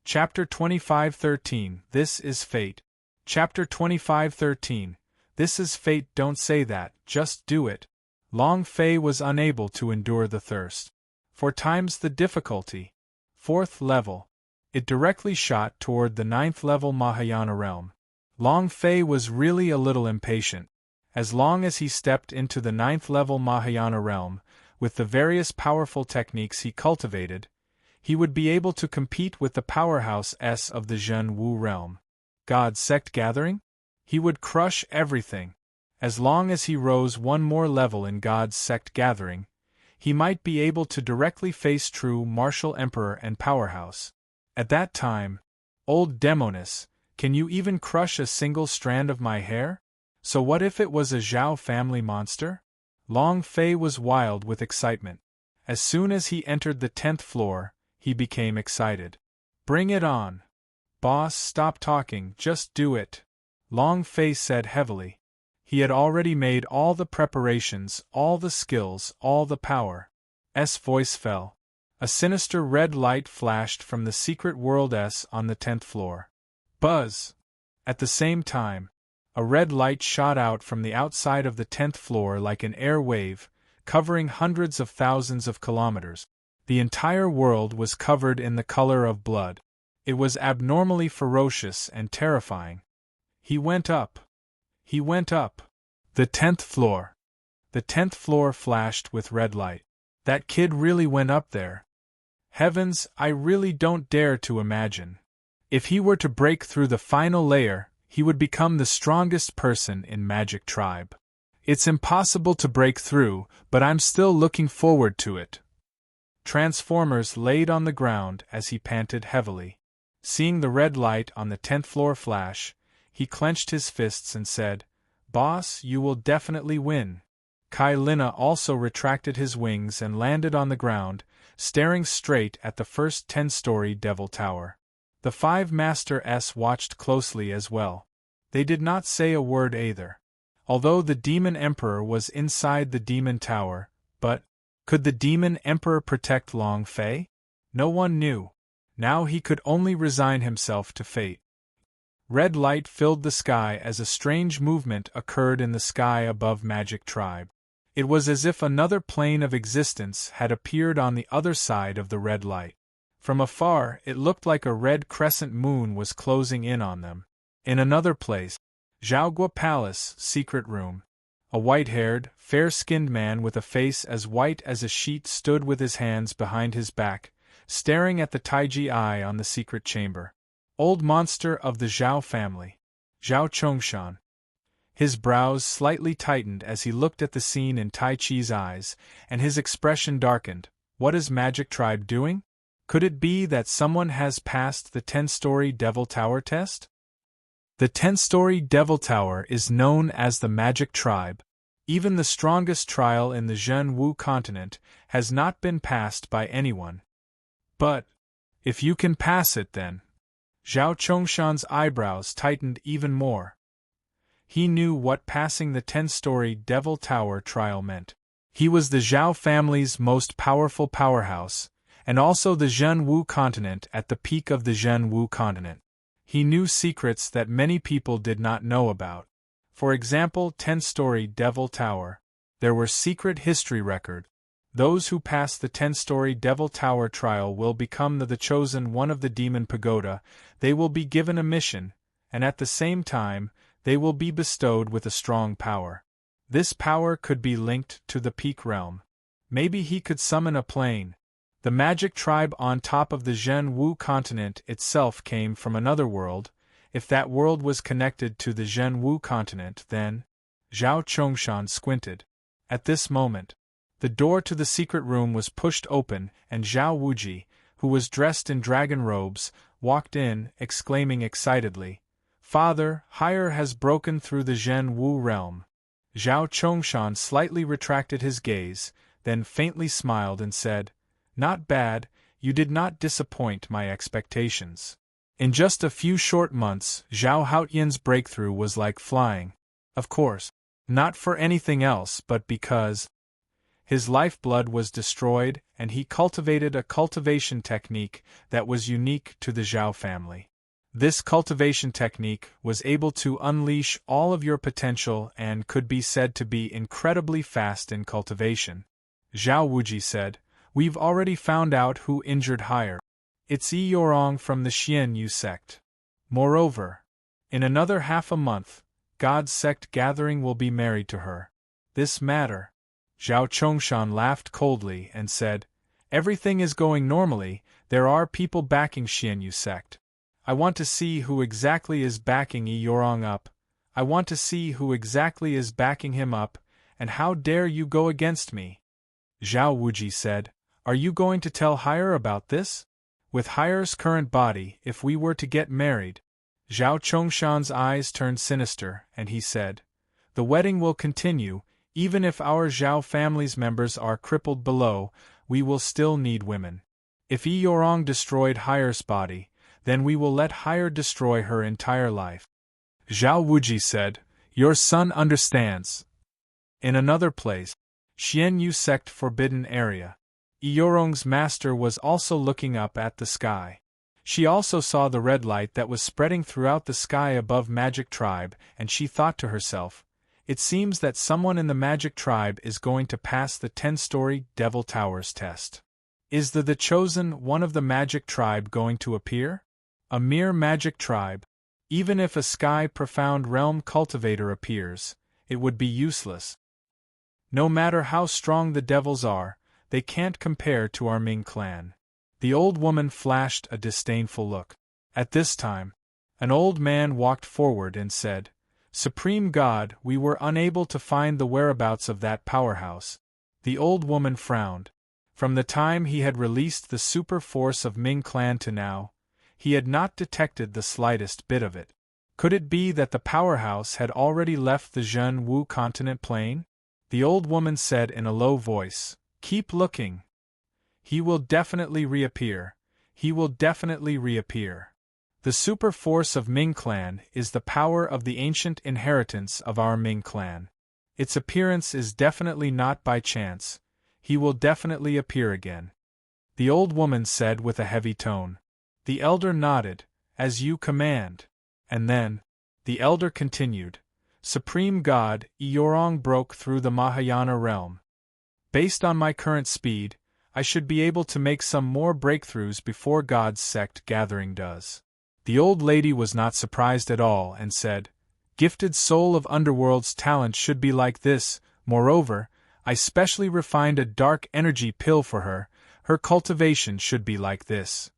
Chapter 25:13 This is Fate. Chapter 25:13 This is fate. Don't say that, just do it. Long Fei was unable to endure the thirst. 4 times the difficulty. 4th level. It directly shot toward the 9th level Mahayana realm. Long Fei was really a little impatient. As long as he stepped into the 9th level Mahayana realm, with the various powerful techniques he cultivated, he would be able to compete with the powerhouse S of the Zhen Wu realm. God's Sect Gathering? He would crush everything. As long as he rose one more level in God's Sect Gathering, he might be able to directly face true martial emperor and powerhouse. At that time, old Demonis, can you even crush a single strand of my hair? So what if it was a Zhao family monster? Long Fei was wild with excitement. As soon as he entered the 10th floor, he became excited. Bring it on. Boss, stop talking, just do it. Long Fei said heavily. He had already made all the preparations, all the skills, all the power. S voice fell. A sinister red light flashed from the secret world S on the 10th floor. Buzz! At the same time, a red light shot out from the outside of the 10th floor like an air wave, covering hundreds of thousands of kilometers. The entire world was covered in the color of blood. It was abnormally ferocious and terrifying. He went up. He went up. The 10th floor. The 10th floor flashed with red light. That kid really went up there. Heavens, I really don't dare to imagine. If he were to break through the final layer, he would become the strongest person in Magic Tribe. It's impossible to break through, but I'm still looking forward to it. Transformers laid on the ground as he panted heavily. Seeing the red light on the 10th floor flash, he clenched his fists and said, Boss, you will definitely win. Kai Lina also retracted his wings and landed on the ground, staring straight at the first 10-story Devil Tower. The 5 Master S watched closely as well. They did not say a word either. Although the Demon Emperor was inside the Demon Tower, but could the Demon Emperor protect Long Fei? No one knew. Now he could only resign himself to fate. Red light filled the sky as a strange movement occurred in the sky above Magic Tribe. It was as if another plane of existence had appeared on the other side of the red light. From afar, it looked like a red crescent moon was closing in on them. In another place, Zhaogua Palace, secret room. A white-haired, fair-skinned man with a face as white as a sheet stood with his hands behind his back, staring at the Taiji eye on the secret chamber. Old monster of the Zhao family. Zhao Chongshan. His brows slightly tightened as he looked at the scene in Tai Chi's eyes, and his expression darkened. What is Magic Tribe doing? Could it be that someone has passed the 10-story Devil Tower test? The 10-story Devil Tower is known as the Magic Tribe. Even the strongest trial in the Zhen Wu continent has not been passed by anyone. But, if you can pass it then. Zhao Chongshan's eyebrows tightened even more. He knew what passing the 10-story Devil Tower trial meant. He was the Zhao family's most powerful powerhouse, and also the Zhen Wu continent at the peak of the Zhen Wu continent. He knew secrets that many people did not know about. For example, 10-story Devil Tower. There were secret history records. Those who pass the 10-story Devil Tower trial will become the chosen one of the Demon Pagoda. They will be given a mission, and at the same time, they will be bestowed with a strong power. This power could be linked to the Peak Realm. Maybe he could summon a plane. The Magic Tribe on top of the Zhen Wu continent itself came from another world. If that world was connected to the Zhen Wu continent, then... Zhao Chongshan squinted. At this moment, the door to the secret room was pushed open, and Zhao Wuji, who was dressed in dragon robes, walked in, exclaiming excitedly, Father, Higher has broken through the Zhen Wu realm. Zhao Chongshan slightly retracted his gaze, then faintly smiled and said, Not bad, you did not disappoint my expectations. In just a few short months, Zhao Haotian's breakthrough was like flying. Of course, not for anything else but because His lifeblood was destroyed, and he cultivated a cultivation technique that was unique to the Zhao family. This cultivation technique was able to unleash all of your potential and could be said to be incredibly fast in cultivation. Zhao Wuji said, "We've already found out who injured Hire. It's Yi Yorong from the Xian Yu sect. Moreover, in another half a month, God's sect gathering will be married to her. This matter." Zhao Chongshan laughed coldly and said, "Everything is going normally, there are people backing Xian Yu sect. I want to see who exactly is backing Yi Yorong up. I want to see who exactly is backing him up, and how dare you go against me?" Zhao Wuji said, "Are you going to tell Hire about this? With Hire's current body, if we were to get married..." Zhao Chongshan's eyes turned sinister, and he said, "The wedding will continue, even if our Zhao family's members are crippled below, we will still need women. If Yi Yorong destroyed Hire's body, then we will let Hire destroy her entire life." Zhao Wuji said, "Your son understands." In another place, Xian Yu sect forbidden area. Yi Yorong's master was also looking up at the sky. She also saw the red light that was spreading throughout the sky above Magic Tribe, and she thought to herself, "It seems that someone in the Magic Tribe is going to pass the 10-story Devil Towers test. Is the chosen one of the Magic Tribe going to appear? A mere Magic Tribe. Even if a Sky Profound Realm cultivator appears, it would be useless. No matter how strong the devils are, they can't compare to our Ming clan." The old woman flashed a disdainful look. At this time, an old man walked forward and said, "Supreme God, we were unable to find the whereabouts of that powerhouse." The old woman frowned. From the time he had released the super force of Ming clan to now, he had not detected the slightest bit of it. Could it be that the powerhouse had already left the Zhen Wu continent plane? The old woman said in a low voice, "Keep looking. He will definitely reappear. He will definitely reappear. The super force of Ming clan is the power of the ancient inheritance of our Ming clan. Its appearance is definitely not by chance. He will definitely appear again," the old woman said with a heavy tone. The elder nodded, "As you command." And then, the elder continued, "Supreme God, Yi Yorong broke through the Mahayana realm. Based on my current speed, I should be able to make some more breakthroughs before God's sect gathering does." The old lady was not surprised at all and said, "Gifted soul of Underworld's talent should be like this. Moreover, I specially refined a dark energy pill for her. Her cultivation should be like this.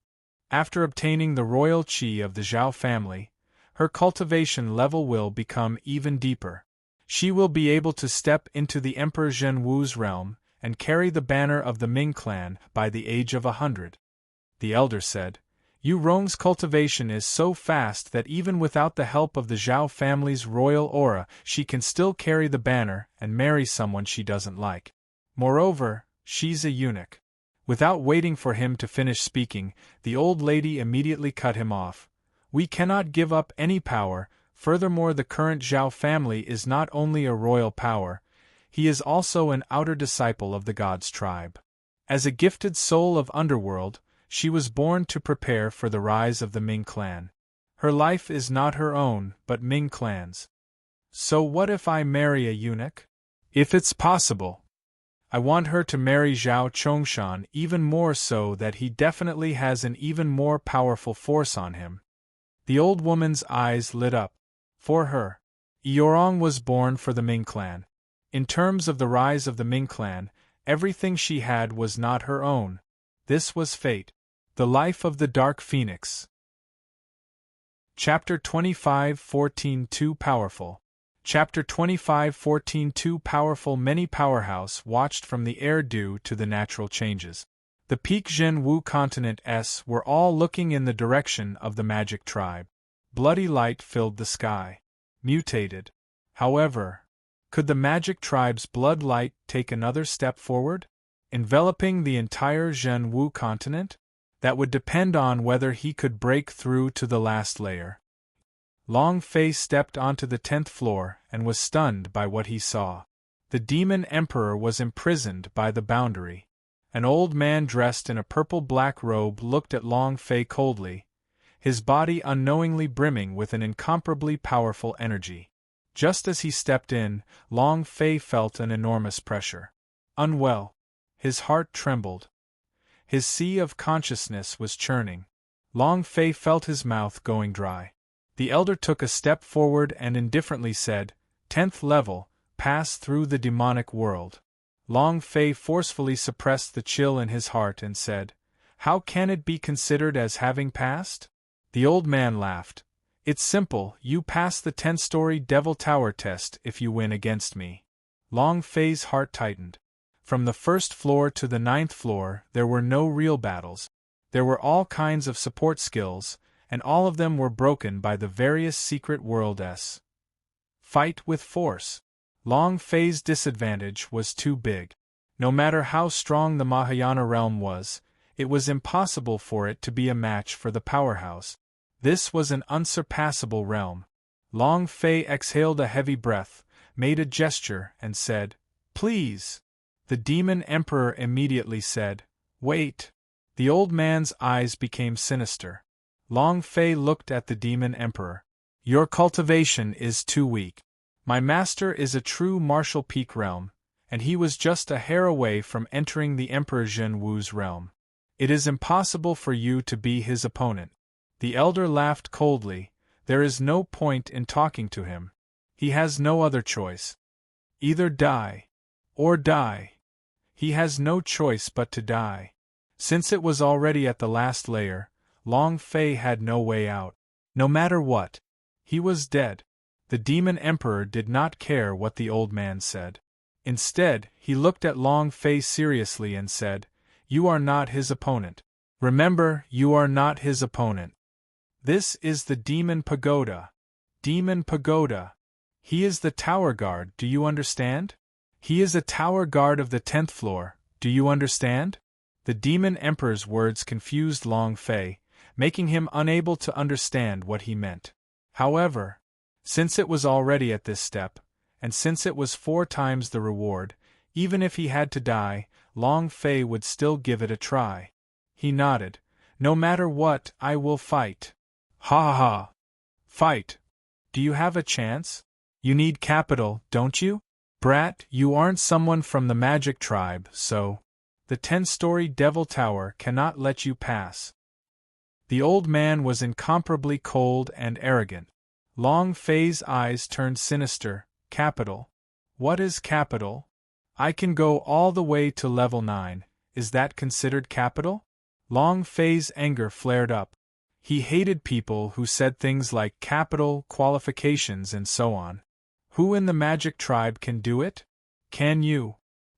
After obtaining the royal qi of the Zhao family, her cultivation level will become even deeper. She will be able to step into the Emperor Zhen Wu's realm and carry the banner of the Ming clan by the age of 100. The elder said, "Yu Rong's cultivation is so fast that even without the help of the Zhao family's royal aura, she can still carry the banner and marry someone she doesn't like. Moreover, she's a eunuch." Without waiting for him to finish speaking, the old lady immediately cut him off. "We cannot give up any power. Furthermore, the current Zhao family is not only a royal power, he is also an outer disciple of the God's tribe. As a gifted soul of Underworld, she was born to prepare for the rise of the Ming clan. Her life is not her own, but Ming clan's. So what if I marry a eunuch? If it's possible. I want her to marry Zhao Chongshan, even more so that he definitely has an even more powerful force on him." The old woman's eyes lit up. For her, Yi Yorong was born for the Ming clan. In terms of the rise of the Ming clan, everything she had was not her own. This was fate. The life of the Dark Phoenix. Chapter 25:14 Too Powerful. Chapter 25:14 Too Powerful. Many powerhouse watched from the air due to the natural changes. The peak Zhen Wu continent S were all looking in the direction of the Magic Tribe. Bloody light filled the sky. Mutated. However, could the Magic Tribe's blood light take another step forward, enveloping the entire Zhen Wu continent? That would depend on whether he could break through to the last layer. Long Fei stepped onto the 10th floor and was stunned by what he saw. The demon emperor was imprisoned by the boundary. An old man dressed in a purple-black robe looked at Long Fei coldly, his body unknowingly brimming with an incomparably powerful energy. Just as he stepped in, Long Fei felt an enormous pressure. Unwell. His heart trembled. His sea of consciousness was churning. Long Fei felt his mouth going dry. The elder took a step forward and indifferently said, "10th level, pass through the demonic world." Long Fei forcefully suppressed the chill in his heart and said, "How can it be considered as having passed?" The old man laughed. "It's simple, you pass the 10-story Devil Tower test if you win against me." Long Fei's heart tightened. From the 1st floor to the 9th floor there were no real battles. There were all kinds of support skills, and all of them were broken by the various secret worlds. Fight with force. Long Fei's disadvantage was too big. No matter how strong the Mahayana realm was, it was impossible for it to be a match for the powerhouse. This was an unsurpassable realm. Long Fei exhaled a heavy breath, made a gesture, and said, "Please." The demon emperor immediately said, "Wait." The old man's eyes became sinister. Long Fei looked at the demon emperor. "Your cultivation is too weak. My master is a true martial peak realm, and he was just a hair away from entering the Emperor Zhen Wu's realm. It is impossible for you to be his opponent." The elder laughed coldly. "There is no point in talking to him. He has no other choice. Either die, or die. He has no choice but to die." Since it was already at the last layer, Long Fei had no way out. No matter what, he was dead. The demon emperor did not care what the old man said. Instead, he looked at Long Fei seriously and said, "You are not his opponent. Remember, you are not his opponent. This is the Demon Pagoda. Demon Pagoda. He is the tower guard, do you understand? He is a tower guard of the 10th floor, do you understand?" The demon emperor's words confused Long Fei, making him unable to understand what he meant. However, since it was already at this step, and since it was 4 times the reward, even if he had to die, Long Fei would still give it a try. He nodded. "No matter what, I will fight." "Ha ha! Fight! Do you have a chance? You need capital, don't you? Brat, you aren't someone from the magic tribe, so the 10-story Devil Tower cannot let you pass." The old man was incomparably cold and arrogant. Long Fei's eyes turned sinister. "Capital? What is capital? I can go all the way to level 9, is that considered capital?" Long Fei's anger flared up. He hated people who said things like capital, qualifications, and so on. Who in the magic tribe can do it? Can you?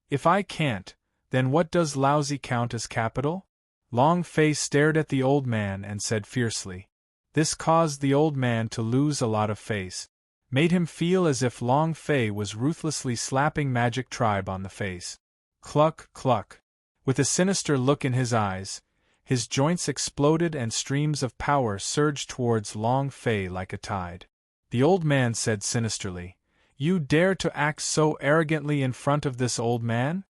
If I can't, then what does lousy count as capital? Long Fei stared at the old man and said fiercely. This caused the old man to lose a lot of face. Made him feel as if Long Fei was ruthlessly slapping Magic Tribe on the face. Cluck, cluck. With a sinister look in his eyes, his joints exploded and streams of power surged towards Long Fei like a tide. The old man said sinisterly, "You dare to act so arrogantly in front of this old man?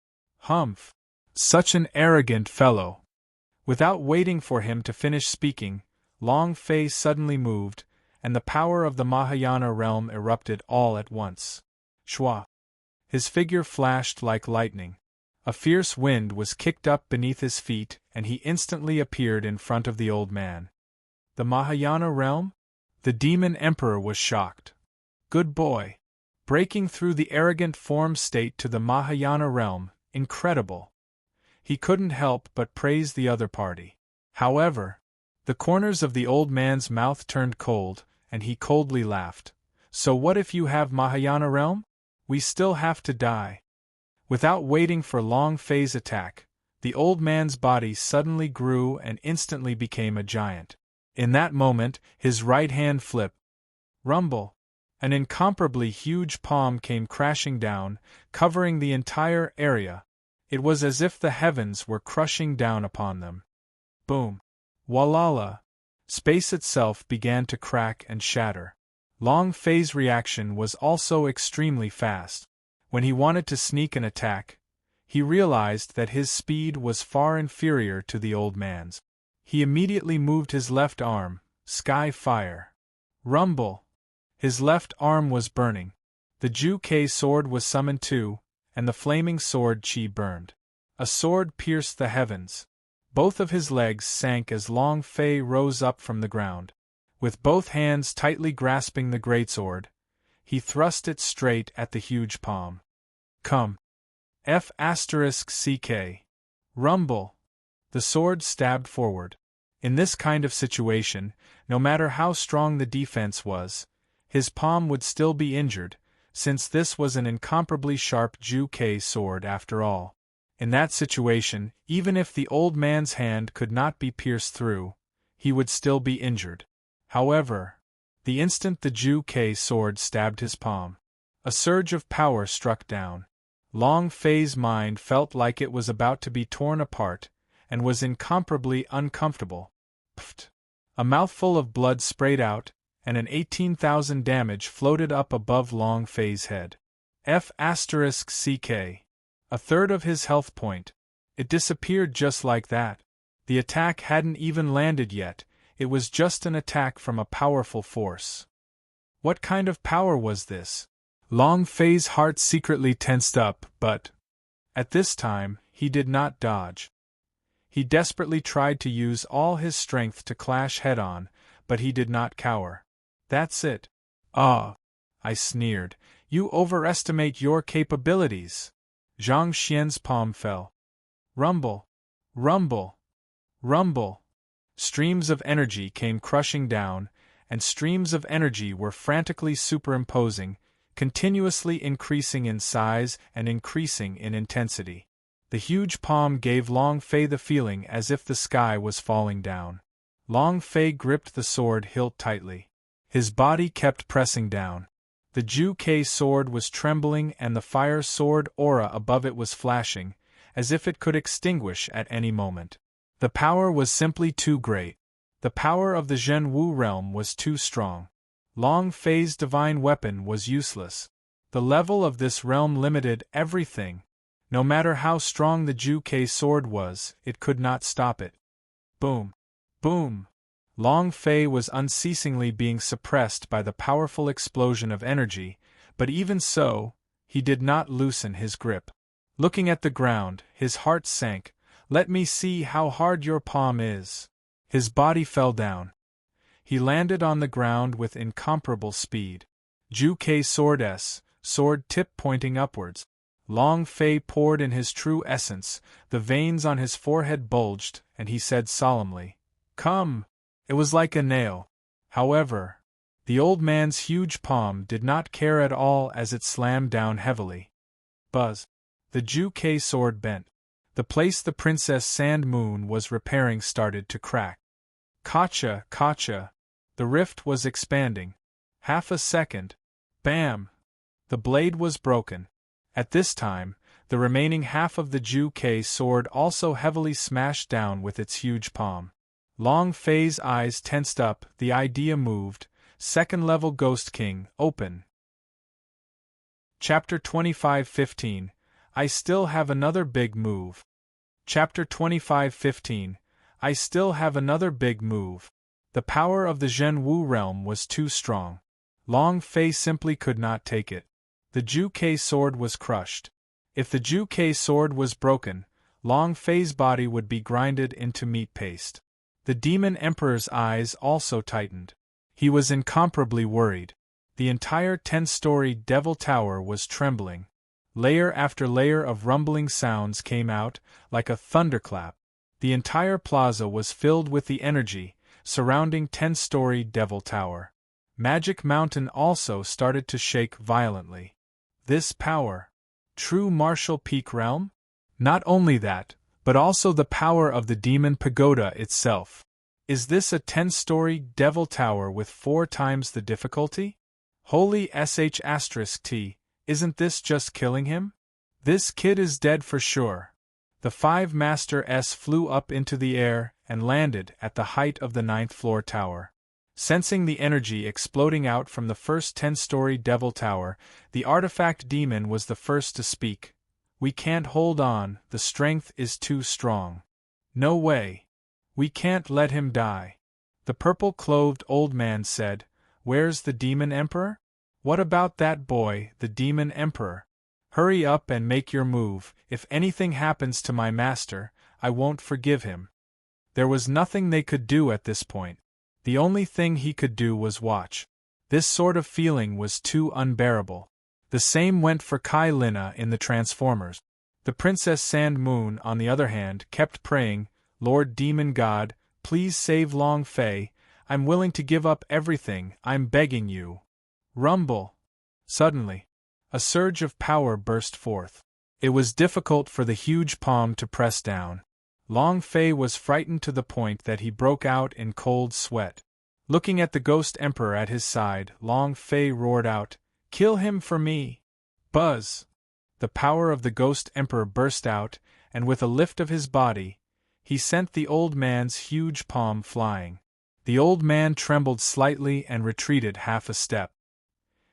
Humph! Such an arrogant fellow!" Without waiting for him to finish speaking, Long Fei suddenly moved, and the power of the Mahayana realm erupted all at once. Shwa! His figure flashed like lightning. A fierce wind was kicked up beneath his feet, and he instantly appeared in front of the old man. The Mahayana realm? The demon emperor was shocked. Good boy! Breaking through the arrogant form state to the Mahayana realm, incredible! He couldn't help but praise the other party. However, the corners of the old man's mouth turned cold, and he coldly laughed. So what if you have Mahayana realm? We still have to die. Without waiting for Long Fei's attack, the old man's body suddenly grew and instantly became a giant. In that moment, his right hand flipped. Rumble! An incomparably huge palm came crashing down, covering the entire area. It was as if the heavens were crushing down upon them. Boom! Walala! Space itself began to crack and shatter. Long Fei's reaction was also extremely fast. When he wanted to sneak an attack, he realized that his speed was far inferior to the old man's. He immediately moved his left arm, sky fire. Rumble! His left arm was burning. The Ju-Kei sword was summoned too, and the flaming sword Qi burned. A sword pierced the heavens. Both of his legs sank as Long Fei rose up from the ground. With both hands tightly grasping the greatsword, he thrust it straight at the huge palm. Come! F***ck. Rumble! The sword stabbed forward. In this kind of situation, no matter how strong the defense was, his palm would still be injured, since this was an incomparably sharp Ju-Kei sword after all. In that situation, even if the old man's hand could not be pierced through, he would still be injured. However, the instant the Ju-Kei sword stabbed his palm, a surge of power struck down. Long Fei's mind felt like it was about to be torn apart, and was incomparably uncomfortable. Pfft! A mouthful of blood sprayed out, and an 18,000 damage floated up above Long Fei's head. F***ck. A third of his health point. It disappeared just like that. The attack hadn't even landed yet, it was just an attack from a powerful force. What kind of power was this? Long Fei's heart secretly tensed up, but at this time, he did not dodge. He desperately tried to use all his strength to clash head-on, but he did not cower. That's it. Ah! I sneered. You overestimate your capabilities. Zhang Xian's palm fell. Rumble! Rumble! Rumble! Streams of energy came crushing down, and streams of energy were frantically superimposing, continuously increasing in size and increasing in intensity. The huge palm gave Long Fei the feeling as if the sky was falling down. Long Fei gripped the sword hilt tightly. His body kept pressing down. The Ju-Kei sword was trembling and the fire sword aura above it was flashing, as if it could extinguish at any moment. The power was simply too great. The power of the Zhen Wu realm was too strong. Long Fei's divine weapon was useless. The level of this realm limited everything. No matter how strong the Ju-Kei sword was, it could not stop it. Boom! Boom! Long Fei was unceasingly being suppressed by the powerful explosion of energy, but even so, he did not loosen his grip. Looking at the ground, his heart sank. Let me see how hard your palm is. His body fell down. He landed on the ground with incomparable speed. Ju-Kei sword sword tip pointing upwards. Long Fei poured in his true essence, the veins on his forehead bulged, and he said solemnly, "Come!" It was like a nail. However, the old man's huge palm did not care at all as it slammed down heavily. Buzz! The Ju-Kei sword bent. The place the Princess Sand Moon was repairing started to crack. Kacha, kacha! The rift was expanding. Half a second. Bam! The blade was broken. At this time, the remaining half of the Ju-Kei sword also heavily smashed down with its huge palm. Long Fei's eyes tensed up, the idea moved. Second-level Ghost King, open. Chapter 25:15. I still have another big move. Chapter 25:15. I still have another big move. The power of the Zhen Wu realm was too strong. Long Fei simply could not take it. The Ju-Kei sword was crushed. If the Ju-Kei sword was broken, Long Fei's body would be grinded into meat paste. The Demon Emperor's eyes also tightened. He was incomparably worried. The entire 10-story Devil Tower was trembling. Layer after layer of rumbling sounds came out, like a thunderclap. The entire plaza was filled with the energy surrounding 10-story Devil Tower. Magic Mountain also started to shake violently. This power. True Martial Peak realm? Not only that, but also the power of the Demon Pagoda itself. Is this a 10-story Devil Tower with 4 times the difficulty? Holy sh**t, isn't this just killing him? This kid is dead for sure. The 5 Master S flew up into the air and landed at the height of the 9th floor tower. Sensing the energy exploding out from the first 10-story Devil Tower, the artifact demon was the first to speak. "We can't hold on, the strength is too strong. No way. We can't let him die." The purple-clothed old man said, "Where's the Demon Emperor? What about that boy, the Demon Emperor? Hurry up and make your move. If anything happens to my master, I won't forgive him." There was nothing they could do at this point. The only thing he could do was watch. This sort of feeling was too unbearable. The same went for Kai Lina in the Transformers. The Princess Sand Moon, on the other hand, kept praying, "Lord Demon God, please save Long Fei. I'm willing to give up everything, I'm begging you." Rumble! Suddenly, a surge of power burst forth. It was difficult for the huge palm to press down. Long Fei was frightened to the point that he broke out in cold sweat. Looking at the Ghost Emperor at his side, Long Fei roared out, "Kill him for me!" Buzz! The power of the Ghost Emperor burst out, and with a lift of his body, he sent the old man's huge palm flying. The old man trembled slightly and retreated half a step.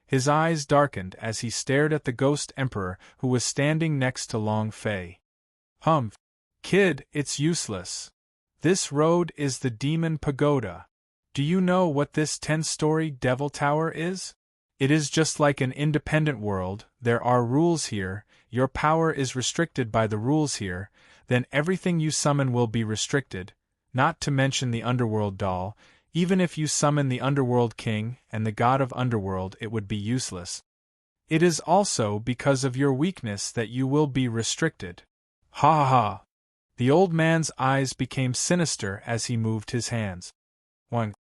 His eyes darkened as he stared at the Ghost Emperor who was standing next to Long Fei. "Humph! Kid, it's useless. This road is the Demon Pagoda. Do you know what this 10-story Devil Tower is? It is just like an independent world. There are rules here, your power is restricted by the rules here, then everything you summon will be restricted, not to mention the Underworld doll. Even if you summon the Underworld King and the God of Underworld, it would be useless. It is also because of your weakness that you will be restricted." Ha ha ha! The old man's eyes became sinister as he moved his hands. One.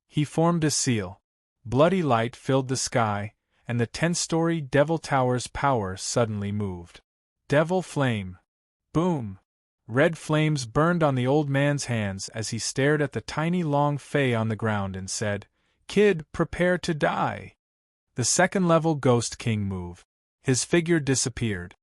He formed a seal. Bloody light filled the sky, and the 10-story Devil Tower's power suddenly moved. Devil Flame! Boom! Red flames burned on the old man's hands as he stared at the tiny Long Fei on the ground and said, "Kid, prepare to die." The second-level Ghost King moved. His figure disappeared.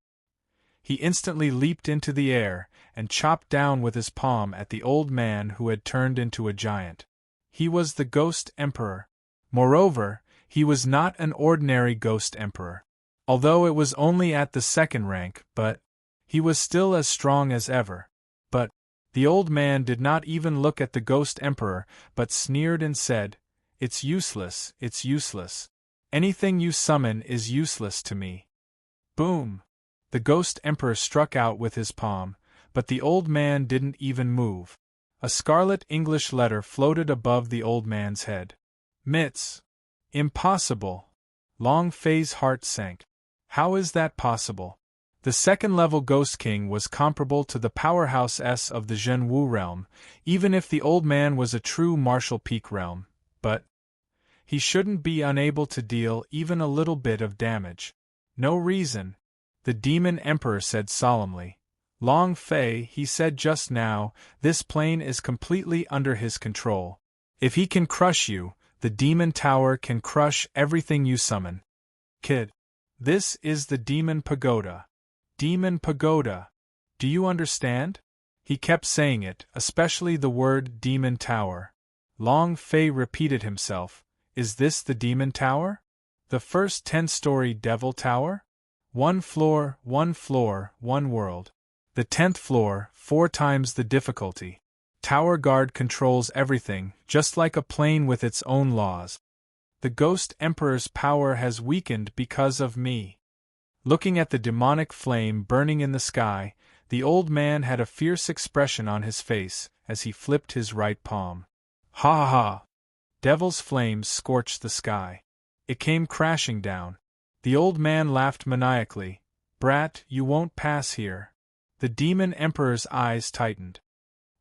He instantly leaped into the air and chopped down with his palm at the old man who had turned into a giant. He was the Ghost Emperor. Moreover, he was not an ordinary Ghost Emperor. Although it was only at the second rank, but he was still as strong as ever. But the old man did not even look at the Ghost Emperor, but sneered and said, "It's useless, it's useless. Anything you summon is useless to me." Boom! The Ghost Emperor struck out with his palm, but the old man didn't even move. A scarlet English letter floated above the old man's head. "Mitts. Impossible." Long Fei's heart sank. How is that possible? The second-level Ghost King was comparable to the powerhouse S of the Zhenwu realm, even if the old man was a true Martial Peak realm, but he shouldn't be unable to deal even a little bit of damage. "No reason," the Demon Emperor said solemnly. "Long Fei, he said just now, this plane is completely under his control. If he can crush you, the Demon Tower can crush everything you summon. Kid, this is the Demon Pagoda. Demon Pagoda. Do you understand?" He kept saying it, especially the word Demon Tower. Long Fei repeated himself, "Is this the Demon Tower? The first 10-story Devil Tower? One floor, one world. The 10th floor, 4 times the difficulty. Tower Guard controls everything, just like a plane with its own laws. The Ghost Emperor's power has weakened because of me." Looking at the demonic flame burning in the sky, the old man had a fierce expression on his face as he flipped his right palm. Ha ha ha! Devil's flames scorched the sky. It came crashing down. The old man laughed maniacally. "Brat, you won't pass here." The Demon Emperor's eyes tightened.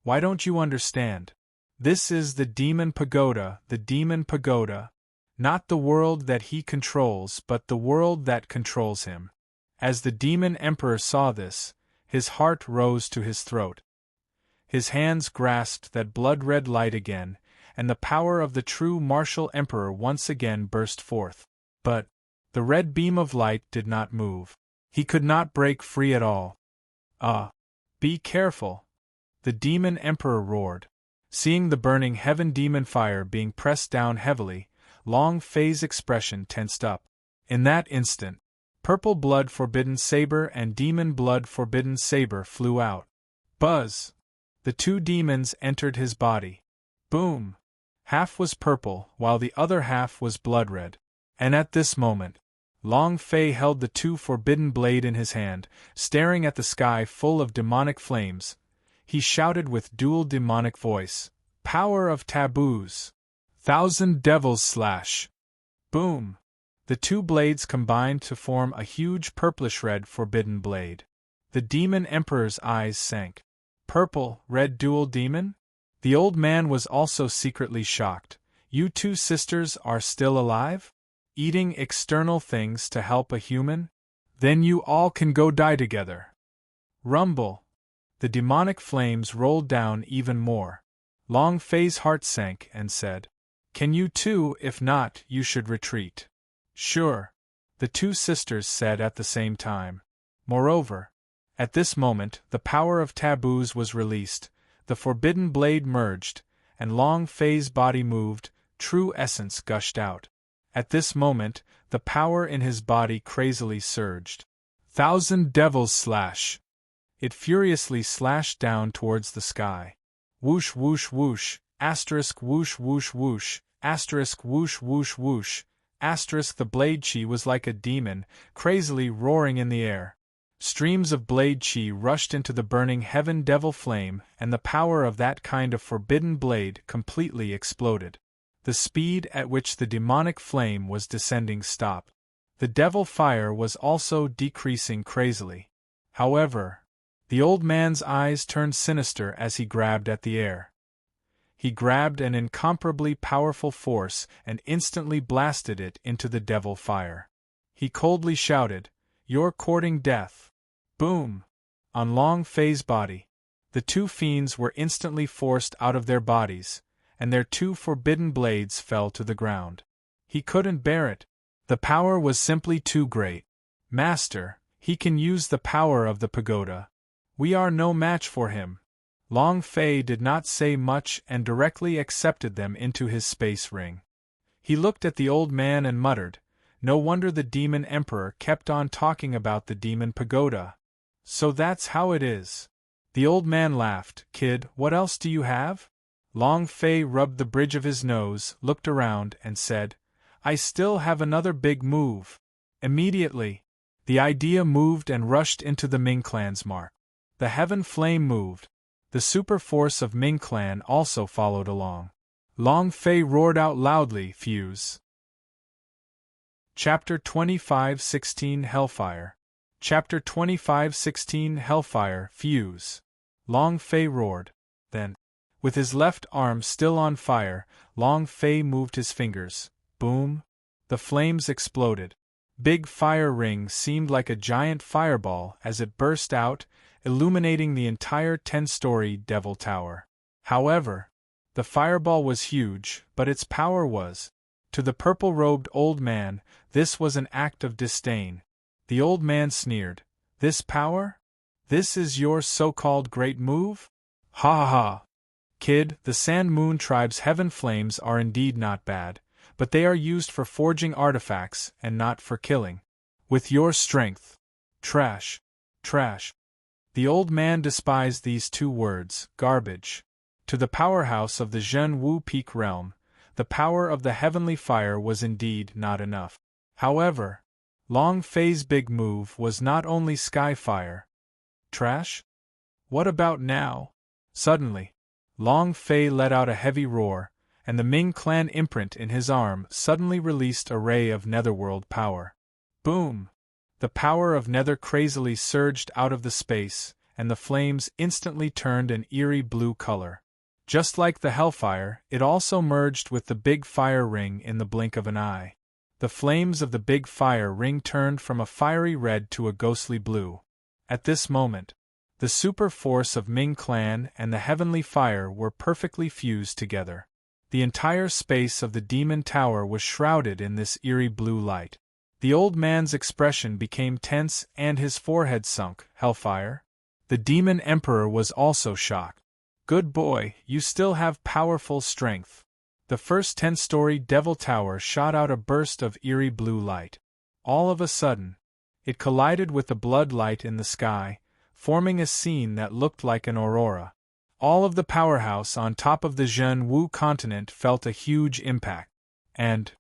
"Why don't you understand? This is the Demon Pagoda, the Demon Pagoda. Not the world that he controls, but the world that controls him." As the Demon Emperor saw this, his heart rose to his throat. His hands grasped that blood-red light again, and the power of the true martial emperor once again burst forth. But the red beam of light did not move. He could not break free at all. "Ah! Be careful!" the Demon Emperor roared. Seeing the burning heaven demon fire being pressed down heavily, Long Fei's expression tensed up. In that instant, purple blood forbidden saber and demon blood forbidden saber flew out. Buzz! The two demons entered his body. Boom! Half was purple, while the other half was blood red. And at this moment, Long Fei held the two forbidden blade in his hand, staring at the sky full of demonic flames. He shouted with dual demonic voice, "Power of taboos! 1,000 devils slash!" Boom! The two blades combined to form a huge purplish-red forbidden blade. The demon emperor's eyes sank. Purple, red dual demon? The old man was also secretly shocked. You two sisters are still alive? Eating external things to help a human? Then you all can go die together. Rumble! The demonic flames rolled down even more. Long Fei's heart sank and said, "Can you too? If not, you should retreat." "Sure," the two sisters said at the same time. Moreover, at this moment the power of taboos was released, the forbidden blade merged, and Long Fei's body moved, true essence gushed out. At this moment, the power in his body crazily surged. 1,000 devils slash! It furiously slashed down towards the sky. Whoosh whoosh whoosh, asterisk whoosh whoosh whoosh, asterisk whoosh whoosh whoosh, asterisk. The blade chi was like a demon, crazily roaring in the air. Streams of blade chi rushed into the burning heaven devil flame, and the power of that kind of forbidden blade completely exploded. The speed at which the demonic flame was descending stopped. The devil fire was also decreasing crazily. However, the old man's eyes turned sinister as he grabbed at the air. He grabbed an incomparably powerful force and instantly blasted it into the devil fire. He coldly shouted, "You're courting death." Boom! On Long Fei's body. The two fiends were instantly forced out of their bodies, and their two forbidden blades fell to the ground. He couldn't bear it. The power was simply too great. "Master, he can use the power of the pagoda. We are no match for him." Long Fei did not say much and directly accepted them into his space ring. He looked at the old man and muttered, "No wonder the demon emperor kept on talking about the demon pagoda. So that's how it is." The old man laughed. "Kid, what else do you have?" Long Fei rubbed the bridge of his nose, looked around, and said, "I still have another big move." Immediately, the idea moved and rushed into the Ming clan's mark. The heaven flame moved. The super force of Ming clan also followed along. Long Fei roared out loudly, "Fuse!" Chapter 25:16 Hellfire. Chapter 25:16 Hellfire, Fuse. Long Fei roared. Then, with his left arm still on fire, Long Fei moved his fingers. Boom! The flames exploded. Big fire ring seemed like a giant fireball as it burst out, illuminating the entire 10-story Devil Tower. However, the fireball was huge, but its power was. To the purple-robed old man, this was an act of disdain. The old man sneered. "This power? This is your so-called great move? Ha ha ha! Kid, the Sand Moon Tribe's heaven flames are indeed not bad, but they are used for forging artifacts and not for killing. With your strength. Trash. Trash." The old man despised these two words, garbage. To the powerhouse of the Zhen Wu Peak realm, the power of the heavenly fire was indeed not enough. However, Long Fei's big move was not only sky fire. Trash? What about now? Suddenly, Long Fei let out a heavy roar, and the Ming clan imprint in his arm suddenly released a ray of netherworld power. Boom! The power of Nether crazily surged out of the space, and the flames instantly turned an eerie blue color. Just like the hellfire, it also merged with the big fire ring in the blink of an eye. The flames of the big fire ring turned from a fiery red to a ghostly blue. At this moment, the super force of Ming clan and the heavenly fire were perfectly fused together. The entire space of the demon tower was shrouded in this eerie blue light. The old man's expression became tense and his forehead sunk. Hellfire? The demon emperor was also shocked. Good boy, you still have powerful strength. The first 10-story Devil Tower shot out a burst of eerie blue light. All of a sudden, it collided with the blood light in the sky, forming a scene that looked like an aurora. All of the powerhouse on top of the Zhenwu continent felt a huge impact. And,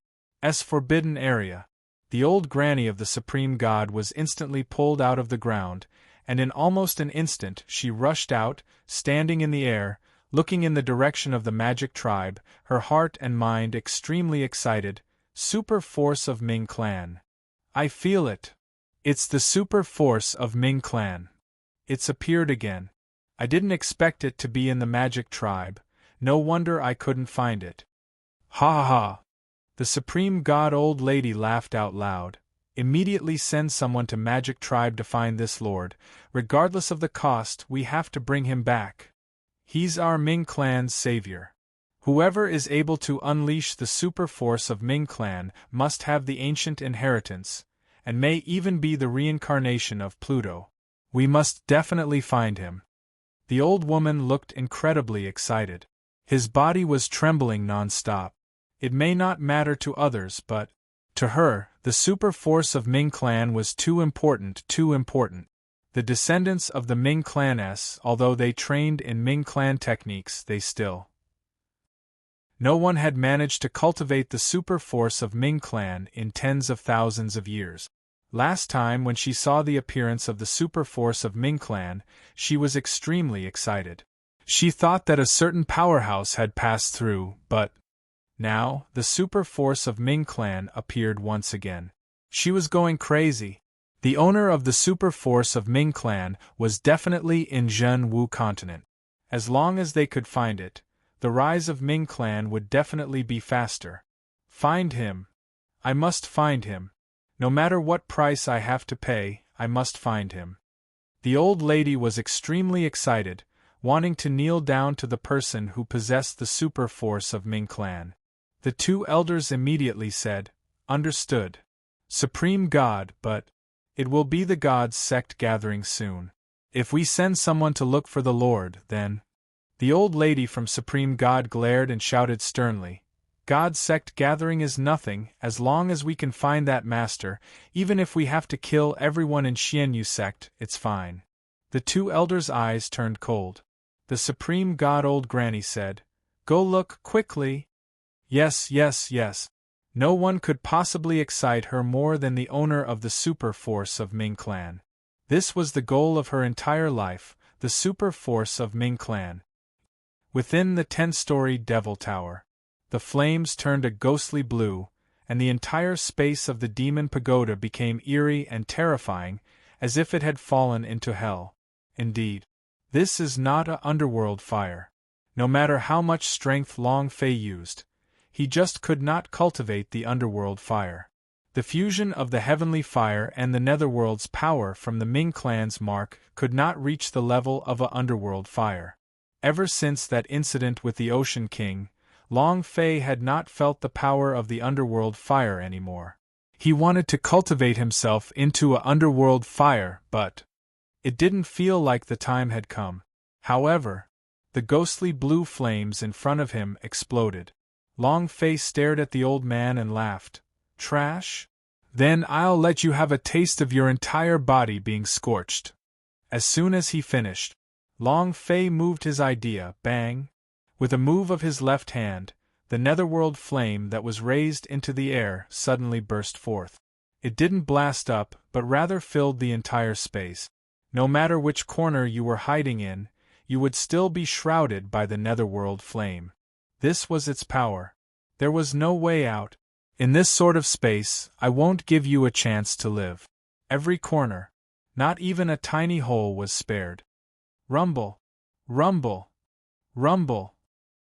as forbidden area, the old granny of the supreme god was instantly pulled out of the ground, and in almost an instant she rushed out, standing in the air, looking in the direction of the magic tribe, her heart and mind extremely excited. Super force of Ming clan. I feel it. It's the super force of Ming clan. It's appeared again. I didn't expect it to be in the magic tribe, no wonder I couldn't find it. Ha ha ha! The supreme god old lady laughed out loud. Immediately send someone to magic tribe to find this lord. Regardless of the cost, we have to bring him back. He's our Ming clan's savior. Whoever is able to unleash the super force of Ming clan must have the ancient inheritance, and may even be the reincarnation of Pluto. We must definitely find him. The old woman looked incredibly excited. His body was trembling non-stop. It may not matter to others, but to her, the super force of Ming clan was too important. The descendants of the Ming clan, although they trained in Ming clan techniques, no one had managed to cultivate the super force of Ming clan in tens of thousands of years. Last time when she saw the appearance of the super force of Ming clan, she was extremely excited. She thought that a certain powerhouse had passed through, but now, the super force of Ming clan appeared once again. She was going crazy. The owner of the super force of Ming clan was definitely in Zhenwu continent. As long as they could find it, the rise of Ming clan would definitely be faster. Find him. I must find him. No matter what price I have to pay, I must find him. The old lady was extremely excited, wanting to kneel down to the person who possessed the super force of Ming clan. The two elders immediately said, "Understood. Supreme God, but it will be the God's sect gathering soon. If we send someone to look for the Lord, then..." The old lady from Supreme God glared and shouted sternly, "God's sect gathering is nothing as long as we can find that master, even if we have to kill everyone in Xianyu sect, it's fine." The two elders' eyes turned cold. The Supreme God old granny said, "Go look, quickly." Yes. No one could possibly excite her more than the owner of the super force of Ming clan. This was the goal of her entire life, the super force of Ming clan. Within the 10-story Devil Tower, the flames turned a ghostly blue, and the entire space of the Demon Pagoda became eerie and terrifying, as if it had fallen into hell. Indeed, this is not a underworld fire. No matter how much strength Long Fei used, he just could not cultivate the underworld fire. The fusion of the heavenly fire and the netherworld's power from the Ming clan's mark could not reach the level of a underworld fire. Ever since that incident with the Ocean King, Long Fei had not felt the power of the underworld fire anymore. He wanted to cultivate himself into a underworld fire, but it didn't feel like the time had come. However, the ghostly blue flames in front of him exploded. Long Fei stared at the old man and laughed. "Trash? Then I'll let you have a taste of your entire body being scorched." As soon as he finished, Long Fei moved his idea, bang! With a move of his left hand, the netherworld flame that was raised into the air suddenly burst forth. It didn't blast up, but rather filled the entire space. No matter which corner you were hiding in, you would still be shrouded by the netherworld flame. This was its power. There was no way out. In this sort of space, I won't give you a chance to live. Every corner, not even a tiny hole was spared. Rumble! Rumble! Rumble!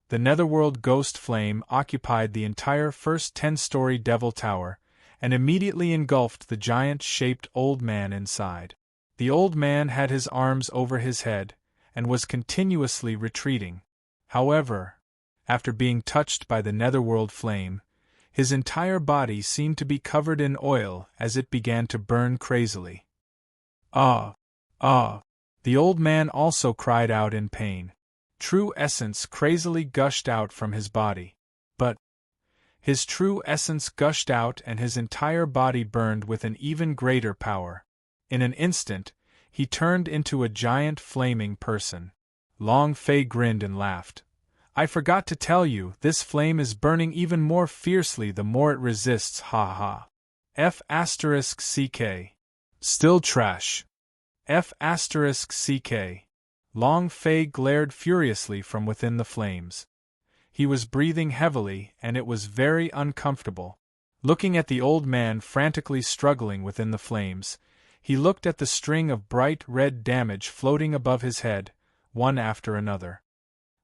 The netherworld ghost flame occupied the entire first 10-story Devil Tower, and immediately engulfed the giant-shaped old man inside. The old man had his arms over his head, and was continuously retreating. However, after being touched by the netherworld flame, his entire body seemed to be covered in oil as it began to burn crazily. "Ah! Ah!" The old man also cried out in pain. True essence crazily gushed out from his body. But his true essence gushed out and his entire body burned with an even greater power. In an instant, he turned into a giant flaming person. Long Fei grinned and laughed. I forgot to tell you, this flame is burning even more fiercely the more it resists, ha ha. F***ck. Still trash. F***ck. Long Fei glared furiously from within the flames. He was breathing heavily, and it was very uncomfortable. Looking at the old man frantically struggling within the flames, he looked at the string of bright red damage floating above his head, one after another.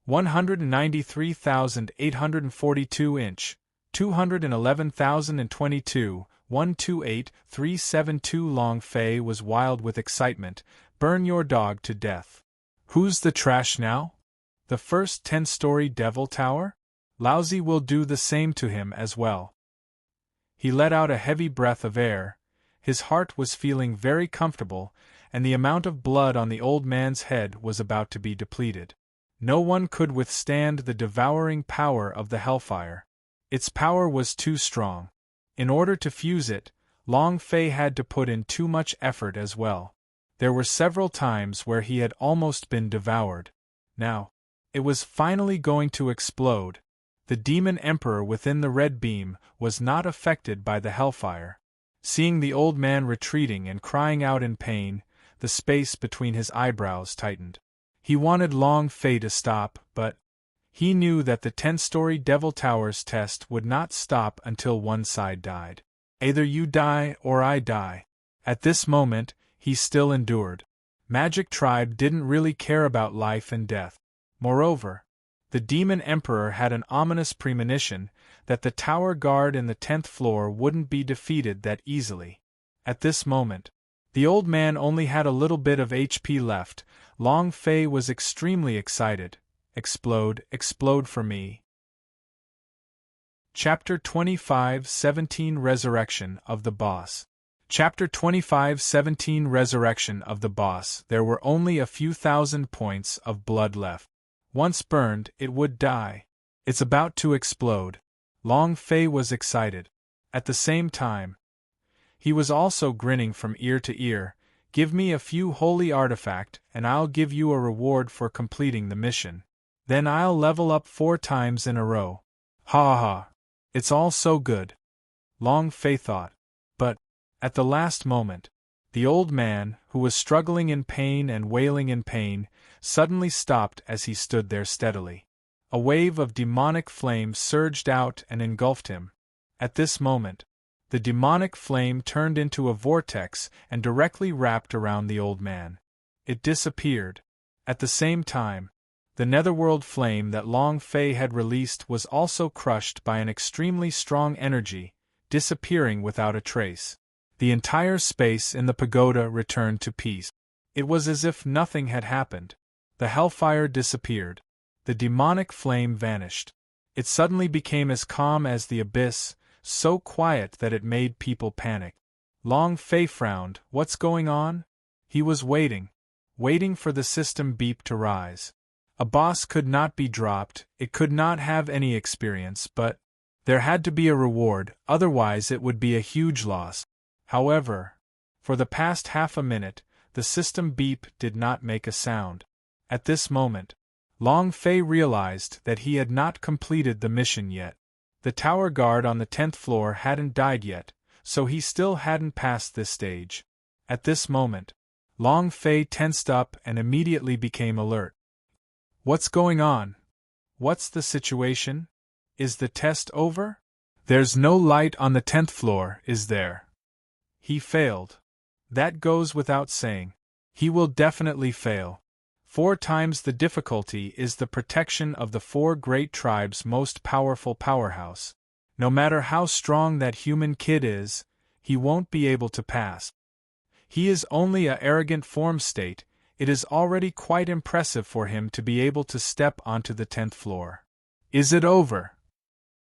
193,842 inch, 211,022, 128,372. Long Fei was wild with excitement. Burn your dog to death. Who's the trash now? The first 10-story devil tower? Lousy will do the same to him as well. He let out a heavy breath of air. His heart was feeling very comfortable, and the amount of blood on the old man's head was about to be depleted. No one could withstand the devouring power of the hellfire. Its power was too strong. In order to fuse it, Long Fei had to put in too much effort as well. There were several times where he had almost been devoured. Now, it was finally going to explode. The demon emperor within the red beam was not affected by the hellfire. Seeing the old man retreating and crying out in pain, the space between his eyebrows tightened. He wanted Long Fei to stop, but he knew that the 10-story Devil Tower's test would not stop until one side died. Either you die or I die. At this moment, he still endured. Magic Tribe didn't really care about life and death. Moreover, the Demon Emperor had an ominous premonition that the tower guard in the 10th floor wouldn't be defeated that easily. At this moment, the old man only had a little bit of HP left. Long Fei was extremely excited. Explode, explode for me. Chapter 25:17 Resurrection of the Boss. Chapter 25:17 Resurrection of the Boss. There were only a few thousand points of blood left. Once burned, it would die. It's about to explode. Long Fei was excited. At the same time, he was also grinning from ear to ear. Give me a few holy artifact, and I'll give you a reward for completing the mission. Then I'll level up 4 times in a row. Ha ha. It's all so good. Long Fei thought. But, at the last moment, the old man, who was struggling in pain and wailing in pain, suddenly stopped as he stood there steadily. A wave of demonic flame surged out and engulfed him. At this moment, the demonic flame turned into a vortex and directly wrapped around the old man. It disappeared. At the same time, the netherworld flame that Long Fei had released was also crushed by an extremely strong energy, disappearing without a trace. The entire space in the pagoda returned to peace. It was as if nothing had happened. The hellfire disappeared. The demonic flame vanished. It suddenly became as calm as the abyss, so quiet that it made people panic. Long Fei frowned. What's going on? He was waiting for the system beep to rise. A boss could not be dropped, it could not have any experience, but there had to be a reward, otherwise it would be a huge loss. However, for the past half a minute, the system beep did not make a sound. At this moment, Long Fei realized that he had not completed the mission yet. The tower guard on the 10th floor hadn't died yet, so he still hadn't passed this stage. At this moment, Long Fei tensed up and immediately became alert. What's going on? What's the situation? Is the test over? There's no light on the 10th floor, is there? He failed. That goes without saying. He will definitely fail. 4 times the difficulty is the protection of the 4 great tribes' most powerful powerhouse. No matter how strong that human kid is, he won't be able to pass. He is only a arrogant form state. It is already quite impressive for him to be able to step onto the 10th floor. Is it over?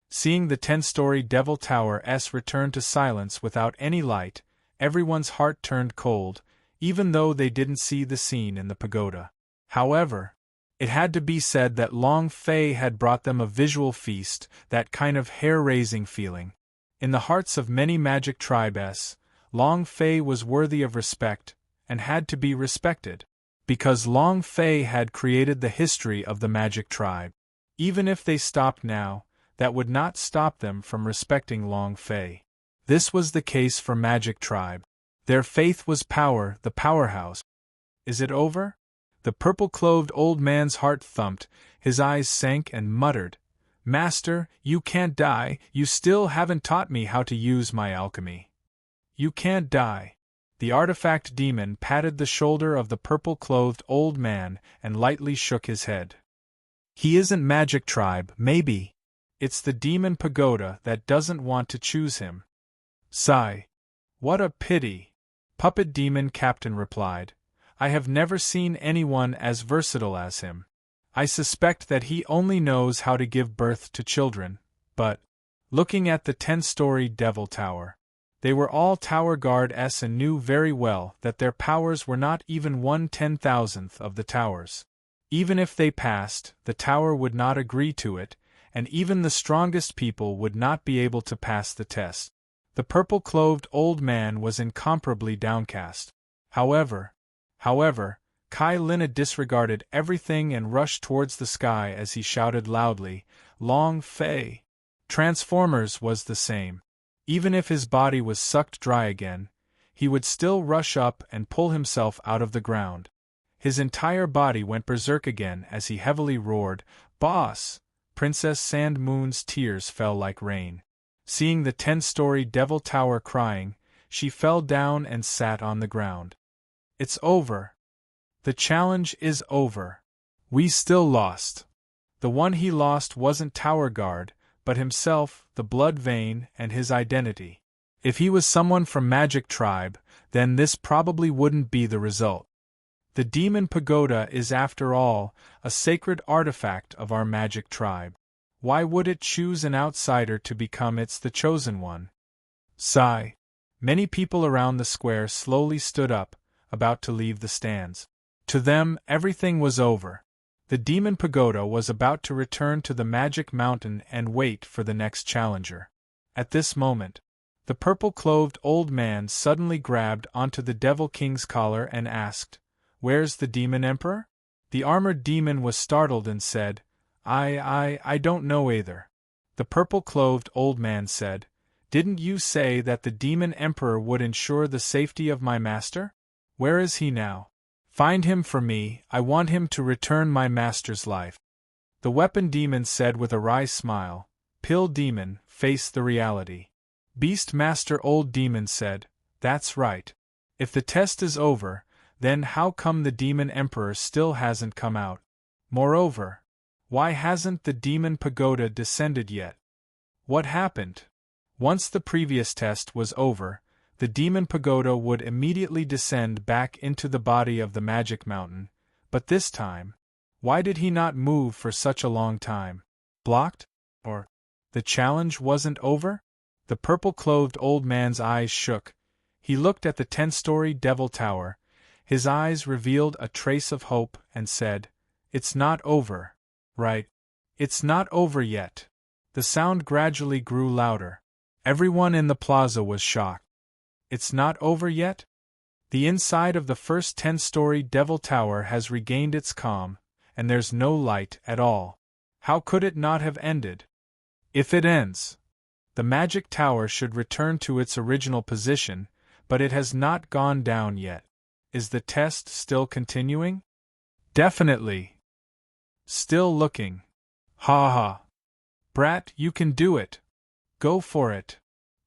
Seeing the 10-story Devil Tower's return to silence without any light, everyone's heart turned cold, even though they didn't see the scene in the pagoda. However, It had to be said that Long Fei had brought them a visual feast, that kind of hair-raising feeling. In the hearts of many magic tribes, Long Fei was worthy of respect, and had to be respected. Because Long Fei had created the history of the magic tribe. Even if they stopped now, that would not stop them from respecting Long Fei. This was the case for Magic Tribe. Their faith was power, the powerhouse. Is it over? The purple-clothed old man's heart thumped, his eyes sank and muttered, "Master, you can't die, you still haven't taught me how to use my alchemy." "You can't die." The artifact demon patted the shoulder of the purple-clothed old man and lightly shook his head. "He isn't Magic Tribe, maybe. It's the demon pagoda that doesn't want to choose him." Sigh. "What a pity." Puppet Demon Captain replied, "I have never seen anyone as versatile as him. I suspect that he only knows how to give birth to children, but..." Looking at the 10-story Devil Tower. They were all Tower Guards and knew very well that their powers were not even 1/10,000th of the tower's. Even if they passed, the tower would not agree to it, and even the strongest people would not be able to pass the test. The purple-clothed old man was incomparably downcast. However, Kai Lina disregarded everything and rushed towards the sky as he shouted loudly, "Long Fei!" Transformers was the same. Even if his body was sucked dry again, he would still rush up and pull himself out of the ground. His entire body went berserk again as he heavily roared, "Boss!" Princess Sand Moon's tears fell like rain. Seeing the 10-story Devil Tower crying, she fell down and sat on the ground. "It's over. The challenge is over. We still lost." The one he lost wasn't Tower Guard, but himself, the blood vein, and his identity. If he was someone from Magic Tribe, then this probably wouldn't be the result. The Demon Pagoda is, after all, a sacred artifact of our Magic Tribe. Why would it choose an outsider to become the chosen one? Sigh. Many people around the square slowly stood up, about to leave the stands. To them, everything was over. The Demon Pagoda was about to return to the Magic Mountain and wait for the next challenger. At this moment, the purple-clothed old man suddenly grabbed onto the Devil King's collar and asked, "Where's the Demon Emperor?" The armored demon was startled and said, I don't know either." The purple-clothed old man said, "Didn't you say that the Demon Emperor would ensure the safety of my master? Where is he now? Find him for me, I want him to return my master's life." The weapon demon said with a wry smile, "Pill demon, face the reality." Beast Master Old Demon said, "That's right. If the test is over, then how come the Demon Emperor still hasn't come out? Moreover, why hasn't the Demon Pagoda descended yet? What happened?" Once the previous test was over, the Demon Pagoda would immediately descend back into the body of the Magic Mountain, but this time, why did he not move for such a long time? Blocked? Or the challenge wasn't over? The purple-clothed old man's eyes shook. He looked at the 10-story Devil Tower. His eyes revealed a trace of hope and said, "It's not over, right? It's not over yet." The sound gradually grew louder. Everyone in the plaza was shocked. "It's not over yet?" The inside of the first 10-story Devil Tower has regained its calm, and there's no light at all. How could it not have ended? If it ends, the Magic Tower should return to its original position, but it has not gone down yet. Is the test still continuing? Definitely. Still looking. Ha ha. Brat, you can do it. Go for it.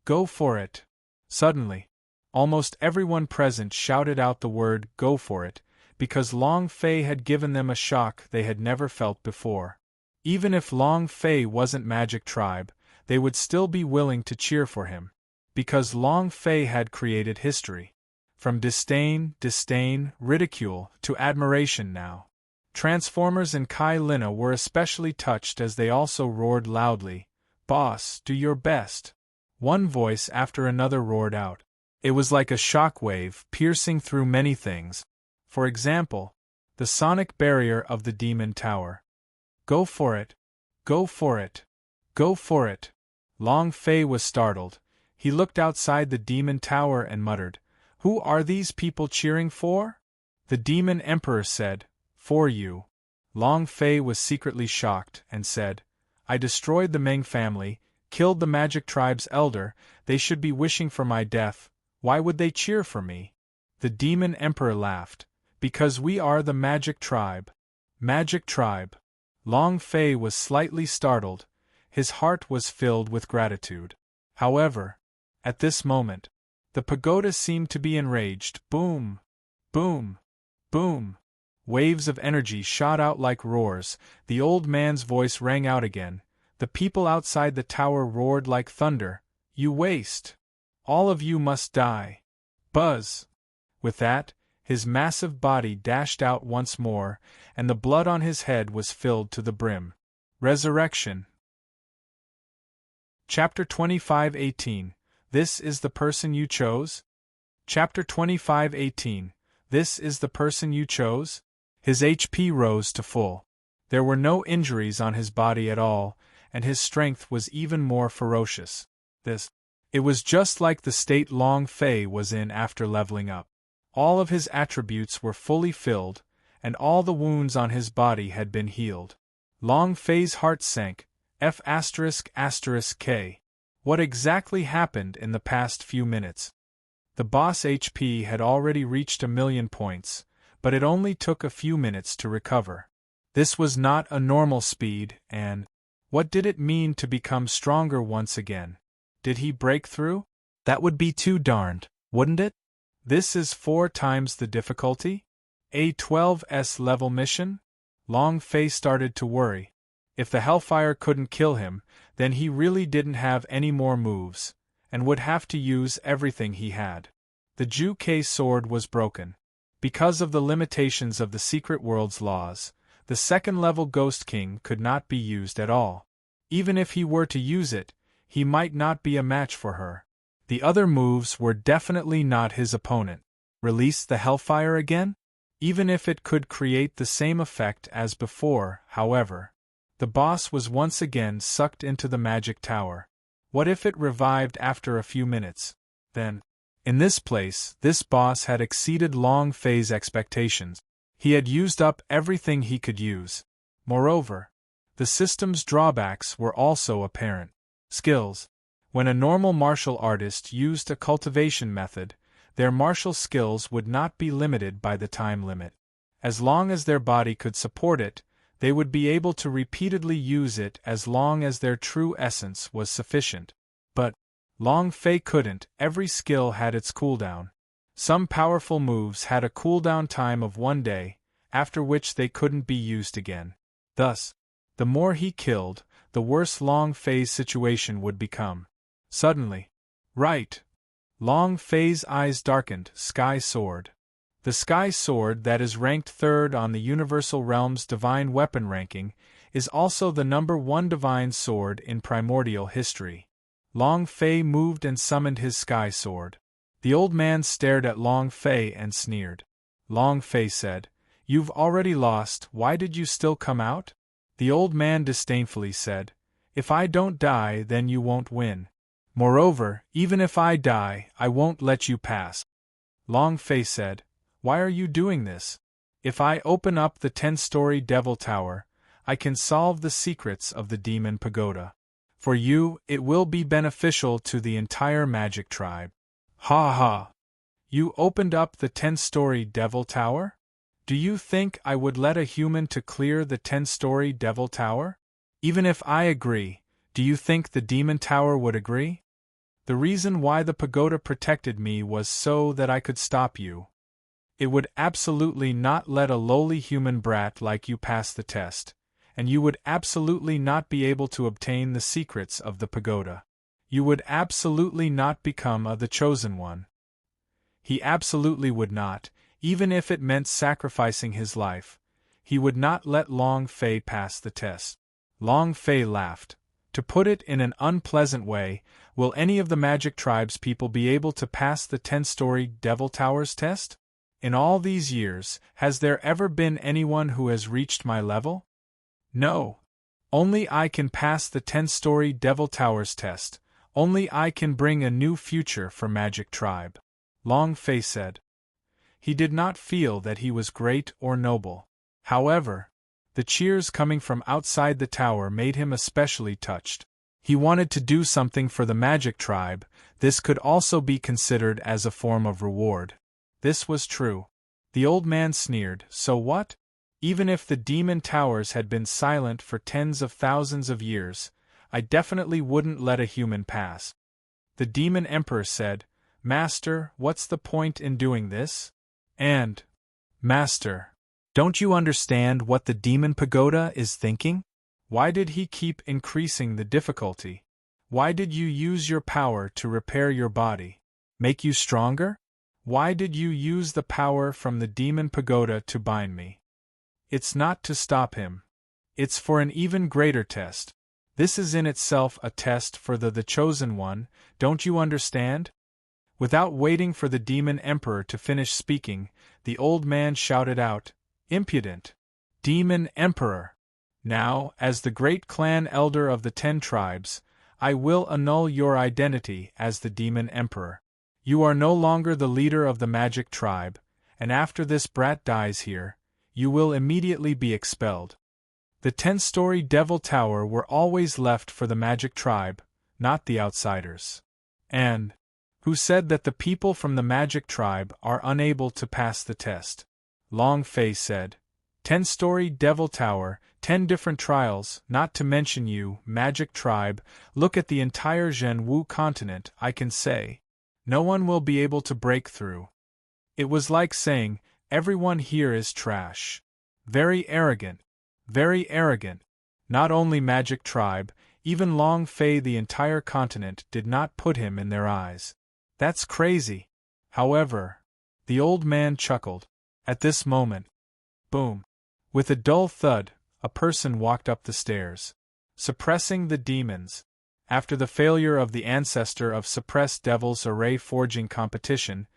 Go for it. Suddenly, almost everyone present shouted out the word "go for it," because Long Fei had given them a shock they had never felt before. Even if Long Fei wasn't Magic Tribe, they would still be willing to cheer for him, because Long Fei had created history. From disdain, ridicule, to admiration now. Transformers and Kai Lina were especially touched as they also roared loudly, "Boss, do your best." One voice after another roared out. It was like a shock wave piercing through many things. For example, The sonic barrier of the demon tower. Go for it! Go for it! Go for it! Long Fei was startled. He looked outside the demon tower and muttered, "Who are these people cheering for?" The demon emperor said, "For you." Long Fei was secretly shocked and said, "I destroyed the Meng family, killed the magic tribe's elder, they should be wishing for my death, why would they cheer for me?" The demon emperor laughed, "Because we are the magic tribe." Magic tribe. Long Fei was slightly startled, his heart was filled with gratitude. However, at this moment, the pagoda seemed to be enraged. Boom! Boom! Boom! Waves of energy shot out like roars, the old man's voice rang out again, the people outside the tower roared like thunder, "You waste! All of you must die!" Buzz! With that, his massive body dashed out once more, and the blood on his head was filled to the brim. Resurrection. Chapter 25:18. This is the person you chose? Chapter 25:18. This is the person you chose? His HP rose to full. There were no injuries on his body at all, and his strength was even more ferocious. It was just like the state Long Fei was in after leveling up. All of his attributes were fully filled, and all the wounds on his body had been healed. Long Fei's heart sank. F***K. What exactly happened in the past few minutes? The boss HP had already reached 1,000,000 points, but it only took a few minutes to recover. This was not a normal speed, and what did it mean to become stronger once again? Did he break through? That would be too darned, wouldn't it? This is 4 times the difficulty? A 12S level mission? Long Fei started to worry. If the Hellfire couldn't kill him, then he really didn't have any more moves, and would have to use everything he had. The Ju Kei sword was broken. Because of the limitations of the Secret World's laws, the second-level Ghost King could not be used at all. Even if he were to use it, he might not be a match for her. The other moves were definitely not his opponent. Release the Hellfire again? Even if it could create the same effect as before, however. The boss was once again sucked into the magic tower. What if it revived after a few minutes? Then, in this place, this boss had exceeded Long Fei's expectations. He had used up everything he could use. Moreover, the system's drawbacks were also apparent. Skills. When a normal martial artist used a cultivation method, their martial skills would not be limited by the time limit. As long as their body could support it, they would be able to repeatedly use it as long as their true essence was sufficient. But Long Fei couldn't. Every skill had its cooldown. Some powerful moves had a cooldown time of 1 day, after which they couldn't be used again. Thus, the more he killed, the worse Long Fei's situation would become. Suddenly, right! Long Fei's eyes darkened. Sky Sword. The Sky Sword that is ranked 3rd on the Universal Realm's Divine Weapon ranking is also the #1 Divine Sword in primordial history. Long Fei moved and summoned his Sky Sword. The old man stared at Long Fei and sneered. Long Fei said, "You've already lost, why did you still come out?" The old man disdainfully said, "If I don't die, then you won't win. Moreover, even if I die, I won't let you pass." Long Fei said, "Why are you doing this? If I open up the 10-story Devil Tower, I can solve the secrets of the Demon Pagoda. For you, it will be beneficial to the entire magic tribe." Ha ha! You opened up the 10-story Devil Tower? Do you think I would let a human to clear the 10-story Devil Tower? Even if I agree, do you think the Demon Tower would agree? The reason why the pagoda protected me was so that I could stop you. It would absolutely not let a lowly human brat like you pass the test, and you would absolutely not be able to obtain the secrets of the pagoda. You would absolutely not become the chosen one. He absolutely would not, even if it meant sacrificing his life. He would not let Long Fei pass the test. Long Fei laughed. To put it in an unpleasant way, will any of the Magic Tribe's people be able to pass the 10-story Devil Tower's test? In all these years, has there ever been anyone who has reached my level? No. Only I can pass the 10-story Devil Towers test. Only I can bring a new future for Magic Tribe. Long Fei said. He did not feel that he was great or noble. However, the cheers coming from outside the tower made him especially touched. He wanted to do something for the Magic Tribe. This could also be considered as a form of reward. This was true. The old man sneered, so what? Even if the demon towers had been silent for tens of thousands of years, I definitely wouldn't let a human pass. The demon emperor said, Master, what's the point in doing this? And, Master, don't you understand what the demon pagoda is thinking? Why did he keep increasing the difficulty? Why did you use your power to repair your body? Make you stronger? Why did you use the power from the demon pagoda to bind me? It's not to stop him. It's for an even greater test. This is in itself a test for the chosen one, don't you understand? Without waiting for the demon emperor to finish speaking, the old man shouted out, Impudent! Demon emperor! Now, as the great clan elder of the 10 tribes, I will annul your identity as the demon emperor. You are no longer the leader of the Magic Tribe, and after this brat dies here, you will immediately be expelled. The 10-story Devil Tower were always left for the Magic Tribe, not the outsiders. And who said that the people from the Magic Tribe are unable to pass the test? Long Fei said. 10-story Devil Tower, 10 different trials, not to mention you, Magic Tribe, look at the entire Zhenwu continent, I can say. No one will be able to break through. It was like saying, everyone here is trash. Very arrogant. Very arrogant. Not only Magic Tribe, even Long Fei, the entire continent did not put him in their eyes. That's crazy. However, the old man chuckled. At this moment, boom. With a dull thud, a person walked up the stairs. Suppressing the demons. After the failure of the ancestor of suppressed devils array forging competition,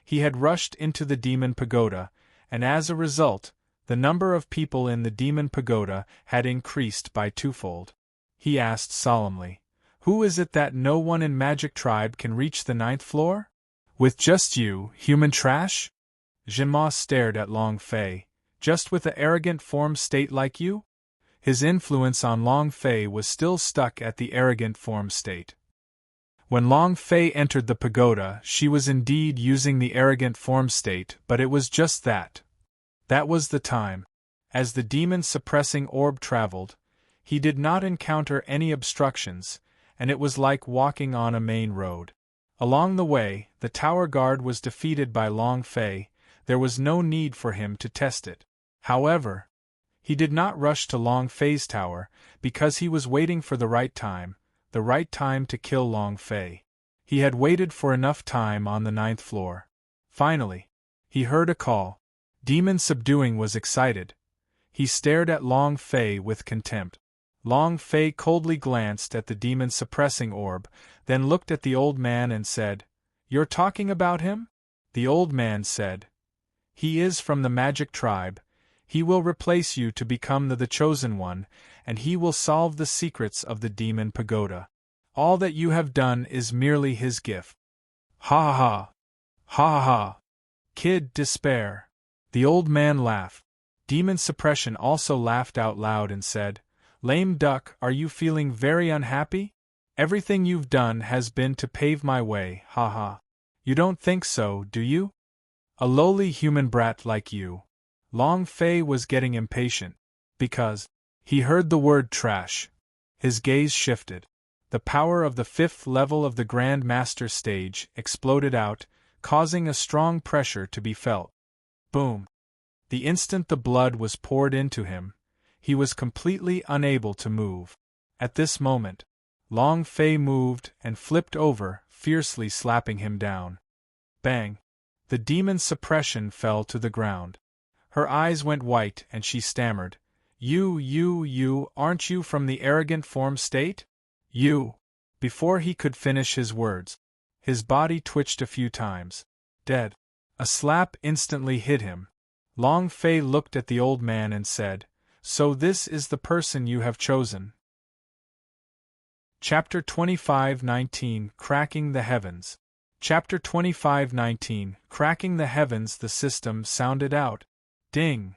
he had rushed into the demon pagoda, and as a result, the number of people in the demon pagoda had increased by twofold. He asked solemnly, Who is it that no one in Magic Tribe can reach the 9th floor? With just you, human trash? Jinma stared at Long Fei. Just with an arrogant form state like you? His influence on Long Fei was still stuck at the arrogant form state. When Long Fei entered the pagoda, she was indeed using the arrogant form state, but it was just that. That was the time. As the demon-suppressing orb traveled, he did not encounter any obstructions, and it was like walking on a main road. Along the way, the tower guard was defeated by Long Fei. There was no need for him to test it. However, he did not rush to Long Fei's tower, because he was waiting for the right time to kill Long Fei. He had waited for enough time on the 9th floor. Finally, he heard a call. Demon Subduing was excited. He stared at Long Fei with contempt. Long Fei coldly glanced at the demon suppressing orb, then looked at the old man and said, You're talking about him? The old man said, He is from the Magic Tribe. He will replace you to become the chosen one, and he will solve the secrets of the demon pagoda. All that you have done is merely his gift. Ha ha ha. Ha ha ha. Kid, despair. The old man laughed. Demon Suppression also laughed out loud and said, Lame duck, are you feeling very unhappy? Everything you've done has been to pave my way, ha ha. You don't think so, do you? A lowly human brat like you. Long Fei was getting impatient, because he heard the word trash. His gaze shifted. The power of the 5th level of the Grand Master stage exploded out, causing a strong pressure to be felt. Boom. The instant the blood was poured into him, he was completely unable to move. At this moment, Long Fei moved and flipped over, fiercely slapping him down. Bang! The demon's suppression fell to the ground. Her eyes went white and she stammered, You, aren't you from the arrogant form state? You! Before he could finish his words, his body twitched a few times. Dead. A slap instantly hit him. Long Fei looked at the old man and said, "So this is the person you have chosen." Chapter 25:19 Cracking the Heavens. Chapter 25:19 Cracking the Heavens. The system sounded out. Ding!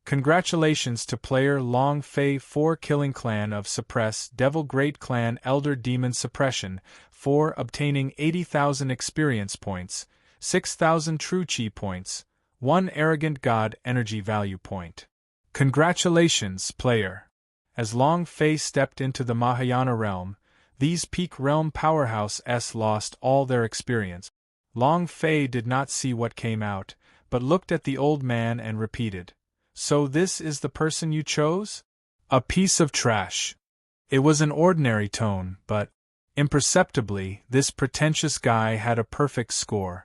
Congratulations to player Long Fei 4 Killing Clan of Suppress Devil Great Clan Elder Demon Suppression 4 Obtaining 80,000 experience points, 6,000 true chi points, 1 Arrogant God energy value point. Congratulations, player! As Long Fei stepped into the Mahayana realm, these peak realm powerhouses lost all their experience. Long Fei did not see what came out, but looked at the old man and repeated, "So this is the person you chose?" A piece of trash. It was an ordinary tone, but, imperceptibly, this pretentious guy had a perfect score.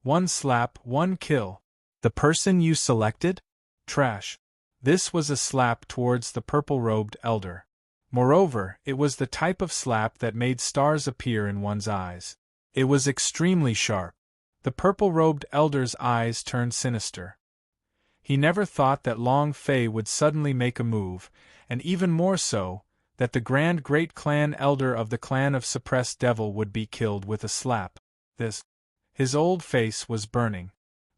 1 slap, 1 kill. The person you selected? Trash. This was a slap towards the purple-robed elder. Moreover, it was the type of slap that made stars appear in one's eyes. It was extremely sharp. The purple-robed elder's eyes turned sinister. He never thought that Long Fei would suddenly make a move, and even more so, that the grand great clan elder of the clan of Suppressed Devil would be killed with a slap. His old face was burning.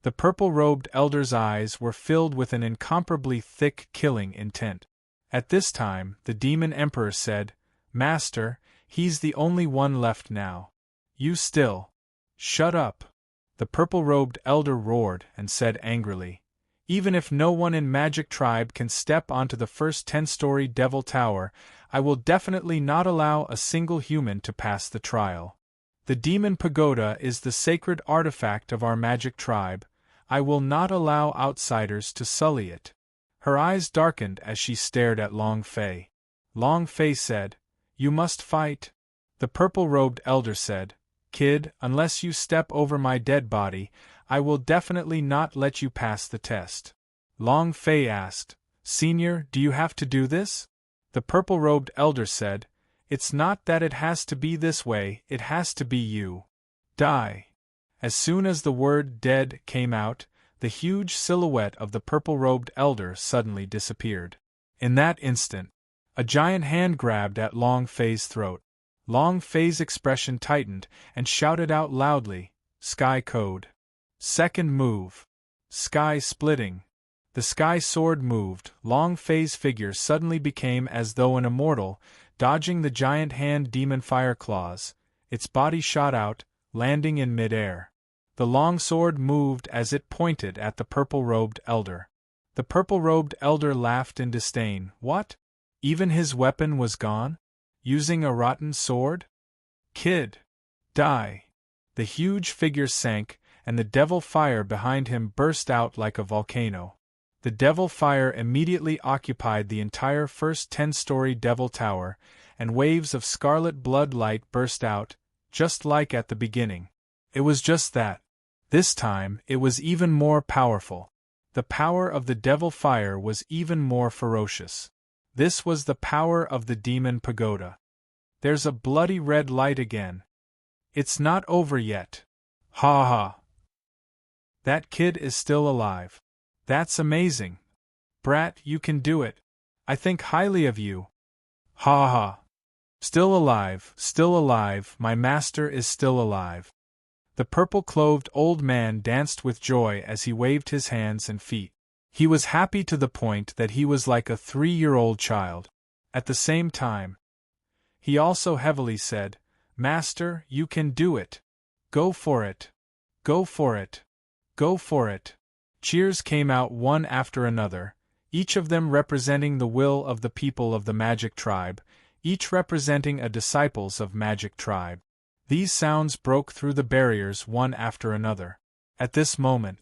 The purple-robed elder's eyes were filled with an incomparably thick killing intent. At this time, the Demon Emperor said, "Master, he's the only one left now. You still. Shut up." The purple-robed elder roared and said angrily, "Even if no one in Magic Tribe can step onto the first 10-story Devil Tower, I will definitely not allow a single human to pass the trial. The Demon Pagoda is the sacred artifact of our Magic Tribe. I will not allow outsiders to sully it." Her eyes darkened as she stared at Long Fei. Long Fei said, "You must fight." The purple-robed elder said, "Kid, unless you step over my dead body, I will definitely not let you pass the test." Long Fei asked, "Senior, do you have to do this?" The purple-robed elder said, "It's not that it has to be this way, it has to be you. Die." As soon as the word dead came out, the huge silhouette of the purple-robed elder suddenly disappeared. In that instant, a giant hand grabbed at Long Fei's throat. Long Fei's expression tightened and shouted out loudly, "Sky Code." Second move. Sky splitting. The sky sword moved. Long Fei's figure suddenly became as though an immortal, dodging the giant hand demon fire claws. Its body shot out, landing in mid-air. The long sword moved as it pointed at the purple-robed elder. The purple-robed elder laughed in disdain. What? Even his weapon was gone? Using a rotten sword? Kid! Die! The huge figure sank, and the devil fire behind him burst out like a volcano. The devil fire immediately occupied the entire first 10-story Devil Tower, and waves of scarlet blood light burst out, just like at the beginning. It was just that. This time, it was even more powerful. The power of the devil fire was even more ferocious. This was the power of the Demon Pagoda. There's a bloody red light again. It's not over yet. Ha ha. That kid is still alive. That's amazing. Brat, you can do it. I think highly of you. Ha ha. Still alive, my master is still alive. The purple-clothed old man danced with joy as he waved his hands and feet. He was happy to the point that he was like a 3-year-old child. At the same time, he also heavily said, "Master, you can do it. Go for it. Go for it. Go for it." Cheers came out one after another, each of them representing the will of the people of the Magic Tribe, each representing a disciples of Magic Tribe. These sounds broke through the barriers one after another. At this moment,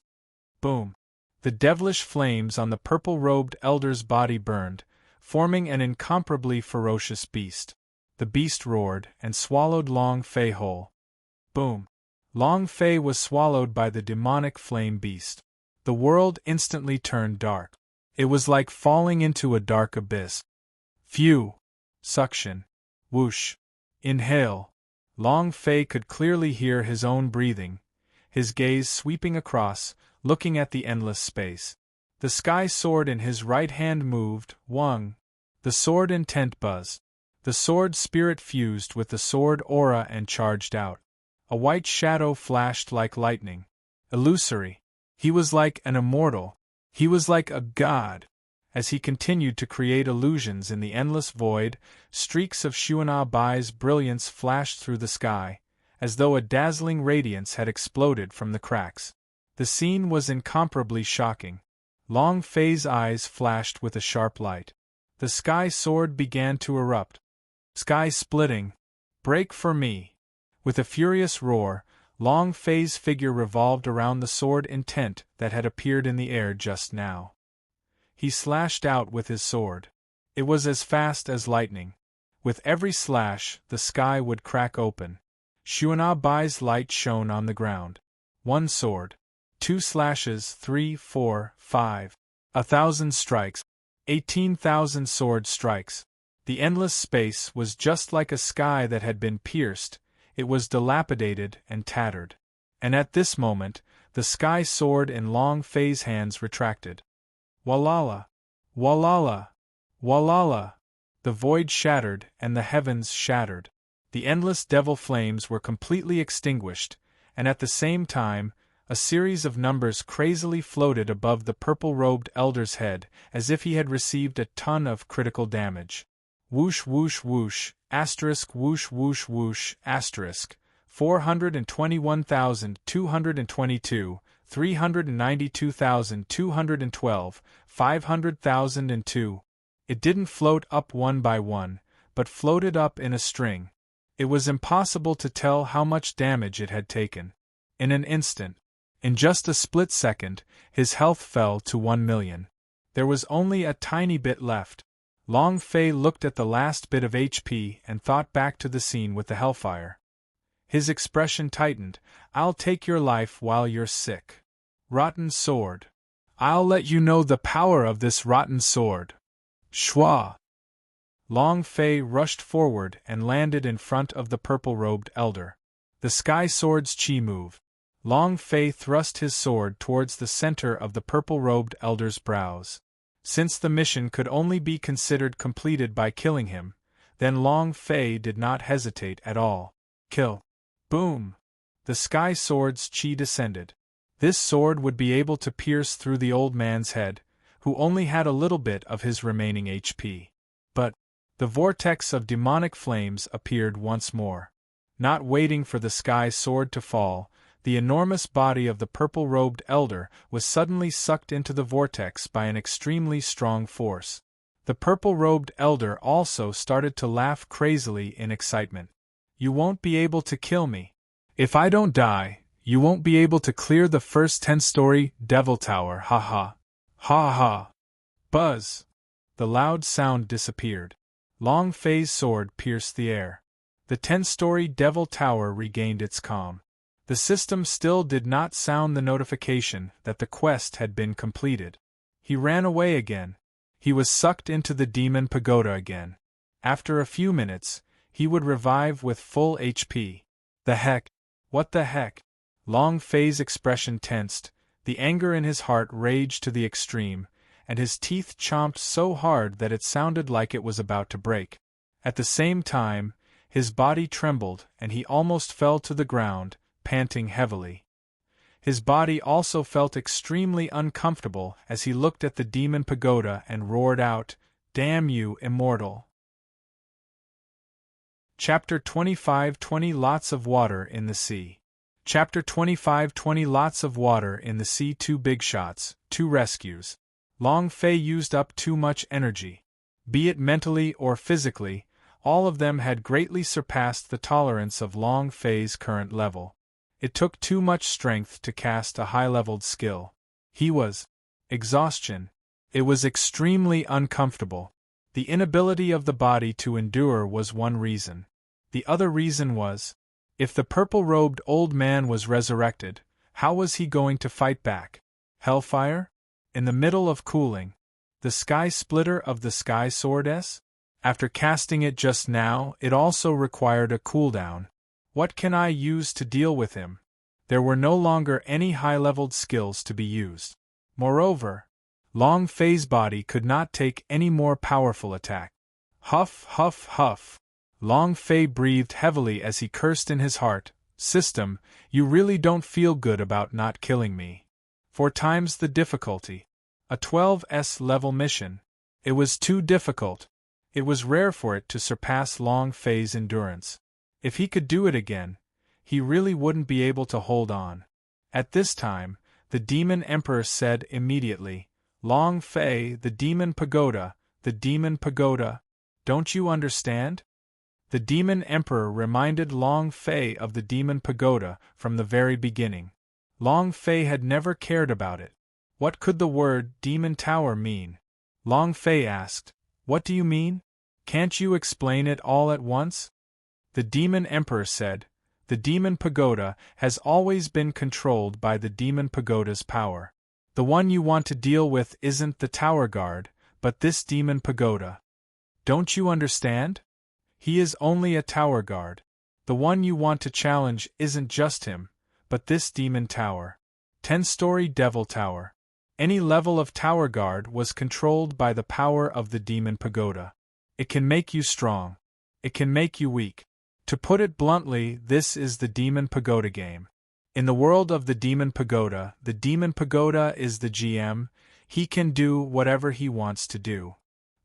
boom! The devilish flames on the purple-robed elder's body burned, forming an incomparably ferocious beast. The beast roared and swallowed Long Fei whole. Boom! Long Fei was swallowed by the demonic flame beast. The world instantly turned dark. It was like falling into a dark abyss. Phew! Suction. Whoosh. Inhale. Long Fei could clearly hear his own breathing. his gaze sweeping across, looking at the endless space. The sky sword in his right hand moved, wung. The sword intent buzzed. The sword spirit fused with the sword aura and charged out. A white shadow flashed like lightning. Illusory. He was like an immortal. He was like a god. As he continued to create illusions in the endless void, streaks of Xuan'a Bai's brilliance flashed through the sky, as though a dazzling radiance had exploded from the cracks. The scene was incomparably shocking. Long Fei's eyes flashed with a sharp light. The sky sword began to erupt. Sky splitting. Break for me. With a furious roar, Long Fei's figure revolved around the sword intent that had appeared in the air just now. He slashed out with his sword. It was as fast as lightning. With every slash, the sky would crack open. Xuan'a Bai's light shone on the ground. 1 sword. 2 slashes, 3, 4, 5. 1,000 strikes. 18,000 sword strikes. The endless space was just like a sky that had been pierced. It was dilapidated and tattered. And at this moment, the sky sword in Long Fei's hands retracted. Walala! Walala! Walala! The void shattered and the heavens shattered. The endless devil flames were completely extinguished, and at the same time, a series of numbers crazily floated above the purple-robed elder's head, as if he had received a ton of critical damage. Whoosh whoosh whoosh, asterisk whoosh whoosh whoosh, asterisk, 421,222, 392,212, 500,002. It didn't float up one by one, but floated up in a string. It was impossible to tell how much damage it had taken. In an instant, in just a split second, his health fell to 1 million. There was only a tiny bit left. Long Fei looked at the last bit of HP and thought back to the scene with the hellfire. His expression tightened. I'll take your life while you're sick. Rotten sword. I'll let you know the power of this rotten sword. Shwa! Long Fei rushed forward and landed in front of the purple-robed elder. The sky sword's chi moved. Long Fei thrust his sword towards the center of the purple-robed elder's brows. Since the mission could only be considered completed by killing him, then Long Fei did not hesitate at all. Kill. Boom! The sky sword's chi descended. This sword would be able to pierce through the old man's head, who only had a little bit of his remaining HP. But the vortex of demonic flames appeared once more. Not waiting for the sky sword to fall, the enormous body of the purple-robed elder was suddenly sucked into the vortex by an extremely strong force. The purple-robed elder also started to laugh crazily in excitement. You won't be able to kill me. If I don't die, you won't be able to clear the first 10-story devil tower, ha ha. Ha ha. Buzz. The loud sound disappeared. Long Fei's sword pierced the air. The 10-story devil tower regained its calm. The system still did not sound the notification that the quest had been completed. He ran away again. He was sucked into the demon pagoda again. After a few minutes, he would revive with full HP. The heck? What the heck? Long Fei's expression tensed, the anger in his heart raged to the extreme, and his teeth chomped so hard that it sounded like it was about to break. At the same time, his body trembled and he almost fell to the ground, panting heavily. His body also felt extremely uncomfortable as he looked at the demon pagoda and roared out, "Damn you, immortal!" Chapter 25:20 Lots of water in the sea. Chapter 25:20 Lots of water in the sea. 2 big shots, 2 rescues. Long Fei used up too much energy. Be it mentally or physically, all of them had greatly surpassed the tolerance of Long Fei's current level. It took too much strength to cast a high-leveled skill. He was exhaustion. It was extremely uncomfortable. The inability of the body to endure was one reason. The other reason was, if the purple-robed old man was resurrected, how was he going to fight back? Hellfire? In the middle of cooling. The sky splitter of the sky sword S? After casting it just now, it also required a cooldown. What can I use to deal with him? There were no longer any high-leveled skills to be used. Moreover, Long Fei's body could not take any more powerful attack. Huff, huff, huff. Long Fei breathed heavily as he cursed in his heart, "System, you really don't feel good about not killing me. 4 times the difficulty. A 12S level mission. It was too difficult." It was rare for it to surpass Long Fei's endurance. If he could do it again, he really wouldn't be able to hold on. At this time, the Demon Emperor said immediately, "Long Fei, the Demon Pagoda, the Demon Pagoda. Don't you understand?" The Demon Emperor reminded Long Fei of the Demon Pagoda from the very beginning. Long Fei had never cared about it. What could the word Demon Tower mean? Long Fei asked, "What do you mean? Can't you explain it all at once?" The Demon Emperor said, "The Demon Pagoda has always been controlled by the Demon Pagoda's power. The one you want to deal with isn't the Tower Guard, but this Demon Pagoda. Don't you understand? He is only a Tower Guard. The one you want to challenge isn't just him, but this Demon Tower. 10-story Devil Tower. Any level of Tower Guard was controlled by the power of the Demon Pagoda. It can make you strong. It can make you weak. To put it bluntly, this is the Demon Pagoda game. In the world of the Demon Pagoda is the GM. He can do whatever he wants to do."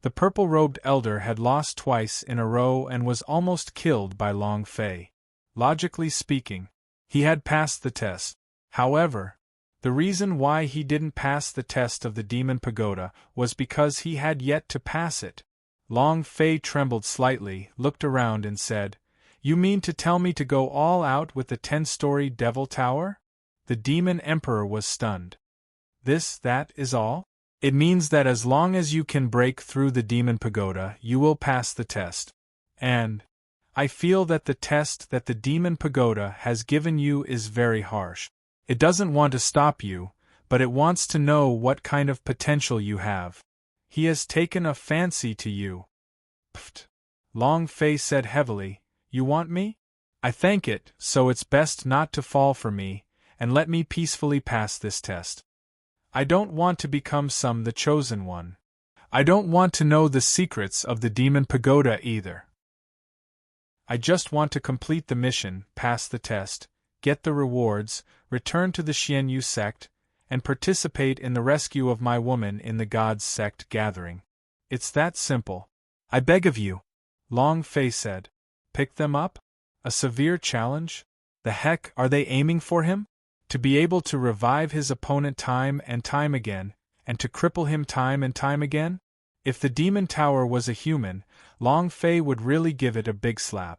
The purple-robed elder had lost twice in a row and was almost killed by Long Fei. Logically speaking, he had passed the test. However, the reason why he didn't pass the test of the Demon Pagoda was because he had yet to pass it. Long Fei trembled slightly, looked around and said, "You mean to tell me to go all out with the 10-story Devil Tower?" The Demon Emperor was stunned. That is all? It means that as long as you can break through the Demon Pagoda, you will pass the test. And I feel that the test that the Demon Pagoda has given you is very harsh. It doesn't want to stop you, but it wants to know what kind of potential you have. He has taken a fancy to you." "Pfft," Long Fei said heavily, "you want me? I thank it, so it's best not to fall for me, and let me peacefully pass this test. I don't want to become the chosen one. I don't want to know the secrets of the Demon Pagoda either. I just want to complete the mission, pass the test, get the rewards, return to the Xianyu sect, and participate in the rescue of my woman in the God's sect gathering. It's that simple. I beg of you," Long Fei said. "Pick them up? A severe challenge? The heck are they aiming for him? To be able to revive his opponent time and time again, and to cripple him time and time again? If the Demon Tower was a human, Long Fei would really give it a big slap.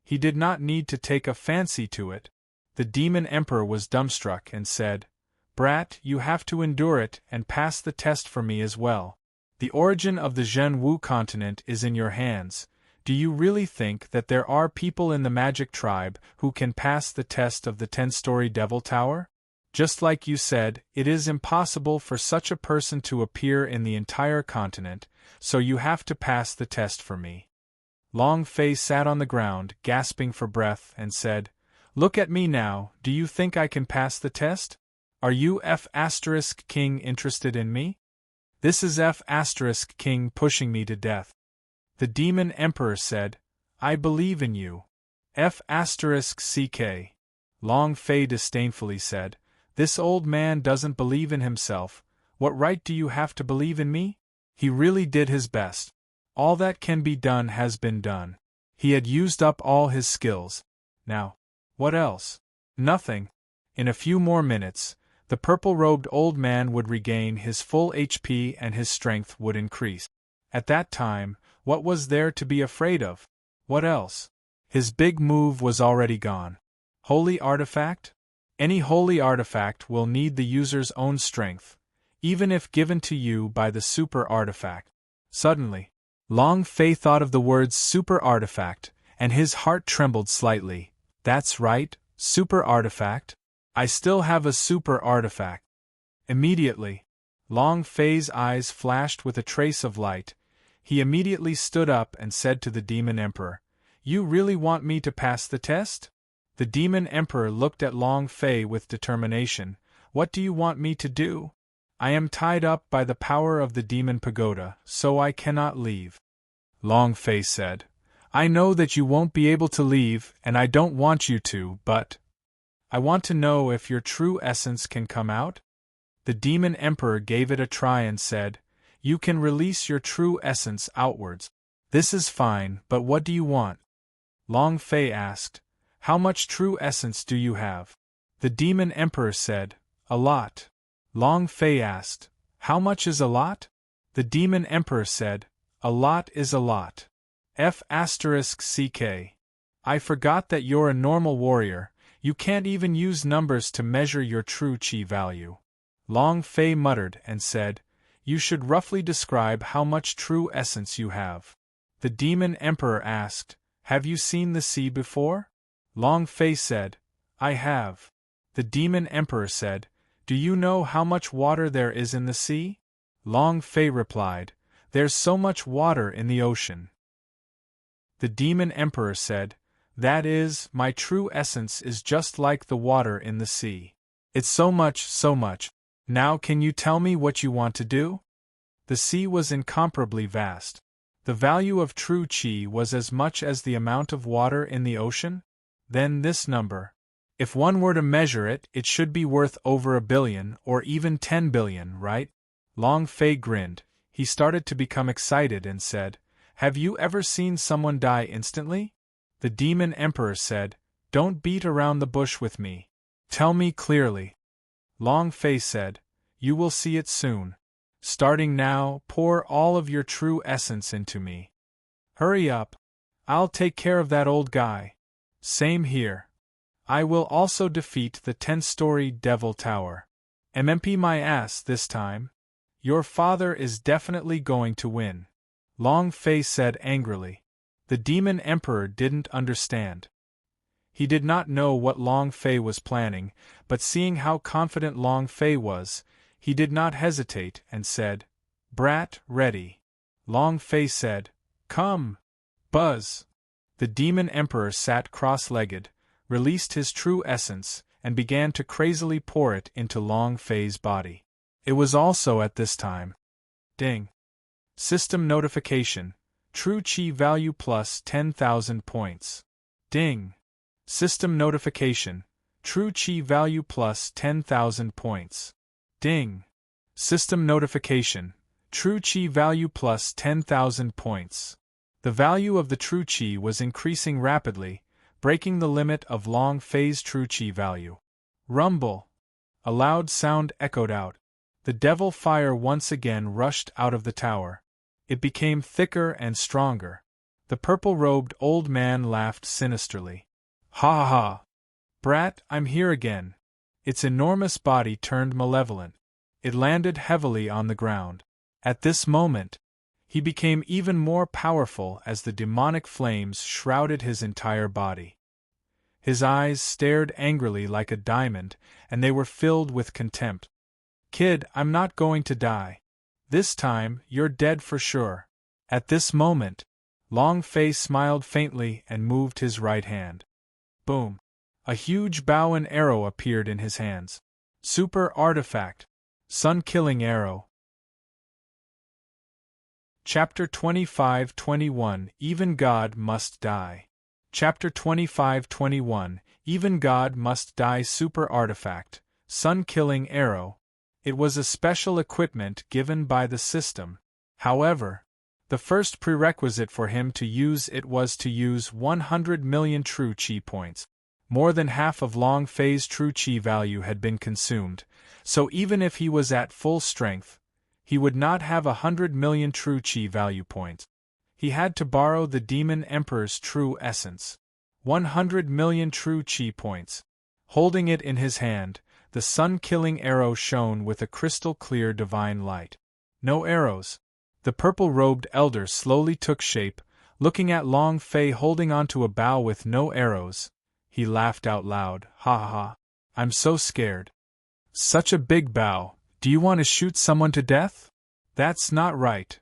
He did not need to take a fancy to it." The Demon Emperor was dumbstruck and said, "Brat, you have to endure it and pass the test for me as well. The origin of the Zhenwu continent is in your hands. Do you really think that there are people in the magic tribe who can pass the test of the 10-story Devil Tower? Just like you said, it is impossible for such a person to appear in the entire continent, so you have to pass the test for me." Long Fei sat on the ground, gasping for breath, and said, "Look at me now, do you think I can pass the test? Are you F***King interested in me? This is F***King pushing me to death." The Demon Emperor said, "I believe in you. F***ck. Long Fei disdainfully said, "This old man doesn't believe in himself. What right do you have to believe in me?" He really did his best. All that can be done has been done. He had used up all his skills. Now, what else? Nothing. In a few more minutes, the purple-robed old man would regain his full HP and his strength would increase. At that time, what was there to be afraid of? What else? His big move was already gone. Holy artifact? Any holy artifact will need the user's own strength, even if given to you by the super artifact. Suddenly, Long Fei thought of the words super artifact, and his heart trembled slightly. That's right, super artifact. I still have a super artifact. Immediately, Long Fei's eyes flashed with a trace of light. He immediately stood up and said to the Demon Emperor, "You really want me to pass the test? The Demon Emperor looked at Long Fei with determination. What do you want me to do? I am tied up by the power of the Demon Pagoda, so I cannot leave. Long Fei said, I know that you won't be able to leave, and I don't want you to, but I want to know if your true essence can come out? The Demon Emperor gave it a try and said, You can release your true essence outwards. This is fine, but what do you want? Long Fei asked, How much true essence do you have? The Demon Emperor said, A lot. Long Fei asked, How much is a lot? The Demon Emperor said, A lot is a lot. F***CK. I forgot that you're a normal warrior, you can't even use numbers to measure your true chi value. Long Fei muttered and said, You should roughly describe how much true essence you have. The Demon Emperor asked, Have you seen the sea before? Long Fei said, I have. The Demon Emperor said, Do you know how much water there is in the sea? Long Fei replied, There's so much water in the ocean. The Demon Emperor said, That is, my true essence is just like the water in the sea. It's so much, so much. Now can you tell me what you want to do? The sea was incomparably vast. The value of true chi was as much as the amount of water in the ocean? Then this number. If one were to measure it, it should be worth over 1 billion or even 10 billion, right? Long Fei grinned. He started to become excited and said, Have you ever seen someone die instantly? The Demon Emperor said, Don't beat around the bush with me. Tell me clearly. Long Fei said, You will see it soon. Starting now, pour all of your true essence into me. Hurry up. I'll take care of that old guy. Same here. I will also defeat the 10-story Devil Tower. MMP my ass this time. Your father is definitely going to win. Long Fei said angrily. The Demon Emperor didn't understand. He did not know what Long Fei was planning, but seeing how confident Long Fei was, he did not hesitate and said, Brat, ready. Long Fei said, Come. Buzz. The Demon Emperor sat cross-legged, released his true essence, and began to crazily pour it into Long Fei's body. It was also at this time. Ding. System notification. True chi value plus 10,000 points. Ding. System notification. True chi value plus 10,000 points. Ding. System notification. True chi value plus 10,000 points. The value of the true chi was increasing rapidly, breaking the limit of Long Fei's true chi value. Rumble. A loud sound echoed out. The devil fire once again rushed out of the tower. It became thicker and stronger. The purple-robed old man laughed sinisterly. Ha ha ha! Brat, I'm here again. Its enormous body turned malevolent. It landed heavily on the ground. At this moment, he became even more powerful as the demonic flames shrouded his entire body. His eyes stared angrily like a diamond, and they were filled with contempt. Kid, I'm not going to die. This time, you're dead for sure. At this moment, Long Fei smiled faintly and moved his right hand. Boom! A huge bow and arrow appeared in his hands. Super Artifact. Sun-Killing Arrow. Chapter 25-21 Even God Must Die. Chapter 25-21 Even God Must Die. Super Artifact. Sun-Killing Arrow. It was a special equipment given by the system. However, the first prerequisite for him to use it was to use 100 million true chi points. More than half of Long Fei's true chi value had been consumed, so even if he was at full strength, he would not have 100 million true chi value points. He had to borrow the Demon Emperor's true essence. 100 million true chi points. Holding it in his hand, the sun-killing arrow shone with a crystal-clear divine light. No arrows. The purple-robed elder slowly took shape, looking at Long Fei holding onto a bow with no arrows. He laughed out loud. Ha ha ha. I'm so scared. Such a big bow. Do you want to shoot someone to death? That's not right.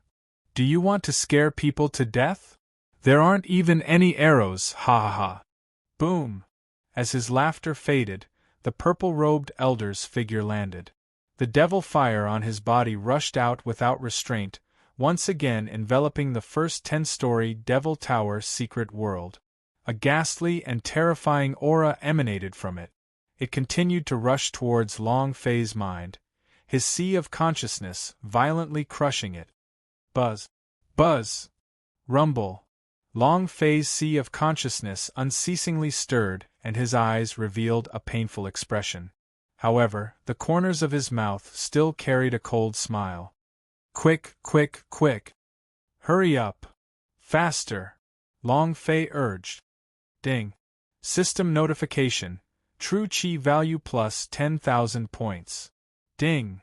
Do you want to scare people to death? There aren't even any arrows. Ha ha ha. Boom. As his laughter faded, the purple-robed elder's figure landed. The devil fire on his body rushed out without restraint, once again enveloping the first 10-story Devil Tower secret world. A ghastly and terrifying aura emanated from it. It continued to rush towards Long Fei's mind, his sea of consciousness violently crushing it. Buzz! Buzz! Rumble! Long Fei's sea of consciousness unceasingly stirred, and his eyes revealed a painful expression. However, the corners of his mouth still carried a cold smile. Quick, quick, quick! Hurry up! Faster! Long Fei urged. Ding! System notification. True Qi value plus 10,000 points. Ding!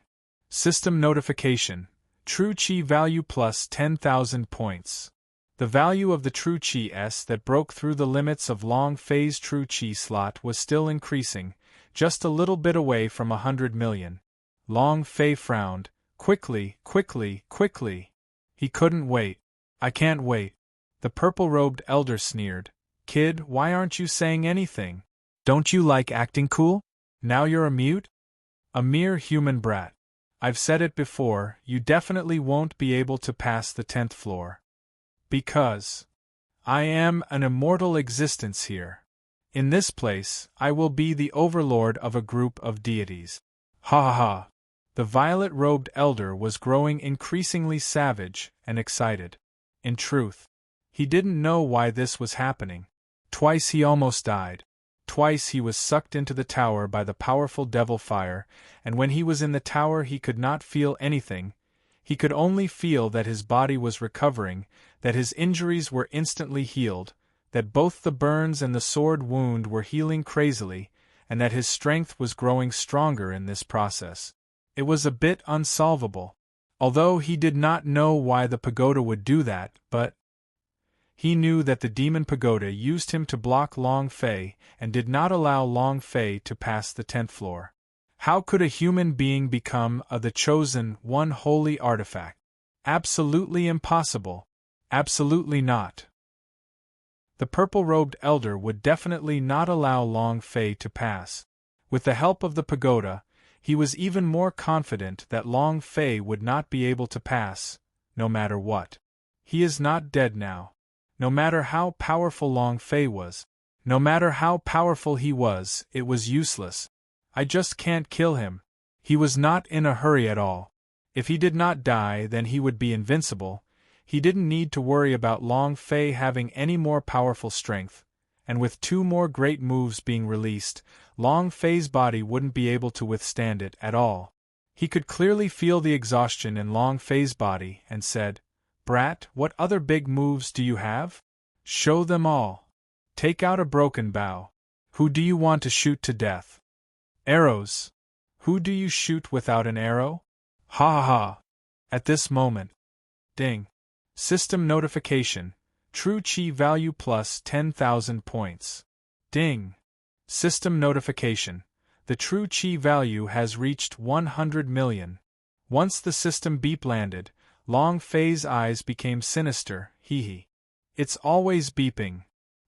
System notification. True Qi value plus 10,000 points. The value of the True Qi S that broke through the limits of Long Fei's True Qi slot was still increasing, just a little bit away from 100 million. Long Fei frowned. Quickly, quickly, quickly! He couldn't wait. I can't wait. The purple-robed elder sneered. Kid, why aren't you saying anything? Don't you like acting cool? Now you're a mute? A mere human brat. I've said it before, you definitely won't be able to pass the 10th floor. Because I am an immortal existence here. In this place, I will be the overlord of a group of deities. Ha ha ha! The violet-robed elder was growing increasingly savage and excited. In truth, he didn't know why this was happening. Twice he almost died. Twice he was sucked into the tower by the powerful devil fire, and when he was in the tower he could not feel anything. He could only feel that his body was recovering, that his injuries were instantly healed, that both the burns and the sword wound were healing crazily, and that his strength was growing stronger in this process. It was a bit unsolvable. Although he did not know why the pagoda would do that, but he knew that the demon pagoda used him to block Long Fei and did not allow Long Fei to pass the 10th floor. How could a human being become the chosen one holy artifact? Absolutely impossible. Absolutely not. The purple-robed elder would definitely not allow Long Fei to pass. With the help of the pagoda, he was even more confident that Long Fei would not be able to pass, no matter what. He is not dead now. No matter how powerful Long Fei was, no matter how powerful he was, it was useless. I just can't kill him. He was not in a hurry at all. If he did not die, then he would be invincible. He didn't need to worry about Long Fei having any more powerful strength, and with 2 more great moves being released, Long Fei's body wouldn't be able to withstand it at all. He could clearly feel the exhaustion in Long Fei's body and said, Brat, what other big moves do you have? Show them all. Take out a broken bow. Who do you want to shoot to death? Arrows. Who do you shoot without an arrow? Ha ha ha. At this moment. Ding. System notification. True Qi value plus 10,000 points. Ding. System notification. The True Qi value has reached 100 million. Once the system beep landed, Long Fei's eyes became sinister. Hee hee. It's always beeping.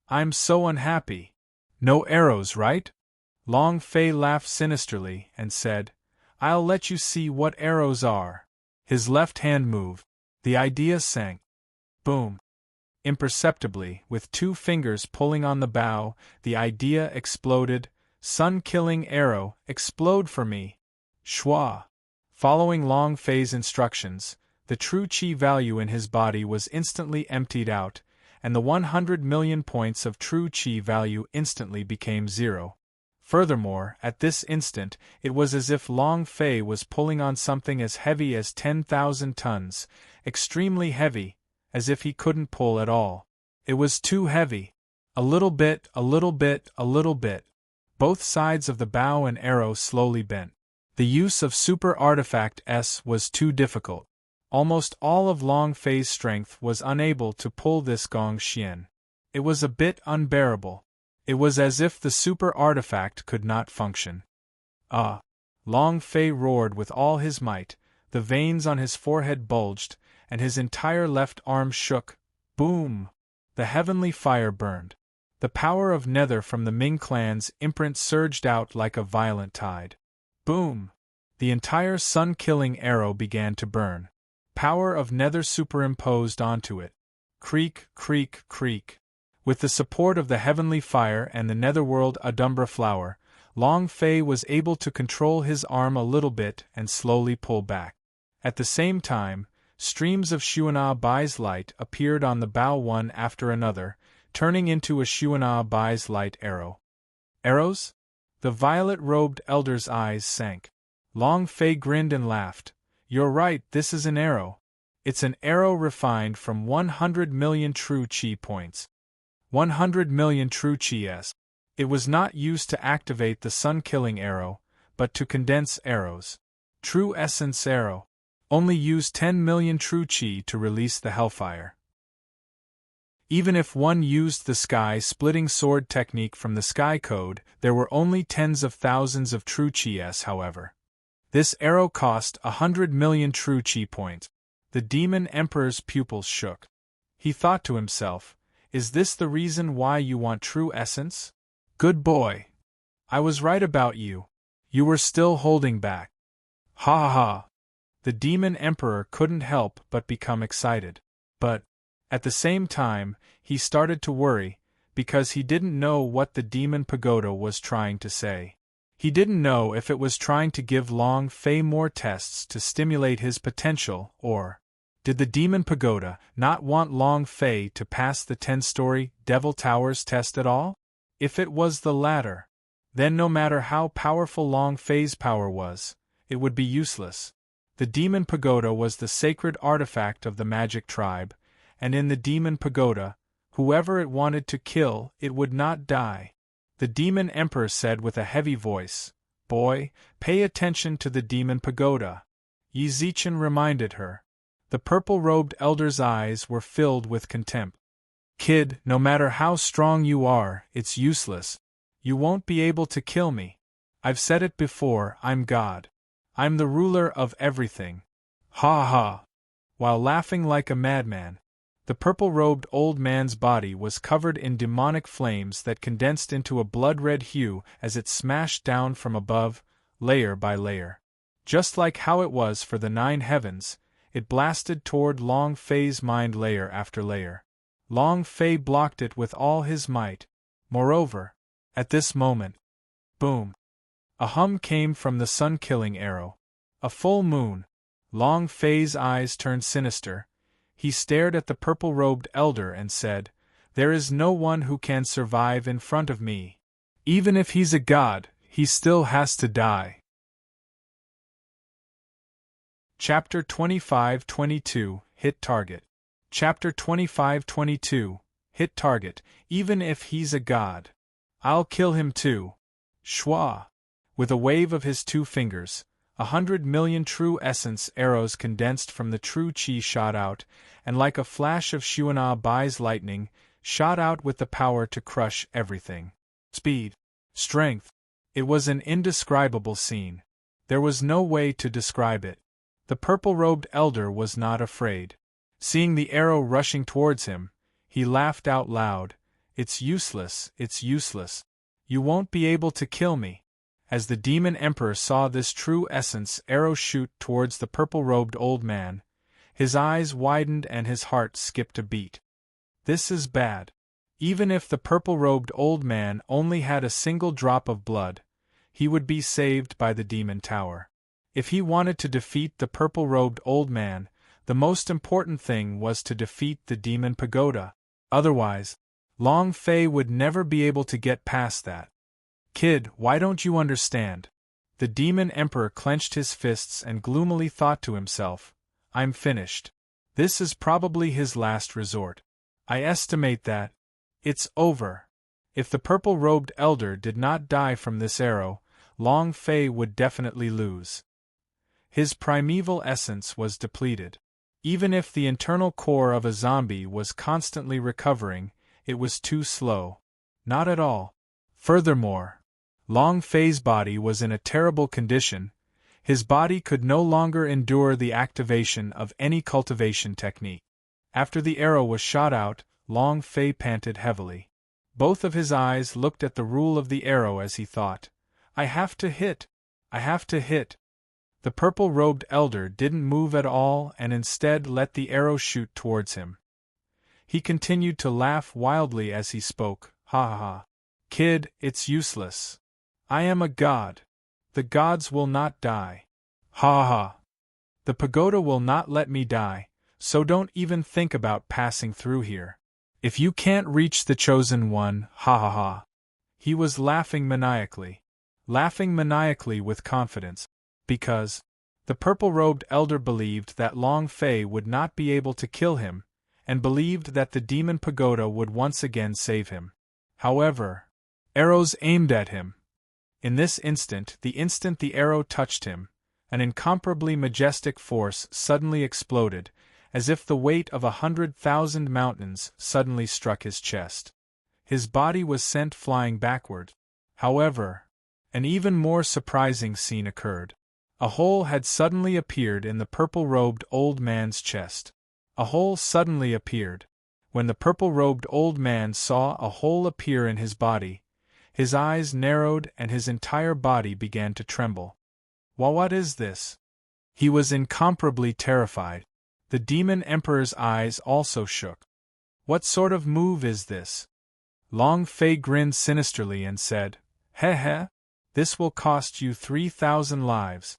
I'm so unhappy. No arrows, right? Long Fei laughed sinisterly and said, I'll let you see what arrows are. His left hand moved. The idea sank. Boom. Imperceptibly, with 2 fingers pulling on the bow, the idea exploded. Sun-killing arrow, explode for me. Shwa. Following Long Fei's instructions, the True Qi value in his body was instantly emptied out, and the 100 million points of True Qi value instantly became 0. Furthermore, at this instant, it was as if Long Fei was pulling on something as heavy as 10,000 tons, extremely heavy, as if he couldn't pull at all. It was too heavy. A little bit, a little bit, a little bit. Both sides of the bow and arrow slowly bent. The use of Super Artifact S was too difficult. Almost all of Long Fei's strength was unable to pull this Gong Xian. It was a bit unbearable. It was as if the super artifact could not function. Ah! Long Fei roared with all his might, the veins on his forehead bulged, and his entire left arm shook. Boom! The heavenly fire burned. The power of Nether from the Ming clan's imprint surged out like a violent tide. Boom! The entire sun-killing arrow began to burn. Power of Nether superimposed onto it. Creak, creak, creak. With the support of the heavenly fire and the netherworld Adumbra flower, Long Fei was able to control his arm a little bit and slowly pull back. At the same time, streams of Shuana Bai's light appeared on the bow one after another, turning into a Shuana Bai's light arrow. Arrows? The violet-robed elder's eyes sank. Long Fei grinned and laughed. You're right, this is an arrow. It's an arrow refined from 100 million true chi points. 100 million true chi-s. It was not used to activate the sun-killing arrow, but to condense arrows. True essence arrow. Only use 10 million true chi to release the hellfire. Even if one used the sky-splitting sword technique from the Sky Code, there were only tens of thousands of true chi-s, however. This arrow cost 100 million true chi points. The Demon Emperor's pupils shook. He thought to himself, is this the reason why you want true essence? Good boy. I was right about you. You were still holding back. Ha ha ha. The Demon Emperor couldn't help but become excited. But, at the same time, he started to worry, because he didn't know what the Demon Pagoda was trying to say. He didn't know if it was trying to give Long Fei more tests to stimulate his potential, or did the Demon Pagoda not want Long Fei to pass the 10-story Devil Towers test at all? If it was the latter, then no matter how powerful Long Fei's power was, it would be useless. The Demon Pagoda was the sacred artifact of the magic tribe, and in the Demon Pagoda, whoever it wanted to kill, it would not die. The Demon Emperor said with a heavy voice, "Boy, pay attention to the Demon Pagoda." Yi Zichen reminded her. The purple-robed elder's eyes were filled with contempt. Kid, no matter how strong you are, it's useless. You won't be able to kill me. I've said it before, I'm God. I'm the ruler of everything. Ha ha! While laughing like a madman, the purple-robed old man's body was covered in demonic flames that condensed into a blood-red hue as it smashed down from above, layer by layer. Just like how it was for the 9 heavens, it blasted toward Long Fei's mind layer after layer. Long Fei blocked it with all his might. Moreover, at this moment, boom! A hum came from the sun-killing arrow. A full moon. Long Fei's eyes turned sinister. He stared at the purple-robed elder and said, "There is no one who can survive in front of me. Even if he's a god, he still has to die." Chapter 25-22, Hit Target. Chapter 25-22, Hit Target, even if he's a god. I'll kill him too. Schwa. With a wave of his 2 fingers, 100 million true essence arrows condensed from the true chi shot out, and like a flash of Shuana Bai's lightning, shot out with the power to crush everything. Speed. Strength. It was an indescribable scene. There was no way to describe it. The purple-robed elder was not afraid. Seeing the arrow rushing towards him, he laughed out loud. It's useless, it's useless. You won't be able to kill me. As the Demon Emperor saw this true essence arrow shoot towards the purple-robed old man, his eyes widened and his heart skipped a beat. This is bad. Even if the purple-robed old man only had a single drop of blood, he would be saved by the Demon Tower. If he wanted to defeat the purple-robed old man, the most important thing was to defeat the Demon Pagoda. Otherwise, Long Fei would never be able to get past that. Kid, why don't you understand? The Demon Emperor clenched his fists and gloomily thought to himself, I'm finished. This is probably his last resort. I estimate that it's over. If the purple-robed elder did not die from this arrow, Long Fei would definitely lose. His primeval essence was depleted. Even if the internal core of a zombie was constantly recovering, it was too slow. Not at all. Furthermore, Long Fei's body was in a terrible condition. His body could no longer endure the activation of any cultivation technique. After the arrow was shot out, Long Fei panted heavily. Both of his eyes looked at the rule of the arrow as he thought, I have to hit. I have to hit. The purple-robed elder didn't move at all and instead let the arrow shoot towards him. He continued to laugh wildly as he spoke, ha ha ha. Kid, it's useless. I am a god. The gods will not die. Ha ha ha. The pagoda will not let me die, so don't even think about passing through here. If you can't reach the chosen one, ha ha ha. He was laughing maniacally with confidence, because the purple-robed elder believed that Long Fei would not be able to kill him, and believed that the demon pagoda would once again save him. However, arrows aimed at him. In this instant the arrow touched him, an incomparably majestic force suddenly exploded, as if the weight of 100,000 mountains suddenly struck his chest. His body was sent flying backward. However, an even more surprising scene occurred. A hole had suddenly appeared in the purple-robed old man's chest. A hole suddenly appeared. When the purple-robed old man saw a hole appear in his body, his eyes narrowed and his entire body began to tremble. What is this? He was incomparably terrified. The demon emperor's eyes also shook. What sort of move is this? Long Fei grinned sinisterly and said, Heh heh, this will cost you 3,000 lives.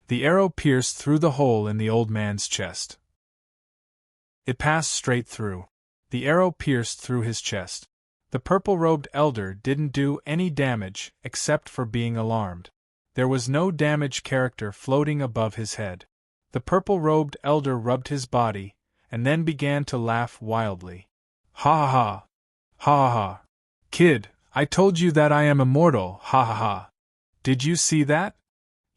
The arrow pierced through the hole in the old man's chest. It passed straight through. The arrow pierced through his chest. The purple-robed elder didn't do any damage except for being alarmed. There was no damage character floating above his head. The purple-robed elder rubbed his body, and then began to laugh wildly. Ha ha ha! Ha ha ha! Kid, I told you that I am immortal, ha ha ha! Did you see that?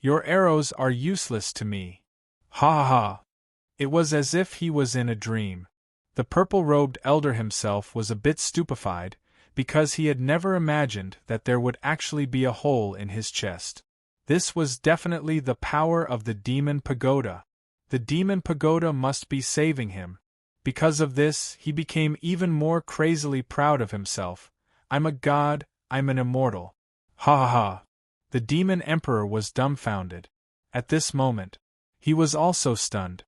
Your arrows are useless to me. Ha ha ha! It was as if he was in a dream. The purple-robed elder himself was a bit stupefied, because he had never imagined that there would actually be a hole in his chest. This was definitely the power of the demon pagoda. The demon pagoda must be saving him. Because of this, he became even more crazily proud of himself. I'm a god, I'm an immortal. Ha ha ha! The demon emperor was dumbfounded. At this moment, he was also stunned.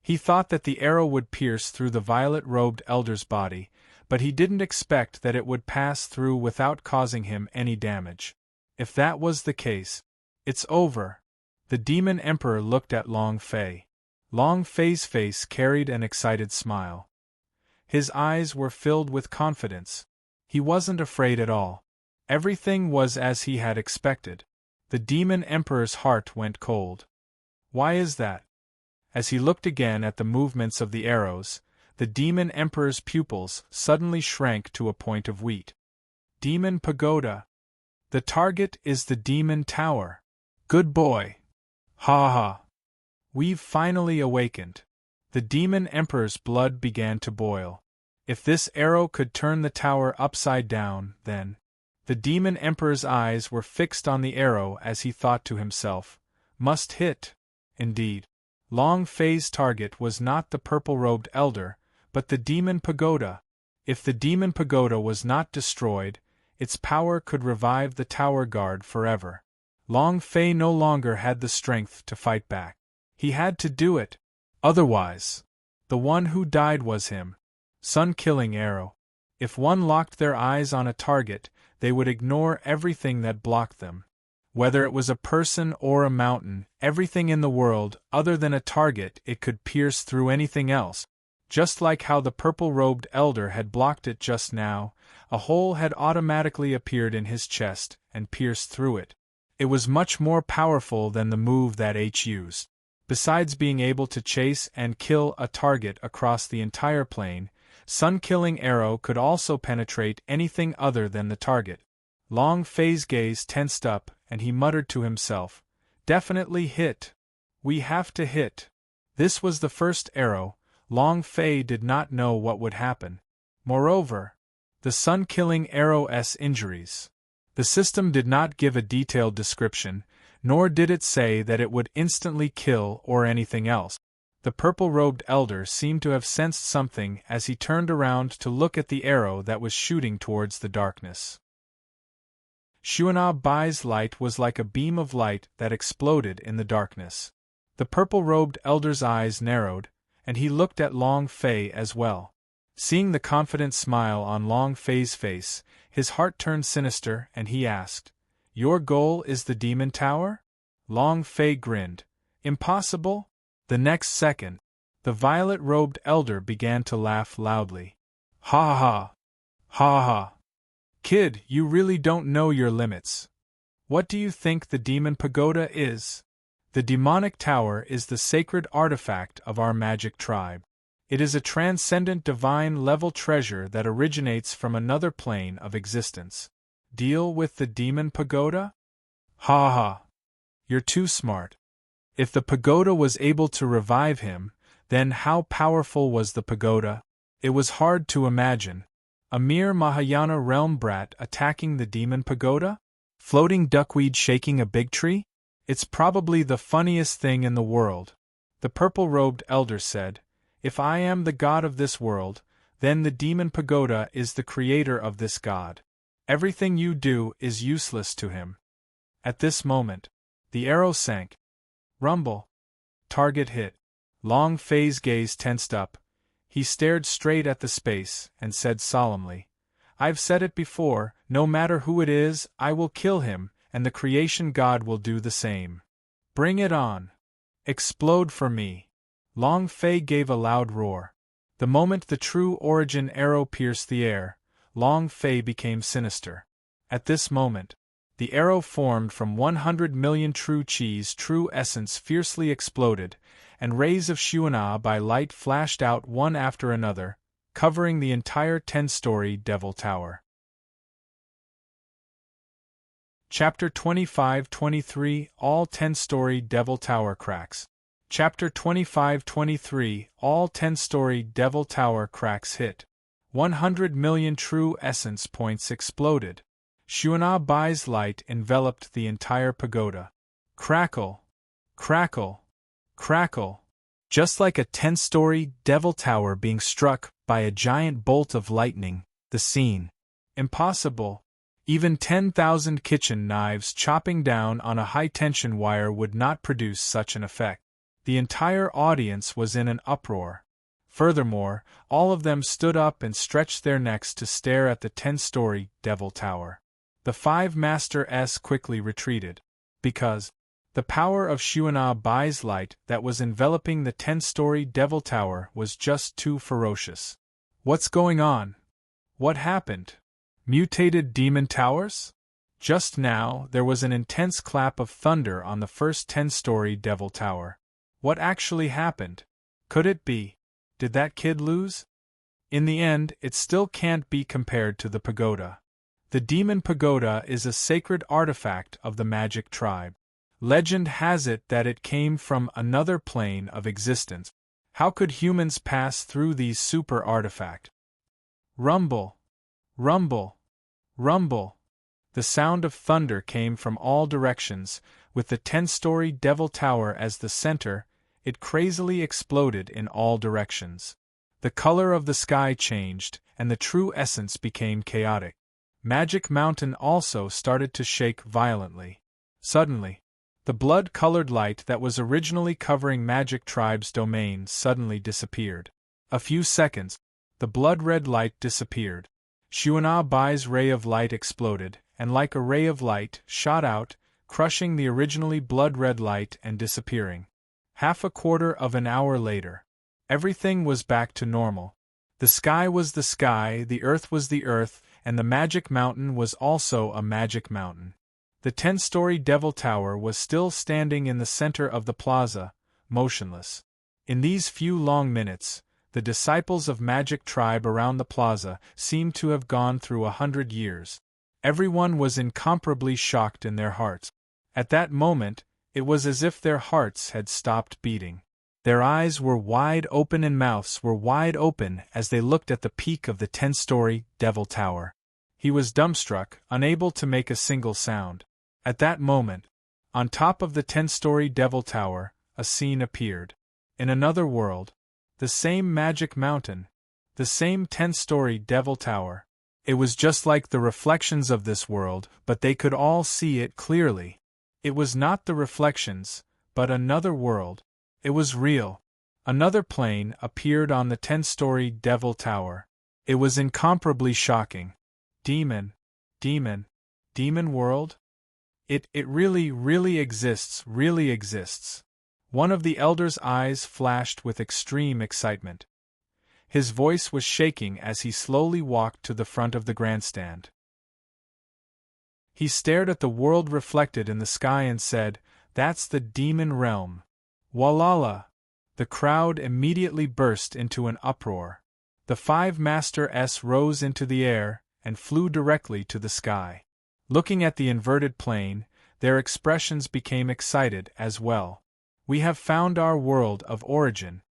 He thought that the arrow would pierce through the violet-robed elder's body, but he didn't expect that it would pass through without causing him any damage. If that was the case, it's over. The demon emperor looked at Long Fei. Long Fei's face carried an excited smile. His eyes were filled with confidence. He wasn't afraid at all. Everything was as he had expected. The demon emperor's heart went cold. Why is that? As he looked again at the movements of the arrows, the demon emperor's pupils suddenly shrank to a point of wheat. Demon pagoda. The target is the demon tower. Good boy. Ha ha. We've finally awakened. The demon emperor's blood began to boil. If this arrow could turn the tower upside down, then... The demon emperor's eyes were fixed on the arrow as he thought to himself, must hit. Indeed, Long Fei's target was not the purple-robed elder, but the demon pagoda. If the demon pagoda was not destroyed, its power could revive the tower guard forever. Long Fei no longer had the strength to fight back. He had to do it. Otherwise, the one who died was him. Sun-killing arrow. If one locked their eyes on a target, they would ignore everything that blocked them. Whether it was a person or a mountain, everything in the world, other than a target, it could pierce through anything else. Just like how the purple-robed elder had blocked it just now, a hole had automatically appeared in his chest and pierced through it. It was much more powerful than the move that H used. Besides being able to chase and kill a target across the entire plane, Sun-killing arrow could also penetrate anything other than the target. Long Fei's gaze tensed up, and he muttered to himself, "Definitely hit. We have to hit." This was the first arrow. Long Fei did not know what would happen. Moreover, the sun-killing arrow's injuries. The system did not give a detailed description, nor did it say that it would instantly kill or anything else. The purple-robed elder seemed to have sensed something as he turned around to look at the arrow that was shooting towards the darkness. Xuan'a Bai's light was like a beam of light that exploded in the darkness. The purple-robed elder's eyes narrowed, and he looked at Long Fei as well. Seeing the confident smile on Long Fei's face, his heart turned sinister and he asked, "Your goal is the Demon Tower?" Long Fei grinned. "Impossible?" The next second, the violet-robed elder began to laugh loudly. "Ha ha! Ha ha! Kid, you really don't know your limits. What do you think the Demon Pagoda is? The demonic tower is the sacred artifact of our magic tribe. It is a transcendent divine-level treasure that originates from another plane of existence. Deal with the Demon Pagoda? Ha ha! You're too smart. If the pagoda was able to revive him, then how powerful was the pagoda? It was hard to imagine. A mere Mahayana realm brat attacking the demon pagoda? Floating duckweed shaking a big tree? It's probably the funniest thing in the world. The purple-robed elder said, "If I am the god of this world, then the demon pagoda is the creator of this god. Everything you do is useless to him." At this moment, the arrow sank. Rumble. Target hit. Long Fei's gaze tensed up. He stared straight at the space and said solemnly, "I've said it before, no matter who it is, I will kill him, and the creation god will do the same. Bring it on. Explode for me." Long Fei gave a loud roar. The moment the true origin arrow pierced the air, Long Fei became sinister. At this moment, the arrow formed from 100 million true Chi's true essence fiercely exploded, and rays of Xuan'a Bai light flashed out one after another, covering the entire 10-story Devil Tower. Chapter 25-23 All 10-story Devil Tower cracks. Chapter 25-23 All 10-story Devil Tower cracks hit. 100 million true essence points exploded. Xuan'a Bai's light enveloped the entire pagoda. Crackle! Crackle! Crackle! Just like a 10-story Devil Tower being struck by a giant bolt of lightning, the scene. Impossible! Even 10,000 kitchen knives chopping down on a high-tension wire would not produce such an effect. The entire audience was in an uproar. Furthermore, all of them stood up and stretched their necks to stare at the 10-story Devil Tower. The 5 Master quickly retreated. Because the power of Xuan'a Bai's light that was enveloping the 10-story Devil Tower was just too ferocious. What's going on? What happened? Mutated demon towers? Just now, there was an intense clap of thunder on the first 10-story Devil Tower. What actually happened? Could it be? Did that kid lose? In the end, it still can't be compared to the pagoda. The Demon Pagoda is a sacred artifact of the magic tribe. Legend has it that it came from another plane of existence. How could humans pass through these super artifacts? Rumble! Rumble! Rumble! The sound of thunder came from all directions, with the 10-story Devil Tower as the center. It crazily exploded in all directions. The color of the sky changed, and the true essence became chaotic. Magic Mountain also started to shake violently. Suddenly, the blood-colored light that was originally covering Magic Tribe's domain suddenly disappeared. A few seconds, the blood-red light disappeared. Xuan'a Bai's ray of light exploded, and like a ray of light, shot out, crushing the originally blood-red light and disappearing. Half a quarter of an hour later, everything was back to normal. The sky was the sky, the earth was the earth, and the Magic Mountain was also a magic mountain. The 10-story Devil Tower was still standing in the center of the plaza, motionless. In these few long minutes, the disciples of Magic Tribe around the plaza seemed to have gone through 100 years. Everyone was incomparably shocked in their hearts. At that moment, it was as if their hearts had stopped beating. Their eyes were wide open and mouths were wide open as they looked at the peak of the 10-story Devil Tower. He was dumbstruck, unable to make a single sound. At that moment, on top of the 10-story Devil Tower, a scene appeared. In another world. The same magic mountain. The same 10-story devil tower. It was just like the reflections of this world, but they could all see it clearly. It was not the reflections, but another world. It was real. Another plane appeared on the 10-story devil tower. It was incomparably shocking. Demon world? It really exists, really exists. One of the elder's eyes flashed with extreme excitement. His voice was shaking as he slowly walked to the front of the grandstand. He stared at the world reflected in the sky and said, "That's the demon realm." Walala! The crowd immediately burst into an uproar. The 5 Master S rose into the air and flew directly to the sky. Looking at the inverted plane, their expressions became excited as well. "We have found our world of origin."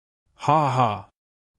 Ha ha!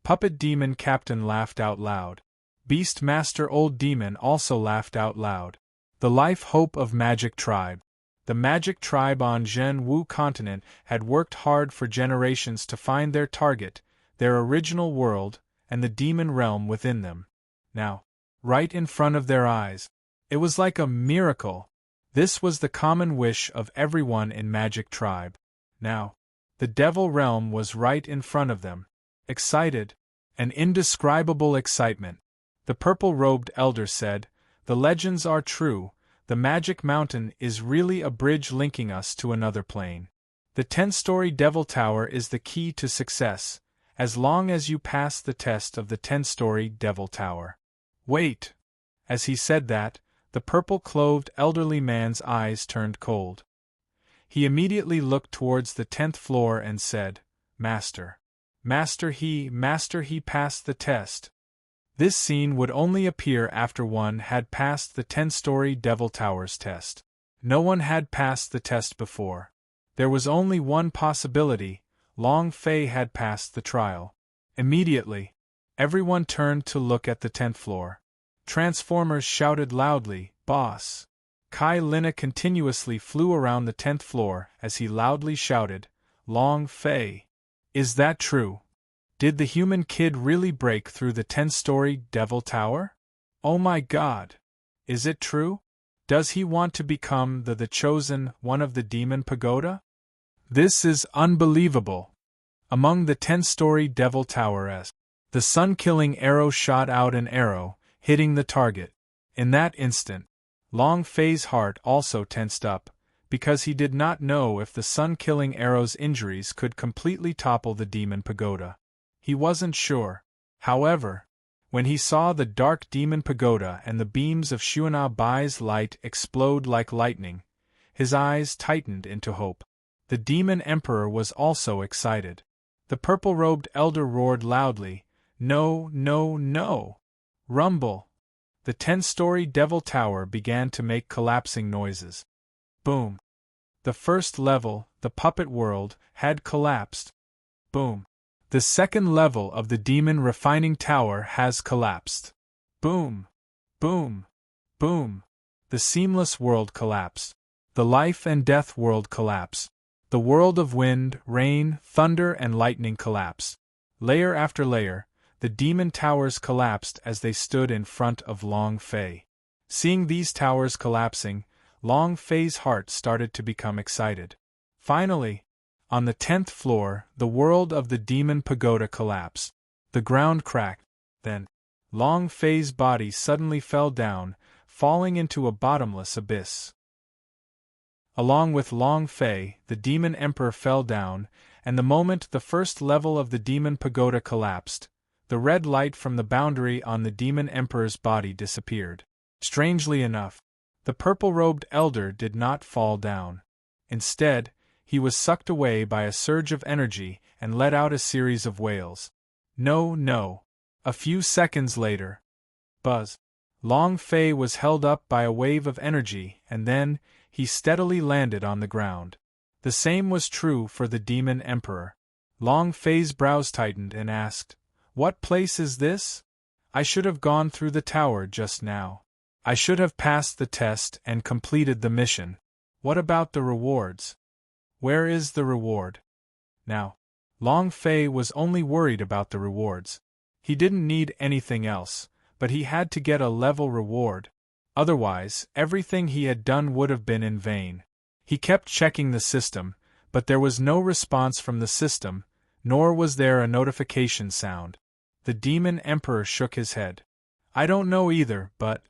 Puppet Demon Captain laughed out loud. Beast Master Old Demon also laughed out loud. The life hope of Magic Tribe. The Magic Tribe on Zhen Wu continent had worked hard for generations to find their target, their original world, and the demon realm within them. Now, right in front of their eyes. It was like a miracle. This was the common wish of everyone in Magic Tribe. Now, the devil realm was right in front of them. Excited. An indescribable excitement. The purple-robed elder said, "The legends are true. The Magic Mountain is really a bridge linking us to another plane. The 10-story Devil Tower is the key to success, as long as you pass the test of the 10-story Devil Tower." Wait! As he said that, the purple-clothed elderly man's eyes turned cold. He immediately looked towards the 10th floor and said, Master, he passed the test." This scene would only appear after one had passed the 10-story Devil Tower's test. No one had passed the test before. There was only one possibility: Long Fei had passed the trial. Immediately, everyone turned to look at the 10th floor. Transformers shouted loudly, "Boss!" Kai Lina continuously flew around the 10th floor as he loudly shouted, "Long Fei! Is that true? Did the human kid really break through the 10-story Devil Tower? Oh my God! Is it true? Does he want to become the chosen one of the Demon Pagoda? This is unbelievable!" Among the 10-story Devil Towers, the sun-killing arrow shot out an arrow, hitting the target. In that instant, Long Fei's heart also tensed up, because he did not know if the sun-killing arrow's injuries could completely topple the Demon Pagoda. He wasn't sure. However, when he saw the dark Demon Pagoda and the beams of Xuana Bai's light explode like lightning, his eyes tightened into hope. The Demon Emperor was also excited. The purple-robed elder roared loudly, "No, no, no!" Rumble! The 10-story Devil Tower began to make collapsing noises. Boom! The first level, the puppet world, had collapsed. Boom! The second level of the Demon Refining Tower has collapsed. Boom! Boom! Boom! The Seamless World collapsed. The Life and Death World collapsed. The world of wind, rain, thunder, and lightning collapsed. Layer after layer, the demon towers collapsed as they stood in front of Long Fei. Seeing these towers collapsing, Long Fei's heart started to become excited. Finally, on the 10th floor, the world of the Demon Pagoda collapsed. The ground cracked. Then, Long Fei's body suddenly fell down, falling into a bottomless abyss. Along with Long Fei, the Demon Emperor fell down, and the moment the first level of the Demon Pagoda collapsed, the red light from the boundary on the Demon Emperor's body disappeared. Strangely enough, the purple-robed elder did not fall down. Instead, he was sucked away by a surge of energy and let out a series of wails. No, no. A few seconds later. Buzz. Long Fei was held up by a wave of energy, and then, he steadily landed on the ground. The same was true for the Demon Emperor. Long Fei's brows tightened and asked, "What place is this? I should have gone through the tower just now. I should have passed the test and completed the mission. What about the rewards? Where is the reward?" Now, Long Fei was only worried about the rewards. He didn't need anything else, but he had to get a level reward. Otherwise, everything he had done would have been in vain. He kept checking the system, but there was no response from the system, nor was there a notification sound. The Demon Emperor shook his head. I don't know either, but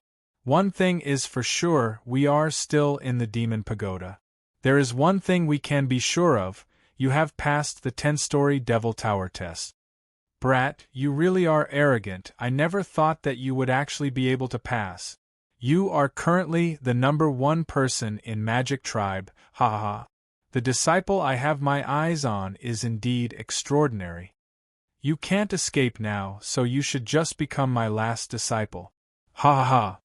one thing is for sure, we are still in the Demon Pagoda. There is one thing we can be sure of, you have passed the 10-story Devil Tower test. Brat, you really are arrogant. I never thought that you would actually be able to pass. You are currently the #1 person in Magic Tribe, ha ha ha. The disciple I have my eyes on is indeed extraordinary. You can't escape now, so you should just become my last disciple. Ha ha ha.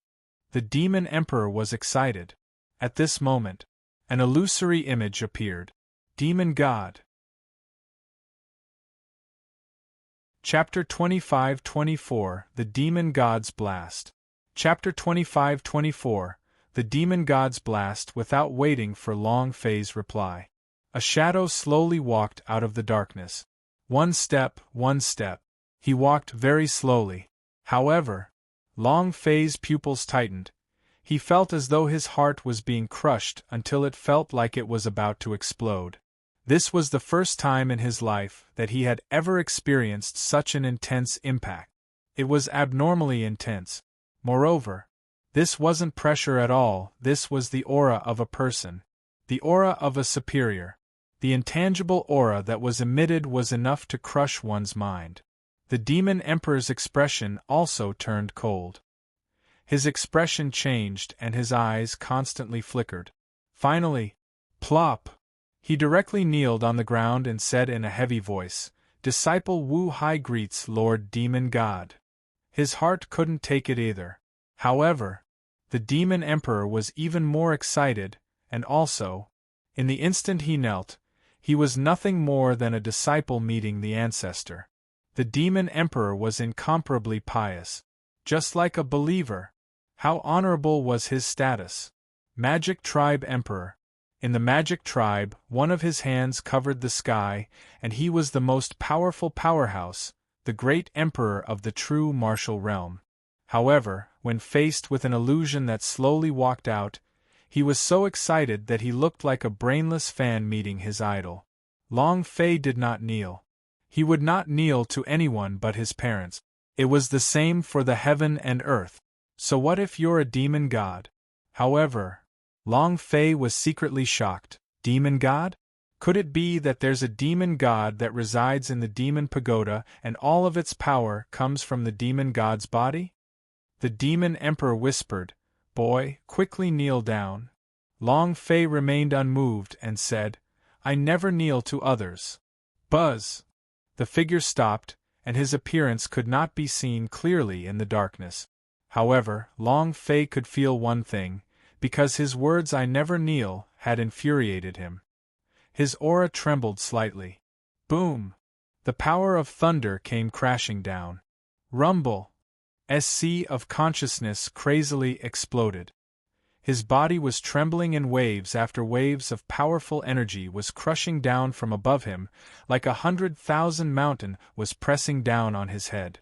The Demon Emperor was excited. At this moment, an illusory image appeared. Demon God. Chapter 25-24 The Demon God's Blast. Chapter 25-24 The Demon God's Blast. Without waiting for Long Fei's reply, a shadow slowly walked out of the darkness. One step. He walked very slowly. However, Long Fei's pupils tightened. He felt as though his heart was being crushed until it felt like it was about to explode. This was the first time in his life that he had ever experienced such an intense impact. It was abnormally intense. Moreover, this wasn't pressure at all, this was the aura of a person. The aura of a superior. The intangible aura that was emitted was enough to crush one's mind. The Demon Emperor's expression also turned cold. His expression changed and his eyes constantly flickered. Finally, plop! He directly kneeled on the ground and said in a heavy voice, Disciple Wu Hai greets Lord Demon God. His heart couldn't take it either. However, the Demon Emperor was even more excited, and also, in the instant he knelt, he was nothing more than a disciple meeting the ancestor. The Demon Emperor was incomparably pious. Just like a believer. How honorable was his status. Magic Tribe Emperor. In the Magic Tribe, one of his hands covered the sky, and he was the most powerful powerhouse, the great emperor of the true martial realm. However, when faced with an illusion that slowly walked out, he was so excited that he looked like a brainless fan meeting his idol. Long Fei did not kneel. He would not kneel to anyone but his parents. It was the same for the heaven and earth. So what if you're a demon god? However, Long Fei was secretly shocked. Demon god? Could it be that there's a demon god that resides in the Demon Pagoda and all of its power comes from the demon god's body? The Demon Emperor whispered, Boy, quickly kneel down. Long Fei remained unmoved and said, I never kneel to others. Buzz! The figure stopped, and his appearance could not be seen clearly in the darkness. However, Long Fei could feel one thing, because his words I never kneel had infuriated him. His aura trembled slightly. Boom! The power of thunder came crashing down. Rumble! A sea of consciousness crazily exploded. His body was trembling in waves after waves of powerful energy was crushing down from above him, like 100,000 mountain was pressing down on his head.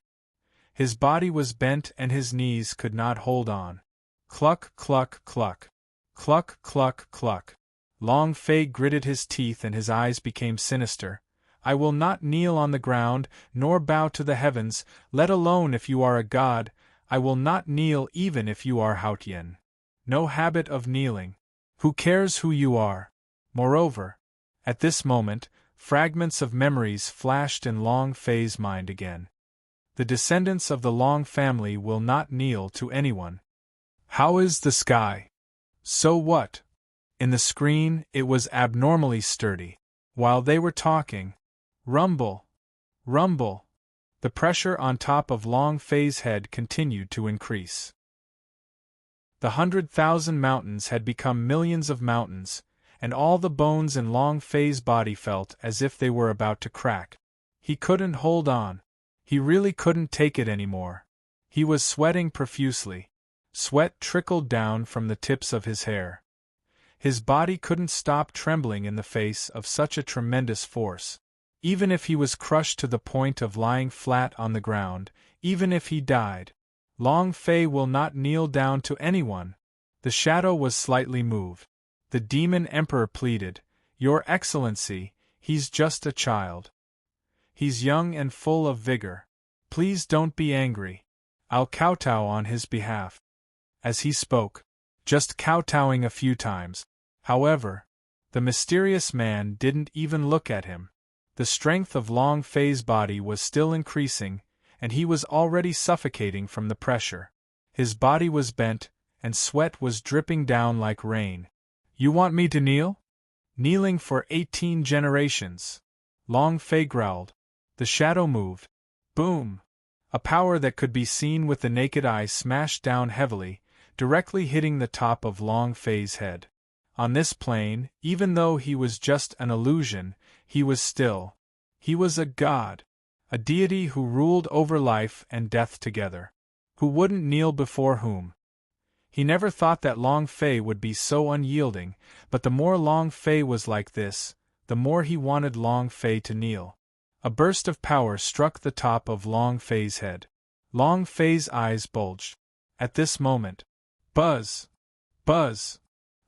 His body was bent and his knees could not hold on. Cluck, cluck, cluck. Cluck, cluck, cluck. Long Fei gritted his teeth and his eyes became sinister. I will not kneel on the ground, nor bow to the heavens, let alone if you are a god. I will not kneel even if you are Haotian. No habit of kneeling. Who cares who you are? Moreover, at this moment, fragments of memories flashed in Long Fei's mind again. The descendants of the Long family will not kneel to anyone. How is the sky? So what? In the screen, it was abnormally sturdy. While they were talking, rumble, rumble. The pressure on top of Long Fei's head continued to increase. The 100,000 mountains had become millions of mountains, and all the bones in Long Fei's body felt as if they were about to crack. He couldn't hold on. He really couldn't take it anymore. He was sweating profusely. Sweat trickled down from the tips of his hair. His body couldn't stop trembling in the face of such a tremendous force. Even if he was crushed to the point of lying flat on the ground, even if he died, Long Fei will not kneel down to anyone. The shadow was slightly moved. The demon emperor pleaded, "Your Excellency, he's just a child. He's young and full of vigor. Please don't be angry. I'll kowtow on his behalf." As he spoke, just kowtowing a few times, however, the mysterious man didn't even look at him. The strength of Long Fei's body was still increasing, and he was already suffocating from the pressure. His body was bent, and sweat was dripping down like rain. "You want me to kneel?" "Kneeling for 18 generations," Long Fei growled. The shadow moved. Boom! A power that could be seen with the naked eye smashed down heavily, directly hitting the top of Long Fei's head. On this plane, even though he was just an illusion, he was still. He was a god. A deity who ruled over life and death together. Who wouldn't kneel before whom? He never thought that Long Fei would be so unyielding, but the more Long Fei was like this, the more he wanted Long Fei to kneel. A burst of power struck the top of Long Fei's head. Long Fei's eyes bulged. At this moment, buzz! Buzz!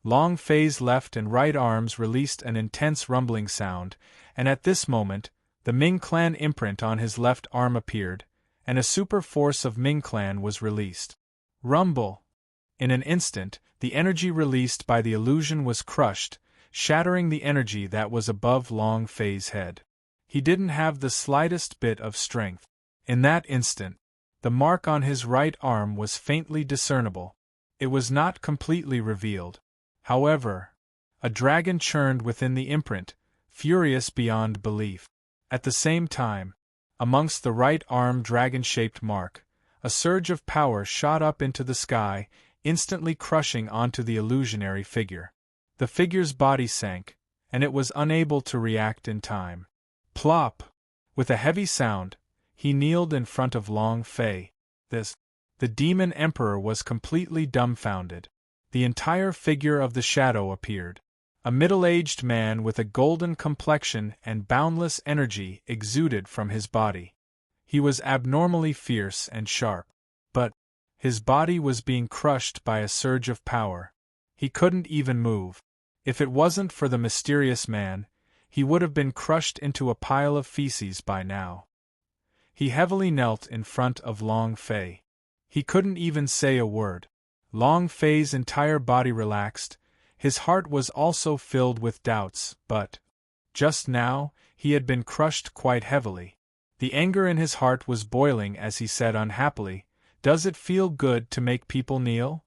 Long Fei's left and right arms released an intense rumbling sound, and at this moment, the Ming Clan imprint on his left arm appeared, and a super force of Ming Clan was released. Rumble! In an instant, the energy released by the illusion was crushed, shattering the energy that was above Long Fei's head. He didn't have the slightest bit of strength. In that instant, the mark on his right arm was faintly discernible. It was not completely revealed. However, a dragon churned within the imprint, furious beyond belief. At the same time, amongst the right arm dragon-shaped mark, a surge of power shot up into the sky, instantly crushing onto the illusionary figure. The figure's body sank, and it was unable to react in time. Plop! With a heavy sound, he kneeled in front of Long Fei. The demon emperor was completely dumbfounded. The entire figure of the shadow appeared. A middle-aged man with a golden complexion and boundless energy exuded from his body. He was abnormally fierce and sharp. But his body was being crushed by a surge of power. He couldn't even move. If it wasn't for the mysterious man, he would have been crushed into a pile of feces by now. He heavily knelt in front of Long Fei. He couldn't even say a word. Long Fei's entire body relaxed. His heart was also filled with doubts, but just now, he had been crushed quite heavily. The anger in his heart was boiling as he said unhappily, "Does it feel good to make people kneel?"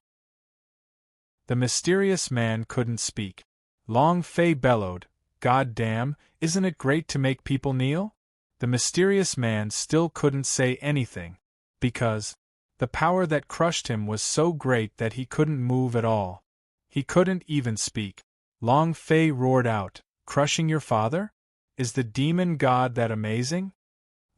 The mysterious man couldn't speak. Long Fei bellowed, "God damn, isn't it great to make people kneel?" The mysterious man still couldn't say anything, because the power that crushed him was so great that he couldn't move at all. He couldn't even speak. Long Fei roared out, "Crushing your father? Is the demon god that amazing?"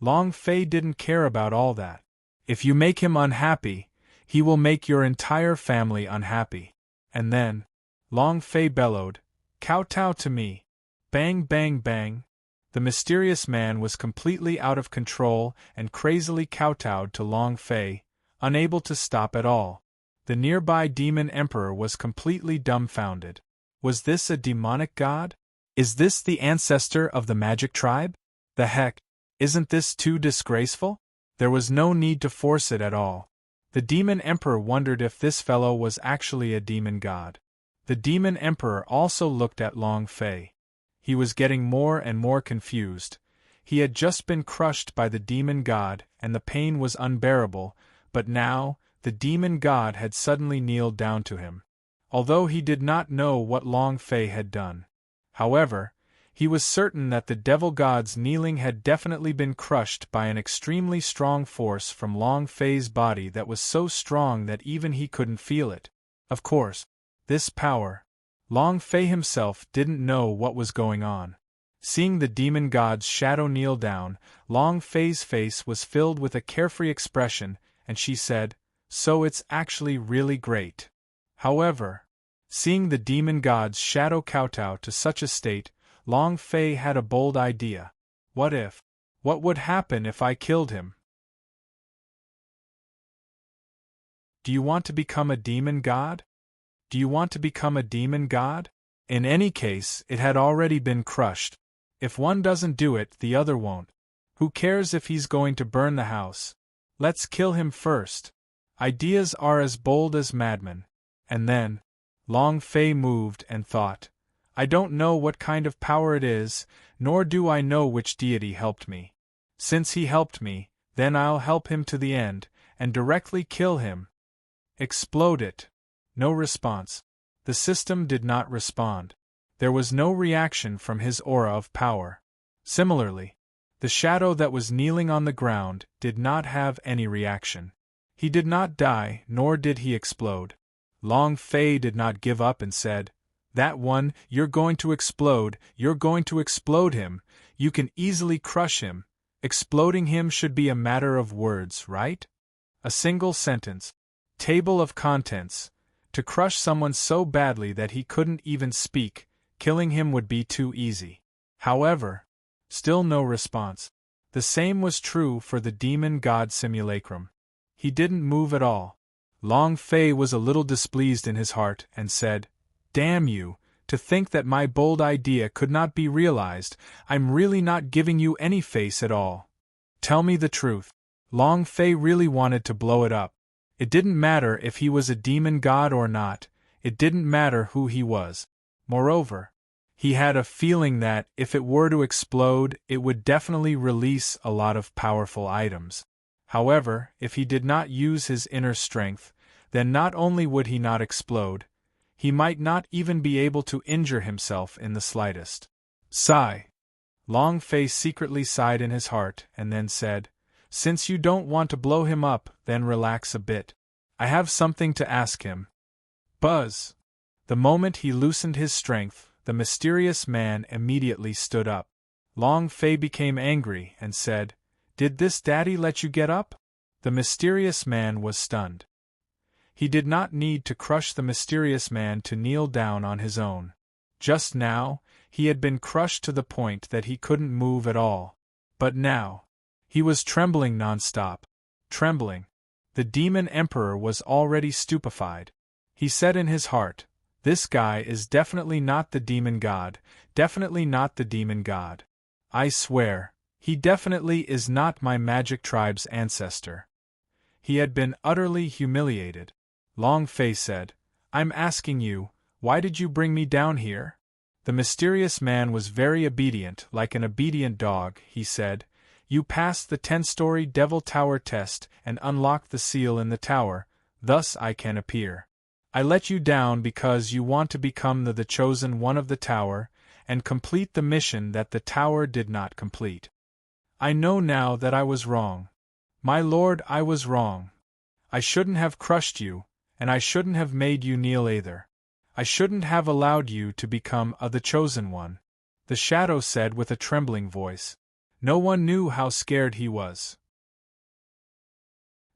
Long Fei didn't care about all that. "If you make him unhappy, he will make your entire family unhappy." And then, Long Fei bellowed, "Kowtow to me." Bang bang bang. The mysterious man was completely out of control and crazily kowtowed to Long Fei, unable to stop at all. The nearby demon emperor was completely dumbfounded. Was this a demonic god? Is this the ancestor of the magic tribe? The heck, isn't this too disgraceful? There was no need to force it at all. The demon emperor wondered if this fellow was actually a demon god. The demon emperor also looked at Long Fei. He was getting more and more confused. He had just been crushed by the demon god, and the pain was unbearable, but now, the demon god had suddenly kneeled down to him. Although he did not know what Long Fei had done. However, he was certain that the devil god's kneeling had definitely been crushed by an extremely strong force from Long Fei's body that was so strong that even he couldn't feel it. Of course, this power, Long Fei himself didn't know what was going on. Seeing the demon god's shadow kneel down, Long Fei's face was filled with a carefree expression, and she said, "So it's actually really great." However, seeing the demon god's shadow kowtow to such a state, Long Fei had a bold idea. What if? What would happen if I killed him? Do you want to become a demon god? Do you want to become a demon god? In any case, it had already been crushed. If one doesn't do it, the other won't. Who cares if he's going to burn the house? Let's kill him first. Ideas are as bold as madmen. And then, Long Fei moved and thought, I don't know what kind of power it is, nor do I know which deity helped me. Since he helped me, then I'll help him to the end, and directly kill him. Explode it. No response. The system did not respond. There was no reaction from his aura of power. Similarly, the shadow that was kneeling on the ground did not have any reaction. He did not die, nor did he explode. Long Fei did not give up and said, That one, you're going to explode him, you can easily crush him. Exploding him should be a matter of words, right? A single sentence. Table of contents. To crush someone so badly that he couldn't even speak, killing him would be too easy. However, still no response. The same was true for the demon god simulacrum. He didn't move at all. Long Fei was a little displeased in his heart and said, Damn you, to think that my bold idea could not be realized. I'm really not giving you any face at all. Tell me the truth. Long Fei really wanted to blow it up. It didn't matter if he was a demon god or not, it didn't matter who he was. Moreover, he had a feeling that, if it were to explode, it would definitely release a lot of powerful items. However, if he did not use his inner strength, then not only would he not explode, he might not even be able to injure himself in the slightest. Sigh. Long Fei secretly sighed in his heart and then said, Since you don't want to blow him up, then relax a bit. I have something to ask him. Buzz. The moment he loosened his strength, the mysterious man immediately stood up. Long Fei became angry and said, Did this daddy let you get up? The mysterious man was stunned. He did not need to crush the mysterious man to kneel down on his own. Just now, he had been crushed to the point that he couldn't move at all. But now, he was trembling non-stop. Trembling. The demon emperor was already stupefied. He said in his heart, This guy is definitely not the demon god, definitely not the demon god. I swear, he definitely is not my magic tribe's ancestor. He had been utterly humiliated. Long Fei said, I'm asking you, why did you bring me down here? The mysterious man was very obedient, like an obedient dog, he said. You passed the 10-story Devil Tower test and unlocked the seal in the tower, thus I can appear. I let you down because you want to become the chosen one of the tower, and complete the mission that the tower did not complete. I know now that I was wrong. My lord, I was wrong. I shouldn't have crushed you, and I shouldn't have made you kneel either. I shouldn't have allowed you to become the chosen one. The shadow said with a trembling voice. No one knew how scared he was.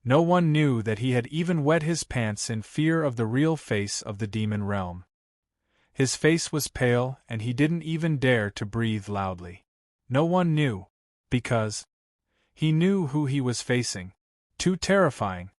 No one knew that he had even wet his pants in fear of the real face of the demon realm. His face was pale, and he didn't even dare to breathe loudly. No one knew, because he knew who he was facing. Too terrifying.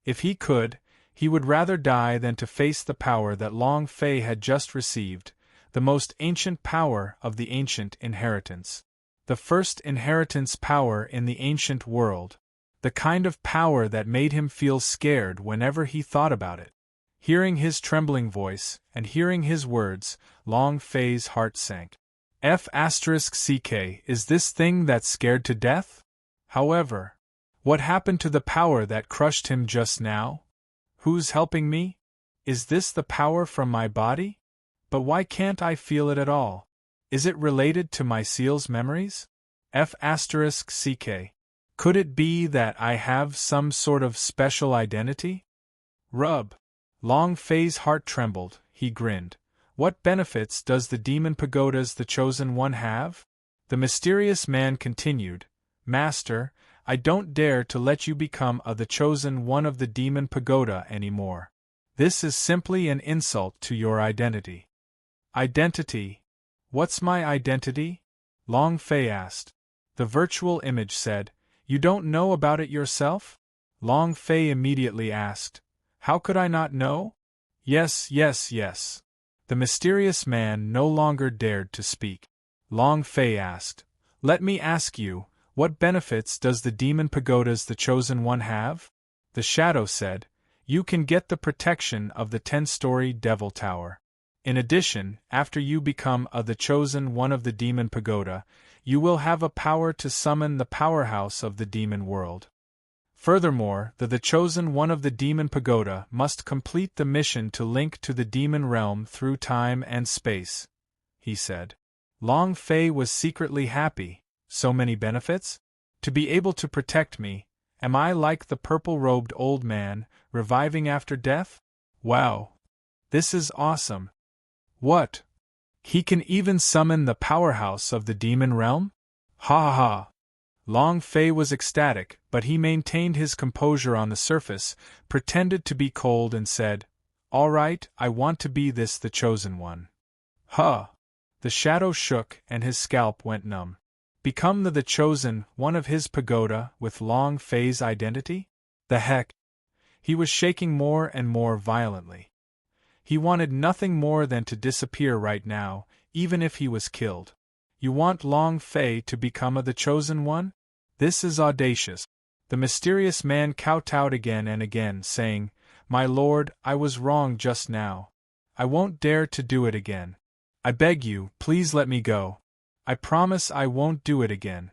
If he could, he would rather die than to face the power that Long Fei had just received, the most ancient power of the ancient inheritance. The first inheritance power in the ancient world. The kind of power that made him feel scared whenever he thought about it. Hearing his trembling voice, and hearing his words, Long Fei's heart sank. F***ck, is this thing that's scared to death? However, what happened to the power that crushed him just now? Who's helping me? Is this the power from my body? But why can't I feel it at all? Is it related to my seal's memories? F***ck. Could it be that I have some sort of special identity? Rub. Long Fei's heart trembled, he grinned. What benefits does the demon pagoda's the chosen one have? The mysterious man continued, Master, I don't dare to let you become the chosen one of the demon pagoda anymore. This is simply an insult to your identity. Identity? What's my identity? Long Fei asked. The virtual image said, "You don't know about it yourself?" Long Fei immediately asked, "How could I not know?" "Yes, yes, yes." The mysterious man no longer dared to speak. Long Fei asked, "Let me ask you, what benefits does the demon pagodas the Chosen One have?" The shadow said, "You can get the protection of the 10-story Devil Tower. In addition, after you become the Chosen One of the Demon Pagoda, you will have a power to summon the powerhouse of the demon world. Furthermore, the Chosen One of the Demon Pagoda must complete the mission to link to the demon realm through time and space," he said. Long Fei was secretly happy. So many benefits? To be able to protect me. Am I like the purple-robed old man, reviving after death? Wow! This is awesome. What? He can even summon the powerhouse of the demon realm? Ha ha ha! Long Fei was ecstatic, but he maintained his composure on the surface, pretended to be cold and said, "All right, I want to be the Chosen One." Huh! The shadow shook and his scalp went numb. Become the Chosen One of his pagoda with Long Fei's identity? The heck! He was shaking more and more violently. He wanted nothing more than to disappear right now, even if he was killed. You want Long Fei to become the Chosen One? This is audacious. The mysterious man kowtowed again and again, saying, "My lord, I was wrong just now. I won't dare to do it again. I beg you, please let me go. I promise I won't do it again."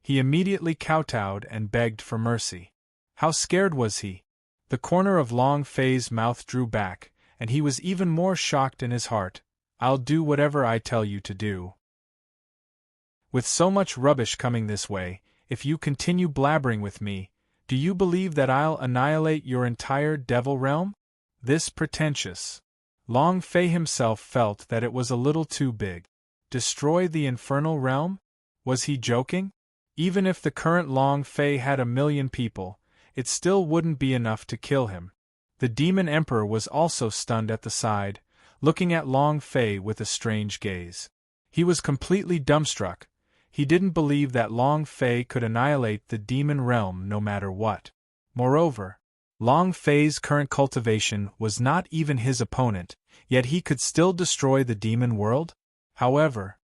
He immediately kowtowed and begged for mercy. How scared was he? The corner of Long Fei's mouth drew back, and he was even more shocked in his heart. "I'll do whatever I tell you to do. With so much rubbish coming this way, if you continue blabbering with me, do you believe that I'll annihilate your entire devil realm?" This pretentious. Long Fei himself felt that it was a little too big. Destroy the infernal realm? Was he joking? Even if the current Long Fei had 1,000,000 people, it still wouldn't be enough to kill him. The Demon Emperor was also stunned at the side, looking at Long Fei with a strange gaze. He was completely dumbstruck. He didn't believe that Long Fei could annihilate the demon realm no matter what. Moreover, Long Fei's current cultivation was not even his opponent, yet he could still destroy the demon world? However,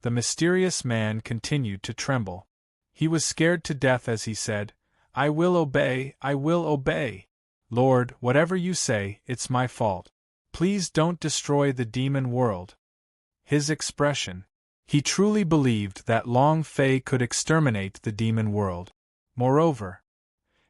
the mysterious man continued to tremble. He was scared to death as he said, "I will obey, I will obey. Lord, whatever you say, it's my fault. Please don't destroy the demon world." His expression. He truly believed that Long Fei could exterminate the demon world. Moreover,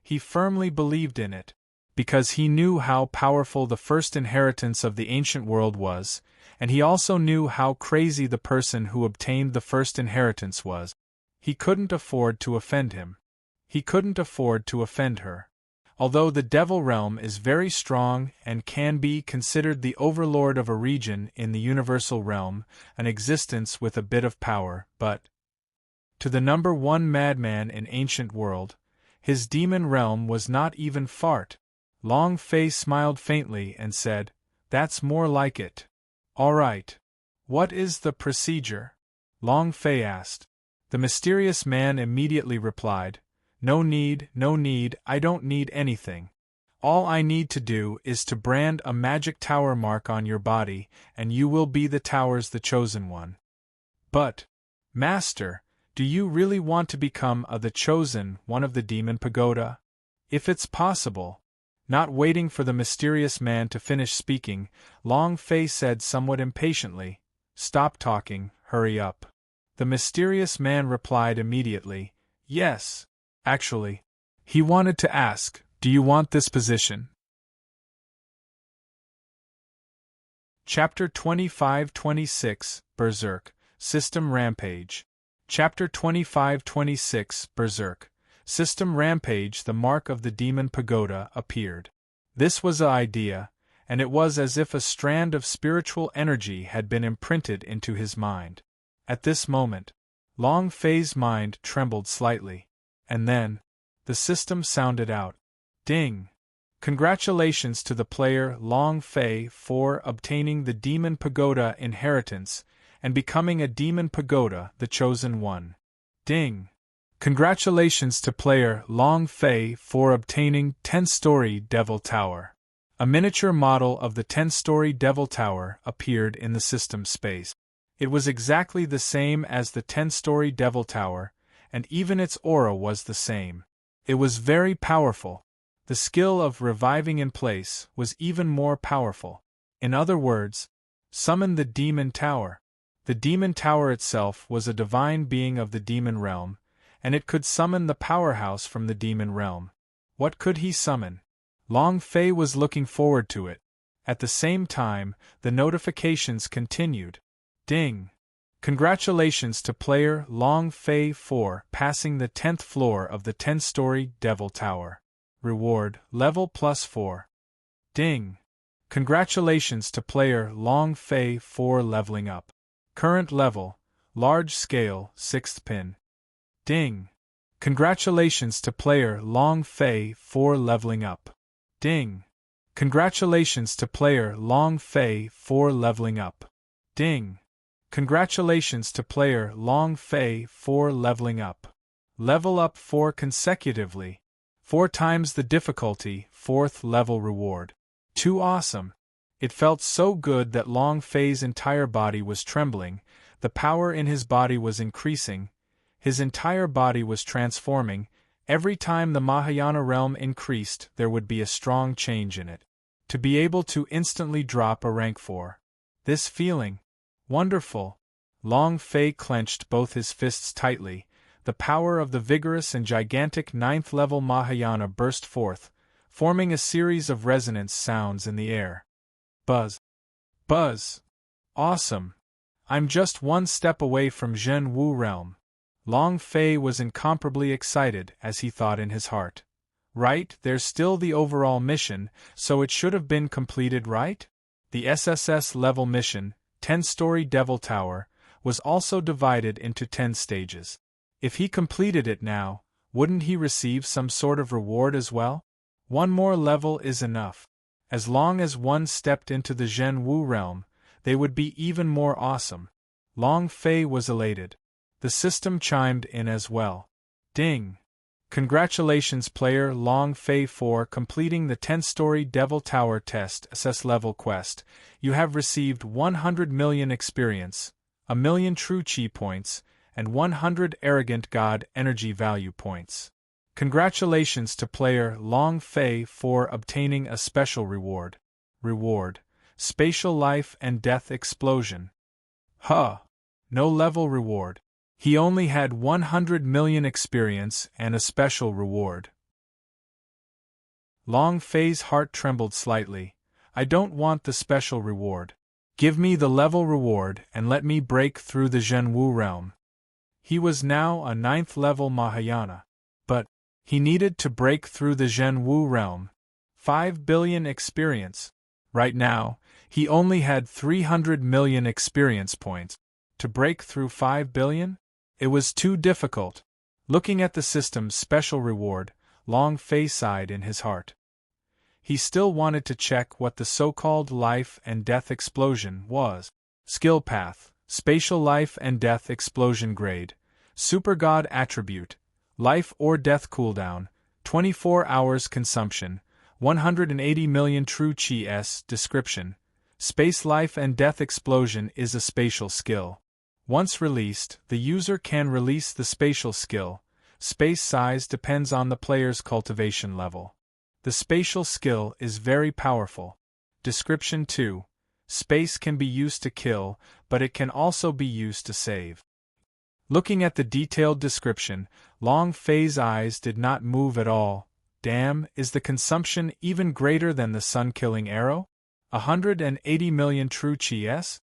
he firmly believed in it, because he knew how powerful the first inheritance of the ancient world was, and he also knew how crazy the person who obtained the first inheritance was. He couldn't afford to offend him. He couldn't afford to offend her. Although the Devil Realm is very strong and can be considered the overlord of a region in the universal realm, an existence with a bit of power, but to the number one madman in ancient world, his demon realm was not even fart. Long Fei smiled faintly and said, "That's more like it." "All right. What is the procedure?" Long Fei asked. The mysterious man immediately replied, No need, I don't need anything. All I need to do is to brand a magic tower mark on your body, and you will be the tower's the Chosen One." "But, Master, do you really want to become the Chosen One of the Demon Pagoda?" "If it's possible." Not waiting for the mysterious man to finish speaking, Long Fei said somewhat impatiently, "Stop talking, hurry up." The mysterious man replied immediately, "Yes. Actually, he wanted to ask, do you want this position?" Chapter 25-26, Berserk, System Rampage. Chapter 25-26, Berserk, System Rampage. The mark of the Demon Pagoda appeared. This was an idea, and it was as if a strand of spiritual energy had been imprinted into his mind. At this moment, Long Fei's mind trembled slightly. And then, the system sounded out. Ding! Congratulations to the player Long Fei for obtaining the Demon Pagoda inheritance, and becoming a demon pagoda, the chosen one. Ding! Congratulations to player Long Fei for obtaining 10-story Devil Tower. A miniature model of the 10-story Devil Tower appeared in the system space. It was exactly the same as the 10-story Devil Tower, and even its aura was the same. It was very powerful. The skill of reviving in place was even more powerful. In other words, summon the Demon Tower. The Demon Tower itself was a divine being of the demon realm, and it could summon the powerhouse from the demon realm. What could he summon? Long Fei was looking forward to it. At the same time, the notifications continued. Ding! Congratulations to player Long Fei for passing the 10th floor of the 10-story Devil Tower. Reward, level +4. Ding! Congratulations to player Long Fei for leveling up. Current level, large scale, 6th pin. Ding! Congratulations to player Long Fei for leveling up. Ding! Congratulations to player Long Fei for leveling up. Ding! Congratulations to player Long Fei for leveling up. Level up 4 consecutively. 4 times the difficulty, 4th level reward. Too awesome! It felt so good that Long Fei's entire body was trembling, the power in his body was increasing, his entire body was transforming. Every time the Mahayana realm increased, there would be a strong change in it. To be able to instantly drop a rank 4. This feeling. Wonderful! Long Fei clenched both his fists tightly. The power of the vigorous and gigantic 9th level Mahayana burst forth, forming a series of resonance sounds in the air. Buzz! Buzz! Awesome! I'm just one step away from Zhen Wu realm. Long Fei was incomparably excited as he thought in his heart. Right, there's still the overall mission, so it should have been completed, right? The SSS level mission, 10-story Devil Tower, was also divided into 10 stages. If he completed it now, wouldn't he receive some sort of reward as well? One more level is enough. As long as one stepped into the Zhen Wu realm, they would be even more awesome. Long Fei was elated. The system chimed in as well. Ding! Congratulations player Long Fei for completing the 10-story Devil Tower test SS level quest. You have received 100 million experience, 1,000,000 true chi points, and 100 arrogant god energy value points. Congratulations to player Long Fei for obtaining a special reward. Reward: Spatial Life and Death Explosion. Huh! No level reward. He only had 100 million experience and a special reward. Long Fei's heart trembled slightly. I don't want the special reward. Give me the level reward and let me break through the Zhen Wu realm. He was now a 9th level Mahayana. But he needed to break through the Zhen Wu realm. 5 billion experience. Right now, he only had 300 million experience points. To break through 5 billion? It was too difficult. Looking at the system's special reward, Long Fei sighed in his heart. He still wanted to check what the so-called life and death explosion was. Skill path, spatial life and death explosion grade, super god attribute, life or death cooldown, 24 hours consumption, 180 million true chi s. Description: Space life and death explosion is a spatial skill. Once released, the user can release the spatial skill. Space size depends on the player's cultivation level. The spatial skill is very powerful. Description 2. Space can be used to kill, but it can also be used to save. Looking at the detailed description, Long Fei's eyes did not move at all. Damn, is the consumption even greater than the sun-killing arrow? 180 million true chi s?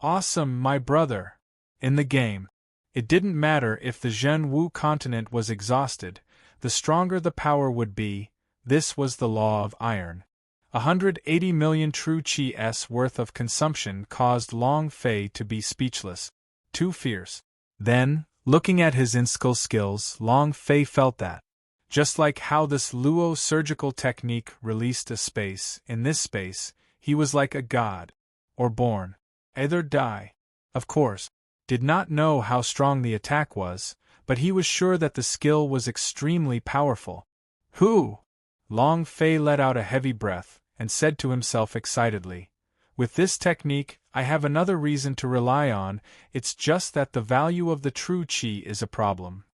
Awesome, my brother! In the game, it didn't matter if the Zhen Wu continent was exhausted, the stronger the power would be. This was the law of iron. 180 million true chi s worth of consumption caused Long Fei to be speechless. Too fierce. Then, looking at his in-skill skills, Long Fei felt that, just like how this Luo surgical technique released a space, in this space, he was like a god. Or born. Either die. of course, did not know how strong the attack was, but he was sure that the skill was extremely powerful. Who? Long Fei let out a heavy breath, and said to himself excitedly, "With this technique, I have another reason to rely on, it's just that the value of the true Qi is a problem."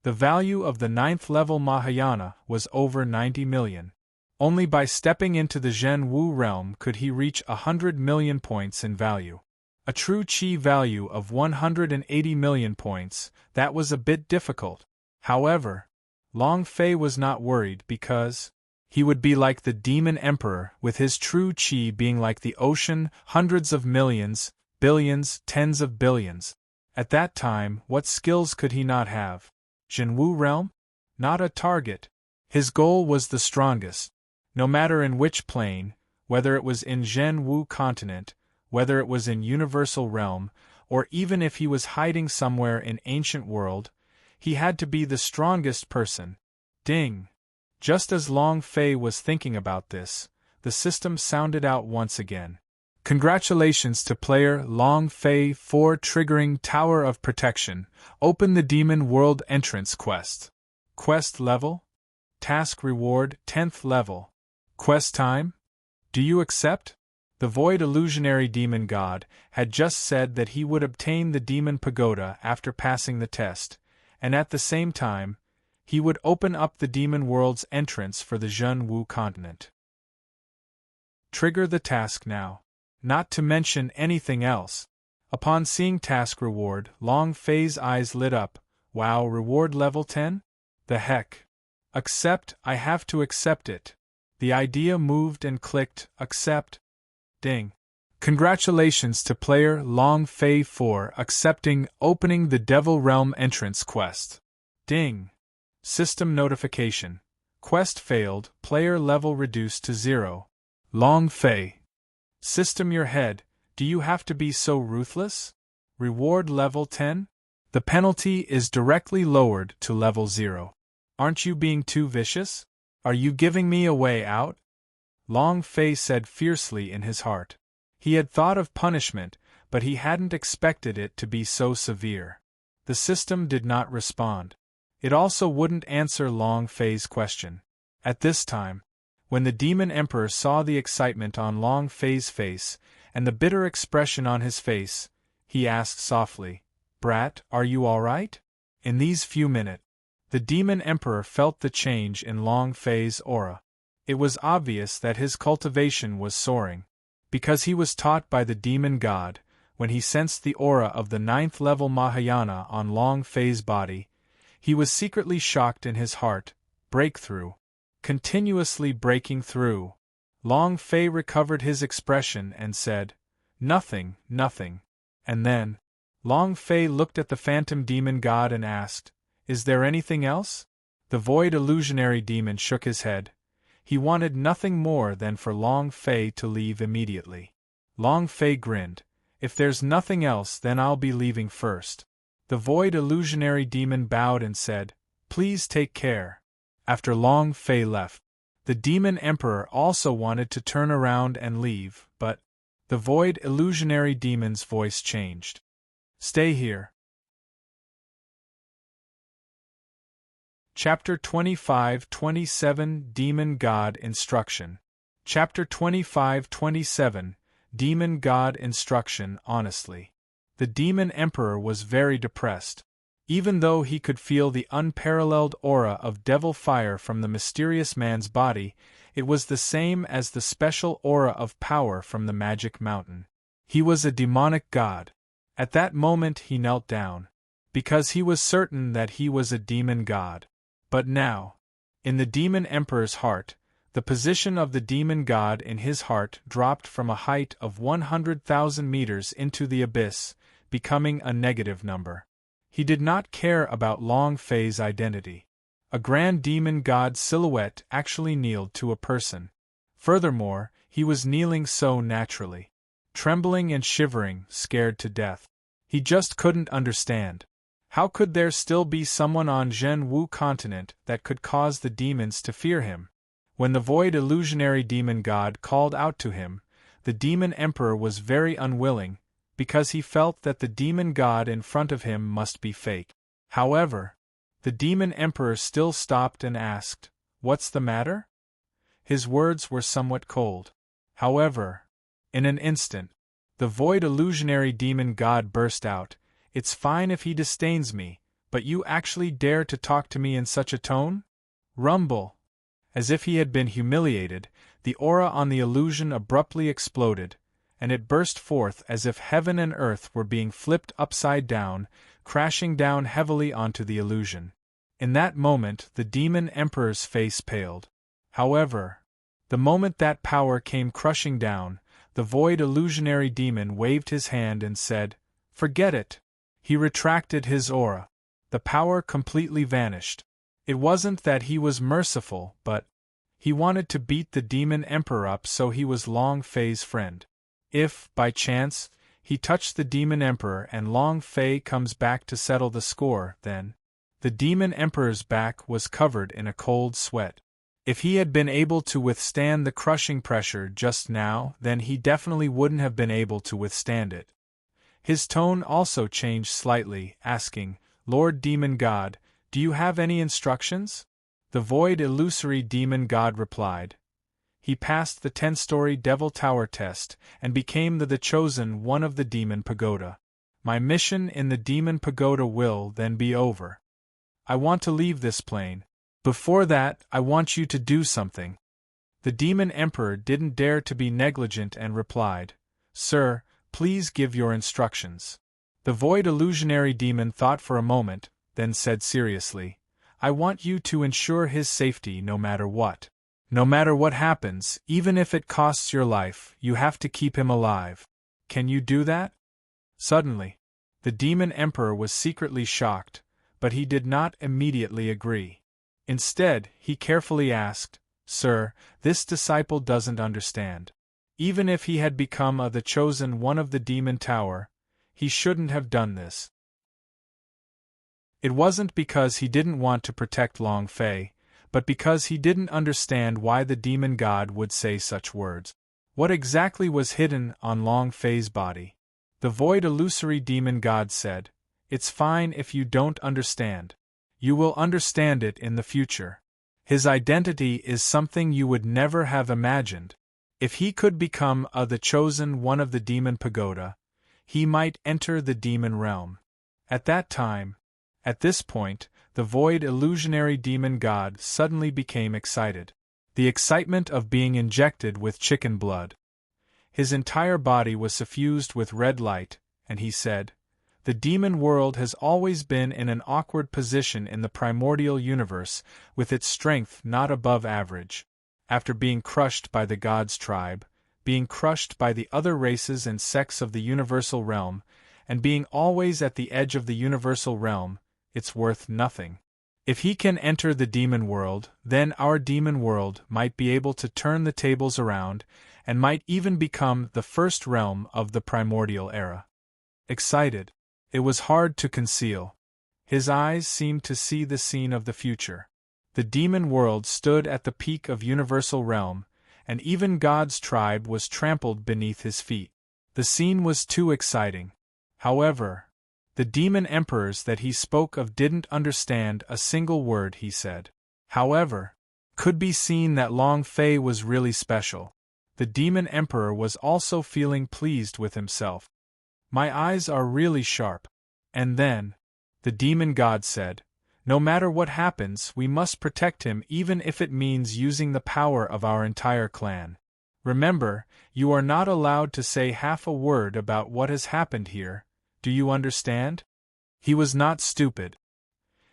The value of the 9th level Mahayana was over 90 million. Only by stepping into the Zhen Wu realm could he reach 100 million points in value. A true Qi value of 180 million points, that was a bit difficult. However, Long Fei was not worried because he would be like the Demon Emperor, with his true Qi being like the ocean, hundreds of millions, billions, tens of billions. At that time, what skills could he not have? Zhen Wu realm? Not a target. His goal was the strongest. No matter in which plane, whether it was in Zhen Wu continent, whether it was in universal realm, or even if he was hiding somewhere in ancient world, he had to be the strongest person. Ding! Just as Long Fei was thinking about this, the system sounded out once again. Congratulations to player Long Fei for triggering Tower of Protection. Open the Demon World Entrance quest. Quest level? Task reward 10th level. Quest time? Do you accept? The Void Illusionary Demon God had just said that he would obtain the Demon Pagoda after passing the test, and at the same time, he would open up the Demon World's entrance for the Zhen Wu continent. Trigger the task now. Not to mention anything else. Upon seeing task reward, Long Fei's eyes lit up. Wow, reward level 10? The heck? Accept, I have to accept it. The idea moved and clicked, accept. Ding. Congratulations to player Long Fei for accepting opening the Devil Realm entrance quest. Ding. System notification. Quest failed, player level reduced to 0. Long Fei. System your head, do you have to be so ruthless? Reward level 10? The penalty is directly lowered to level 0. Aren't you being too vicious? Are you giving me a way out? Long Fei said fiercely in his heart. He had thought of punishment, but he hadn't expected it to be so severe. The system did not respond. It also wouldn't answer Long Fei's question. At this time, when the Demon Emperor saw the excitement on Long Fei's face and the bitter expression on his face, he asked softly, "Brat, are you all right?" In these few minutes, the Demon Emperor felt the change in Long Fei's aura. It was obvious that his cultivation was soaring. Because he was taught by the Demon God, when he sensed the aura of the 9th level Mahayana on Long Fei's body, he was secretly shocked in his heart. Breakthrough. Continuously breaking through. Long Fei recovered his expression and said, "Nothing, nothing." And then, Long Fei looked at the Phantom Demon God and asked, "Is there anything else?" The Void Illusionary Demon shook his head. He wanted nothing more than for Long Fei to leave immediately. Long Fei grinned. "If there's nothing else, then I'll be leaving first." The Void Illusionary Demon bowed and said, "Please take care." After Long Fei left, the Demon Emperor also wanted to turn around and leave, but the Void Illusionary Demon's voice changed. "Stay here." Chapter 25-27 Demon God Instruction. Chapter 25-27 Demon God Instruction. Honestly, the Demon Emperor was very depressed. Even though he could feel the unparalleled aura of devil fire from the mysterious man's body, it was the same as the special aura of power from the magic mountain. He was a demonic god. At that moment he knelt down, because he was certain that he was a demon god. But now, in the Demon Emperor's heart, the position of the demon god in his heart dropped from a height of 100,000 meters into the abyss, becoming a negative number. He did not care about Long Fei's identity. A grand demon god silhouette actually kneeled to a person. Furthermore, he was kneeling so naturally. Trembling and shivering, scared to death. He just couldn't understand. How could there still be someone on Zhen Wu continent that could cause the demons to fear him? When the Void Illusionary Demon God called out to him, the Demon Emperor was very unwilling, because he felt that the demon god in front of him must be fake. However, the demon emperor still stopped and asked, "What's the matter?" His words were somewhat cold. However, in an instant, the void illusionary demon god burst out, "It's fine if he disdains me, but you actually dare to talk to me in such a tone?" Rumble! As if he had been humiliated, the aura on the illusion abruptly exploded, and it burst forth as if heaven and earth were being flipped upside down, crashing down heavily onto the illusion. In that moment, the demon emperor's face paled. However, the moment that power came crushing down, the void illusionary demon waved his hand and said, "Forget it." He retracted his aura. The power completely vanished. It wasn't that he was merciful, but he wanted to beat the demon emperor up, so he was Long Fei's friend. If, by chance, he touched the demon emperor and Long Fei comes back to settle the score, then the demon emperor's back was covered in a cold sweat. If he had been able to withstand the crushing pressure just now, then he definitely wouldn't have been able to withstand it. His tone also changed slightly, asking, "Lord Demon God, do you have any instructions?" The void illusory demon god replied. He passed the 10-story Devil Tower test and became the chosen one of the Demon Pagoda. My mission in the Demon Pagoda will then be over. I want to leave this plane. Before that, I want you to do something. The Demon Emperor didn't dare to be negligent and replied, "Sir, please give your instructions." The void illusionary demon thought for a moment, then said seriously, "I want you to ensure his safety no matter what. No matter what happens, even if it costs your life, you have to keep him alive. Can you do that?" Suddenly, the demon emperor was secretly shocked, but he did not immediately agree. Instead, he carefully asked, "Sir, this disciple doesn't understand. Even if he had become the chosen one of the demon tower, he shouldn't have done this." It wasn't because he didn't want to protect Long Fei, but because he didn't understand why the demon god would say such words. What exactly was hidden on Long Fei's body? The void illusory demon god said, "It's fine if you don't understand. You will understand it in the future. His identity is something you would never have imagined. If he could become the chosen one of the demon pagoda, he might enter the demon realm. At that time, at this point, the void illusionary demon god suddenly became excited. The excitement of being injected with chicken blood. His entire body was suffused with red light, and he said, "The demon world has always been in an awkward position in the primordial universe, with its strength not above average. After being crushed by the gods' tribe, being crushed by the other races and sects of the universal realm, and being always at the edge of the universal realm, it's worth nothing. If he can enter the demon world, then our demon world might be able to turn the tables around, and might even become the first realm of the primordial era." Excited. It was hard to conceal. His eyes seemed to see the scene of the future. The demon world stood at the peak of universal realm, and even God's tribe was trampled beneath his feet. The scene was too exciting. However, the demon emperors that he spoke of didn't understand a single word he said. However, could be seen that Long Fei was really special. The demon emperor was also feeling pleased with himself. "My eyes are really sharp." And then, the demon god said, "No matter what happens, we must protect him, even if it means using the power of our entire clan. Remember, you are not allowed to say half a word about what has happened here. Do you understand?" He was not stupid.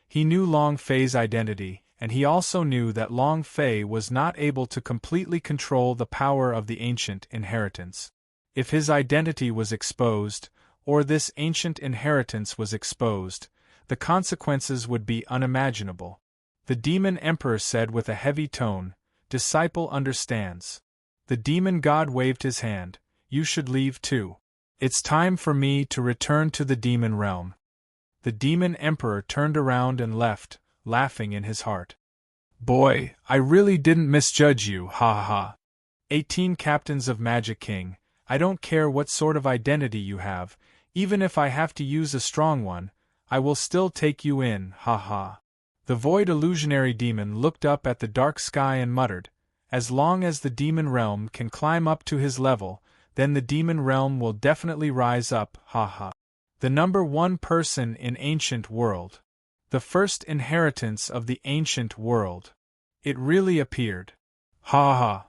He knew Long Fei's identity, and he also knew that Long Fei was not able to completely control the power of the ancient inheritance. If his identity was exposed, or this ancient inheritance was exposed, the consequences would be unimaginable. The demon emperor said with a heavy tone, "Disciple understands." The demon god waved his hand, "You should leave too. It's time for me to return to the demon realm." The demon emperor turned around and left, laughing in his heart. "Boy, I really didn't misjudge you, ha ha ha. 18 Captains of Magic King, I don't care what sort of identity you have, even if I have to use a strong one, I will still take you in, ha ha. The void illusionary demon looked up at the dark sky and muttered, as long as the demon realm can climb up to his level, then the demon realm will definitely rise up, ha ha. The number one person in ancient world. The first inheritance of the ancient world. It really appeared. Ha ha.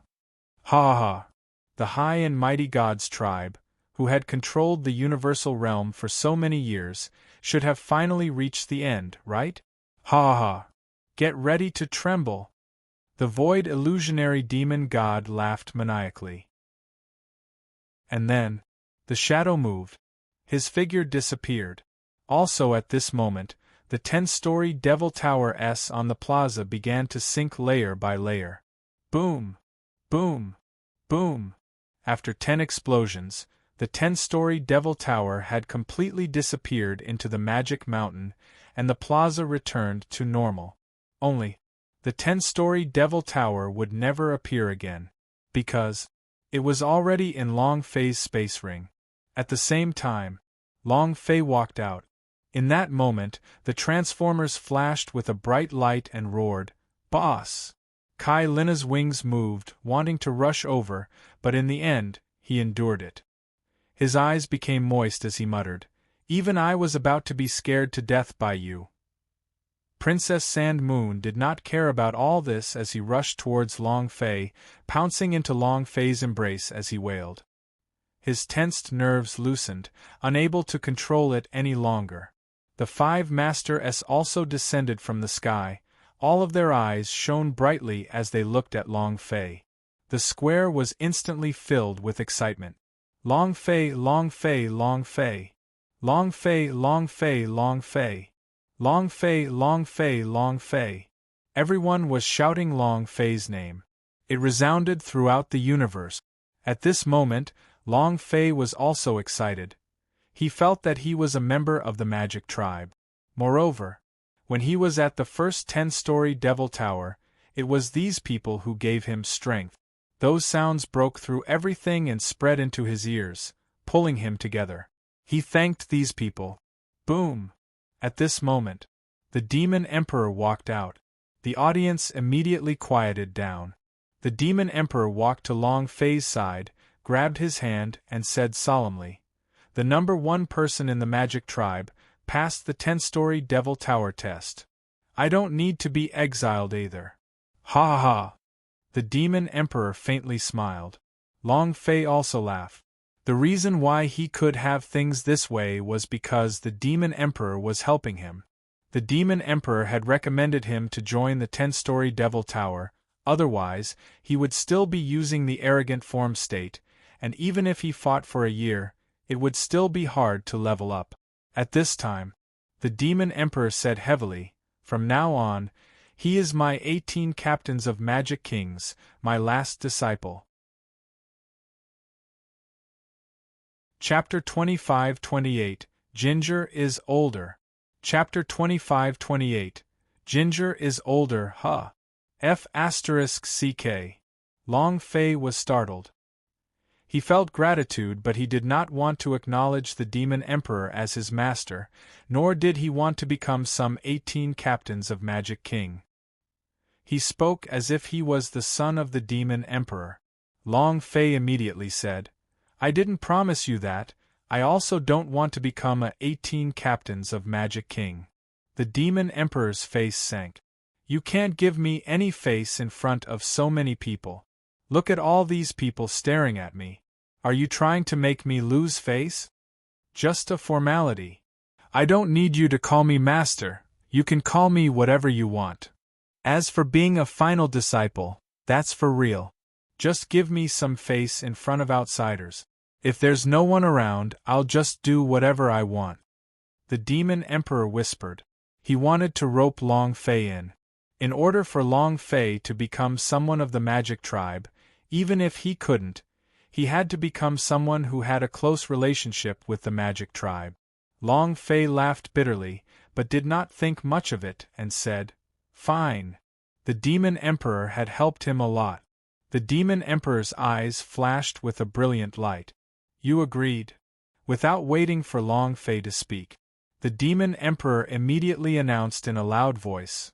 Ha ha. The high and mighty gods tribe, who had controlled the universal realm for so many years, should have finally reached the end, right? Ha ha. Get ready to tremble. The void illusionary demon god laughed maniacally. And then, the shadow moved. His figure disappeared. Also at this moment, the 10-story Devil Tower S on the plaza began to sink layer by layer. Boom! Boom! Boom! After 10 explosions, the 10-story Devil Tower had completely disappeared into the Magic Mountain, and the plaza returned to normal. Only, the 10-story Devil Tower would never appear again, because it was already in Long Fei's space ring. At the same time, Long Fei walked out. In that moment, the transformers flashed with a bright light and roared, "Boss!" Kai Lina's wings moved, wanting to rush over, but in the end, he endured it. His eyes became moist as he muttered, "Even I was about to be scared to death by you." Princess Sand Moon did not care about all this as he rushed towards Long Fei, pouncing into Long Fei's embrace as he wailed. His tensed nerves loosened, unable to control it any longer. The 5 Master S also descended from the sky. All of their eyes shone brightly as they looked at Long Fei. The square was instantly filled with excitement. Long Fei, Long Fei, Long Fei. Long Fei, Long Fei, Long Fei. Long Fei, Long Fei, Long Fei. Everyone was shouting Long Fei's name. It resounded throughout the universe. At this moment, Long Fei was also excited. He felt that he was a member of the Magic Tribe. Moreover, when he was at the first 10-story Devil Tower, it was these people who gave him strength. Those sounds broke through everything and spread into his ears, pulling him together. He thanked these people. Boom! At this moment, the Demon Emperor walked out. The audience immediately quieted down. The Demon Emperor walked to Long Fei's side, grabbed his hand, and said solemnly, "The number one person in the Magic Tribe passed the 10-story Devil Tower test. I don't need to be exiled either." Ha ha ha! The Demon Emperor faintly smiled. Long Fei also laughed. The reason why he could have things this way was because the Demon Emperor was helping him. The Demon Emperor had recommended him to join the 10-story Devil Tower, otherwise, he would still be using the arrogant form state, and even if he fought for a year, it would still be hard to level up. At this time, the Demon Emperor said heavily, "From now on, he is my 18 captains of Magic Kings, my last disciple." Chapter 25-28, Ginger is older. Chapter 25-28, Ginger is older, huh? F***ck. Long Fei was startled. He felt gratitude, but he did not want to acknowledge the Demon Emperor as his master, nor did he want to become some 18 captains of Magic King. He spoke as if he was the son of the Demon Emperor. Long Fei immediately said, "I didn't promise you that. I also don't want to become a 18 captains of Magic King." The Demon Emperor's face sank. "You can't give me any face in front of so many people. Look at all these people staring at me. Are you trying to make me lose face?" "Just a formality. I don't need you to call me master, you can call me whatever you want. As for being a final disciple, that's for real. Just give me some face in front of outsiders. If there's no one around, I'll just do whatever I want." The Demon Emperor whispered. He wanted to rope Long Fei in. In order for Long Fei to become someone of the Magic Tribe, even if he couldn't, he had to become someone who had a close relationship with the Magic Tribe. Long Fei laughed bitterly, but did not think much of it, and said, "Fine." The Demon Emperor had helped him a lot. The Demon Emperor's eyes flashed with a brilliant light. You agreed? Without waiting for Long Fei to speak, the Demon Emperor immediately announced in a loud voice.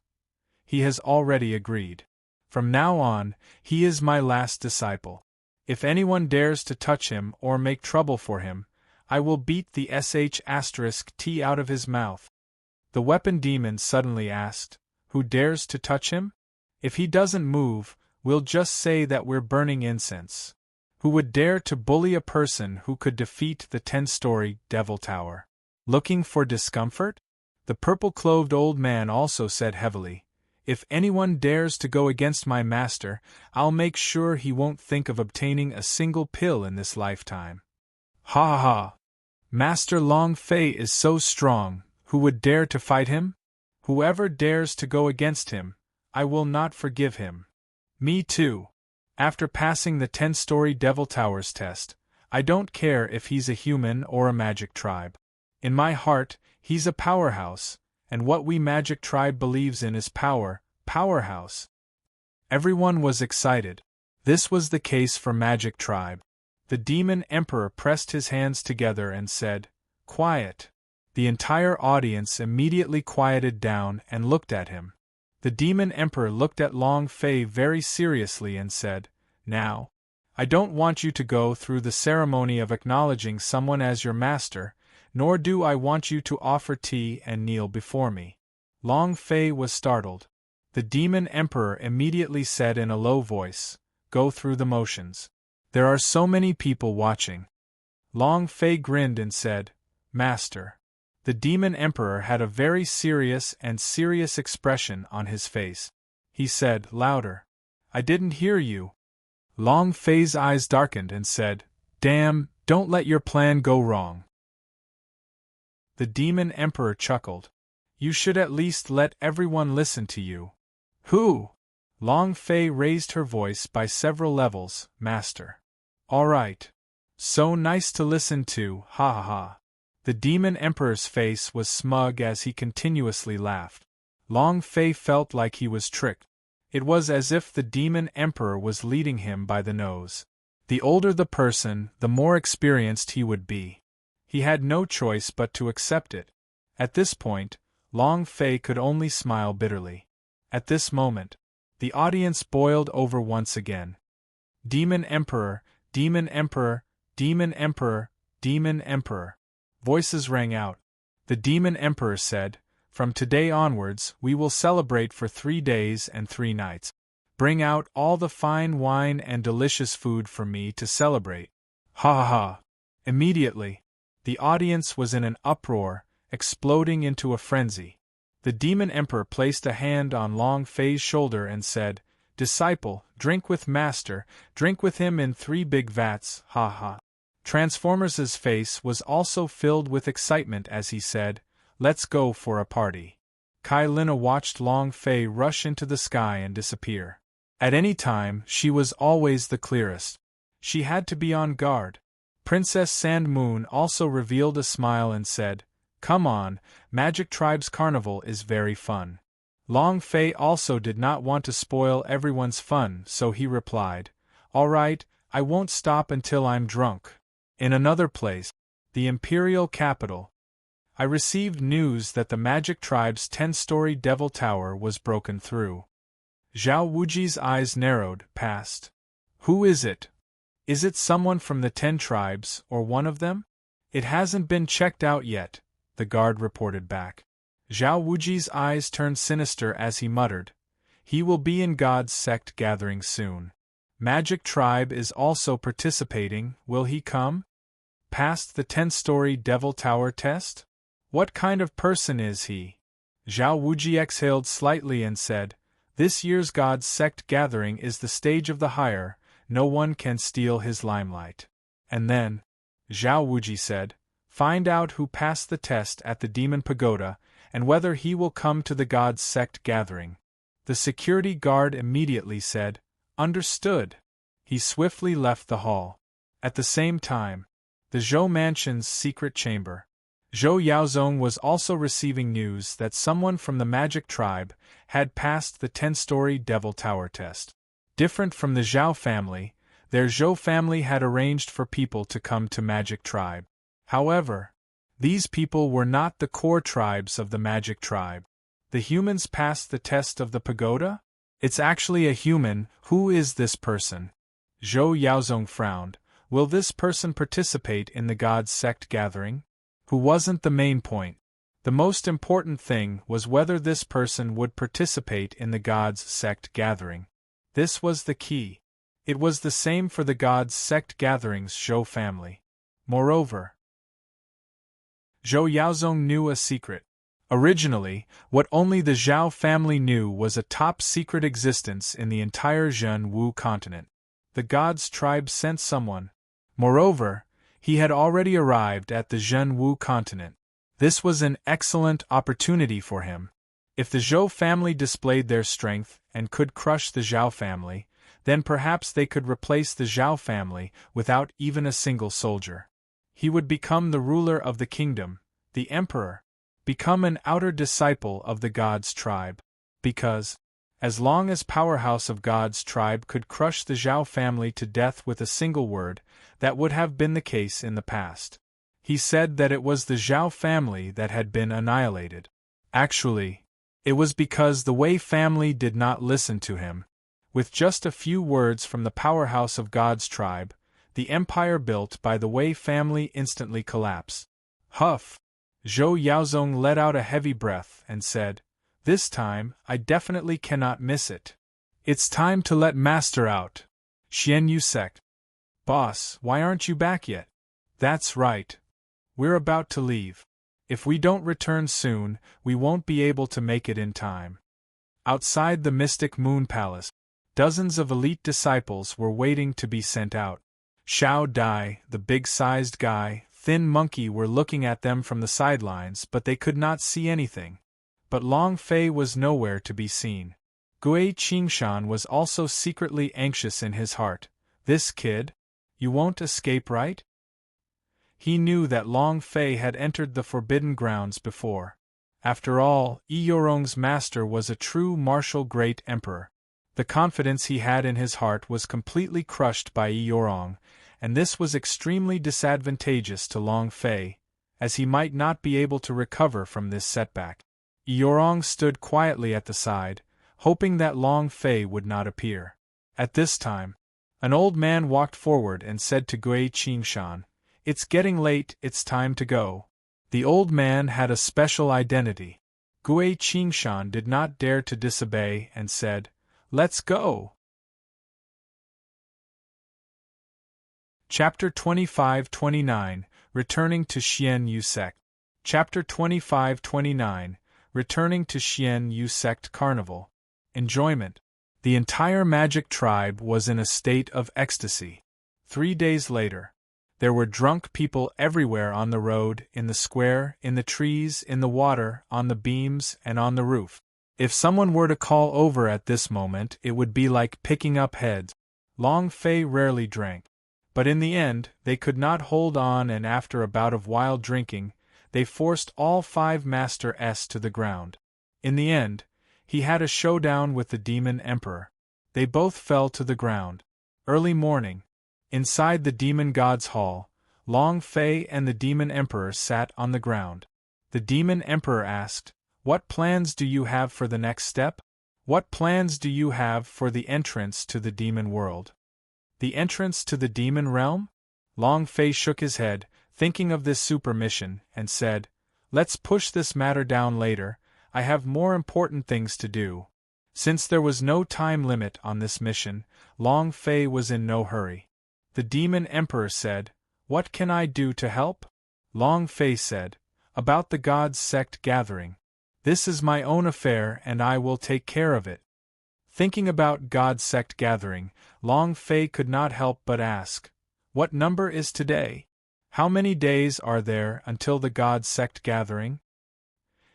He has already agreed. From now on, he is my last disciple. If anyone dares to touch him or make trouble for him, I will beat the sh*t out of his mouth. The weapon demon suddenly asked, Who dares to touch him? If he doesn't move, we'll just say that we're burning incense. Who would dare to bully a person who could defeat the 10-story Devil Tower? Looking for discomfort? The purple-clothed old man also said heavily, If anyone dares to go against my master, I'll make sure he won't think of obtaining a single pill in this lifetime. Ha ha ha! Master Long Fei is so strong, who would dare to fight him? Whoever dares to go against him, I will not forgive him. Me too. After passing the 10-story Devil Towers test, I don't care if he's a human or a magic tribe. In my heart, he's a powerhouse, and what we magic tribe believes in is powerhouse. Everyone was excited. This was the case for Magic Tribe. The Demon Emperor pressed his hands together and said, Quiet. The entire audience immediately quieted down and looked at him. The Demon Emperor looked at Long Fei very seriously and said, Now, I don't want you to go through the ceremony of acknowledging someone as your master, nor do I want you to offer tea and kneel before me. Long Fei was startled. The Demon Emperor immediately said in a low voice, Go through the motions. There are so many people watching. Long Fei grinned and said, Master. The Demon Emperor had a very serious expression on his face. He said, Louder. I didn't hear you. Long Fei's eyes darkened and said, Damn, don't let your plan go wrong. The Demon Emperor chuckled. You should at least let everyone listen to you. Who? Long Fei raised her voice by several levels, Master. All right. So nice to listen to, ha ha ha. The Demon Emperor's face was smug as he continuously laughed. Long Fei felt like he was tricked. It was as if the Demon Emperor was leading him by the nose. The older the person, the more experienced he would be. He had no choice but to accept it. At this point, Long Fei could only smile bitterly. At this moment, the audience boiled over once again. Demon Emperor, Demon Emperor, Demon Emperor, Demon Emperor. Voices rang out. The Demon Emperor said, From today onwards, we will celebrate for 3 days and 3 nights. Bring out all the fine wine and delicious food for me to celebrate. Ha ha ha. Immediately, the audience was in an uproar, exploding into a frenzy. The Demon Emperor placed a hand on Long Fei's shoulder and said, Disciple, drink with Master, drink with him in 3 big vats, ha ha. Transformers' face was also filled with excitement as he said, Let's go for a party. Kai Lina watched Long Fei rush into the sky and disappear. At any time, she was always the clearest. She had to be on guard. Princess Sand Moon also revealed a smile and said, Come on, Magic Tribe's carnival is very fun. Long Fei also did not want to spoil everyone's fun, so he replied, All right, I won't stop until I'm drunk. In another place, the Imperial capital, I received news that the Magic Tribe's 10-story Devil Tower was broken through. Zhao Wuji's eyes narrowed, past. Who is it? Is it someone from the 10 tribes, or one of them? It hasn't been checked out yet, the guard reported back. Zhao Wuji's eyes turned sinister as he muttered, He will be in God's sect gathering soon. Magic Tribe is also participating, will he come? Past the 10-story Devil Tower test? What kind of person is he? Zhao Wuji exhaled slightly and said, This year's God's sect gathering is the stage of the hire, no one can steal his limelight. And then, Zhao Wuji said, Find out who passed the test at the Demon Pagoda, and whether he will come to the God's sect gathering. The security guard immediately said, Understood. He swiftly left the hall. At the same time, the Zhou Mansion's secret chamber. Zhou Yaozong was also receiving news that someone from the Magic Tribe had passed the 10-story Devil Tower test. Different from the Zhao family, Their Zhou family had arranged for people to come to Magic Tribe. However, these people were not the core tribes of the Magic Tribe. The humans passed the test of the pagoda? It's actually a human. Who is this person? Zhou Yaozong frowned. Will this person participate in the God's sect gathering? Who wasn't the main point. The most important thing was whether this person would participate in the God's sect gathering. This was the key. It was the same for the God's sect gatherings Zhou family. Moreover, Zhou Yaozong knew a secret. Originally, what only the Zhao family knew was a top-secret existence in the entire Zhen Wu continent. The God's tribe sent someone. Moreover, he had already arrived at the Zhen Wu continent. This was an excellent opportunity for him. If the Zhou family displayed their strength and could crush the Zhao family, then perhaps they could replace the Zhao family without even a single soldier. He would become the ruler of the kingdom, the emperor, become an outer disciple of the God's tribe. Because, as long as powerhouse of God's tribe could crush the Zhao family to death with a single word, that would have been the case in the past. He said that it was the Zhao family that had been annihilated. Actually, it was because the Wei family did not listen to him. With just a few words from the powerhouse of God's tribe, the empire built by the Wei family instantly collapsed. Huff! Zhou Yaozong let out a heavy breath and said, "This time, I definitely cannot miss it. It's time to let Master out." Xian Yu sect. "Boss, why aren't you back yet?" "That's right. We're about to leave. If we don't return soon, we won't be able to make it in time." Outside the Mystic Moon Palace, dozens of elite disciples were waiting to be sent out. Xiao Dai, the big-sized guy, Thin Monkey were looking at them from the sidelines, but they could not see anything. But Long Fei was nowhere to be seen. Gui Qingshan was also secretly anxious in his heart. This kid? You won't escape, right? He knew that Long Fei had entered the Forbidden Grounds before. After all, Yi Yorong's master was a true martial great emperor. The confidence he had in his heart was completely crushed by Yi Yorong, and this was extremely disadvantageous to Long Fei, as he might not be able to recover from this setback. Yi Yorong stood quietly at the side, hoping that Long Fei would not appear. At this time, an old man walked forward and said to Gui Qingshan, "It's getting late, it's time to go." The old man had a special identity. Gui Qingshan did not dare to disobey and said, "Let's go." Chapter 25-29, Returning to Xian Yu Sect. Chapter 25-29, Returning to Xian Yu Sect Carnival. Enjoyment. The entire Magic Tribe was in a state of ecstasy. 3 days later, there were drunk people everywhere on the road, in the square, in the trees, in the water, on the beams, and on the roof. If someone were to call over at this moment, it would be like picking up heads. Long Fei rarely drank. But in the end, they could not hold on, and after a bout of wild drinking, they forced all 5 Master S to the ground. In the end, he had a showdown with the Demon Emperor. They both fell to the ground. Early morning, inside the Demon God's Hall, Long Fei and the Demon Emperor sat on the ground. The Demon Emperor asked, "What plans do you have for the next step? What plans do you have for the entrance to the demon world?" The entrance to the demon realm? Long Fei shook his head, thinking of this super mission, and said, "Let's push this matter down later, I have more important things to do." Since there was no time limit on this mission, Long Fei was in no hurry. The Demon Emperor said, "What can I do to help?" Long Fei said, "About the God's sect gathering. This is my own affair and I will take care of it." Thinking about God's sect gathering, Long Fei could not help but ask, "What number is today? How many days are there until the God's sect gathering?"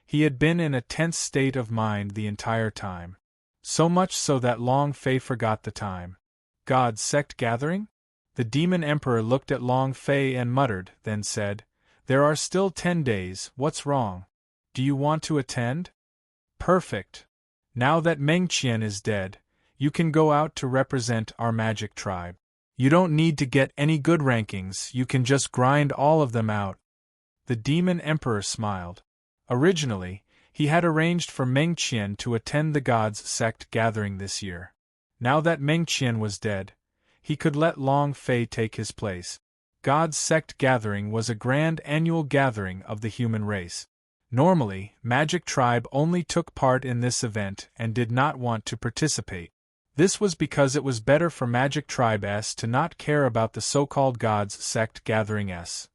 He had been in a tense state of mind the entire time. So much so that Long Fei forgot the time. God's sect gathering? The Demon Emperor looked at Long Fei and muttered, then said, "There are still 10 days, what's wrong? Do you want to attend?" "Perfect. Now that Meng Qian is dead, you can go out to represent our Magic Tribe. You don't need to get any good rankings, you can just grind all of them out. The Demon Emperor smiled. Originally, he had arranged for Meng Qian to attend the Gods Sect gathering this year. Now that Meng Qian was dead, he could let Long Fei take his place. Gods Sect gathering was a grand annual gathering of the human race. Normally, Magic Tribe only took part in this event and did not want to participate. This was because it was better for Magic Tribe S to not care about the so-called Gods Sect gathering S.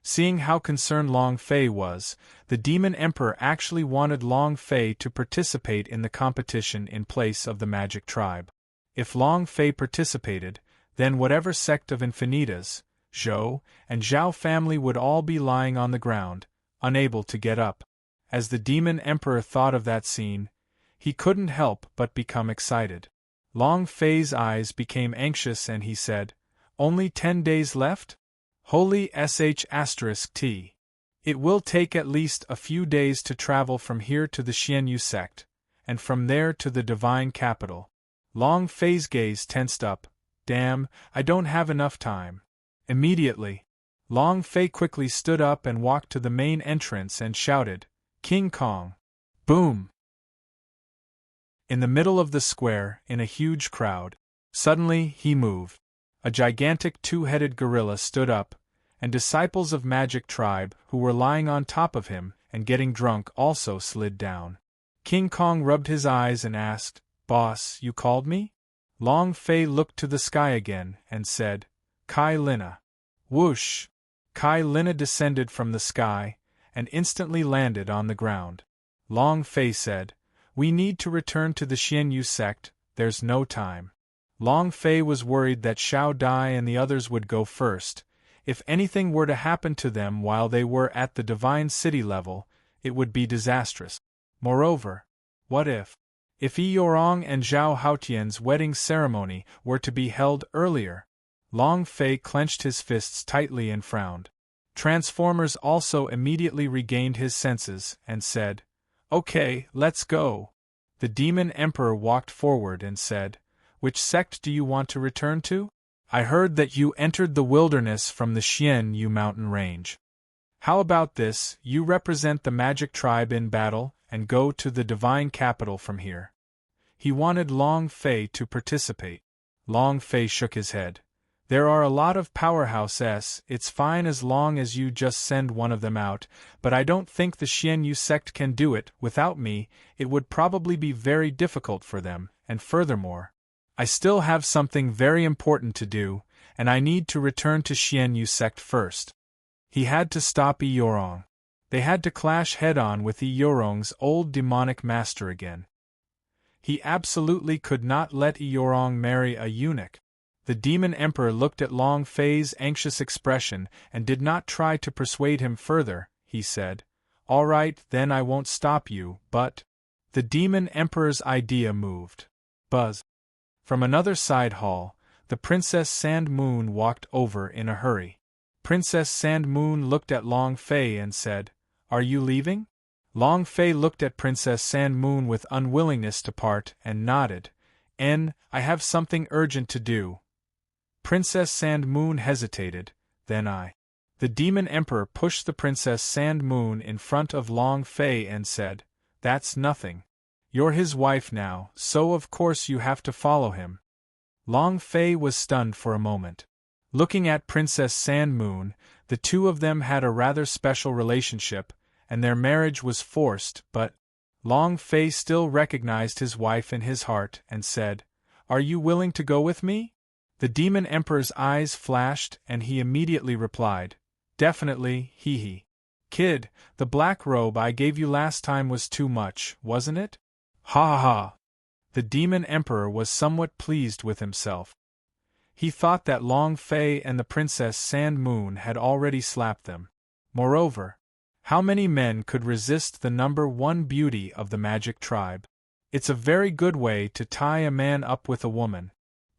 Seeing how concerned Long Fei was, the Demon Emperor actually wanted Long Fei to participate in the competition in place of the Magic Tribe. If Long Fei participated, then whatever sect of Infinitas, Zhou, and Zhao family would all be lying on the ground, unable to get up. As the Demon Emperor thought of that scene, he couldn't help but become excited. Long Fei's eyes became anxious and he said, "Only 10 days left? Holy **T. It will take at least a few days to travel from here to the Xianyu sect, and from there to the divine capital." Long Fei's gaze tensed up. "Damn, I don't have enough time." Immediately, Long Fei quickly stood up and walked to the main entrance and shouted, "King Kong!" Boom! In the middle of the square, in a huge crowd, suddenly he moved. A gigantic two-headed gorilla stood up, and disciples of Magic Tribe who were lying on top of him and getting drunk also slid down. King Kong rubbed his eyes and asked, "Boss, you called me?" Long Fei looked to the sky again and said, "Kai Lina." Whoosh! Kai Lina descended from the sky and instantly landed on the ground. Long Fei said, "We need to return to the Xianyu sect, there's no time." Long Fei was worried that Xiao Dai and the others would go first. If anything were to happen to them while they were at the Divine City level, it would be disastrous. Moreover, what if Yi Yorong and Zhao Haotian's wedding ceremony were to be held earlier? Long Fei clenched his fists tightly and frowned. Transformers also immediately regained his senses and said, "Okay, let's go." The Demon Emperor walked forward and said, "Which sect do you want to return to? I heard that you entered the wilderness from the Xianyu mountain range. How about this, you represent the Magic Tribe in battle and go to the divine capital from here." He wanted Long Fei to participate. Long Fei shook his head. "There are a lot of powerhouses, it's fine as long as you just send one of them out, but I don't think the Xianyu sect can do it. Without me, it would probably be very difficult for them, and furthermore, I still have something very important to do, and I need to return to Xianyu sect first." He had to stop Yi Yorong. They had to clash head-on with Yi Yorong's old demonic master again. He absolutely could not let Yi Yorong marry a eunuch. The Demon Emperor looked at Long Fei's anxious expression and did not try to persuade him further. He said, "All right, then I won't stop you, but—" The Demon Emperor's idea moved. Buzz. From another side hall, the Princess Sand Moon walked over in a hurry. Princess Sand Moon looked at Long Fei and said, "Are you leaving?" Long Fei looked at Princess Sand Moon with unwillingness to part and nodded. I have something urgent to do." Princess Sand Moon hesitated, then The Demon Emperor pushed the Princess Sand Moon in front of Long Fei and said, "That's nothing. You're his wife now, so of course you have to follow him." Long Fei was stunned for a moment. Looking at Princess Sand Moon, the two of them had a rather special relationship, and their marriage was forced, but Long Fei still recognized his wife in his heart and said, "Are you willing to go with me?" The Demon Emperor's eyes flashed and he immediately replied, "Definitely, hee. Kid, the black robe I gave you last time was too much, wasn't it?" Ha ha ha. The Demon Emperor was somewhat pleased with himself. He thought that Long Fei and the Princess Sand Moon had already slapped them. Moreover, how many men could resist the number one beauty of the Magic Tribe? It's a very good way to tie a man up with a woman.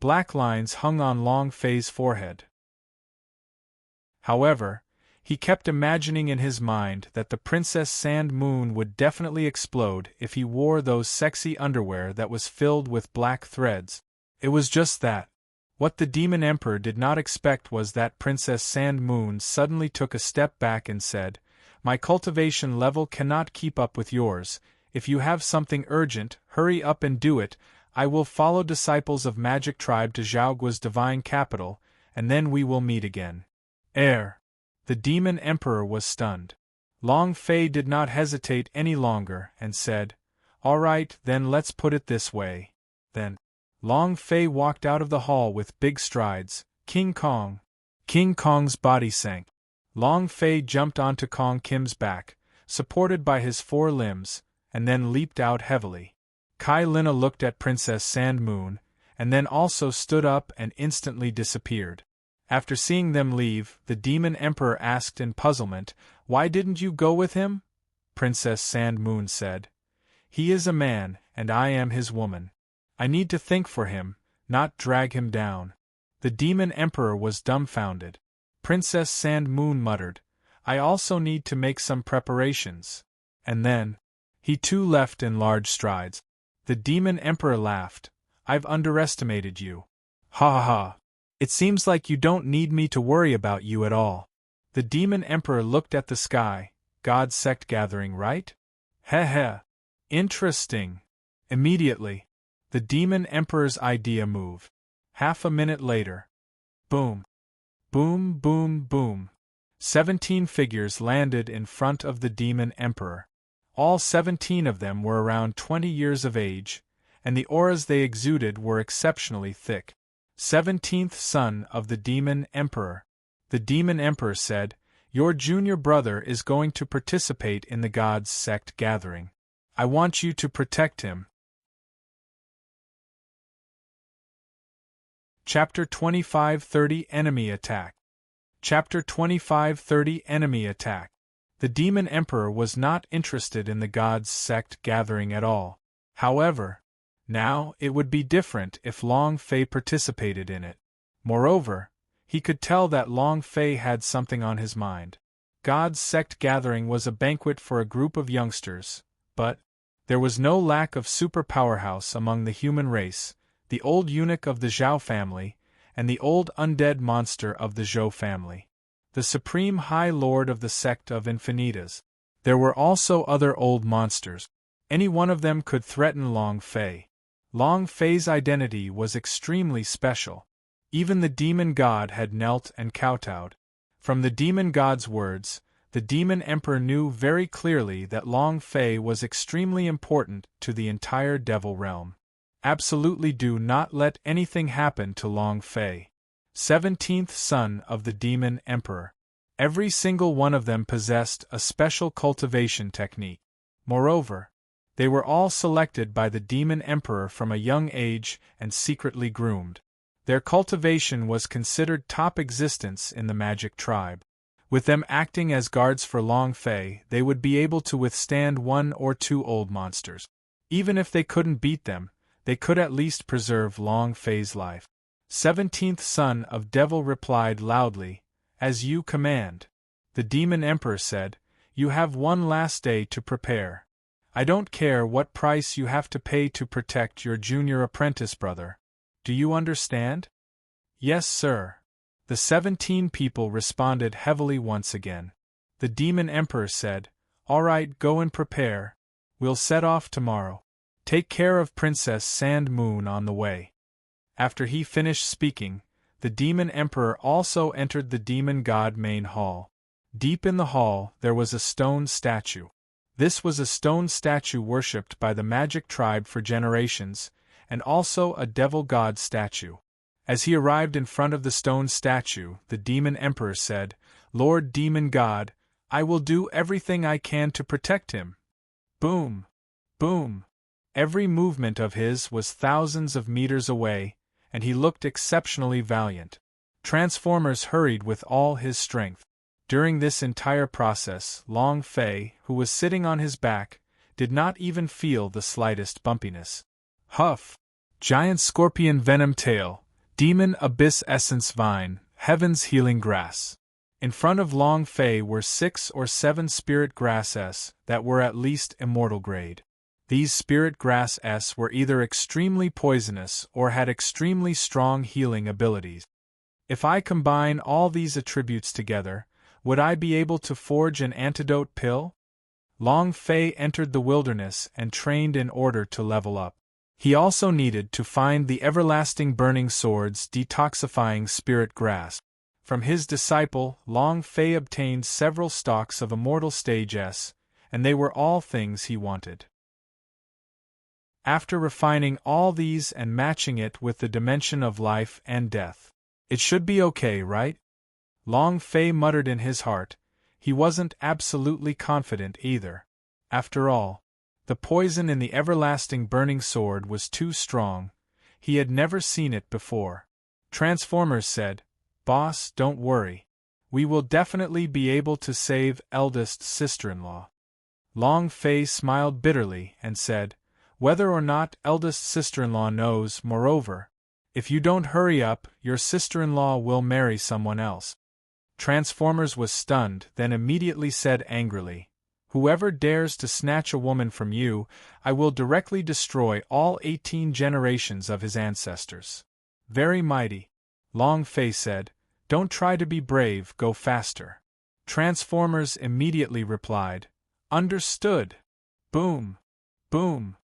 Black lines hung on Long Fei's forehead. However, he kept imagining in his mind that the Princess Sand Moon would definitely explode if he wore those sexy underwear that was filled with black threads. It was just that. What the Demon Emperor did not expect was that Princess Sand Moon suddenly took a step back and said, "My cultivation level cannot keep up with yours. If you have something urgent, hurry up and do it. I will follow disciples of Magic Tribe to Zhaogua's divine capital, and then we will meet again." The Demon Emperor was stunned. Long Fei did not hesitate any longer and said, "All right, then let's put it this way." Then, Long Fei walked out of the hall with big strides. King Kong's body sank. Long Fei jumped onto Kong Kim's back, supported by his 4 limbs, and then leaped out heavily. Kai Lina looked at Princess Sand Moon, and then also stood up and instantly disappeared. After seeing them leave, the Demon Emperor asked in puzzlement, "Why didn't you go with him?" Princess Sand Moon said, "He is a man, and I am his woman. I need to think for him, not drag him down." The Demon Emperor was dumbfounded. Princess Sand Moon muttered, "I also need to make some preparations." And then, he too left in large strides. The Demon Emperor laughed, "I've underestimated you. Ha ha ha. It seems like you don't need me to worry about you at all." The Demon Emperor looked at the sky. "God sect gathering, right? Heh heh. Interesting." Immediately, the Demon Emperor's idea moved. Half a minute later. Boom. Boom, boom, boom. 17 figures landed in front of the Demon Emperor. All 17 of them were around 20 years of age, and the auras they exuded were exceptionally thick. 17th son of the Demon Emperor. The Demon Emperor said, "Your junior brother is going to participate in the God's sect gathering. I want you to protect him." Chapter 25-30 Enemy Attack. Chapter 25-30 Enemy Attack. The Demon Emperor was not interested in the God's sect gathering at all. However, now it would be different if Long Fei participated in it. Moreover, he could tell that Long Fei had something on his mind. God's sect gathering was a banquet for a group of youngsters, but there was no lack of super powerhouse among the human race, the old eunuch of the Zhao family, and the old undead monster of the Zhou family, the supreme high lord of the sect of Infinitas. There were also other old monsters. Any one of them could threaten Long Fei. Long Fei's identity was extremely special. Even the demon god had knelt and kowtowed. From the demon god's words, the Demon Emperor knew very clearly that Long Fei was extremely important to the entire devil realm. Absolutely do not let anything happen to Long Fei. 17th son of the Demon Emperor. Every single one of them possessed a special cultivation technique. Moreover, they were all selected by the Demon Emperor from a young age and secretly groomed. Their cultivation was considered top existence in the Magic Tribe. With them acting as guards for Long Fei, they would be able to withstand 1 or 2 old monsters. Even if they couldn't beat them, they could at least preserve Long Fei's life. 17th son of Devil replied loudly, "As you command." The Demon Emperor said, "You have one last day to prepare. I don't care what price you have to pay to protect your junior apprentice brother. Do you understand?" "Yes, sir." The 17 people responded heavily once again. The Demon Emperor said, "All right, go and prepare. We'll set off tomorrow. Take care of Princess Sand Moon on the way." After he finished speaking, the Demon Emperor also entered the Demon God main hall. Deep in the hall there was a stone statue. This was a stone statue worshipped by the Magic Tribe for generations, and also a Devil God statue. As he arrived in front of the stone statue, the Demon Emperor said, "Lord Demon God, I will do everything I can to protect him." Boom! Boom! Every movement of his was thousands of meters away, and he looked exceptionally valiant. Transformers hurried with all his strength. During this entire process, Long Fei, who was sitting on his back, did not even feel the slightest bumpiness. Huff! Giant scorpion venom tail, demon abyss essence vine, heaven's healing grass. In front of Long Fei were 6 or 7 spirit grasses that were at least immortal grade. These spirit grasses were either extremely poisonous or had extremely strong healing abilities. If I combine all these attributes together, would I be able to forge an antidote pill? Long Fei entered the wilderness and trained in order to level up. He also needed to find the everlasting burning sword's detoxifying spirit grass. From his disciple, Long Fei obtained several stalks of immortal stage S, and they were all things he wanted. After refining all these and matching it with the dimension of life and death, it should be okay, right? Long Fei muttered in his heart. He wasn't absolutely confident either. After all, the poison in the everlasting burning sword was too strong. He had never seen it before. Transformers said, "Boss, don't worry. We will definitely be able to save eldest sister-in-law." Long Fei smiled bitterly and said, "Whether or not eldest sister-in-law knows, moreover, if you don't hurry up, your sister-in-law will marry someone else." Transformers was stunned, then immediately said angrily, "Whoever dares to snatch a woman from you, I will directly destroy all 18 generations of his ancestors." "Very mighty," Long Fei said. "Don't try to be brave, go faster." Transformers immediately replied, "Understood." Boom! Boom!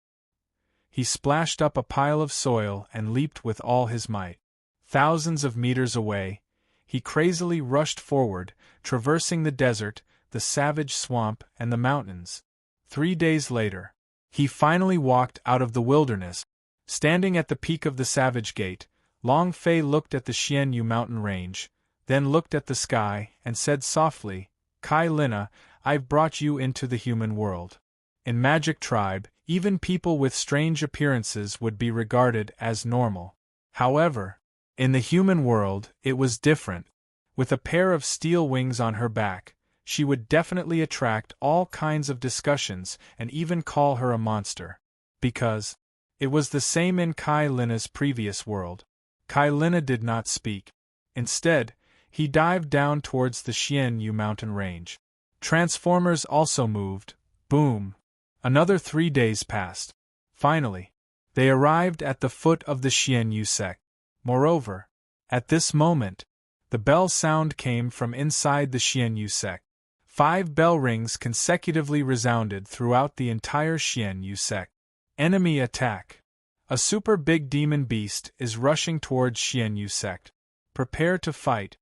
He splashed up a pile of soil and leaped with all his might. Thousands of meters away, he crazily rushed forward, traversing the desert, the savage swamp, and the mountains. 3 days later, he finally walked out of the wilderness. Standing at the peak of the Savage Gate, Long Fei looked at the Xianyu mountain range, then looked at the sky, and said softly, "Kai Lina, I've brought you into the human world." In Magic Tribe, even people with strange appearances would be regarded as normal. However, in the human world, it was different. With a pair of steel wings on her back, she would definitely attract all kinds of discussions and even call her a monster. Because it was the same in Kai Lina's previous world. Kai Lina did not speak. Instead, he dived down towards the Xianyu mountain range. Transformers also moved. Boom! Another 3 days passed. Finally, they arrived at the foot of the Xianyu sect. Moreover, at this moment, the bell sound came from inside the Xianyu sect. 5 bell rings consecutively resounded throughout the entire Xianyu sect. Enemy attack! A super big demon beast is rushing towards Xianyu sect. Prepare to fight.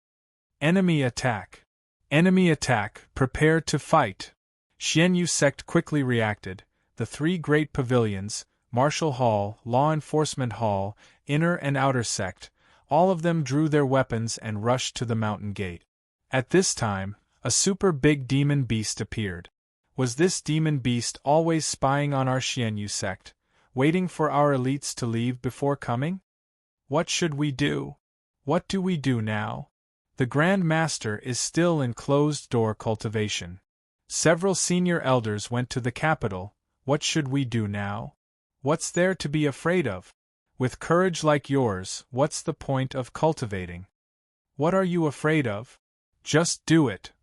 Enemy attack! Enemy attack! Prepare to fight! Xianyu sect quickly reacted. The 3 great pavilions, Martial Hall, Law Enforcement Hall, Inner and Outer Sect, all of them drew their weapons and rushed to the mountain gate. At this time, a super big demon beast appeared. Was this demon beast always spying on our Xianyu sect, waiting for our elites to leave before coming? What should we do? What do we do now? The Grand Master is still in closed-door cultivation. Several senior elders went to the capital. What should we do now? What's there to be afraid of? With courage like yours, what's the point of cultivating? What are you afraid of? Just do it.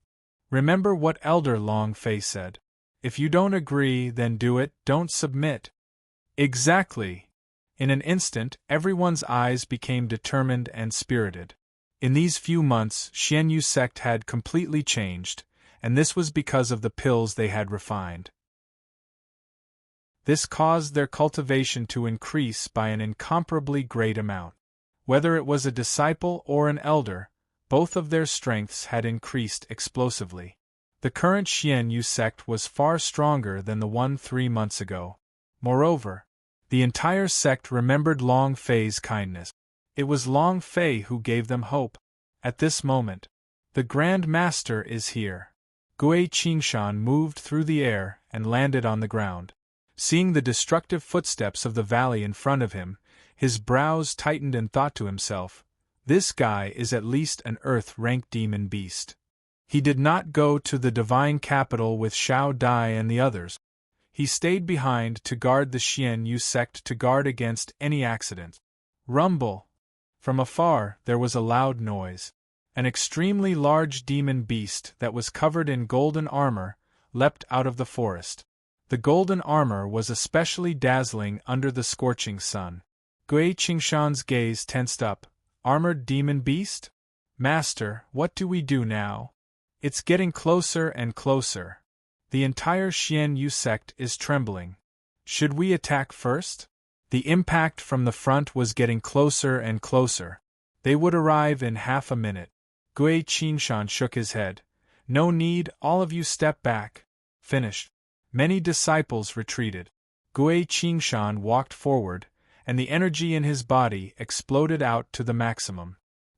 Remember what Elder Long Fei said. If you don't agree, then do it, don't submit. Exactly. In an instant, everyone's eyes became determined and spirited. In these few months, Xianyu sect had completely changed, and this was because of the pills they had refined. This caused their cultivation to increase by an incomparably great amount. Whether it was a disciple or an elder, both of their strengths had increased explosively. The current Xianyu sect was far stronger than the one 3 months ago. Moreover, the entire sect remembered Long Fei's kindness. It was Long Fei who gave them hope. At this moment, the Grand Master is here. Gui Qingshan moved through the air and landed on the ground. Seeing the destructive footsteps of the valley in front of him, his brows tightened and thought to himself, "This guy is at least an Earth-rank demon beast." He did not go to the divine capital with Shao Dai and the others. He stayed behind to guard the Xianyu sect, to guard against any accident. Rumble! From afar there was a loud noise. An extremely large demon beast that was covered in golden armor leapt out of the forest. The golden armor was especially dazzling under the scorching sun. Gui Qingshan's gaze tensed up. Armored demon beast? Master, what do we do now? It's getting closer and closer. The entire Xian Yu sect is trembling. Should we attack first? The impact from the front was getting closer and closer. They would arrive in half a minute. Gui Qingshan shook his head. No need, all of you step back. Finished. Many disciples retreated. Gui Qingshan walked forward, and the energy in his body exploded out to the maximum.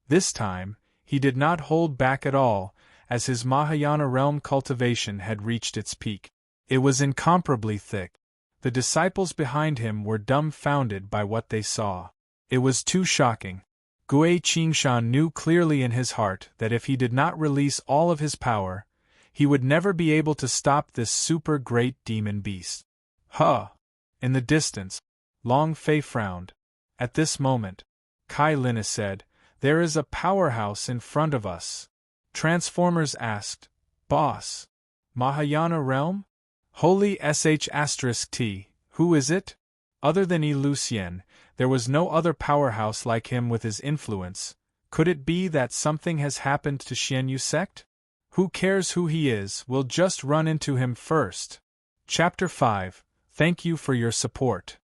This time, he did not hold back at all, as his Mahayana realm cultivation had reached its peak. It was incomparably thick. The disciples behind him were dumbfounded by what they saw. It was too shocking. Gui Qingshan knew clearly in his heart that if he did not release all of his power, he would never be able to stop this super great demon beast. Huh! In the distance, Long Fei frowned. At this moment, Kai Lin said, "There is a powerhouse in front of us." Transformers asked, "Boss, Mahayana realm? Holy sh*t, who is it?" Other than Yi Lucian, there was no other powerhouse like him with his influence. Could it be that something has happened to Xian Yu sect? Who cares who he is, we'll just run into him first. Chapter 5. Thank you for your support.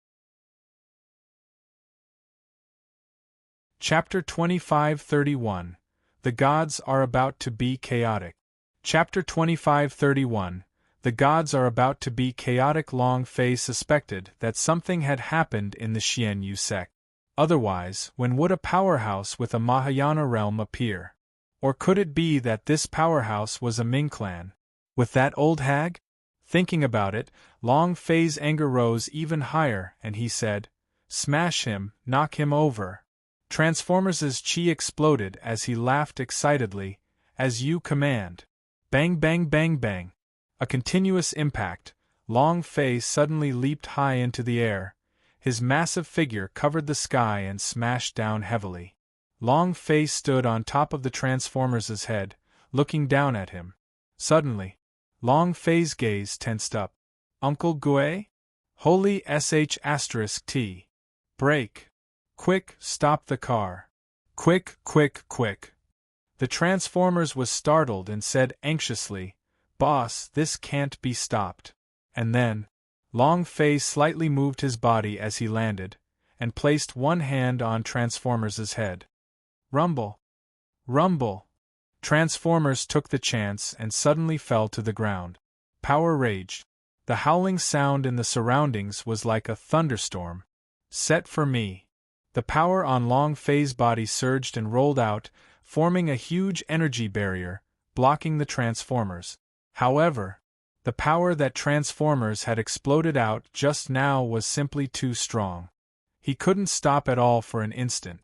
Chapter 25:31. The gods are about to be chaotic. Chapter 25:31. The gods are about to be chaotic. Long Fei suspected that something had happened in the Xian Yu sect. Otherwise, when would a powerhouse with a Mahayana realm appear? Or could it be that this powerhouse was a Ming clan? With that old hag? Thinking about it, Long Fei's anger rose even higher, and he said, "Smash him, knock him over." Transformers' chi exploded as he laughed excitedly, "As you command." Bang bang bang bang. A continuous impact. Long Fei suddenly leaped high into the air. His massive figure covered the sky and smashed down heavily. Long Fei stood on top of the Transformers' head, looking down at him. Suddenly, Long Fei's gaze tensed up. "Uncle Gui? Holy sh*t. Brake. Quick, stop the car. Quick, quick, quick." The Transformers was startled and said anxiously, "Boss, this can't be stopped." And then, Long Fei slightly moved his body as he landed, and placed one hand on Transformers' head. Rumble! Rumble! Transformers took the chance and suddenly fell to the ground. Power raged. The howling sound in the surroundings was like a thunderstorm. Set for me. The power on Long Fei's body surged and rolled out, forming a huge energy barrier, blocking the Transformers. However, the power that Transformers had exploded out just now was simply too strong. He couldn't stop at all for an instant.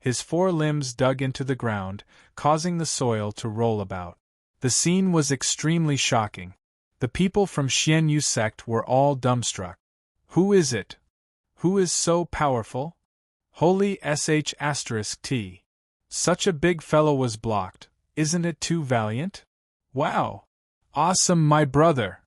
His four limbs dug into the ground, causing the soil to roll about. The scene was extremely shocking. The people from Xian Yu sect were all dumbstruck. Who is it? Who is so powerful? Holy sh*t. Such a big fellow was blocked, isn't it too valiant? Wow! Awesome, my brother!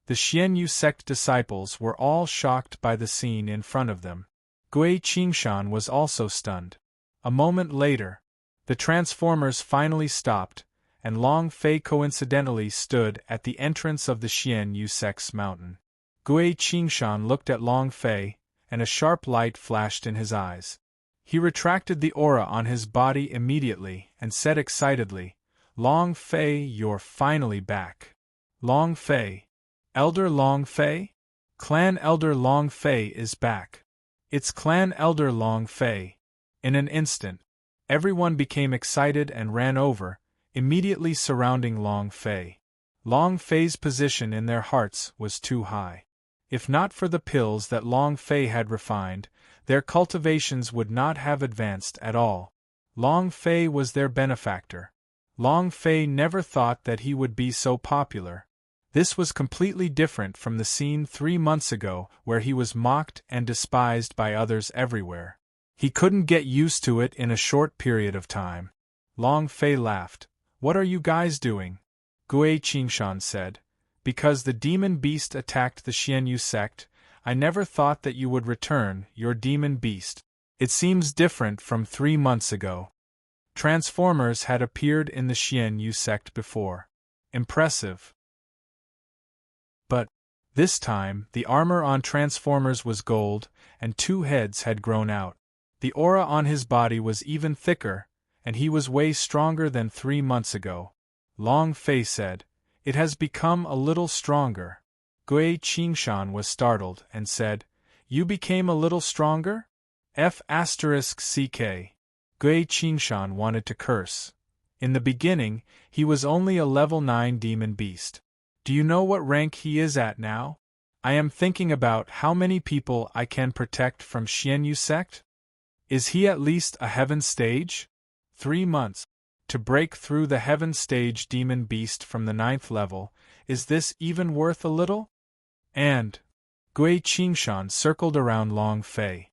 The Xian Yu sect disciples were all shocked by the scene in front of them. Gui Qingshan was also stunned. A moment later, the Transformers finally stopped, and Long Fei coincidentally stood at the entrance of the Xian Yu sect's mountain. Gui Qingshan looked at Long Fei, and a sharp light flashed in his eyes. He retracted the aura on his body immediately and said excitedly, "Long Fei, you're finally back. Long Fei. Elder Long Fei? Clan Elder Long Fei is back. It's Clan Elder Long Fei." In an instant, everyone became excited and ran over, immediately surrounding Long Fei. Long Fei's position in their hearts was too high. If not for the pills that Long Fei had refined, their cultivations would not have advanced at all. Long Fei was their benefactor. Long Fei never thought that he would be so popular. This was completely different from the scene 3 months ago where he was mocked and despised by others everywhere. He couldn't get used to it in a short period of time. Long Fei laughed. "What are you guys doing?" Gui Qingshan said. Because the demon beast attacked the Xianyu sect, I never thought that you would return, your demon beast. It seems different from 3 months ago. Transformers had appeared in the Xianyu sect before. Impressive. But this time, the armor on Transformers was gold, and 2 heads had grown out. The aura on his body was even thicker, and he was way stronger than 3 months ago. Long Fei said, "It has become a little stronger." Gui Qingshan was startled and said, "You became a little stronger?" F***ck. Gui Qingshan wanted to curse. In the beginning, he was only a level 9 demon beast. Do you know what rank he is at now? I am thinking about how many people I can protect from Xianyu sect. Is he at least a heaven stage? 3 months. To break through the heaven stage demon beast from the 9th level, is this even worth a little? And Gui Qingshan circled around Long Fei.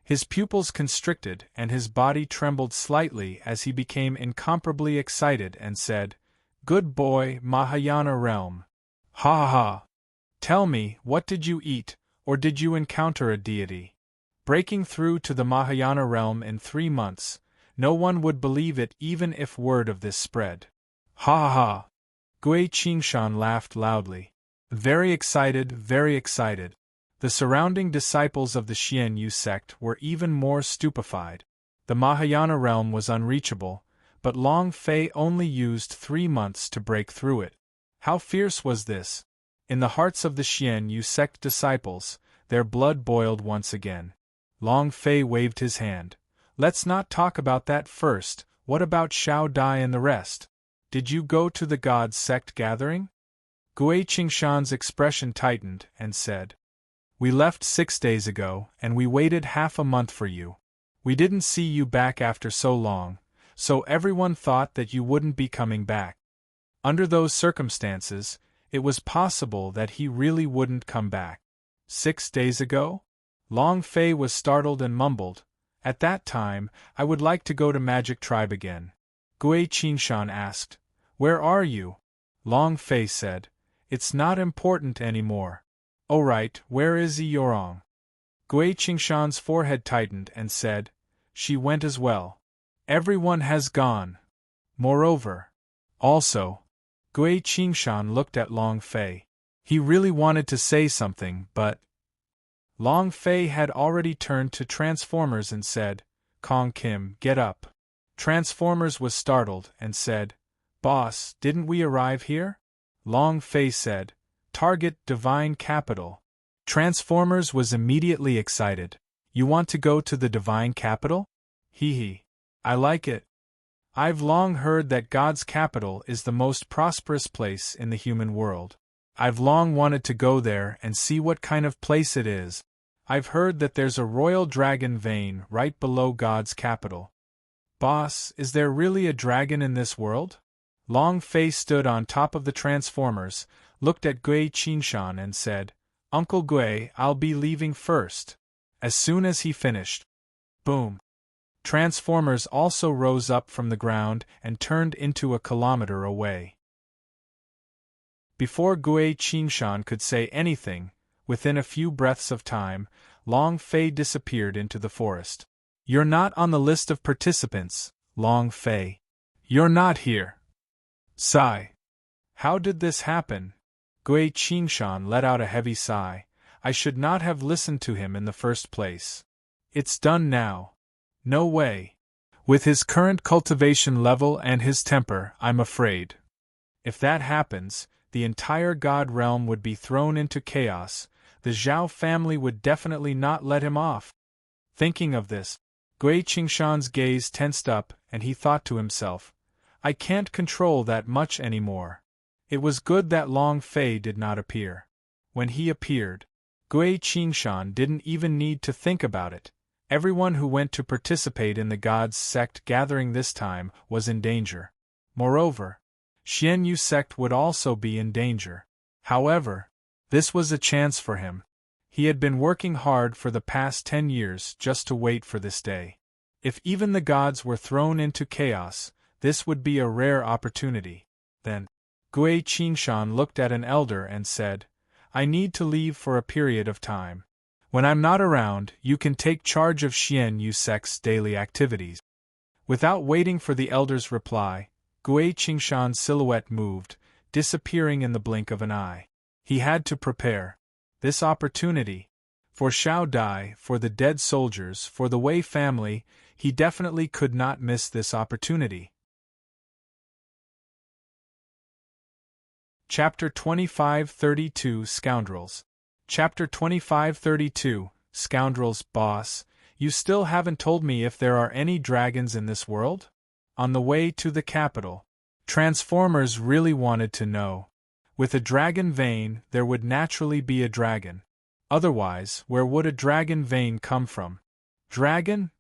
His pupils constricted and his body trembled slightly as he became incomparably excited and said, "Good boy, Mahayana realm. Ha ha ha. Tell me, what did you eat, or did you encounter a deity? Breaking through to the Mahayana realm in 3 months, no one would believe it even if word of this spread." Ha ha ha. Gui Qingshan laughed loudly. Very excited, very excited. The surrounding disciples of the Xianyu sect were even more stupefied. The Mahayana realm was unreachable, but Long Fei only used 3 months to break through it. How fierce was this? In the hearts of the Xianyu sect disciples, their blood boiled once again. Long Fei waved his hand. "Let's not talk about that first. What about Xiao Dai and the rest? Did you go to the God's sect gathering?" Gui Qingshan's expression tightened and said, "We left 6 days ago, and we waited half a month for you. We didn't see you back after so long, so everyone thought that you wouldn't be coming back. Under those circumstances, it was possible that he really wouldn't come back." 6 days ago? Long Fei was startled and mumbled, "At that time, I would like to go to Magic Tribe again." Gui Qingshan asked, "Where are you?" Long Fei said, "It's not important anymore." "Oh right, where is Yorong?" Gui Qingshan's forehead tightened and said, "She went as well. Everyone has gone. Moreover. Also." Gui Qingshan looked at Long Fei. He really wanted to say something, but Long Fei had already turned to Transformers and said, "Kong Kim, get up." Transformers was startled and said, "Boss, didn't we arrive here?" Long Fei said, "Target Divine Capital." Transformers was immediately excited. "You want to go to the Divine Capital? Hee hee. I like it. I've long heard that God's capital is the most prosperous place in the human world. I've long wanted to go there and see what kind of place it is. I've heard that there's a royal dragon vein right below God's capital." "Boss, is there really a dragon in this world?" Long Fei stood on top of the Transformers, looked at Gui Qingshan and said, "Uncle Gui, I'll be leaving first." As soon as he finished, boom! Transformers also rose up from the ground and turned into a kilometer away. Before Gui Qingshan could say anything, within a few breaths of time, Long Fei disappeared into the forest. "You're not on the list of participants, Long Fei. You're not here." Sigh. How did this happen? Gui Qingshan let out a heavy sigh. I should not have listened to him in the first place. It's done now. No way. With his current cultivation level and his temper, I'm afraid. If that happens, the entire God realm would be thrown into chaos. The Zhao family would definitely not let him off. Thinking of this, Gui Qingshan's gaze tensed up and he thought to himself, I can't control that much anymore. It was good that Long Fei did not appear. When he appeared, Gui Qingshan didn't even need to think about it. Everyone who went to participate in the God's sect gathering this time was in danger. Moreover, Xianyu sect would also be in danger. However, this was a chance for him. He had been working hard for the past 10 years just to wait for this day. If even the gods were thrown into chaos, this would be a rare opportunity. Then, Gui Qingshan looked at an elder and said, I need to leave for a period of time. When I'm not around, you can take charge of Xian Yu Sec's daily activities. Without waiting for the elder's reply, Gui Qingshan's silhouette moved, disappearing in the blink of an eye. He had to prepare. This opportunity. For Xiao Dai, for the dead soldiers, for the Wei family, he definitely could not miss this opportunity. Chapter 2532 Scoundrels. Chapter 2532 Scoundrels. Boss, you still haven't told me if there are any dragons in this world? On the way to the capital, Transformers really wanted to know. With a dragon vein, there would naturally be a dragon. Otherwise, where would a dragon vein come from? Dragon?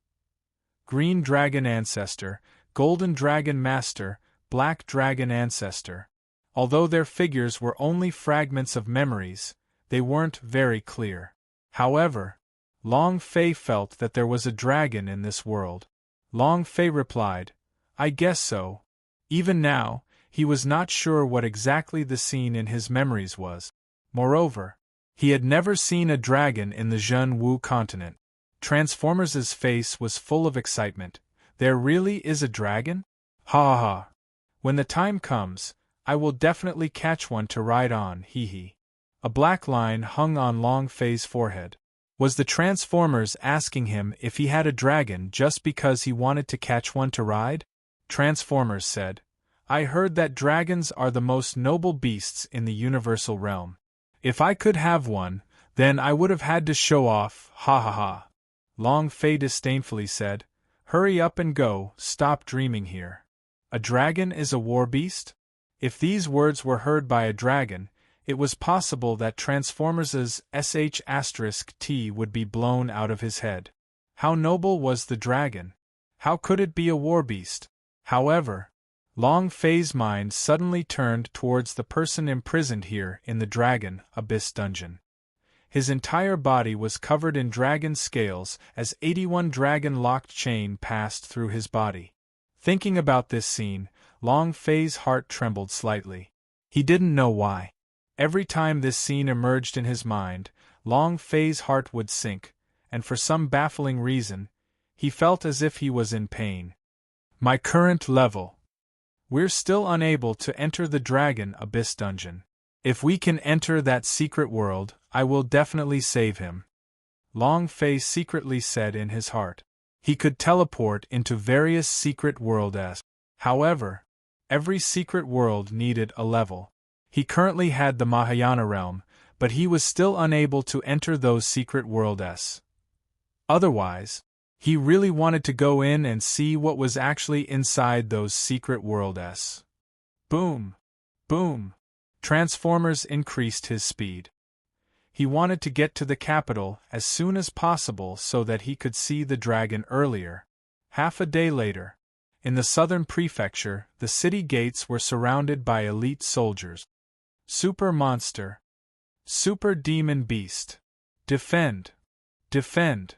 Green dragon ancestor, golden dragon master, black dragon ancestor. Although their figures were only fragments of memories, they weren't very clear. However, Long Fei felt that there was a dragon in this world. Long Fei replied, I guess so. Even now, he was not sure what exactly the scene in his memories was. Moreover, he had never seen a dragon in the Zhen Wu continent. Transformers' face was full of excitement. There really is a dragon? Ha ha ha. When the time comes, I will definitely catch one to ride on, hee hee. A black line hung on Long Fei's forehead. Was the Transformers asking him if he had a dragon just because he wanted to catch one to ride? Transformers said, I heard that dragons are the most noble beasts in the universal realm. If I could have one, then I would have had to show off, ha ha ha. Long Fei disdainfully said, Hurry up and go, stop dreaming here. A dragon is a war beast? If these words were heard by a dragon, it was possible that Transformers' sh*t would be blown out of his head. How noble was the dragon? How could it be a war beast? However, Long Fei's mind suddenly turned towards the person imprisoned here in the Dragon Abyss dungeon. His entire body was covered in dragon scales as 81 dragon-locked chain passed through his body. Thinking about this scene, Long Fei's heart trembled slightly. He didn't know why. Every time this scene emerged in his mind, Long Fei's heart would sink, and for some baffling reason, he felt as if he was in pain. My current level. We're still unable to enter the Dragon Abyss dungeon. If we can enter that secret world, I will definitely save him. Long Fei secretly said in his heart. He could teleport into various secret worlds. However, every secret world needed a level. He currently had the Mahayana realm, but he was still unable to enter those secret worlds. Otherwise, he really wanted to go in and see what was actually inside those secret worlds. Boom! Boom! Transformers increased his speed. He wanted to get to the capital as soon as possible so that he could see the dragon earlier. Half a day later, in the southern prefecture, the city gates were surrounded by elite soldiers. Super monster. Super demon beast. Defend. Defend.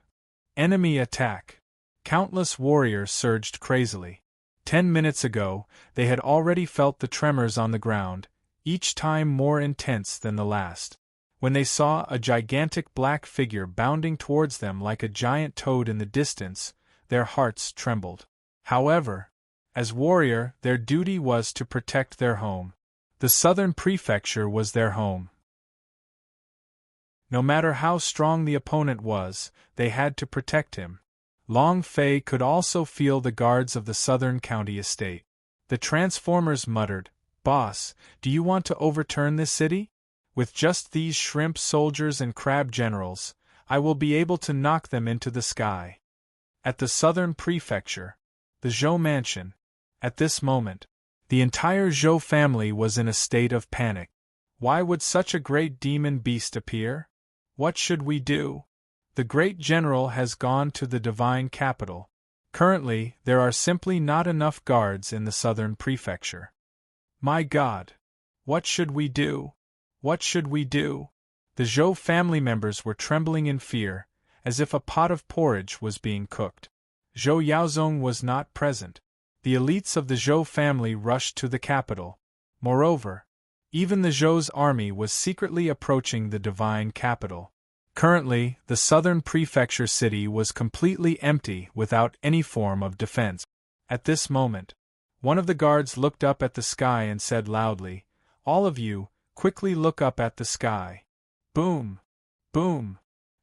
Enemy attack. Countless warriors surged crazily. 10 minutes ago, they had already felt the tremors on the ground, each time more intense than the last. When they saw a gigantic black figure bounding towards them like a giant toad in the distance, their hearts trembled. However, as warrior, their duty was to protect their home. The southern prefecture was their home. No matter how strong the opponent was, they had to protect him. Long Fei could also feel the guards of the southern county estate. The Transformers muttered, Boss, do you want to overturn this city? With just these shrimp soldiers and crab generals, I will be able to knock them into the sky. At the southern prefecture, the Zhou mansion, at this moment, the entire Zhou family was in a state of panic. Why would such a great demon beast appear? What should we do? The great general has gone to the divine capital. Currently, there are simply not enough guards in the southern prefecture. My God! What should we do? What should we do? The Zhou family members were trembling in fear, as if a pot of porridge was being cooked. Zhou Yaozong was not present. The elites of the Zhou family rushed to the capital. Moreover, even the Zhou's army was secretly approaching the divine capital. Currently, the southern prefecture city was completely empty without any form of defense. At this moment, one of the guards looked up at the sky and said loudly, "All of you, quickly look up at the sky." Boom! Boom!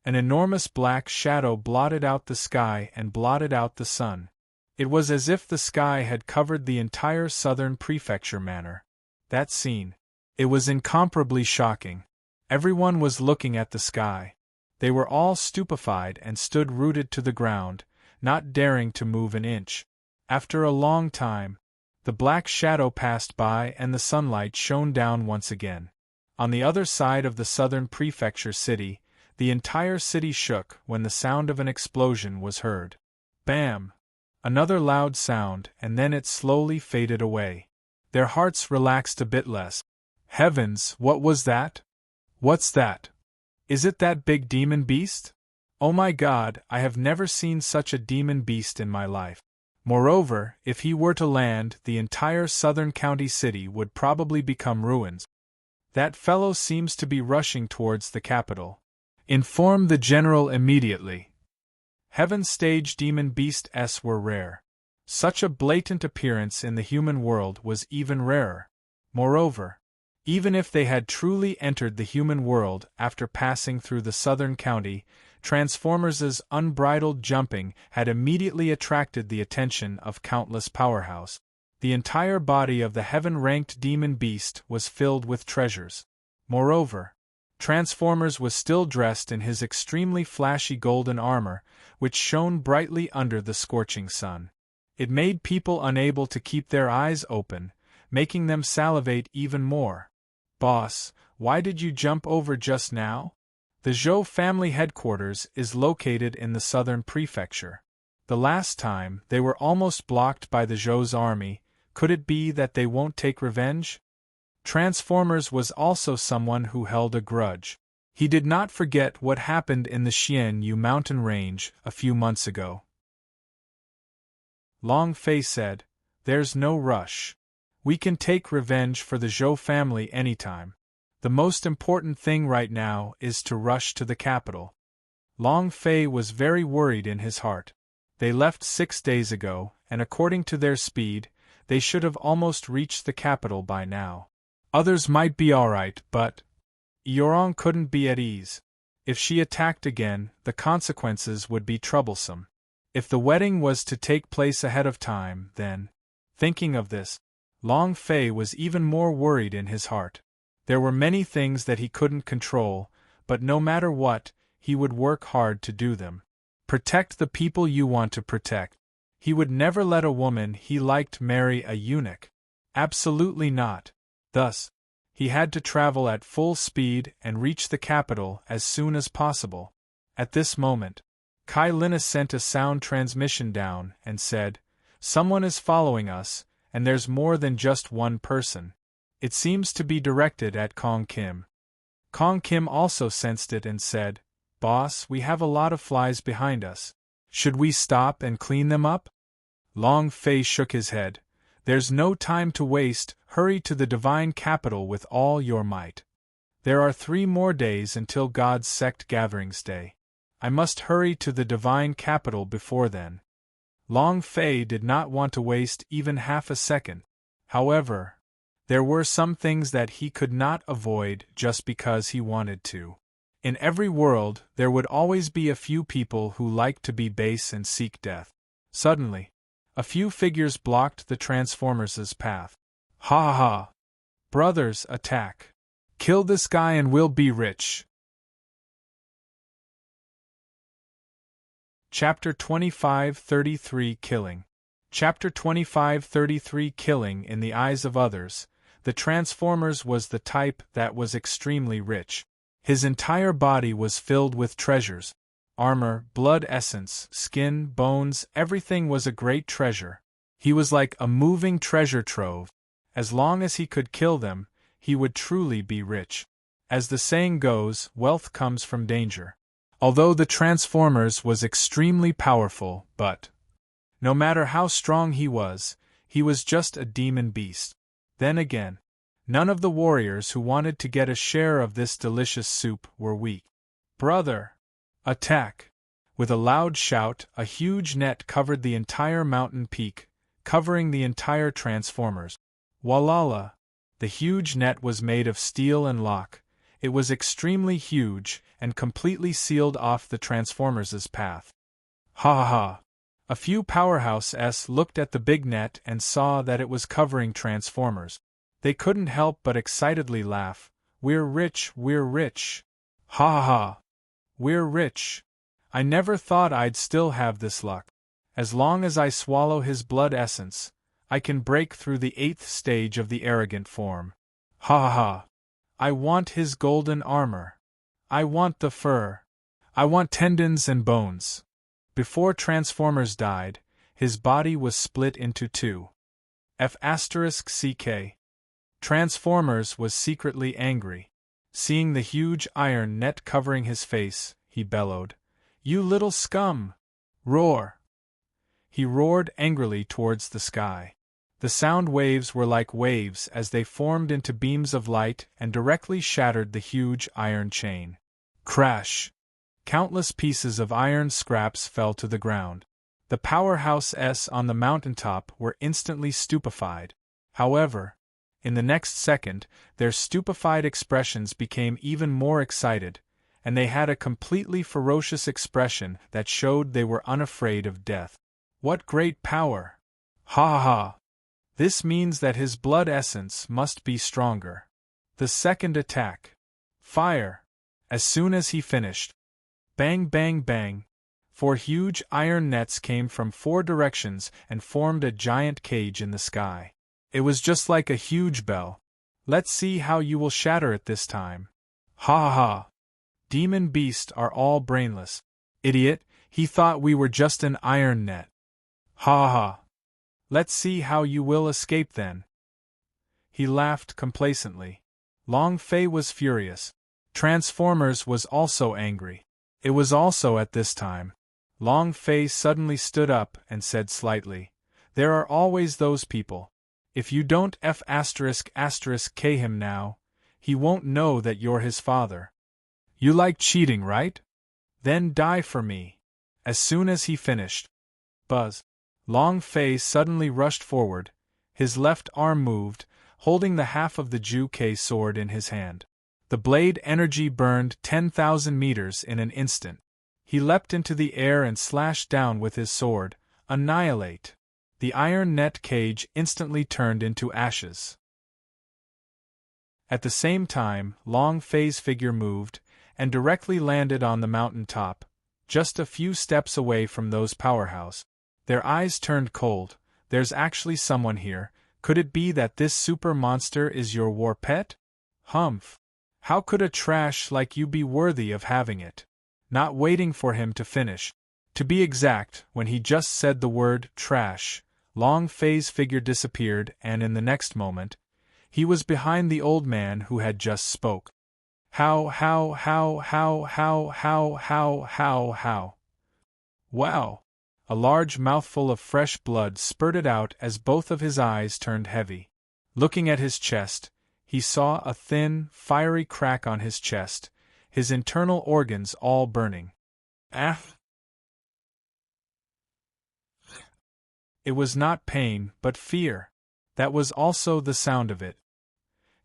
An enormous black shadow blotted out the sky and blotted out the sun. It was as if the sky had covered the entire southern prefecture manor. That scene. It was incomparably shocking. Everyone was looking at the sky. They were all stupefied and stood rooted to the ground, not daring to move an inch. After a long time, the black shadow passed by and the sunlight shone down once again. On the other side of the southern prefecture city, the entire city shook when the sound of an explosion was heard. Bam! Another loud sound, and then it slowly faded away. Their hearts relaxed a bit less. Heavens, what was that? What's that? Is it that big demon beast? Oh my God, I have never seen such a demon beast in my life. Moreover, if he were to land, the entire southern county city would probably become ruins. That fellow seems to be rushing towards the capital. Inform the general immediately. Heaven's stage demon beasts were rare. Such a blatant appearance in the human world was even rarer. Moreover, even if they had truly entered the human world after passing through the southern county, Transformers' unbridled jumping had immediately attracted the attention of countless powerhouse. The entire body of the heaven-ranked demon beast was filled with treasures. Moreover, Transformers was still dressed in his extremely flashy golden armor, which shone brightly under the scorching sun. It made people unable to keep their eyes open, making them salivate even more. "Boss, why did you jump over just now?" The Zhou family headquarters is located in the southern prefecture. The last time, they were almost blocked by the Zhou's army. Could it be that they won't take revenge? Transformers was also someone who held a grudge. He did not forget what happened in the Xianyu mountain range a few months ago. Long Fei said, "There's no rush. We can take revenge for the Zhou family anytime. The most important thing right now is to rush to the capital." Long Fei was very worried in his heart. They left 6 days ago, and according to their speed, they should have almost reached the capital by now. Others might be alright, but Yorong couldn't be at ease. If she attacked again, the consequences would be troublesome. If the wedding was to take place ahead of time, then, thinking of this, Long Fei was even more worried in his heart. There were many things that he couldn't control, but no matter what, he would work hard to do them. Protect the people you want to protect. He would never let a woman he liked marry a eunuch. Absolutely not. Thus, he had to travel at full speed and reach the capital as soon as possible. At this moment, Kai Linus sent a sound transmission down and said, "Someone is following us, and there's more than just one person. It seems to be directed at Kong Kim." Kong Kim also sensed it and said, "Boss, we have a lot of flies behind us. Should we stop and clean them up?" Long Fei shook his head. "There's no time to waste, hurry to the divine capital with all your might. There are 3 more days until God's sect gatherings day. I must hurry to the divine capital before then." Long Fei did not want to waste even half a second. However, there were some things that he could not avoid just because he wanted to. In every world, there would always be a few people who liked to be base and seek death. Suddenly, a few figures blocked the Transformers' path. "Ha ha! Brothers, attack! Kill this guy and we'll be rich!" Chapter 25-33 Killing. Chapter 25-33 Killing. In the eyes of others, the Transformers was the type that was extremely rich. His entire body was filled with treasures. Armor, blood essence, skin, bones, everything was a great treasure. He was like a moving treasure trove. As long as he could kill them, he would truly be rich. As the saying goes, wealth comes from danger. Although the Transformers was extremely powerful, but no matter how strong he was just a demon beast. Then again, None of the warriors who wanted to get a share of this delicious soup were weak. Brother! Attack! With a loud shout, a huge net covered the entire mountain peak, covering the entire Transformers. Walala! The huge net was made of steel and lock. It was extremely huge, and completely sealed off the Transformers' path. Ha ha ha! A few powerhouses looked at the big net and saw that it was covering Transformers. They couldn't help but excitedly laugh. We're rich, we're rich! Ha ha ha! We're rich! I never thought I'd still have this luck. As long as I swallow his blood essence, I can break through the 8th stage of the arrogant form. Ha ha ha! I want his golden armor. I want the fur. I want tendons and bones. Before Transformers died, his body was split into two. F***CK. Transformers was secretly angry. Seeing the huge iron net covering his face, he bellowed, "You little scum! Roar!" He roared angrily towards the sky. The sound waves were like waves as they formed into beams of light and directly shattered the huge iron chain. Crash! Countless pieces of iron scraps fell to the ground. The powerhouses on the mountaintop were instantly stupefied. However, in the next second, their stupefied expressions became even more excited, and they had a completely ferocious expression that showed they were unafraid of death. What great power! Ha ha ha! This means that his blood essence must be stronger. The second attack. Fire! As soon as he finished. Bang bang bang! 4 huge iron nets came from 4 directions and formed a giant cage in the sky. It was just like a huge bell. Let's see how you will shatter it this time. Ha ha ha! Demon beasts are all brainless. Idiot, he thought we were just an iron net. Ha ha ha! Let's see how you will escape then. He laughed complacently. Long Fei was furious. Transformers was also angry. It was also at this time. Long Fei suddenly stood up and said slightly, "There are always those people. If you don't K him now, he won't know that you're his father. You like cheating, right? Then die for me." As soon as he finished, buzz! Long Fei suddenly rushed forward, his left arm moved, holding the half of the Ju-K sword in his hand. The blade energy burned 10,000 meters in an instant. He leapt into the air and slashed down with his sword. Annihilate! The iron net cage instantly turned into ashes. At the same time, Long Fei's figure moved, and directly landed on the mountain top, just a few steps away from those powerhouse. Their eyes turned cold. There's actually someone here. Could it be that this super monster is your war pet? Humph! How could a trash like you be worthy of having it? Not waiting for him to finish. To be exact, when he just said the word trash, Long Fei's figure disappeared, and in the next moment, he was behind the old man who had just spoke. How. Wow! A large mouthful of fresh blood spurted out as both of his eyes turned heavy. Looking at his chest, he saw a thin, fiery crack on his chest, his internal organs all burning. Ah! It was not pain, but fear. That was also the sound of it.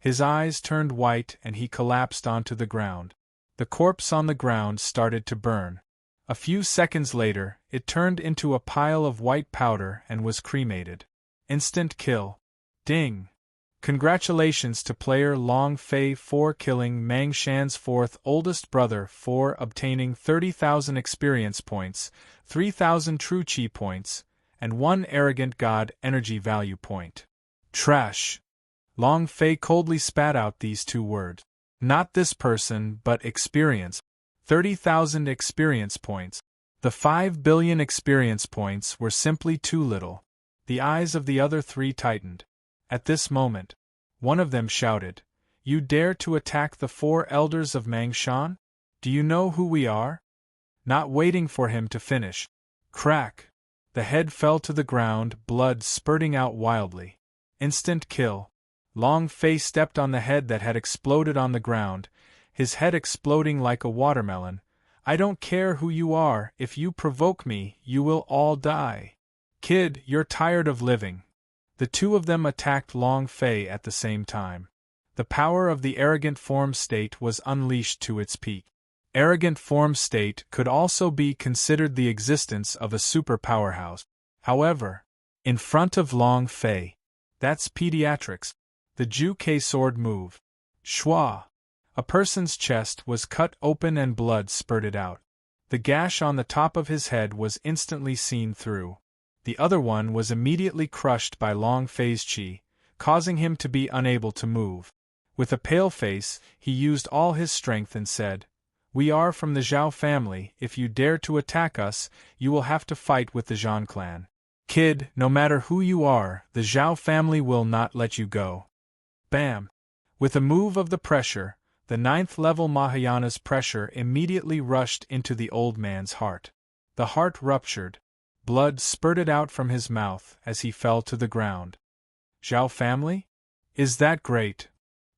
His eyes turned white and he collapsed onto the ground. The corpse on the ground started to burn. A few seconds later, it turned into a pile of white powder and was cremated. Instant kill. Ding! Congratulations to player Long Fei for killing Mang Shan's 4th oldest brother for obtaining 30,000 experience points, 3,000 true chi points, and 1 arrogant god energy value point. Trash! Long Fei coldly spat out these 2 words. Not this person, but experience. 30,000 experience points. The 5 billion experience points were simply too little. The eyes of the other 3 tightened. At this moment, one of them shouted, "You dare to attack the 4 elders of Mang Shan? Do you know who we are?" Not waiting for him to finish. Crack! The head fell to the ground, blood spurting out wildly. Instant kill. Long Fei stepped on the head that had exploded on the ground, his head exploding like a watermelon. I don't care who you are, if you provoke me, you will all die. Kid, you're tired of living. The two of them attacked Long Fei at the same time. The power of the arrogant form state was unleashed to its peak. Arrogant form state could also be considered the existence of a super powerhouse. However, in front of Long Fei, that's pediatrics. The Ju Ke sword move. Shua. A person's chest was cut open and blood spurted out. The gash on the top of his head was instantly seen through. The other one was immediately crushed by Long Fei's chi, causing him to be unable to move. With a pale face, he used all his strength and said, "We are from the Zhao family. If you dare to attack us, you will have to fight with the Zhan clan. Kid, no matter who you are, the Zhao family will not let you go." Bam! With a move of the pressure, the 9th level Mahayana's pressure immediately rushed into the old man's heart. The heart ruptured. Blood spurted out from his mouth as he fell to the ground. Zhao family? Is that great?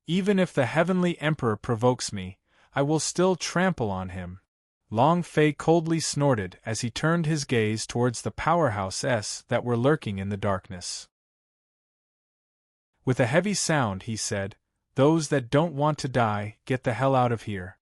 Even if the Heavenly Emperor provokes me, I will still trample on him. Long Fei coldly snorted as he turned his gaze towards the powerhouses that were lurking in the darkness. With a heavy sound he said, "Those that don't want to die, get the hell out of here."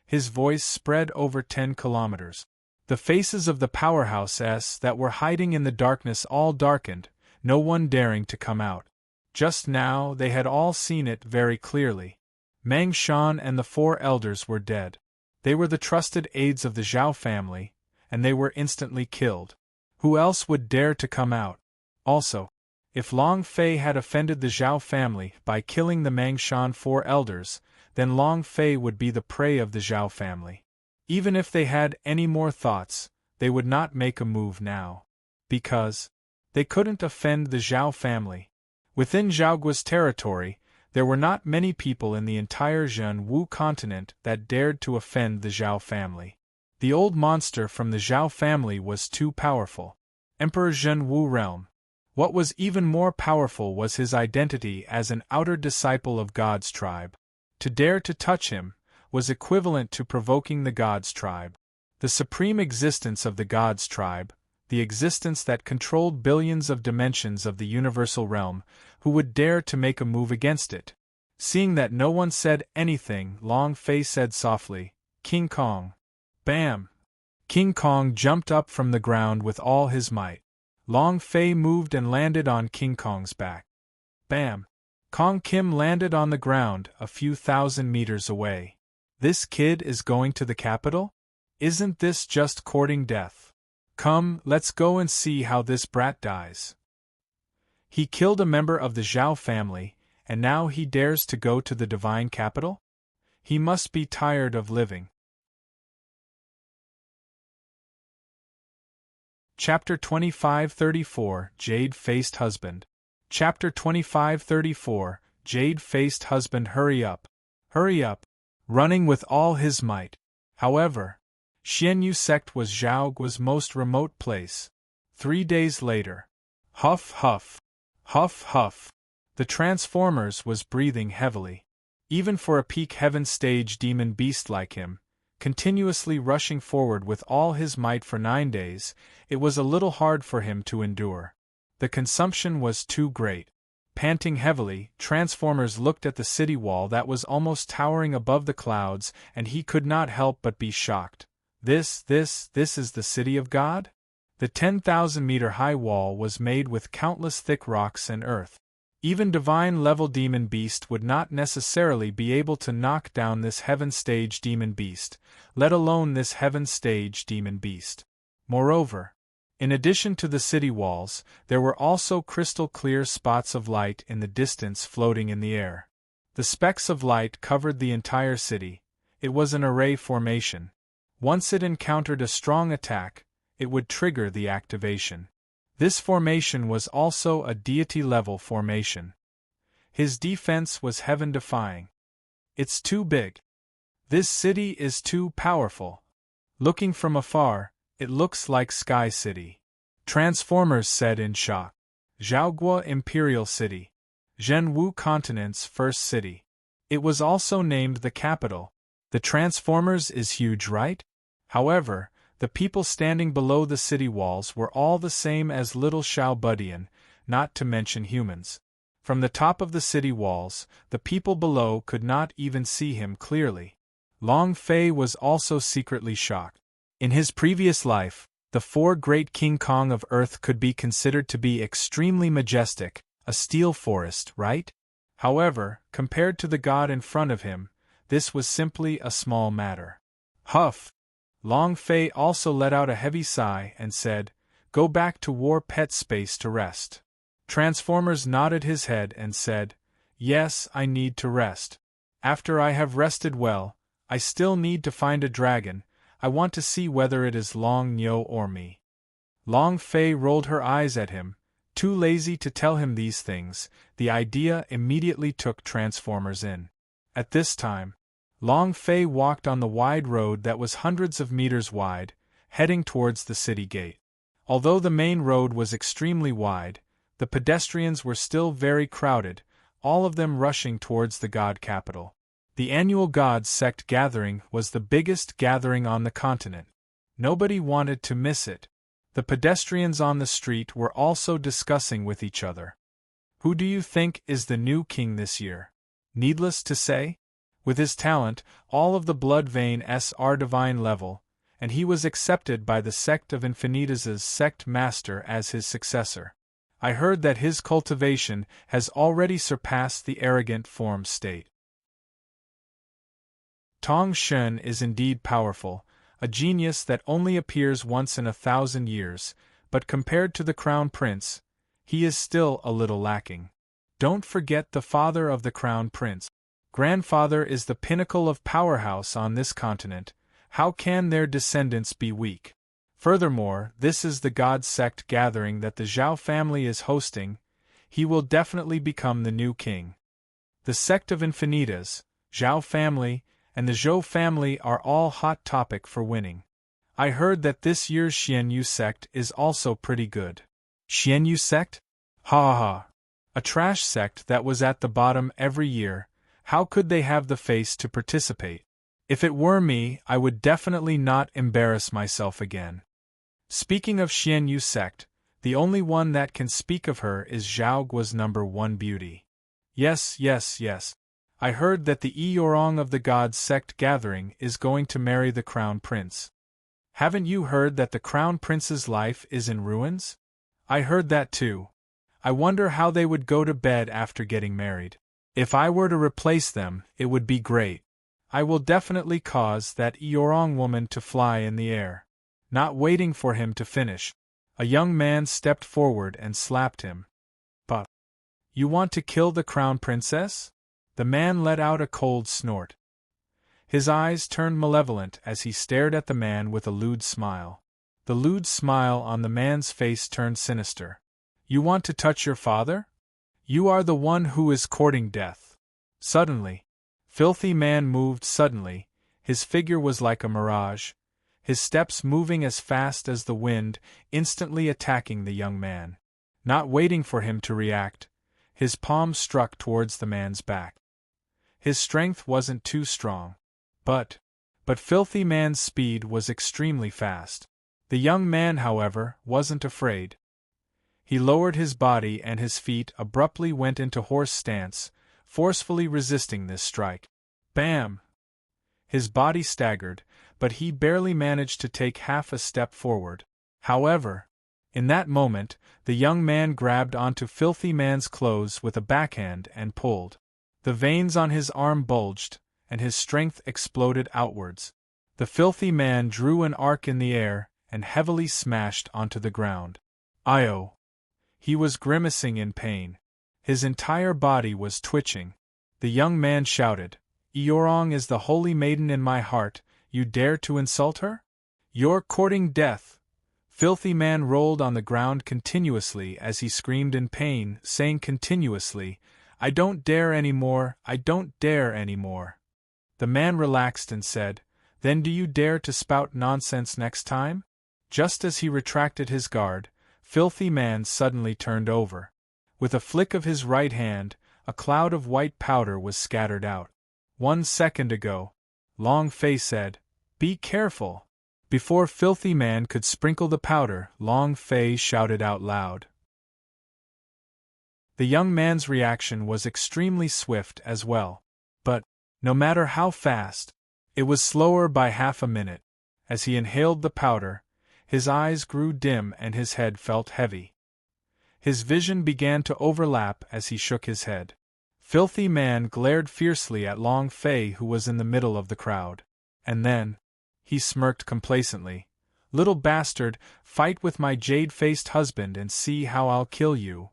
His voice spread over 10 kilometers. The faces of the powerhouses that were hiding in the darkness all darkened, no one daring to come out. Just now they had all seen it very clearly. Meng Shan and the 4 elders were dead. They were the trusted aides of the Zhao family, and they were instantly killed. Who else would dare to come out? Also, if Long Fei had offended the Zhao family by killing the Meng Shan 4 elders, then Long Fei would be the prey of the Zhao family. Even if they had any more thoughts, they would not make a move now. Because they couldn't offend the Zhao family. Within Zhaoguo's territory, there were not many people in the entire Zhenwu continent that dared to offend the Zhao family. The old monster from the Zhao family was too powerful. Emperor Zhenwu realm. What was even more powerful was his identity as an outer disciple of God's tribe. To dare to touch him was equivalent to provoking the God's tribe. The supreme existence of the God's tribe, the existence that controlled billions of dimensions of the universal realm, who would dare to make a move against it? Seeing that no one said anything, Long Fei said softly, "King Kong." Bam! King Kong jumped up from the ground with all his might. Long Fei moved and landed on King Kong's back. Bam! Kong Kim landed on the ground a few thousand meters away. This kid is going to the capital? Isn't this just courting death? Come, let's go and see how this brat dies. He killed a member of the Zhao family, and now he dares to go to the divine capital? He must be tired of living. Chapter 25-34 Jade-Faced Husband. Chapter 25-34 Jade-Faced Husband. Hurry up! Hurry up! Running with all his might. However, Xianyu sect was Zhaoguo's most remote place. 3 days later. Huff huff. Huff huff. The Transformers was breathing heavily. Even for a peak heaven stage demon beast like him, continuously rushing forward with all his might for 9 days, it was a little hard for him to endure. The consumption was too great. Panting heavily, Transformers looked at the city wall that was almost towering above the clouds, and he could not help but be shocked. This is the city of God? The 10,000-meter-high wall was made with countless thick rocks and earth. Even divine-level demon beast would not necessarily be able to knock down this heaven-stage demon beast, let alone this heaven-stage demon beast. Moreover, in addition to the city walls, there were also crystal-clear spots of light in the distance floating in the air. The specks of light covered the entire city. It was an array formation. Once it encountered a strong attack, it would trigger the activation. This formation was also a deity-level formation. His defense was heaven-defying. It's too big. This city is too powerful. Looking from afar, it looks like Sky City. Transformers said in shock. Zhaoguo Imperial City. Zhenwu continent's first city. It was also named the capital. The Transformers is huge, right? However, the people standing below the city walls were all the same as little Xiao Budian, not to mention humans. From the top of the city walls, the people below could not even see him clearly. Long Fei was also secretly shocked. In his previous life, the four great King Kong of Earth could be considered to be extremely majestic, a steel forest, right? However, compared to the god in front of him, this was simply a small matter. Huff! Long Fei also let out a heavy sigh and said, "Go back to War Pet Space to rest." Transformers nodded his head and said, "Yes, I need to rest. After I have rested well, I still need to find a dragon. I want to see whether it is Long Nyo or me." Long Fei rolled her eyes at him, too lazy to tell him these things. The idea immediately took Transformers in. At this time, Long Fei walked on the wide road that was hundreds of meters wide, heading towards the city gate. Although the main road was extremely wide, the pedestrians were still very crowded, all of them rushing towards the god capital. The annual God Sect gathering was the biggest gathering on the continent. Nobody wanted to miss it. The pedestrians on the street were also discussing with each other. Who do you think is the new king this year? Needless to say, with his talent, all of the blood veins are divine level, and he was accepted by the sect of Infinitas's sect master as his successor. I heard that his cultivation has already surpassed the arrogant form state. Tong Shen is indeed powerful, a genius that only appears once in 1,000 years, but compared to the Crown Prince, he is still a little lacking. Don't forget the father of the Crown Prince. Grandfather is the pinnacle of powerhouse on this continent. How can their descendants be weak? Furthermore, this is the God Sect gathering that the Zhao family is hosting. He will definitely become the new king. The sect of Infinitas, Zhao family, and the Zhou family are all hot topic for winning. I heard that this year's Xianyu sect is also pretty good. Xianyu sect? Ha ha ha. A trash sect that was at the bottom every year. How could they have the face to participate? If it were me, I would definitely not embarrass myself again. Speaking of Xianyu sect, the only one that can speak of her is Zhao Guo's #1 beauty. Yes. I heard that the Eorong of the God Sect gathering is going to marry the Crown Prince. Haven't you heard that the Crown Prince's life is in ruins? I heard that too. I wonder how they would go to bed after getting married. If I were to replace them, it would be great. I will definitely cause that Eorong woman to fly in the air. Not waiting for him to finish, a young man stepped forward and slapped him. But you want to kill the Crown Princess? The man let out a cold snort. His eyes turned malevolent as he stared at the man with a lewd smile. The lewd smile on the man's face turned sinister. You want to touch your father? You are the one who is courting death. Suddenly, Filthy Man moved suddenly. His figure was like a mirage, his steps moving as fast as the wind, instantly attacking the young man. Not waiting for him to react, his palm struck towards the man's back. His strength wasn't too strong, but Filthy Man's speed was extremely fast. The young man, however, wasn't afraid. He lowered his body and his feet abruptly went into horse stance, forcefully resisting this strike. Bam! His body staggered, but he barely managed to take half a step forward. However, in that moment, the young man grabbed onto Filthy Man's clothes with a backhand and pulled. The veins on his arm bulged, and his strength exploded outwards. The Filthy Man drew an arc in the air and heavily smashed onto the ground. Io! He was grimacing in pain. His entire body was twitching. The young man shouted, "Eorong is the holy maiden in my heart, you dare to insult her? You're courting death!" Filthy Man rolled on the ground continuously as he screamed in pain, saying continuously, "I don't dare anymore, I don't dare anymore." The man relaxed and said, "Then do you dare to spout nonsense next time?" Just as he retracted his guard, Filthy Man suddenly turned over. With a flick of his right hand, a cloud of white powder was scattered out. 1 second ago, Long Fei said, "Be careful." Before Filthy Man could sprinkle the powder, Long Fei shouted out loud. The young man's reaction was extremely swift as well. But, no matter how fast, it was slower by half a minute. As he inhaled the powder, his eyes grew dim and his head felt heavy. His vision began to overlap as he shook his head. Filthy Man glared fiercely at Long Fei, who was in the middle of the crowd. And then, he smirked complacently. "Little bastard, fight with my jade-faced husband and see how I'll kill you."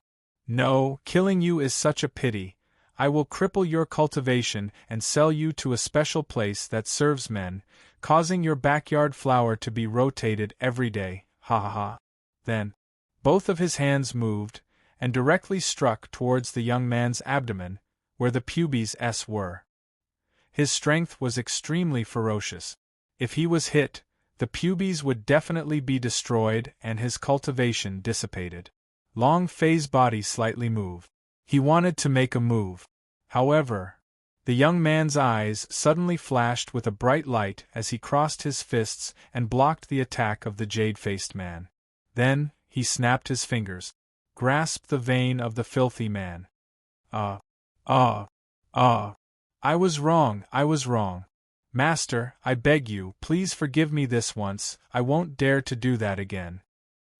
"No, killing you is such a pity. I will cripple your cultivation and sell you to a special place that serves men, causing your backyard flower to be rotated every day, ha ha ha." Then, both of his hands moved, and directly struck towards the young man's abdomen, where the pubes were. His strength was extremely ferocious. If he was hit, the pubes would definitely be destroyed and his cultivation dissipated. Long Fei's body slightly moved. He wanted to make a move. However, the young man's eyes suddenly flashed with a bright light as he crossed his fists and blocked the attack of the jade-faced man. Then, he snapped his fingers, grasped the vein of the Filthy Man. I was wrong. Master, I beg you, please forgive me this once, I won't dare to do that again."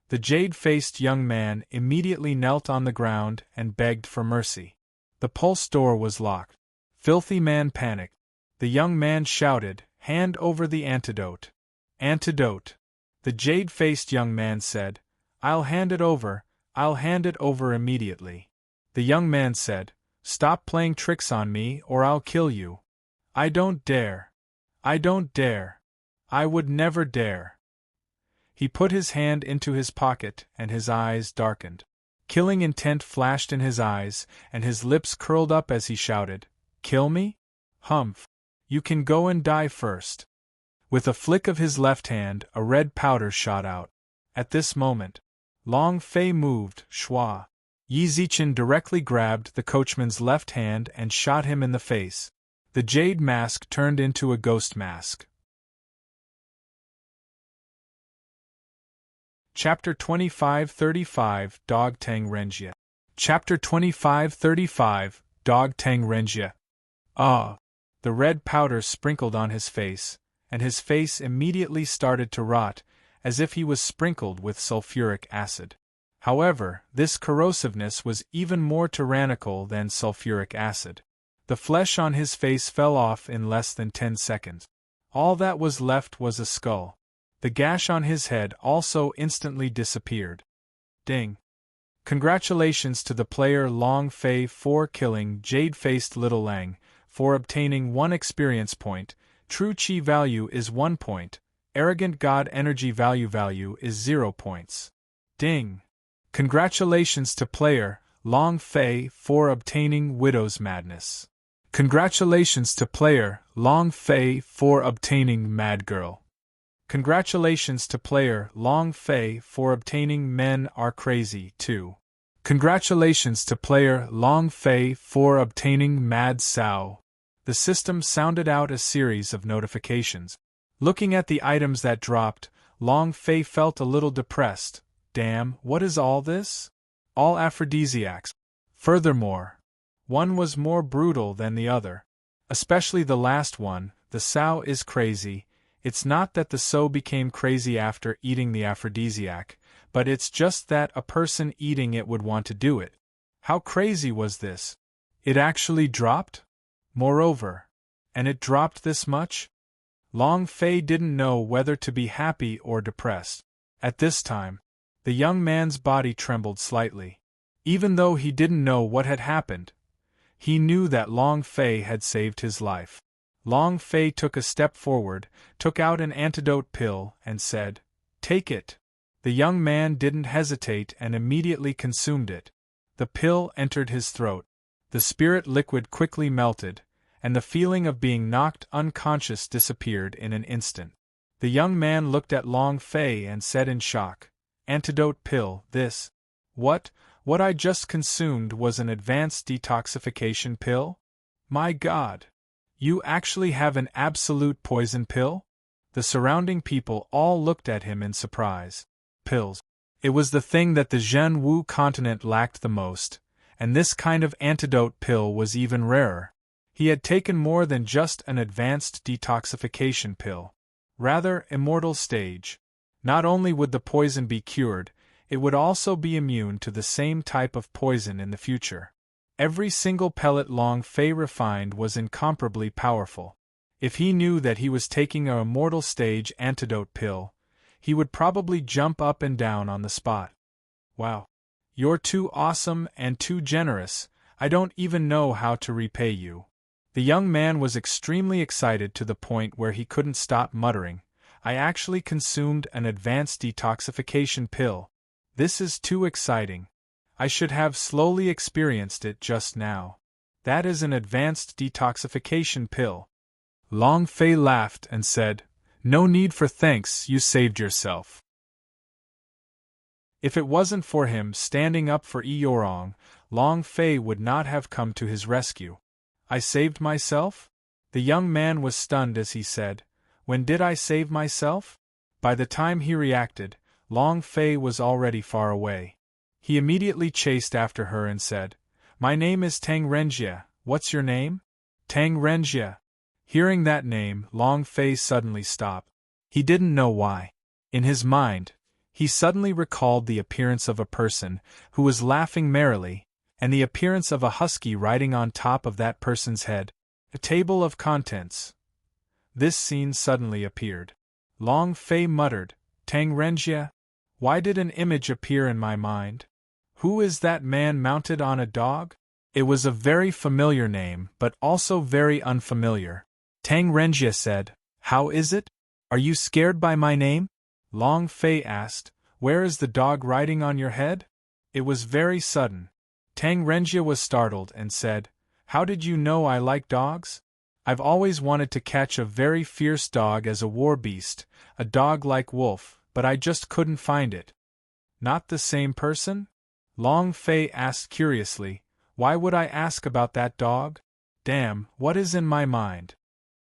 The jade-faced young man immediately knelt on the ground and begged for mercy. The pulse door was locked. Filthy Man panicked. The young man shouted, "Hand over the antidote." "Antidote?" The jade-faced young man said, I'll hand it over immediately." The young man said, "Stop playing tricks on me or I'll kill you." I don't dare. I would never dare." He put his hand into his pocket and his eyes darkened. Killing intent flashed in his eyes, and his lips curled up as he shouted, "Kill me? Humph! You can go and die first." With a flick of his left hand, a red powder shot out. At this moment, Long Fei moved, schwa. Yi Zichen directly grabbed the coachman's left hand and shot him in the face. The jade mask turned into a ghost mask. Chapter 2535 Dog Tang Renjia. Chapter 2535 Dog Tang Renjia. The red powder sprinkled on his face, and his face immediately started to rot, as if he was sprinkled with sulfuric acid. However, this corrosiveness was even more tyrannical than sulfuric acid. The flesh on his face fell off in less than 10 seconds. All that was left was a skull. The gash on his head also instantly disappeared. Ding! Congratulations to the player Long Fei for killing Jade-Faced Little Lang, for obtaining 1 experience point. True Chi value is 1 point. Arrogant God energy value is 0 points. Ding! Congratulations to player Long Fei for obtaining Widow's Madness. Congratulations to player Long Fei for obtaining Mad Girl. Congratulations to player Long Fei for obtaining Men Are Crazy 2. Congratulations to player Long Fei for obtaining Mad Sao. The system sounded out a series of notifications. Looking at the items that dropped, Long Fei felt a little depressed. Damn, what is all this? All aphrodisiacs. Furthermore, one was more brutal than the other. Especially the last one, the Sao is crazy. It's not that the So became crazy after eating the aphrodisiac, but it's just that a person eating it would want to do it. How crazy was this? It actually dropped? Moreover, and it dropped this much? Long Fei didn't know whether to be happy or depressed. At this time, the young man's body trembled slightly. Even though he didn't know what had happened, he knew that Long Fei had saved his life. Long Fei took a step forward, took out an antidote pill, and said, "Take it." The young man didn't hesitate and immediately consumed it. The pill entered his throat. The spirit liquid quickly melted, and the feeling of being knocked unconscious disappeared in an instant. The young man looked at Long Fei and said in shock, "Antidote pill, this? What What I just consumed was an advanced detoxification pill? My God! You actually have an absolute poison pill? The surrounding people all looked at him in surprise. Pills. It was the thing that the Zhen Wu continent lacked the most, and this kind of antidote pill was even rarer. He had taken more than just an advanced detoxification pill. Rather, immortal stage. Not only would the poison be cured, it would also be immune to the same type of poison in the future. Every single pellet Long Fei refined was incomparably powerful. If he knew that he was taking a immortal stage antidote pill, he would probably jump up and down on the spot. Wow. You're too awesome and too generous, I don't even know how to repay you. The young man was extremely excited to the point where he couldn't stop muttering, I actually consumed an advanced detoxification pill. This is too exciting. I should have slowly experienced it just now. That is an advanced detoxification pill. Long Fei laughed and said, No need for thanks, you saved yourself. If it wasn't for him standing up for Eorong, Long Fei would not have come to his rescue. I saved myself? The young man was stunned as he said, When did I save myself? By the time he reacted, Long Fei was already far away. He immediately chased after her and said, My name is Tang Renjie, what's your name? Tang Renjie. Hearing that name, Long Fei suddenly stopped. He didn't know why. In his mind, he suddenly recalled the appearance of a person who was laughing merrily, and the appearance of a husky riding on top of that person's head. A table of contents. This scene suddenly appeared. Long Fei muttered, Tang Renjie? Why did an image appear in my mind? Who is that man mounted on a dog? It was a very familiar name, but also very unfamiliar. Tang Renjie said, How is it? Are you scared by my name? Long Fei asked, Where is the dog riding on your head? It was very sudden. Tang Renjie was startled and said, How did you know I like dogs? I've always wanted to catch a very fierce dog as a war beast, a dog like Wolf, but I just couldn't find it. Not the same person? Long Fei asked curiously, Why would I ask about that dog? Damn, what is in my mind?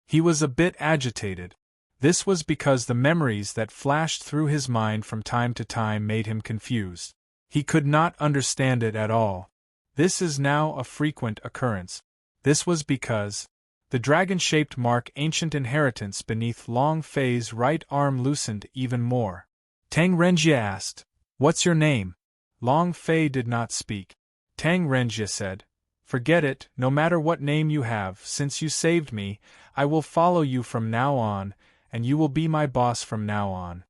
He was a bit agitated. This was because the memories that flashed through his mind from time to time made him confused. He could not understand it at all. This is now a frequent occurrence. This was because the dragon-shaped mark ancient inheritance beneath Long Fei's right arm loosened even more. Tang Renjie asked, What's your name? Long Fei did not speak. Tang Renjie said, Forget it, no matter what name you have, since you saved me, I will follow you from now on, and you will be my boss from now on.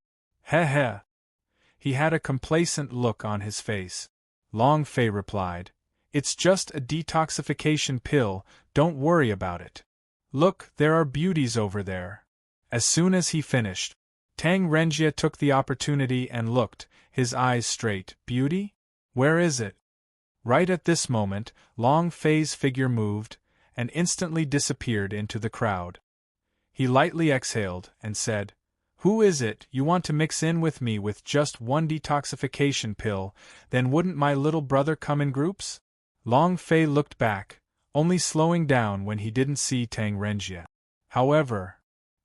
Heh heh. He had a complacent look on his face. Long Fei replied, It's just a detoxification pill, don't worry about it. Look, there are beauties over there. As soon as he finished, Tang Renjie took the opportunity and looked, his eyes straight. Beauty? Where is it? Right at this moment, Long Fei's figure moved, and instantly disappeared into the crowd. He lightly exhaled, and said, Who is it you want to mix in with me with just one detoxification pill, then wouldn't my little brother come in groups? Long Fei looked back, only slowing down when he didn't see Tang Renjie. However,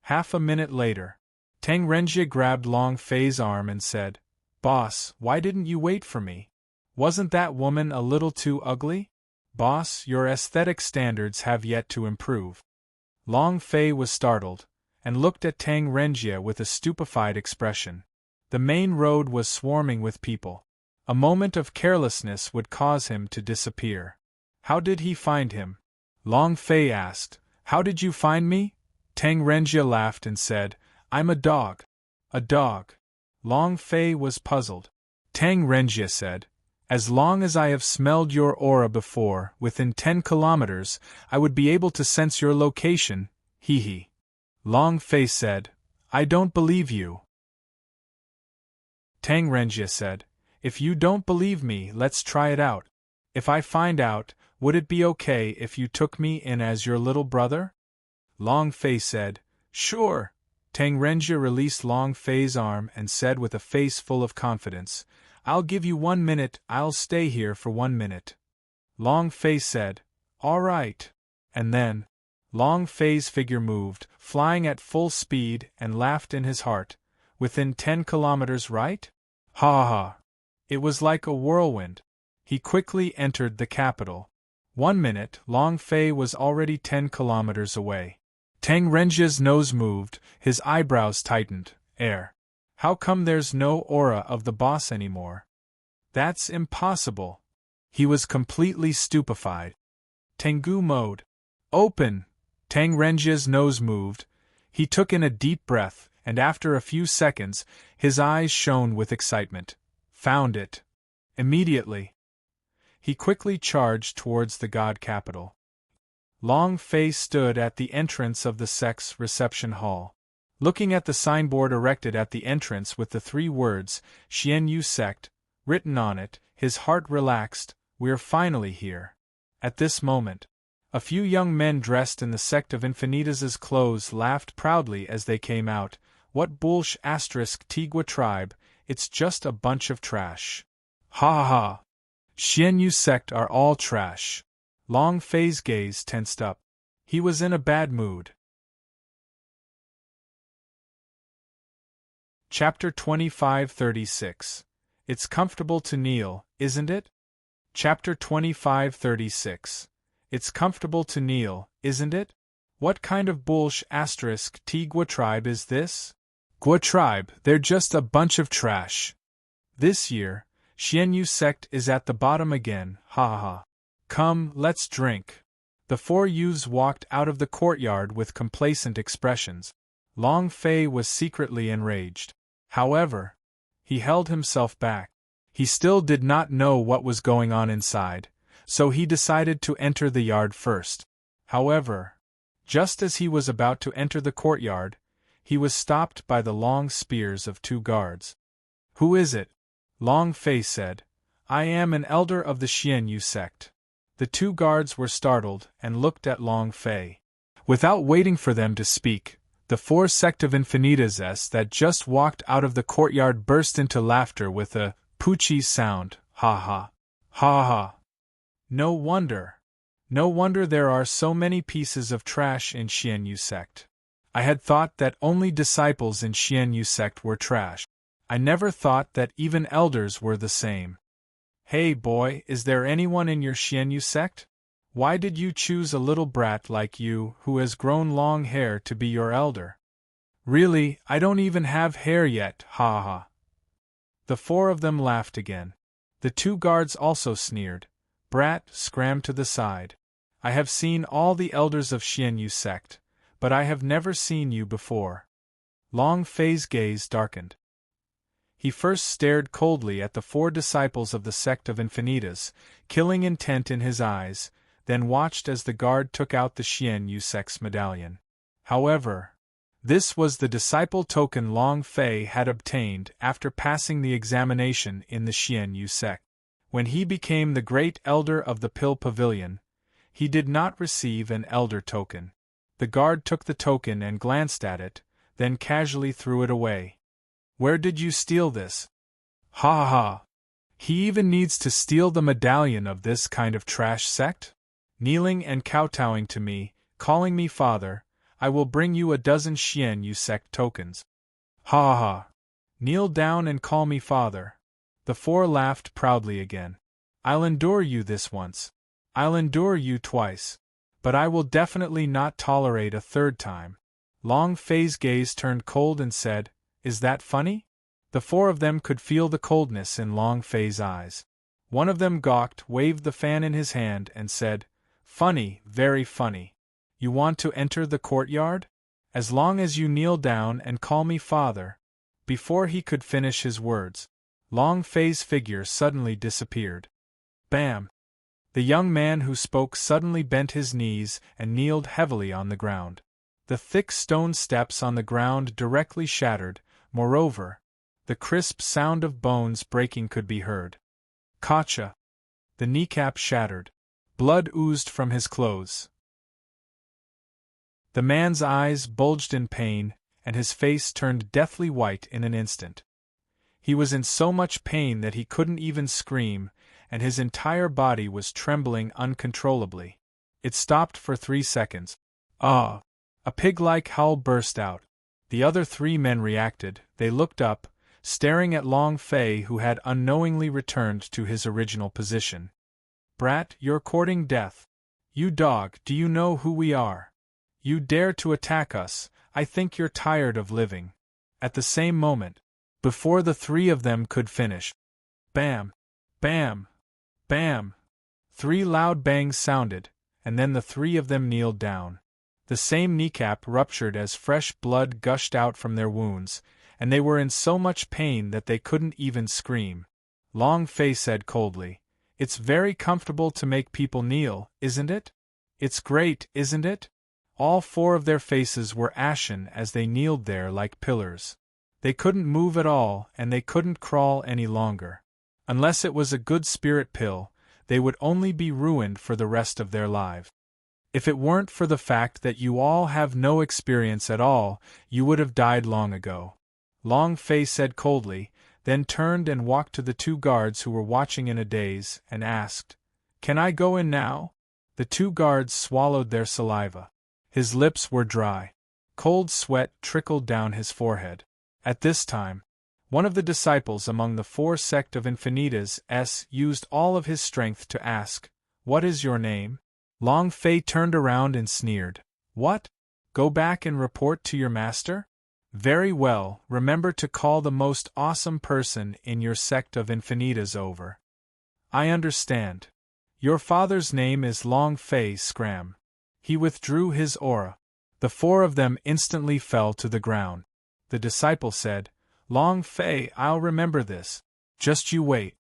half a minute later, Tang Renjie grabbed Long Fei's arm and said, Boss, why didn't you wait for me? Wasn't that woman a little too ugly? Boss, your aesthetic standards have yet to improve. Long Fei was startled, and looked at Tang Renjie with a stupefied expression. The main road was swarming with people. A moment of carelessness would cause him to disappear. How did he find him? Long Fei asked. How did you find me? Tang Renjie laughed and said, I'm a dog. A dog. Long Fei was puzzled. Tang Renjie said, As long as I have smelled your aura before, within 10 kilometers, I would be able to sense your location, hee hee. Long Fei said, I don't believe you. Tang Renjie said, If you don't believe me, let's try it out. If I find out, would it be okay if you took me in as your little brother? Long Fei said, Sure. Tang Renjie released Long Fei's arm and said with a face full of confidence, I'll give you 1 minute, I'll stay here for 1 minute. Long Fei said, all right. And then, Long Fei's figure moved, flying at full speed, and laughed in his heart. Within 10 kilometers, right? Ha ha ha. It was like a whirlwind. He quickly entered the capital. 1 minute, Long Fei was already 10 kilometers away. Tang Renjia's nose moved, his eyebrows tightened. How come there's no aura of the boss anymore? That's impossible. He was completely stupefied. Tengu mode. Open! Tang Renjia's nose moved. He took in a deep breath, and after a few seconds, his eyes shone with excitement. Found it. Immediately. He quickly charged towards the god capital. Long Fei stood at the entrance of the sect's reception hall. Looking at the signboard erected at the entrance with the 3 words, Xianyu Sect, written on it, his heart relaxed. We're finally here. At this moment, a few young men dressed in the sect of Infinitas' clothes laughed proudly as they came out. What bullsh ** Tigua tribe, it's just a bunch of trash. Ha ha ha. Xianyu sect are all trash. Long Fei's gaze tensed up. He was in a bad mood. Chapter 2536. It's comfortable to kneel, isn't it? Chapter 2536. It's comfortable to kneel, isn't it? What kind of bullsh ** Tigua tribe is this? Gua tribe, they're just a bunch of trash. This year, Xianyu sect is at the bottom again, ha ha ha. Come, let's drink. The 4 youths walked out of the courtyard with complacent expressions. Long Fei was secretly enraged. However, he held himself back. He still did not know what was going on inside, so he decided to enter the yard first. However, just as he was about to enter the courtyard, he was stopped by the long spears of 2 guards. Who is it? Long Fei said. I am an elder of the Xianyu sect. The 2 guards were startled and looked at Long Fei. Without waiting for them to speak, the 4 sect of Infinitas that just walked out of the courtyard burst into laughter with a poochie sound. Ha ha. Ha ha. No wonder. No wonder there are so many pieces of trash in Xianyu sect. I had thought that only disciples in Xianyu sect were trash. I never thought that even elders were the same. Hey boy, is there anyone in your Xianyu sect? Why did you choose a little brat like you, who has grown long hair, to be your elder? Really, I don't even have hair yet, ha ha. The 4 of them laughed again. The 2 guards also sneered. Brat scrammed to the side. I have seen all the elders of Xianyu sect, but I have never seen you before. Long Fei's gaze darkened. He first stared coldly at the 4 disciples of the sect of Infinitas, killing intent in his eyes, then watched as the guard took out the Xianyu sect's medallion. However, this was the disciple token Long Fei had obtained after passing the examination in the Xianyu sect. When he became the great elder of the Pill Pavilion, he did not receive an elder token. The guard took the token and glanced at it, then casually threw it away. Where did you steal this? Ha ha ha. He even needs to steal the medallion of this kind of trash sect? Kneeling and kowtowing to me, calling me father, I will bring you a dozen Xianyu sect tokens. Ha ha ha. Kneel down and call me father. The 4 laughed proudly again. I'll endure you this once. I'll endure you twice. But I will definitely not tolerate a 3rd time. Long Fei's gaze turned cold and said, Is that funny? The 4 of them could feel the coldness in Long Fei's eyes. One of them gawked, waved the fan in his hand, and said, Funny, very funny. You want to enter the courtyard? As long as you kneel down and call me father. Before he could finish his words, Long Fei's figure suddenly disappeared. Bam! The young man who spoke suddenly bent his knees and kneeled heavily on the ground. The thick stone steps on the ground directly shattered. Moreover, the crisp sound of bones breaking could be heard. Kacha! The kneecap shattered. Blood oozed from his clothes. The man's eyes bulged in pain, and his face turned deathly white in an instant. He was in so much pain that he couldn't even scream, and his entire body was trembling uncontrollably. It stopped for 3 seconds. Ah! A pig-like howl burst out. The other 3 men reacted. They looked up, staring at Long Fei, who had unknowingly returned to his original position. "Brat, you're courting death. You dog, do you know who we are? You dare to attack us. I think you're tired of living." At the same moment, before the 3 of them could finish, bam! Bam! Bam! 3 loud bangs sounded, and then the 3 of them kneeled down. The same kneecap ruptured as fresh blood gushed out from their wounds, and they were in so much pain that they couldn't even scream. Long Fei said coldly, "It's very comfortable to make people kneel, isn't it? It's great, isn't it?" All 4 of their faces were ashen as they kneeled there like pillars. They couldn't move at all, and they couldn't crawl any longer. Unless it was a good spirit pill, they would only be ruined for the rest of their lives. If it weren't for the fact that you all have no experience at all, you would have died long ago. Long Fei said coldly, then turned and walked to the 2 guards who were watching in a daze, and asked, "Can I go in now?" The 2 guards swallowed their saliva. His lips were dry. Cold sweat trickled down his forehead. At this time, one of the disciples among the 4 sect of Infinitas used all of his strength to ask, "What is your name?" Long Fei turned around and sneered. "What? Go back and report to your master? Very well, remember to call the most awesome person in your sect of Infinitas over." "I understand. Your father's name is Long Fei Scram." He withdrew his aura. The 4 of them instantly fell to the ground. The disciple said, "Long Fei, I'll remember this. Just you wait."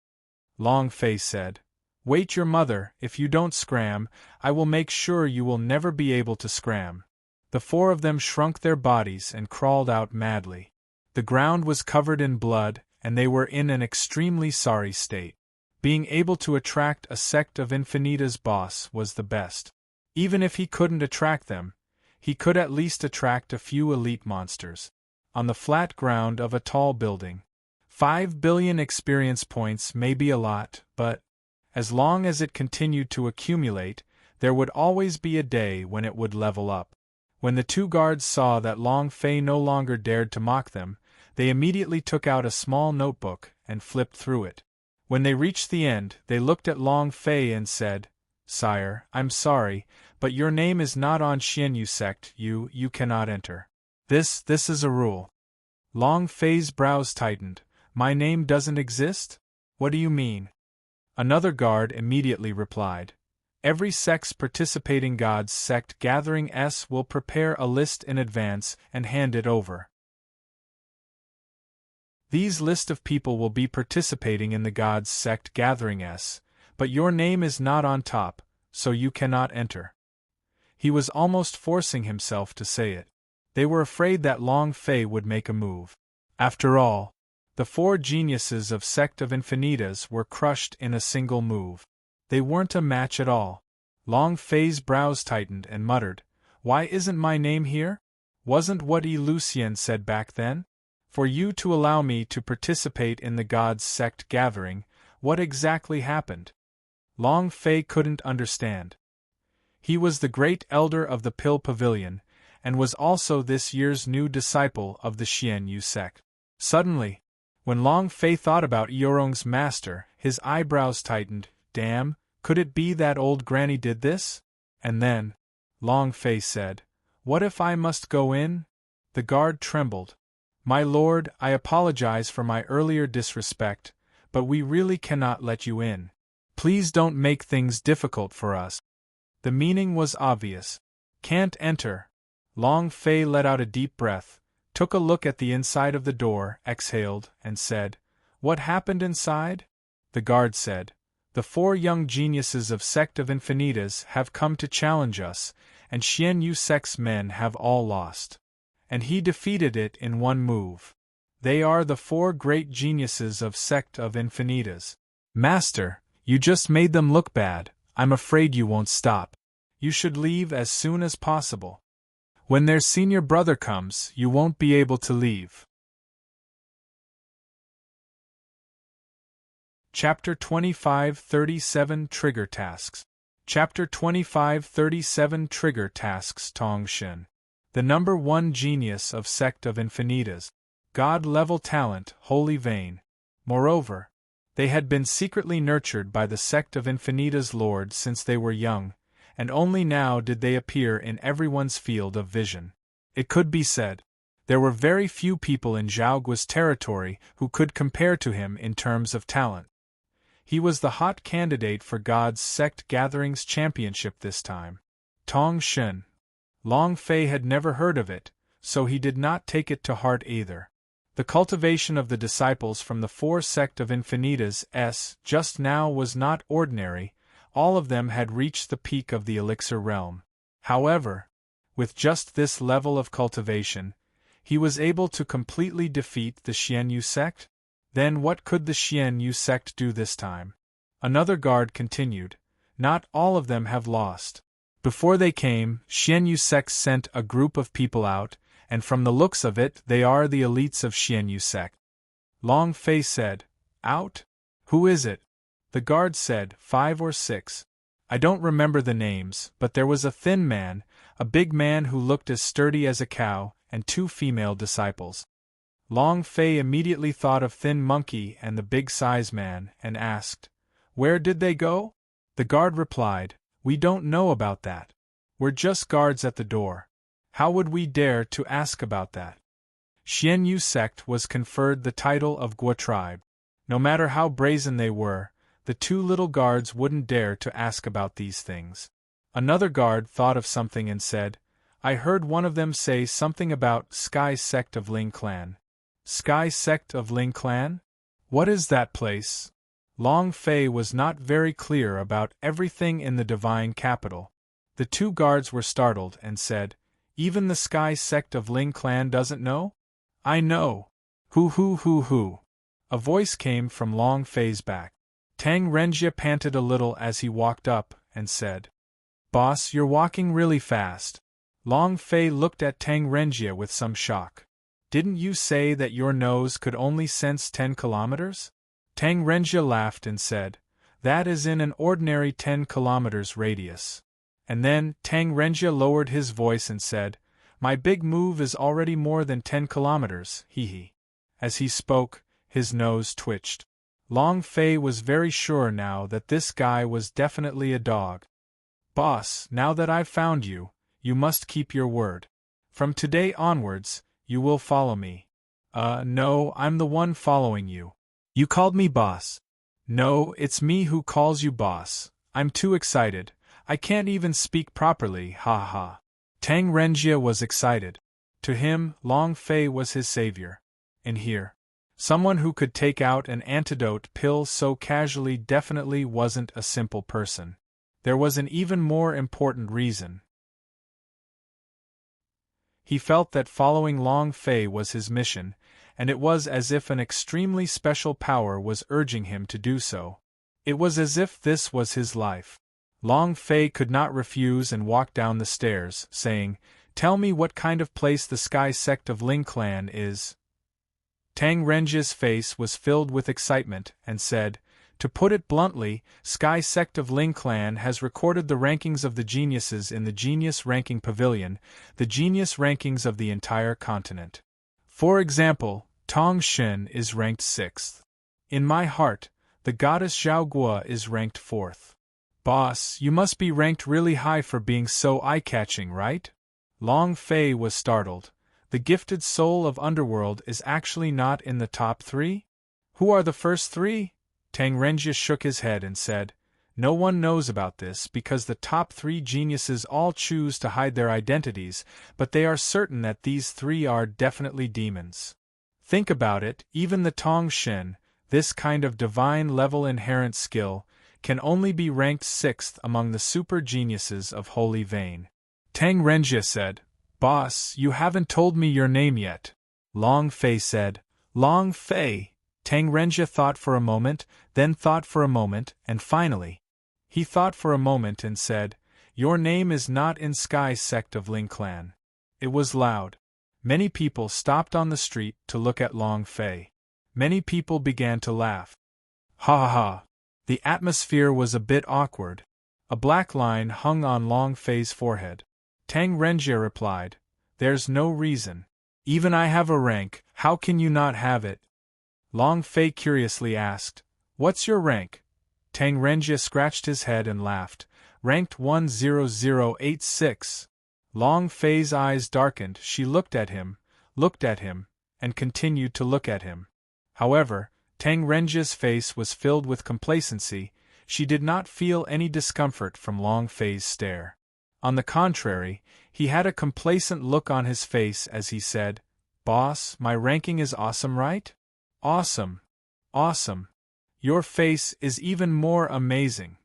Long Fei said, "Wait your mother, if you don't scram, I will make sure you will never be able to scram." The 4 of them shrunk their bodies and crawled out madly. The ground was covered in blood, and they were in an extremely sorry state. Being able to attract a sect of Infinitas boss was the best. Even if he couldn't attract them, he could at least attract a few elite monsters. On the flat ground of a tall building. 5 billion experience points may be a lot, but as long as it continued to accumulate, there would always be a day when it would level up. When the 2 guards saw that Long Fei no longer dared to mock them, they immediately took out a small notebook and flipped through it. When they reached the end, they looked at Long Fei and said, "Sire, I'm sorry, but your name is not on Xianyu sect, you cannot enter. This is a rule." Long Fei's brows tightened. "My name doesn't exist? What do you mean?" Another guard immediately replied, "Every sect's participating God's sect gathering will prepare a list in advance and hand it over. These list of people will be participating in the God's sect gathering but your name is not on top, so you cannot enter." He was almost forcing himself to say it. They were afraid that Long Fei would make a move. After all, the 4 geniuses of Sect of Infinitas were crushed in a single move. They weren't a match at all. Long Fei's brows tightened and muttered, "Why isn't my name here? Wasn't what Lucien said back then? For you to allow me to participate in the God's sect gathering, what exactly happened?" Long Fei couldn't understand. He was the great elder of the Pill Pavilion, and was also this year's new disciple of the Xianyu sect. Suddenly, when Long Fei thought about Yorong's master, his eyebrows tightened. Damn, could it be that old granny did this? And then, Long Fei said, "What if I must go in?" The guard trembled. "My lord, I apologize for my earlier disrespect, but we really cannot let you in. Please don't make things difficult for us." The meaning was obvious. "Can't enter." Long Fei let out a deep breath, took a look at the inside of the door, exhaled, and said, "What happened inside?" The guard said, "The 4 young geniuses of Sect of Infinitas have come to challenge us, and Xianyu sect's men have all lost. And he defeated it in one move. They are the 4 great geniuses of Sect of Infinitas." "Master, you just made them look bad. I'm afraid you won't stop. You should leave as soon as possible. When their senior brother comes, you won't be able to leave." Chapter 25-37 Trigger Tasks. Chapter 25-37 Trigger Tasks. Tong Shen, the number one genius of sect of Infinitas. God-level talent, holy vein. Moreover, they had been secretly nurtured by the sect of Infinita's Lord since they were young, and only now did they appear in everyone's field of vision. It could be said, there were very few people in Zhao Guo's territory who could compare to him in terms of talent. He was the hot candidate for God's Sect Gatherings Championship this time. Tong Shen. Long Fei had never heard of it, so he did not take it to heart either. The cultivation of the disciples from the four sect of Infinitas just now was not ordinary. All of them had reached the peak of the elixir realm. However, with just this level of cultivation, he was able to completely defeat the Xianyu sect? Then what could the Xianyu sect do this time? Another guard continued, not all of them have lost. Before they came, Xianyu sect sent a group of people out, and from the looks of it they are the elites of Xianyu sect. Long Fei said, out? Who is it? The guard said, 5 or 6. I don't remember the names, but there was a thin man, a big man who looked as sturdy as a cow, and 2 female disciples. Long Fei immediately thought of Thin Monkey and the big size man, and asked, where did they go? The guard replied, we don't know about that. We're just guards at the door. How would we dare to ask about that? Xianyu sect was conferred the title of Guo tribe. No matter how brazen they were, the 2 little guards wouldn't dare to ask about these things. Another guard thought of something and said, I heard one of them say something about Sky sect of Ling clan. Sky sect of Ling clan? What is that place? Long Fei was not very clear about everything in the divine capital. The 2 guards were startled and said, even the Sky sect of Ling clan doesn't know? I know. Who. A voice came from Long Fei's back. Tang Renjia panted a little as he walked up, and said, boss, you're walking really fast. Long Fei looked at Tang Renjia with some shock. Didn't you say that your nose could only sense 10 kilometers? Tang Renjia laughed and said, that is in an ordinary 10 kilometers radius. And then Tang Renjia lowered his voice and said, my big move is already more than 10 kilometers, hee. As he spoke, his nose twitched. Long Fei was very sure now that this guy was definitely a dog. Boss, now that I've found you, you must keep your word. From today onwards, you will follow me. No, I'm the one following you. You called me boss. No, it's me who calls you boss. I'm too excited. I can't even speak properly, ha ha. Tang Renjia was excited. To him, Long Fei was his savior. And here, someone who could take out an antidote pill so casually definitely wasn't a simple person. There was an even more important reason. He felt that following Long Fei was his mission, and it was as if an extremely special power was urging him to do so. It was as if this was his life. Long Fei could not refuse and walked down the stairs, saying, tell me what kind of place the Sky sect of Ling clan is. Tang Renjia's face was filled with excitement, and said, to put it bluntly, Sky sect of Ling clan has recorded the rankings of the geniuses in the Genius Ranking Pavilion, the genius rankings of the entire continent. For example, Tong Shen is ranked 6th. In my heart, the goddess Zhao Guo is ranked 4th. Boss, you must be ranked really high for being so eye-catching, right? Long Fei was startled. The gifted soul of Underworld is actually not in the top 3? Who are the first 3? Tang Renjia shook his head and said, no one knows about this because the top 3 geniuses all choose to hide their identities, but they are certain that these 3 are definitely demons. Think about it, even the Tong Shen, this kind of divine-level inherent skill, can only be ranked 6th among the super geniuses of Holy Vein. Tang Renjia said, boss, you haven't told me your name yet. Long Fei said, Long Fei. Tang Renjia thought for a moment, then thought for a moment, and finally, he thought for a moment and said, your name is not in Sky sect of Ling clan. It was loud. Many people stopped on the street to look at Long Fei. Many people began to laugh. Ha ha ha. The atmosphere was a bit awkward. A black line hung on Long Fei's forehead. Tang Renjie replied, "There's no reason. Even I have a rank, how can you not have it?" Long Fei curiously asked, "What's your rank?" Tang Renjie scratched his head and laughed, "Ranked 10086. Long Fei's eyes darkened, she looked at him, and continued to look at him. However, Tang Renjie's face was filled with complacency, she did not feel any discomfort from Long Fei's stare. On the contrary, he had a complacent look on his face as he said, "Boss, my ranking is awesome, right?" "Awesome. Awesome. Your face is even more amazing."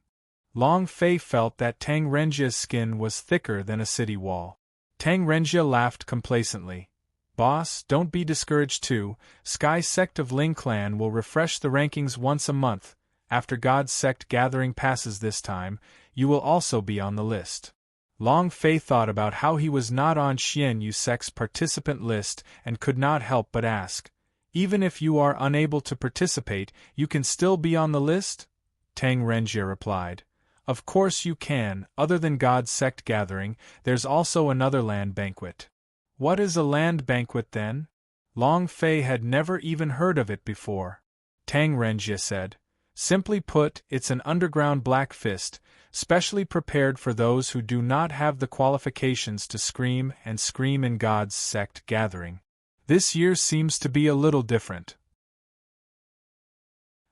Long Fei felt that Tang Renjie's skin was thicker than a city wall. Tang Renjie laughed complacently. "Boss, don't be discouraged too, Sky Sect of Ling Clan will refresh the rankings once a month. After God's Sect gathering passes this time, you will also be on the list." Long Fei thought about how he was not on Xian Yu Sect's participant list and could not help but ask, "Even if you are unable to participate, you can still be on the list?" Tang Renjie replied, "Of course you can. Other than God's Sect gathering, there's also another land banquet." "What is a land banquet then?" Long Fei had never even heard of it before. Tang Renjie said, "Simply put, it's an underground black fist, specially prepared for those who do not have the qualifications to scream in God's Sect gathering. This year seems to be a little different.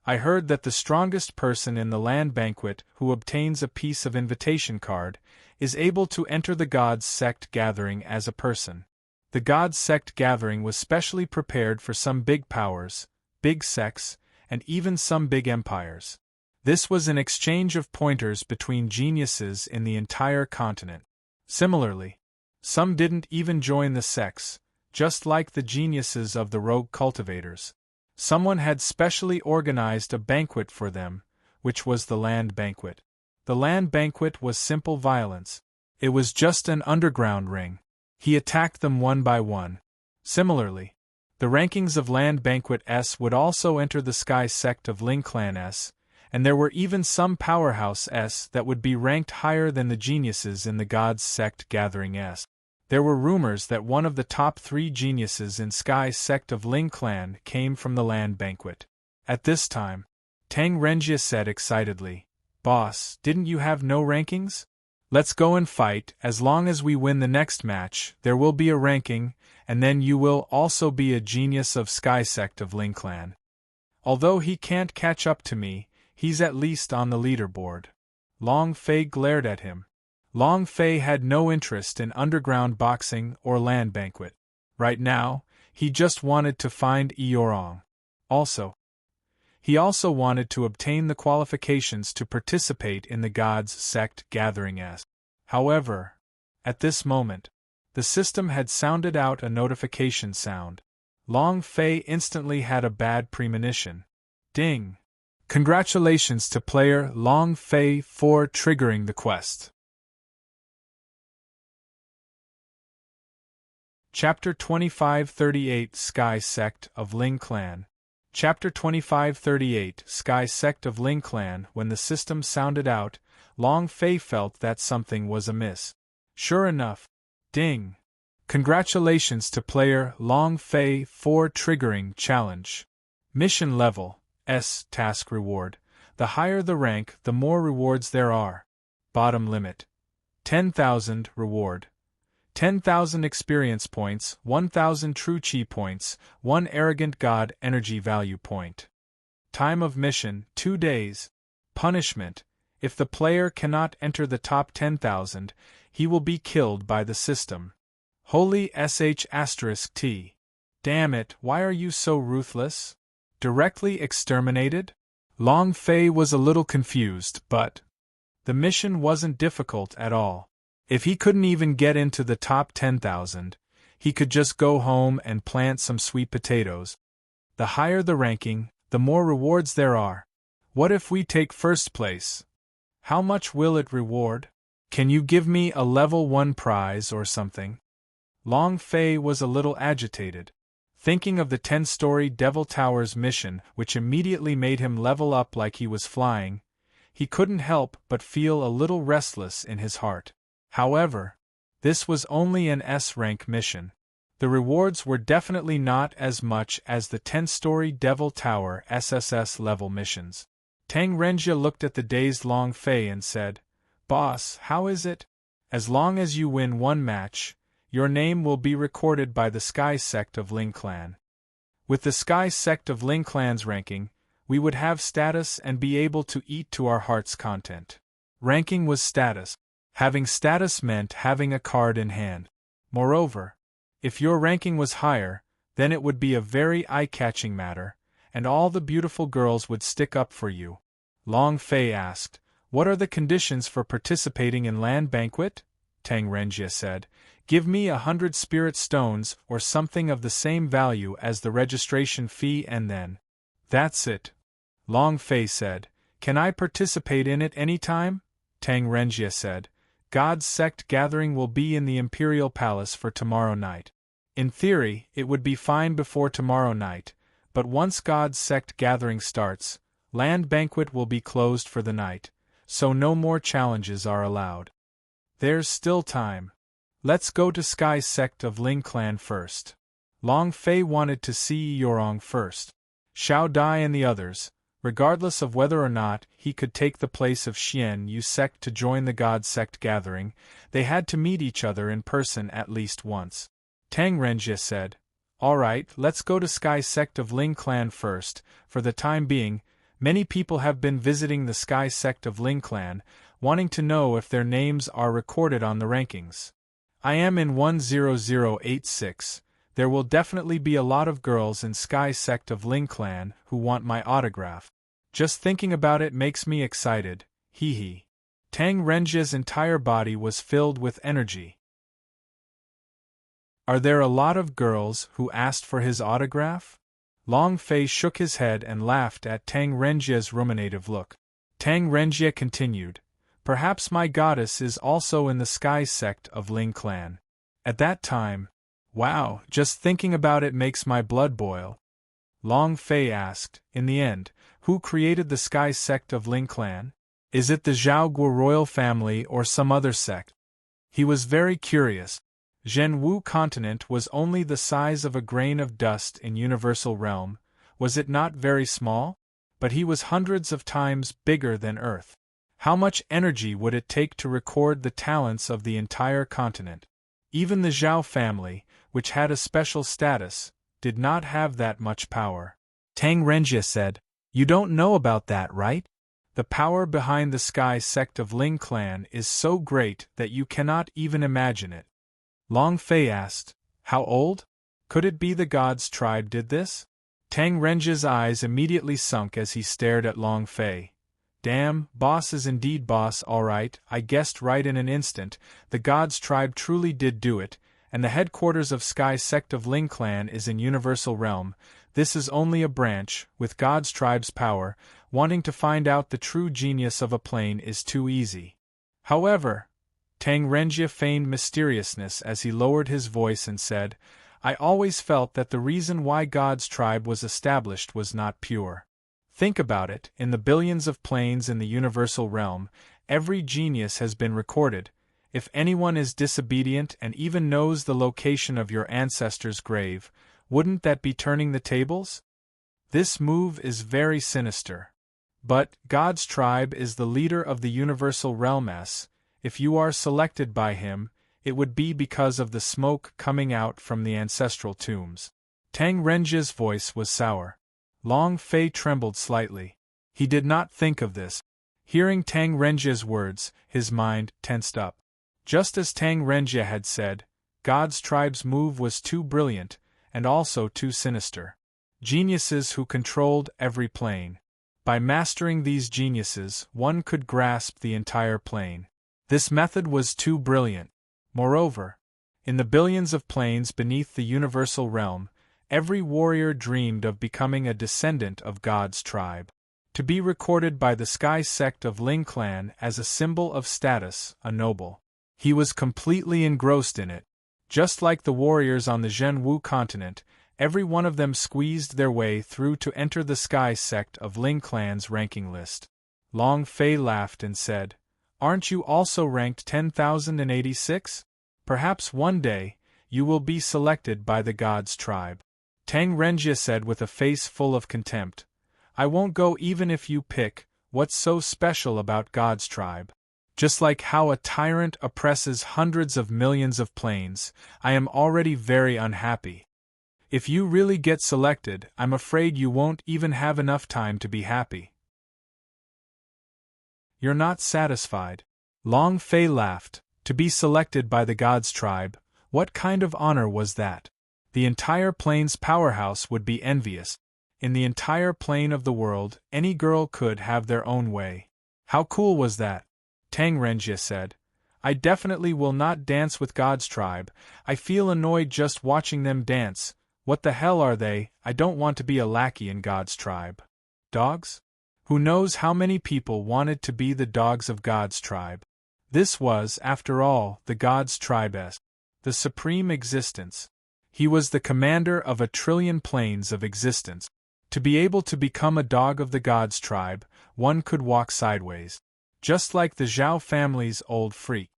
I heard that the strongest person in the land banquet who obtains a piece of invitation card is able to enter the God's Sect gathering as a person. The God's Sect gathering was specially prepared for some big powers, big sects, and even some big empires. This was an exchange of pointers between geniuses in the entire continent. Similarly, some didn't even join the sects, just like the geniuses of the rogue cultivators. Someone had specially organized a banquet for them, which was the land banquet. The land banquet was simple violence. It was just an underground ring. He attacked them one by one. Similarly, the rankings of Land Banquet S would also enter the Sky Sect of Ling Clan S, and there were even some Powerhouse S that would be ranked higher than the geniuses in the God's Sect Gathering S. There were rumors that one of the top 3 geniuses in Sky Sect of Ling Clan came from the Land Banquet. At this time, Tang Renjie said excitedly, "Boss, didn't you have no rankings? Let's go and fight. As long as we win the next match, there will be a ranking, and then you will also be a genius of Sky Sect of Ling Clan. Although he can't catch up to me, he's at least on the leaderboard." Long Fei glared at him. Long Fei had no interest in underground boxing or land banquet. Right now, he just wanted to find Eorong. He also wanted to obtain the qualifications to participate in the God's Sect gathering S. However, at this moment, the system had sounded out a notification sound. Long Fei instantly had a bad premonition. Ding! Congratulations to player Long Fei for triggering the quest. Chapter 2538 Sky Sect of Ling Clan. Chapter 2538 Sky Sect of Ling Clan. When the system sounded out, Long Fei felt that something was amiss. Sure enough, ding! Congratulations to player Long Fei for triggering challenge. Mission level S. Task reward. The higher the rank, the more rewards there are. Bottom limit 10,000 reward. 10,000 experience points, 1,000 true chi points, 1 arrogant god energy value point. Time of mission 2 days. Punishment: if the player cannot enter the top 10,000, he will be killed by the system. Holy **T. Damn it, why are you so ruthless? Directly exterminated? Long Fei was a little confused, but the mission wasn't difficult at all. If he couldn't even get into the top 10,000, he could just go home and plant some sweet potatoes. The higher the ranking, the more rewards there are. What if we take first place? How much will it reward? Can you give me a level 1 prize or something? Long Fei was a little agitated. Thinking of the 10-story Devil Tower's mission, which immediately made him level up like he was flying, he couldn't help but feel a little restless in his heart. However, this was only an S-rank mission. The rewards were definitely not as much as the 10-story Devil Tower SSS level missions. Tang Renjie looked at the dazed Long Fei and said, "Boss, how is it? As long as you win one match, your name will be recorded by the Sky Sect of Ling Clan. With the Sky Sect of Ling Clan's ranking, we would have status and be able to eat to our heart's content." Ranking was status. Having status meant having a card in hand. Moreover, if your ranking was higher, then it would be a very eye-catching matter, and all the beautiful girls would stick up for you. Long Fei asked, "What are the conditions for participating in Land Banquet?" Tang Renjie said, "Give me 100 spirit stones or something of the same value as the registration fee and then..." "That's it." Long Fei said, "Can I participate in it any time?" Tang Renjie said, "God's Sect gathering will be in the Imperial Palace for tomorrow night. In theory, it would be fine before tomorrow night, but once God's Sect gathering starts, Land Banquet will be closed for the night, so no more challenges are allowed. There's still time. Let's go to Sky Sect of Ling Clan first." Long Fei wanted to see Yorong first. Xiao Dai and the others, regardless of whether or not he could take the place of Xian Yu Sect to join the God Sect gathering, they had to meet each other in person at least once. Tang Renjie said, "All right, let's go to Sky Sect of Ling Clan first. For the time being, many people have been visiting the Sky Sect of Ling Clan, wanting to know if their names are recorded on the rankings. I am in 10086. There will definitely be a lot of girls in Sky Sect of Ling Clan who want my autograph. Just thinking about it makes me excited, hee hee." Tang Renjie's entire body was filled with energy. "Are there a lot of girls who asked for his autograph?" Long Fei shook his head and laughed at Tang Renjie's ruminative look. Tang Renjie continued, "Perhaps my goddess is also in the Sky Sect of Ling Clan. At that time, wow, just thinking about it makes my blood boil." Long Fei asked, "In the end, who created the Sky Sect of Ling Clan? Is it the Zhao Guo royal family or some other sect?" He was very curious. Zhenwu continent was only the size of a grain of dust in Universal Realm, was it not very small? But he was hundreds of times bigger than Earth. How much energy would it take to record the talents of the entire continent? Even the Zhao family, which had a special status, did not have that much power. Tang Renjie said, "You don't know about that, right? The power behind the Sky Sect of Ling Clan is so great that you cannot even imagine it." Long Fei asked, "How old? Could it be the God's tribe did this?" Tang Renjie's eyes immediately sunk as he stared at Long Fei. "Damn, boss is indeed boss, alright, I guessed right in an instant, the God's tribe truly did do it, and the headquarters of Sky Sect of Ling Clan is in Universal Realm. This is only a branch, with God's tribe's power, wanting to find out the true genius of a plane is too easy. However," Tang Renjie feigned mysteriousness as he lowered his voice and said, "I always felt that the reason why God's tribe was established was not pure. Think about it, in the billions of planes in the Universal Realm, every genius has been recorded. If anyone is disobedient and even knows the location of your ancestor's grave, wouldn't that be turning the tables? This move is very sinister. But God's tribe is the leader of the Universal Realm S. If you are selected by him, it would be because of the smoke coming out from the ancestral tombs." Tang Renjie's voice was sour. Long Fei trembled slightly. He did not think of this. Hearing Tang Renjie's words, his mind tensed up. Just as Tang Renjie had said, God's tribe's move was too brilliant, and also too sinister. Geniuses who controlled every plane. By mastering these geniuses, one could grasp the entire plane. This method was too brilliant. Moreover, in the billions of planes beneath the Universal Realm, every warrior dreamed of becoming a descendant of God's tribe. To be recorded by the Sky Sect of Ling Clan as a symbol of status, a noble. He was completely engrossed in it. Just like the warriors on the Zhenwu continent, Every one of them squeezed their way through to enter the Sky sect of Ling Clan's ranking list. Long Fei laughed and said, "Aren't you also ranked 10,086? Perhaps one day, you will be selected by the God's tribe." Tang Renjie said with a face full of contempt, "I won't go even if you pick. What's so special about God's tribe? Just like how a tyrant oppresses hundreds of millions of planes, I am already very unhappy. If you really get selected, I'm afraid you won't even have enough time to be happy." "You're not satisfied?" Long Fei laughed. To be selected by the God's tribe, what kind of honor was that? The entire plane's powerhouse would be envious. In the entire plane of the world, any girl could have their own way. How cool was that? Tang Renjie said, "I definitely will not dance with God's tribe. I feel annoyed just watching them dance. What the hell are they? I don't want to be a lackey in God's tribe." Dogs? Who knows how many people wanted to be the dogs of God's tribe? This was, after all, the God's tribe's, the supreme existence. He was the commander of 1,000,000,000,000 planes of existence. To be able to become a dog of the God's tribe, one could walk sideways. Just like the Zhao family's old freak.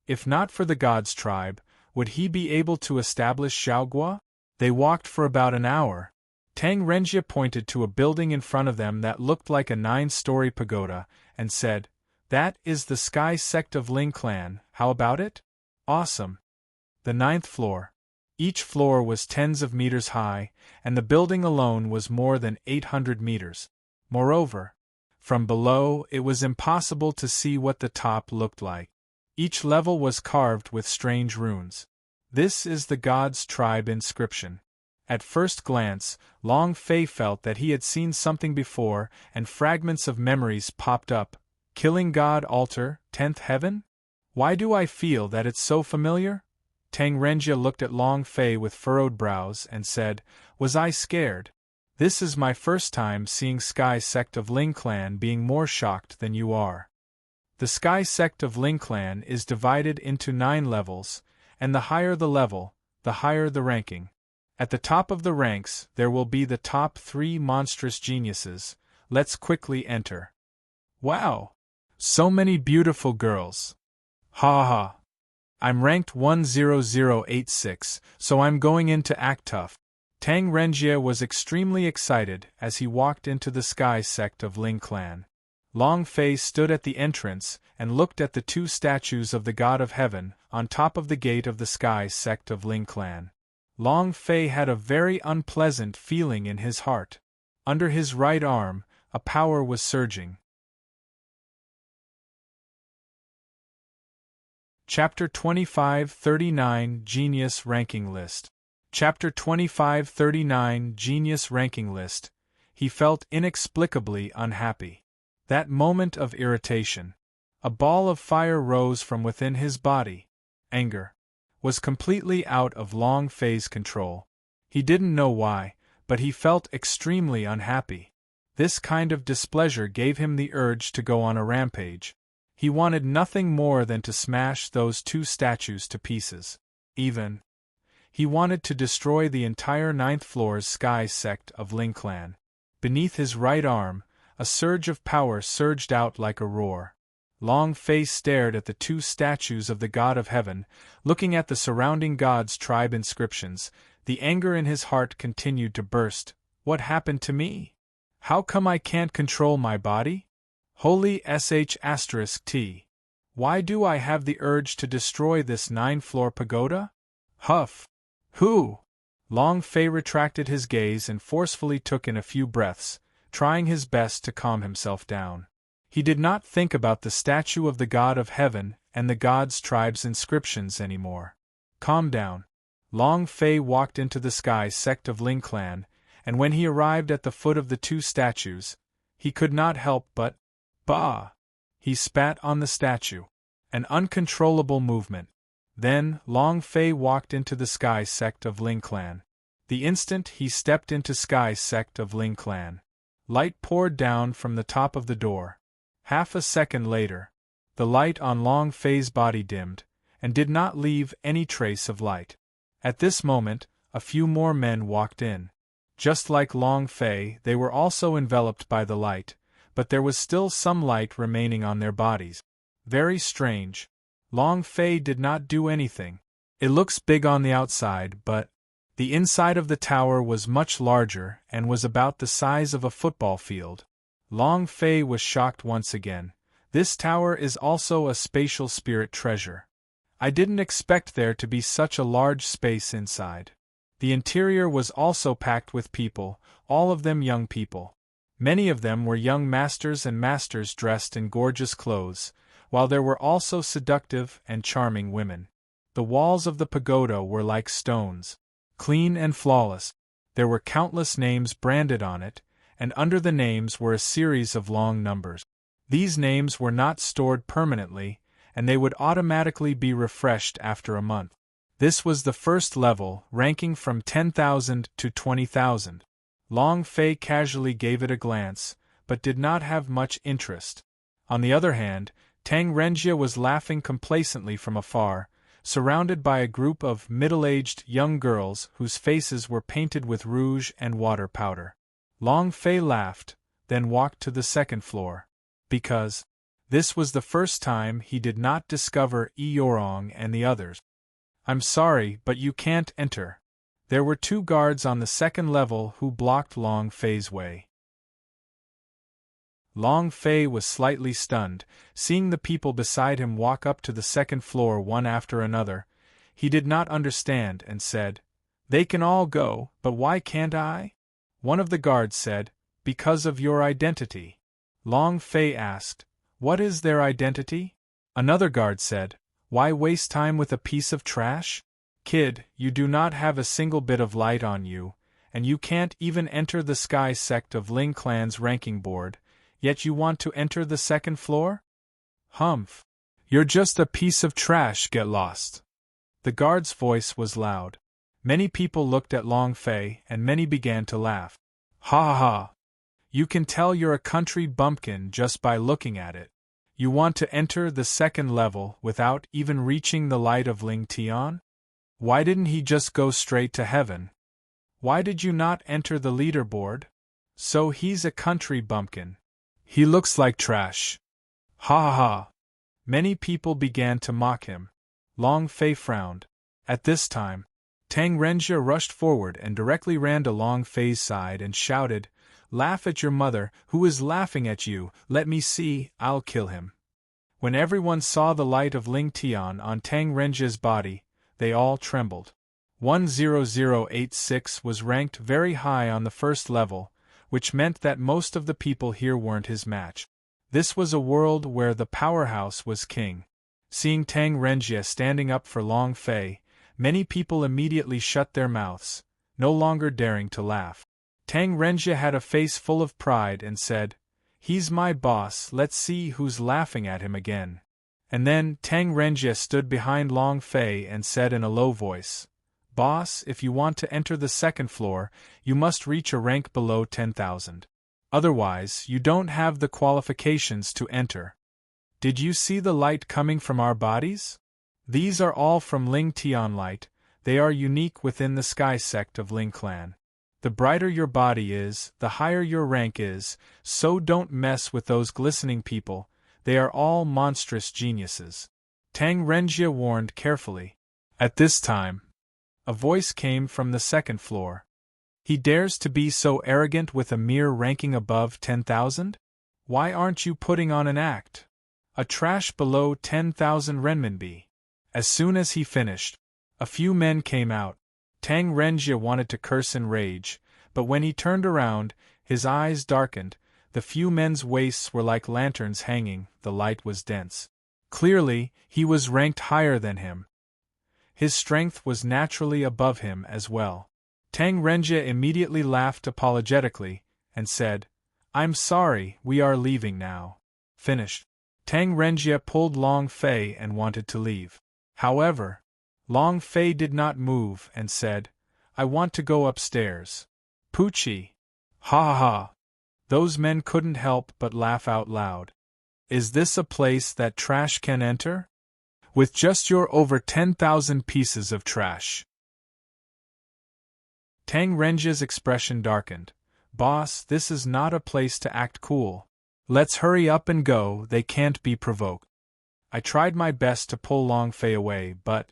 If not for the God's tribe, would he be able to establish Xiaogua? They walked for about an hour. Tang Renjie pointed to a building in front of them that looked like a 9-story pagoda, and said, "That is the Sky sect of Ling Clan, how about it?" "Awesome." The 9th floor. Each floor was tens of meters high, and the building alone was more than 800 meters. Moreover, from below it was impossible to see what the top looked like. Each level was carved with strange runes. This is the God's tribe inscription. At first glance, Long Fei felt that he had seen something before, and fragments of memories popped up. Killing God altar, 10th heaven? Why do I feel that it's so familiar? Tang Renjie looked at Long Fei with furrowed brows and said, "Was I scared? This is my first time seeing Sky sect of Ling Clan being more shocked than you are." The Sky sect of Ling Clan is divided into 9 levels, and the higher the level, the higher the ranking. At the top of the ranks, there will be the top 3 monstrous geniuses. Let's quickly enter. Wow! So many beautiful girls. Ha ha! I'm ranked 10086, so I'm going in to act tough. Tang Renjie was extremely excited as he walked into the Sky sect of Ling Clan. Long Fei stood at the entrance and looked at the 2 statues of the God of Heaven on top of the gate of the Sky sect of Ling Clan. Long Fei had a very unpleasant feeling in his heart. Under his right arm, a power was surging. Chapter 2539 Genius Ranking List. Chapter 2539 Genius Ranking List. He felt inexplicably unhappy. That moment of irritation. A ball of fire rose from within his body. Anger was completely out of Long Fei's control. He didn't know why, but he felt extremely unhappy. This kind of displeasure gave him the urge to go on a rampage. He wanted nothing more than to smash those 2 statues to pieces. He wanted to destroy the entire 9th floor's Sky sect of Ling Clan. Beneath his right arm, a surge of power surged out like a roar. Long Fei stared at the 2 statues of the God of Heaven, looking at the surrounding God's tribe inscriptions. The anger in his heart continued to burst. What happened to me? How come I can't control my body? Holy **T. Why do I have the urge to destroy this 9-floor pagoda? Huff! Who? Long Fei retracted his gaze and forcefully took in a few breaths, trying his best to calm himself down. He did not think about the statue of the God of Heaven and the God's tribe's inscriptions anymore. Calm down. Long Fei walked into the Sky sect of Ling Clan, and when he arrived at the foot of the 2 statues, he could not help but, "Bah!" He spat on the statue. An uncontrollable movement. Then, Long Fei walked into the Sky sect of Ling Clan. The instant he stepped into Sky sect of Ling Clan, light poured down from the top of the door. Half a second later, the light on Long Fei's body dimmed, and did not leave any trace of light. At this moment, a few more men walked in. Just like Long Fei, they were also enveloped by the light, but there was still some light remaining on their bodies. Very strange. Long Fei did not do anything. It looks big on the outside, but the inside of the tower was much larger and was about the size of a football field. Long Fei was shocked once again. This tower is also a spatial spirit treasure. I didn't expect there to be such a large space inside. The interior was also packed with people, all of them young people. Many of them were young masters and masters dressed in gorgeous clothes, while there were also seductive and charming women. The walls of the pagoda were like stones, clean and flawless. There were countless names branded on it, and under the names were a series of long numbers. These names were not stored permanently, and they would automatically be refreshed after a month. This was the first level, ranking from 10,000 to 20,000. Long Fei casually gave it a glance, but did not have much interest. On the other hand, Tang Renjie was laughing complacently from afar, surrounded by a group of middle-aged young girls whose faces were painted with rouge and water powder. Long Fei laughed, then walked to the second floor. Because this was the first time he did not discover Eorong and the others. "I'm sorry, but you can't enter." There were 2 guards on the second level who blocked Long Fei's way. Long Fei was slightly stunned, seeing the people beside him walk up to the second floor one after another. He did not understand and said, "They can all go, but why can't I?" One of the guards said, "Because of your identity." Long Fei asked, "What is their identity?" Another guard said, "Why waste time with a piece of trash? Kid, you do not have a single bit of light on you, and you can't even enter the Sky sect of Ling Clan's ranking board, yet you want to enter the second floor? Humph. You're just a piece of trash, get lost." The guard's voice was loud. Many people looked at Long Fei, and many began to laugh. "Ha ha ha! You can tell you're a country bumpkin just by looking at it. You want to enter the second level without even reaching the light of Ling Tian? Why didn't he just go straight to heaven? Why did you not enter the leaderboard? So he's a country bumpkin. He looks like trash. Ha ha ha!" Many people began to mock him. Long Fei frowned. At this time, Tang Renjie rushed forward and directly ran to Long Fei's side and shouted, "Laugh at your mother, who is laughing at you, let me see, I'll kill him." When everyone saw the light of Ling Tian on Tang Renjie's body, they all trembled. 10086 was ranked very high on the first level, which meant that most of the people here weren't his match. This was a world where the powerhouse was king. Seeing Tang Renjie standing up for Long Fei, many people immediately shut their mouths, no longer daring to laugh. Tang Renjie had a face full of pride and said, "He's my boss, let's see who's laughing at him again." And then Tang Renjie stood behind Long Fei and said in a low voice, "Boss, if you want to enter the second floor, you must reach a rank below 10,000. Otherwise, you don't have the qualifications to enter. Did you see the light coming from our bodies? These are all from Ling Tian light, they are unique within the Sky sect of Ling Clan. The brighter your body is, the higher your rank is, so don't mess with those glistening people, they are all monstrous geniuses." Tang Renjie warned carefully. At this time, a voice came from the second floor. "He dares to be so arrogant with a mere ranking above 10,000? Why aren't you putting on an act? A trash below 10,000 renminbi." As soon as he finished, a few men came out. Tang Renjie wanted to curse in rage, but when he turned around, his eyes darkened. The few men's waists were like lanterns hanging, the light was dense. Clearly, he was ranked higher than him. His strength was naturally above him as well. Tang Renjie immediately laughed apologetically, and said, "I'm sorry, we are leaving now." Finished. Tang Renjie pulled Long Fei and wanted to leave. However, Long Fei did not move and said, "I want to go upstairs." Poochie! Ha ha ha! Those men couldn't help but laugh out loud. Is this a place that trash can enter? With just your over 10,000 pieces of trash. Tang Renjia's expression darkened. Boss, this is not a place to act cool. Let's hurry up and go, they can't be provoked. I tried my best to pull Long Fei away, but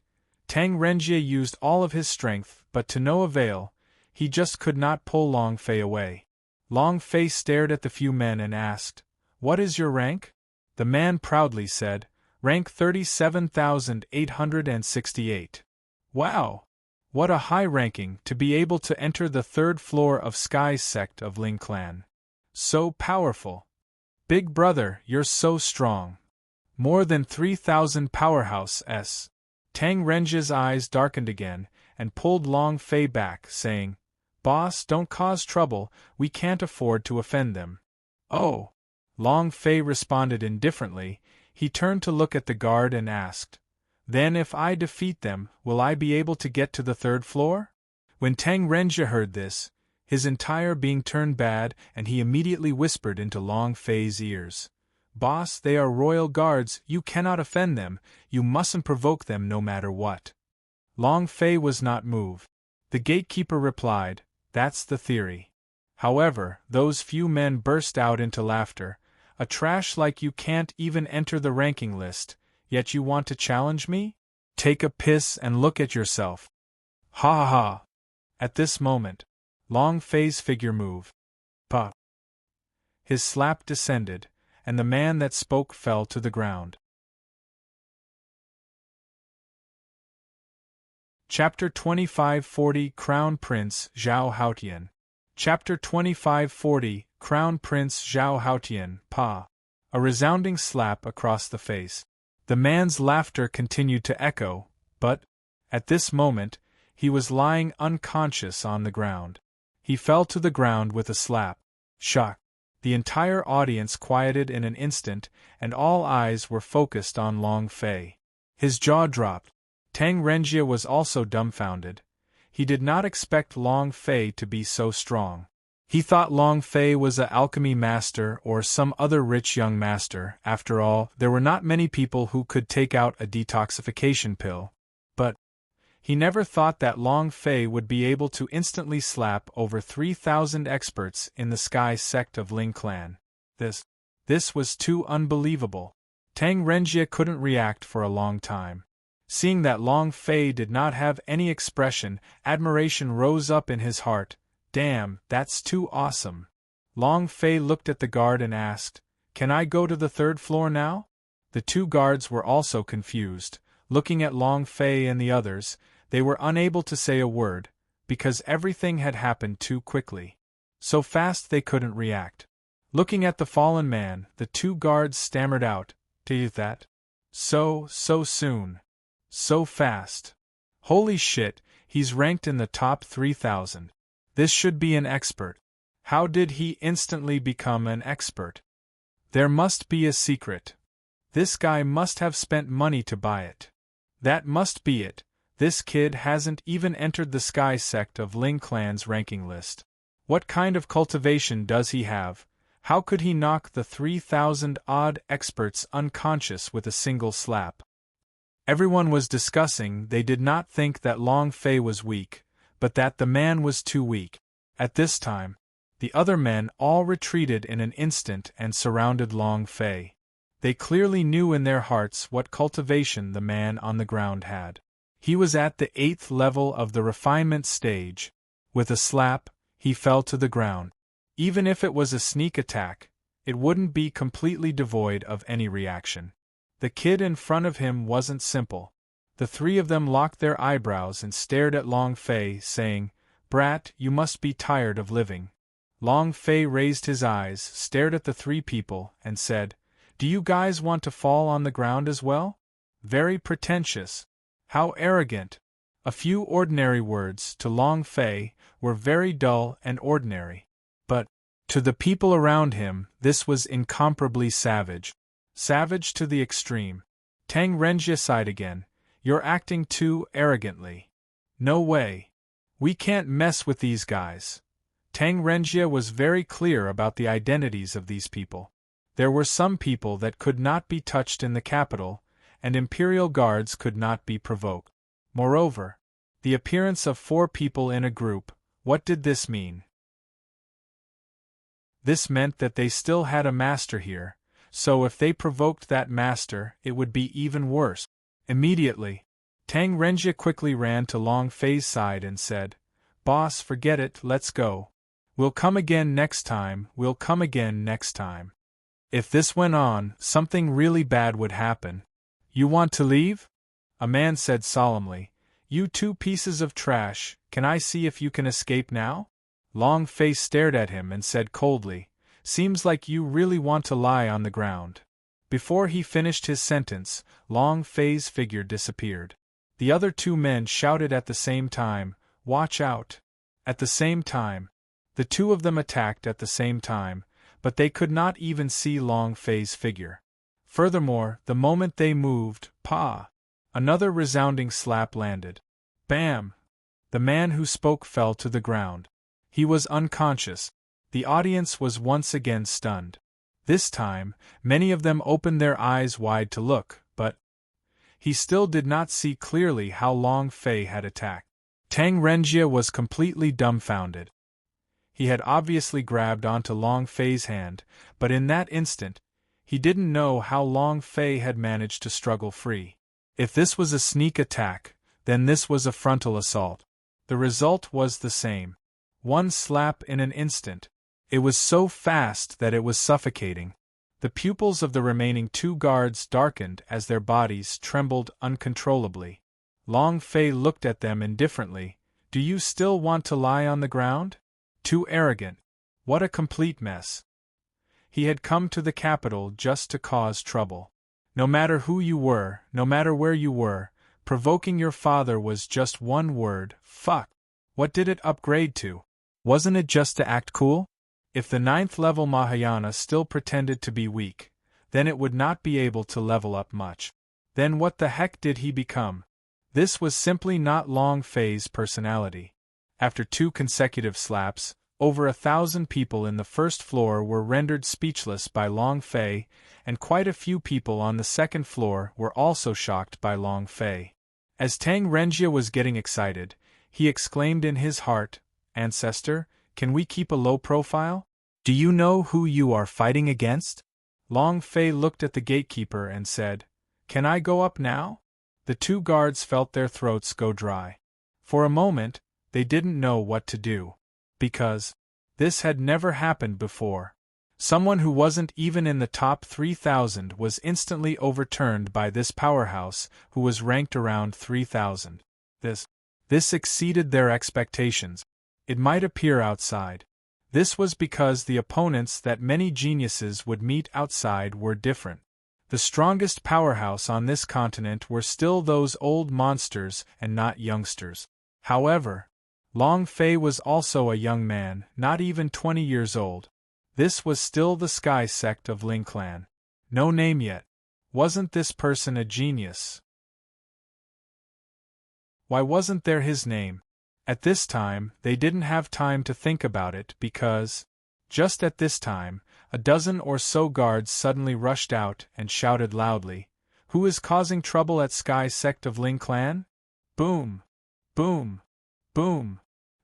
Tang Renjia used all of his strength, but to no avail. He just could not pull Long Fei away. Long Fei stared at the few men and asked, "What is your rank?" The man proudly said, "Rank 37,868. Wow! What a high ranking to be able to enter the third floor of Sky's sect of Ling Clan. So powerful. Big brother, you're so strong. More than 3,000 powerhouse S." Tang Renjia's eyes darkened again, and pulled Long Fei back, saying, "Boss, don't cause trouble, we can't afford to offend them." "Oh!" Long Fei responded indifferently. He turned to look at the guard and asked, "Then if I defeat them, will I be able to get to the third floor?" When Tang Renjia heard this, his entire being turned bad, and he immediately whispered into Long Fei's ears, "Boss, they are royal guards, you cannot offend them, you mustn't provoke them no matter what." Long Fei was not moved. The gatekeeper replied, "That's the theory." However, those few men burst out into laughter. "A trash like you can't even enter the ranking list, yet you want to challenge me? Take a piss and look at yourself." Ha ha ha! At this moment, Long Fei's figure moved. Puff! His slap descended, and the man that spoke fell to the ground. Chapter 2540 Crown Prince Zhao Haotian. Chapter 2540 Crown Prince Zhao Haotian, Pa. A resounding slap across the face. The man's laughter continued to echo, but, at this moment, he was lying unconscious on the ground. He fell to the ground with a slap. Shock. The entire audience quieted in an instant, and all eyes were focused on Long Fei. His jaw dropped. Tang Renjia was also dumbfounded. He did not expect Long Fei to be so strong. He thought Long Fei was an alchemy master or some other rich young master. After all, there were not many people who could take out a detoxification pill. But he never thought that Long Fei would be able to instantly slap over 3,000 experts in the Sky sect of Ling Clan. This was too unbelievable. Tang Renjia couldn't react for a long time. Seeing that Long Fei did not have any expression, admiration rose up in his heart. Damn, that's too awesome. Long Fei looked at the guard and asked, "Can I go to the third floor now?" The two guards were also confused. Looking at Long Fei and the others, they were unable to say a word, because everything had happened too quickly. So fast they couldn't react. Looking at the fallen man, the two guards stammered out, "Do that? So soon. So fast. Holy shit, he's ranked in the top 3,000. This should be an expert. How did he instantly become an expert? There must be a secret. This guy must have spent money to buy it. That must be it. This kid hasn't even entered the Sky sect of Ling Clan's ranking list. What kind of cultivation does he have? How could he knock the 3,000-odd experts unconscious with a single slap?" Everyone was discussing. They did not think that Long Fei was weak, but that the man was too weak. At this time, the other men all retreated in an instant and surrounded Long Fei. They clearly knew in their hearts what cultivation the man on the ground had. He was at the 8th level of the refinement stage. With a slap, he fell to the ground. Even if it was a sneak attack, it wouldn't be completely devoid of any reaction. The kid in front of him wasn't simple. The three of them locked their eyebrows and stared at Long Fei, saying, "Brat, you must be tired of living." Long Fei raised his eyes, stared at the three people, and said, "Do you guys want to fall on the ground as well? Very pretentious. How arrogant." A few ordinary words, to Long Fei, were very dull and ordinary. But, to the people around him, this was incomparably savage. Savage to the extreme. Tang Renjia sighed again. "You're acting too arrogantly. No way. We can't mess with these guys." Tang Renjia was very clear about the identities of these people. There were some people that could not be touched in the capital, and imperial guards could not be provoked. Moreover, the appearance of 4 people in a group, What did this mean? This meant that they still had a master here, so if they provoked that master, it would be even worse. Immediately, Tang Renjie quickly ran to Long Fei's side and said, "Boss, forget it, let's go. We'll come again next time, we'll come again next time." If this went on, something really bad would happen. "You want to leave?" a man said solemnly. "You two pieces of trash, can I see if you can escape now?" Long Fei stared at him and said coldly, "Seems like you really want to lie on the ground." Before he finished his sentence, Long Fei's figure disappeared. The other two men shouted at the same time, "Watch out!" At the same time, the two of them attacked at the same time, but they could not even see Long Fei's figure. Furthermore, the moment they moved, pa! Another resounding slap landed. Bam! The man who spoke fell to the ground. He was unconscious. The audience was once again stunned. This time, many of them opened their eyes wide to look, but he still did not see clearly how Long Fei had attacked. Tang Renjie was completely dumbfounded. He had obviously grabbed onto Long Fei's hand, but in that instant, he didn't know how Long Fei had managed to struggle free. If this was a sneak attack, then this was a frontal assault. The result was the same. One slap in an instant. It was so fast that it was suffocating. The pupils of the remaining two guards darkened as their bodies trembled uncontrollably. Long Fei looked at them indifferently. "Do you still want to lie on the ground? Too arrogant. What a complete mess." He had come to the capital just to cause trouble. No matter who you were, no matter where you were, provoking your father was just one word, fuck. What did it upgrade to? Wasn't it just to act cool? If the 9th level Mahayana still pretended to be weak, then it would not be able to level up much. Then what the heck did he become? This was simply not Long Fei's personality. After 2 consecutive slaps, over 1,000 people in the first floor were rendered speechless by Long Fei, and quite a few people on the second floor were also shocked by Long Fei. As Tang Renjie was getting excited, he exclaimed in his heart, "Ancestor, can we keep a low profile? Do you know who you are fighting against?" Long Fei looked at the gatekeeper and said, "Can I go up now?" The two guards felt their throats go dry. For a moment, they didn't know what to do. Because this had never happened before. Someone who wasn't even in the top 3,000 was instantly overturned by this powerhouse who was ranked around 3,000. This exceeded their expectations. It might appear outside. This was because the opponents that many geniuses would meet outside were different. The strongest powerhouse on this continent were still those old monsters and not youngsters. However, Long Fei was also a young man, not even 20 years old. This was still the Sky sect of Ling Clan. No name yet. Wasn't this person a genius? Why wasn't there his name? At this time, they didn't have time to think about it because, just at this time, a dozen or so guards suddenly rushed out and shouted loudly, "Who is causing trouble at Sky sect of Ling Clan?" Boom! Boom! Boom!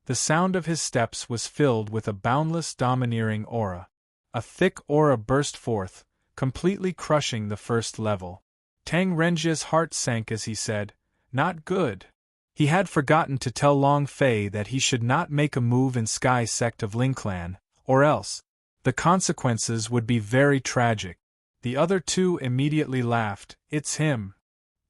The sound of his steps was filled with a boundless domineering aura. A thick aura burst forth, completely crushing the first level. Tang Renjie's heart sank as he said, "Not good." He had forgotten to tell Long Fei that he should not make a move in Sky sect of Ling Clan, or else the consequences would be very tragic. The other two immediately laughed. "It's him.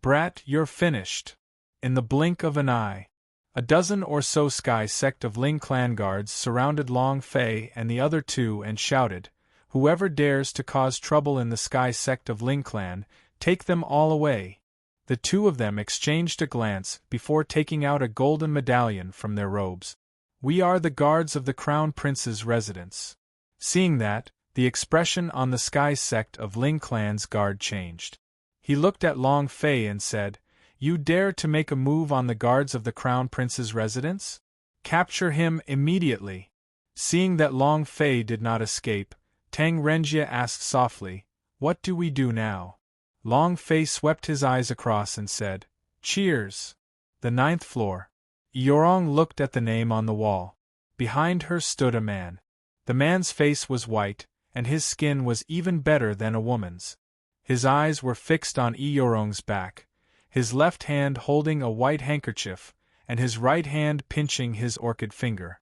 Brat, you're finished." In the blink of an eye, a dozen or so Sky sect of Ling Clan guards surrounded Long Fei and the other two and shouted, "Whoever dares to cause trouble in the Sky sect of Ling Clan, take them all away." The two of them exchanged a glance before taking out a golden medallion from their robes. "We are the guards of the Crown Prince's residence." Seeing that, the expression on the Sky sect of Ling Clan's guard changed. He looked at Long Fei and said, "You dare to make a move on the guards of the Crown Prince's residence? Capture him immediately." Seeing that Long Fei did not escape, Tang Renjie asked softly, "What do we do now?" Long Fei swept his eyes across and said, "Cheers." The 9th floor. Yorong looked at the name on the wall. Behind her stood a man. The man's face was white, and his skin was even better than a woman's. His eyes were fixed on Eorong's back, his left hand holding a white handkerchief, and his right hand pinching his orchid finger.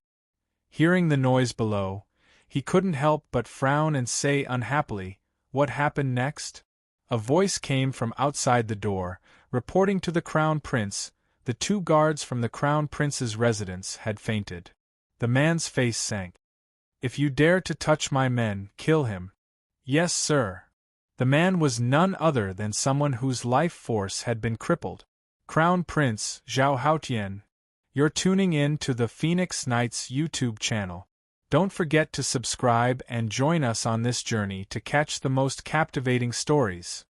Hearing the noise below, he couldn't help but frown and say unhappily, "What happened next?" A voice came from outside the door, reporting to the Crown Prince. The 2 guards from the Crown Prince's residence had fainted. The man's face sank. "If you dare to touch my men, kill him." "Yes, sir." The man was none other than someone whose life force had been crippled. Crown Prince Zhao Haotian. You're tuning in to the Phoenix Knights YouTube channel. Don't forget to subscribe and join us on this journey to catch the most captivating stories.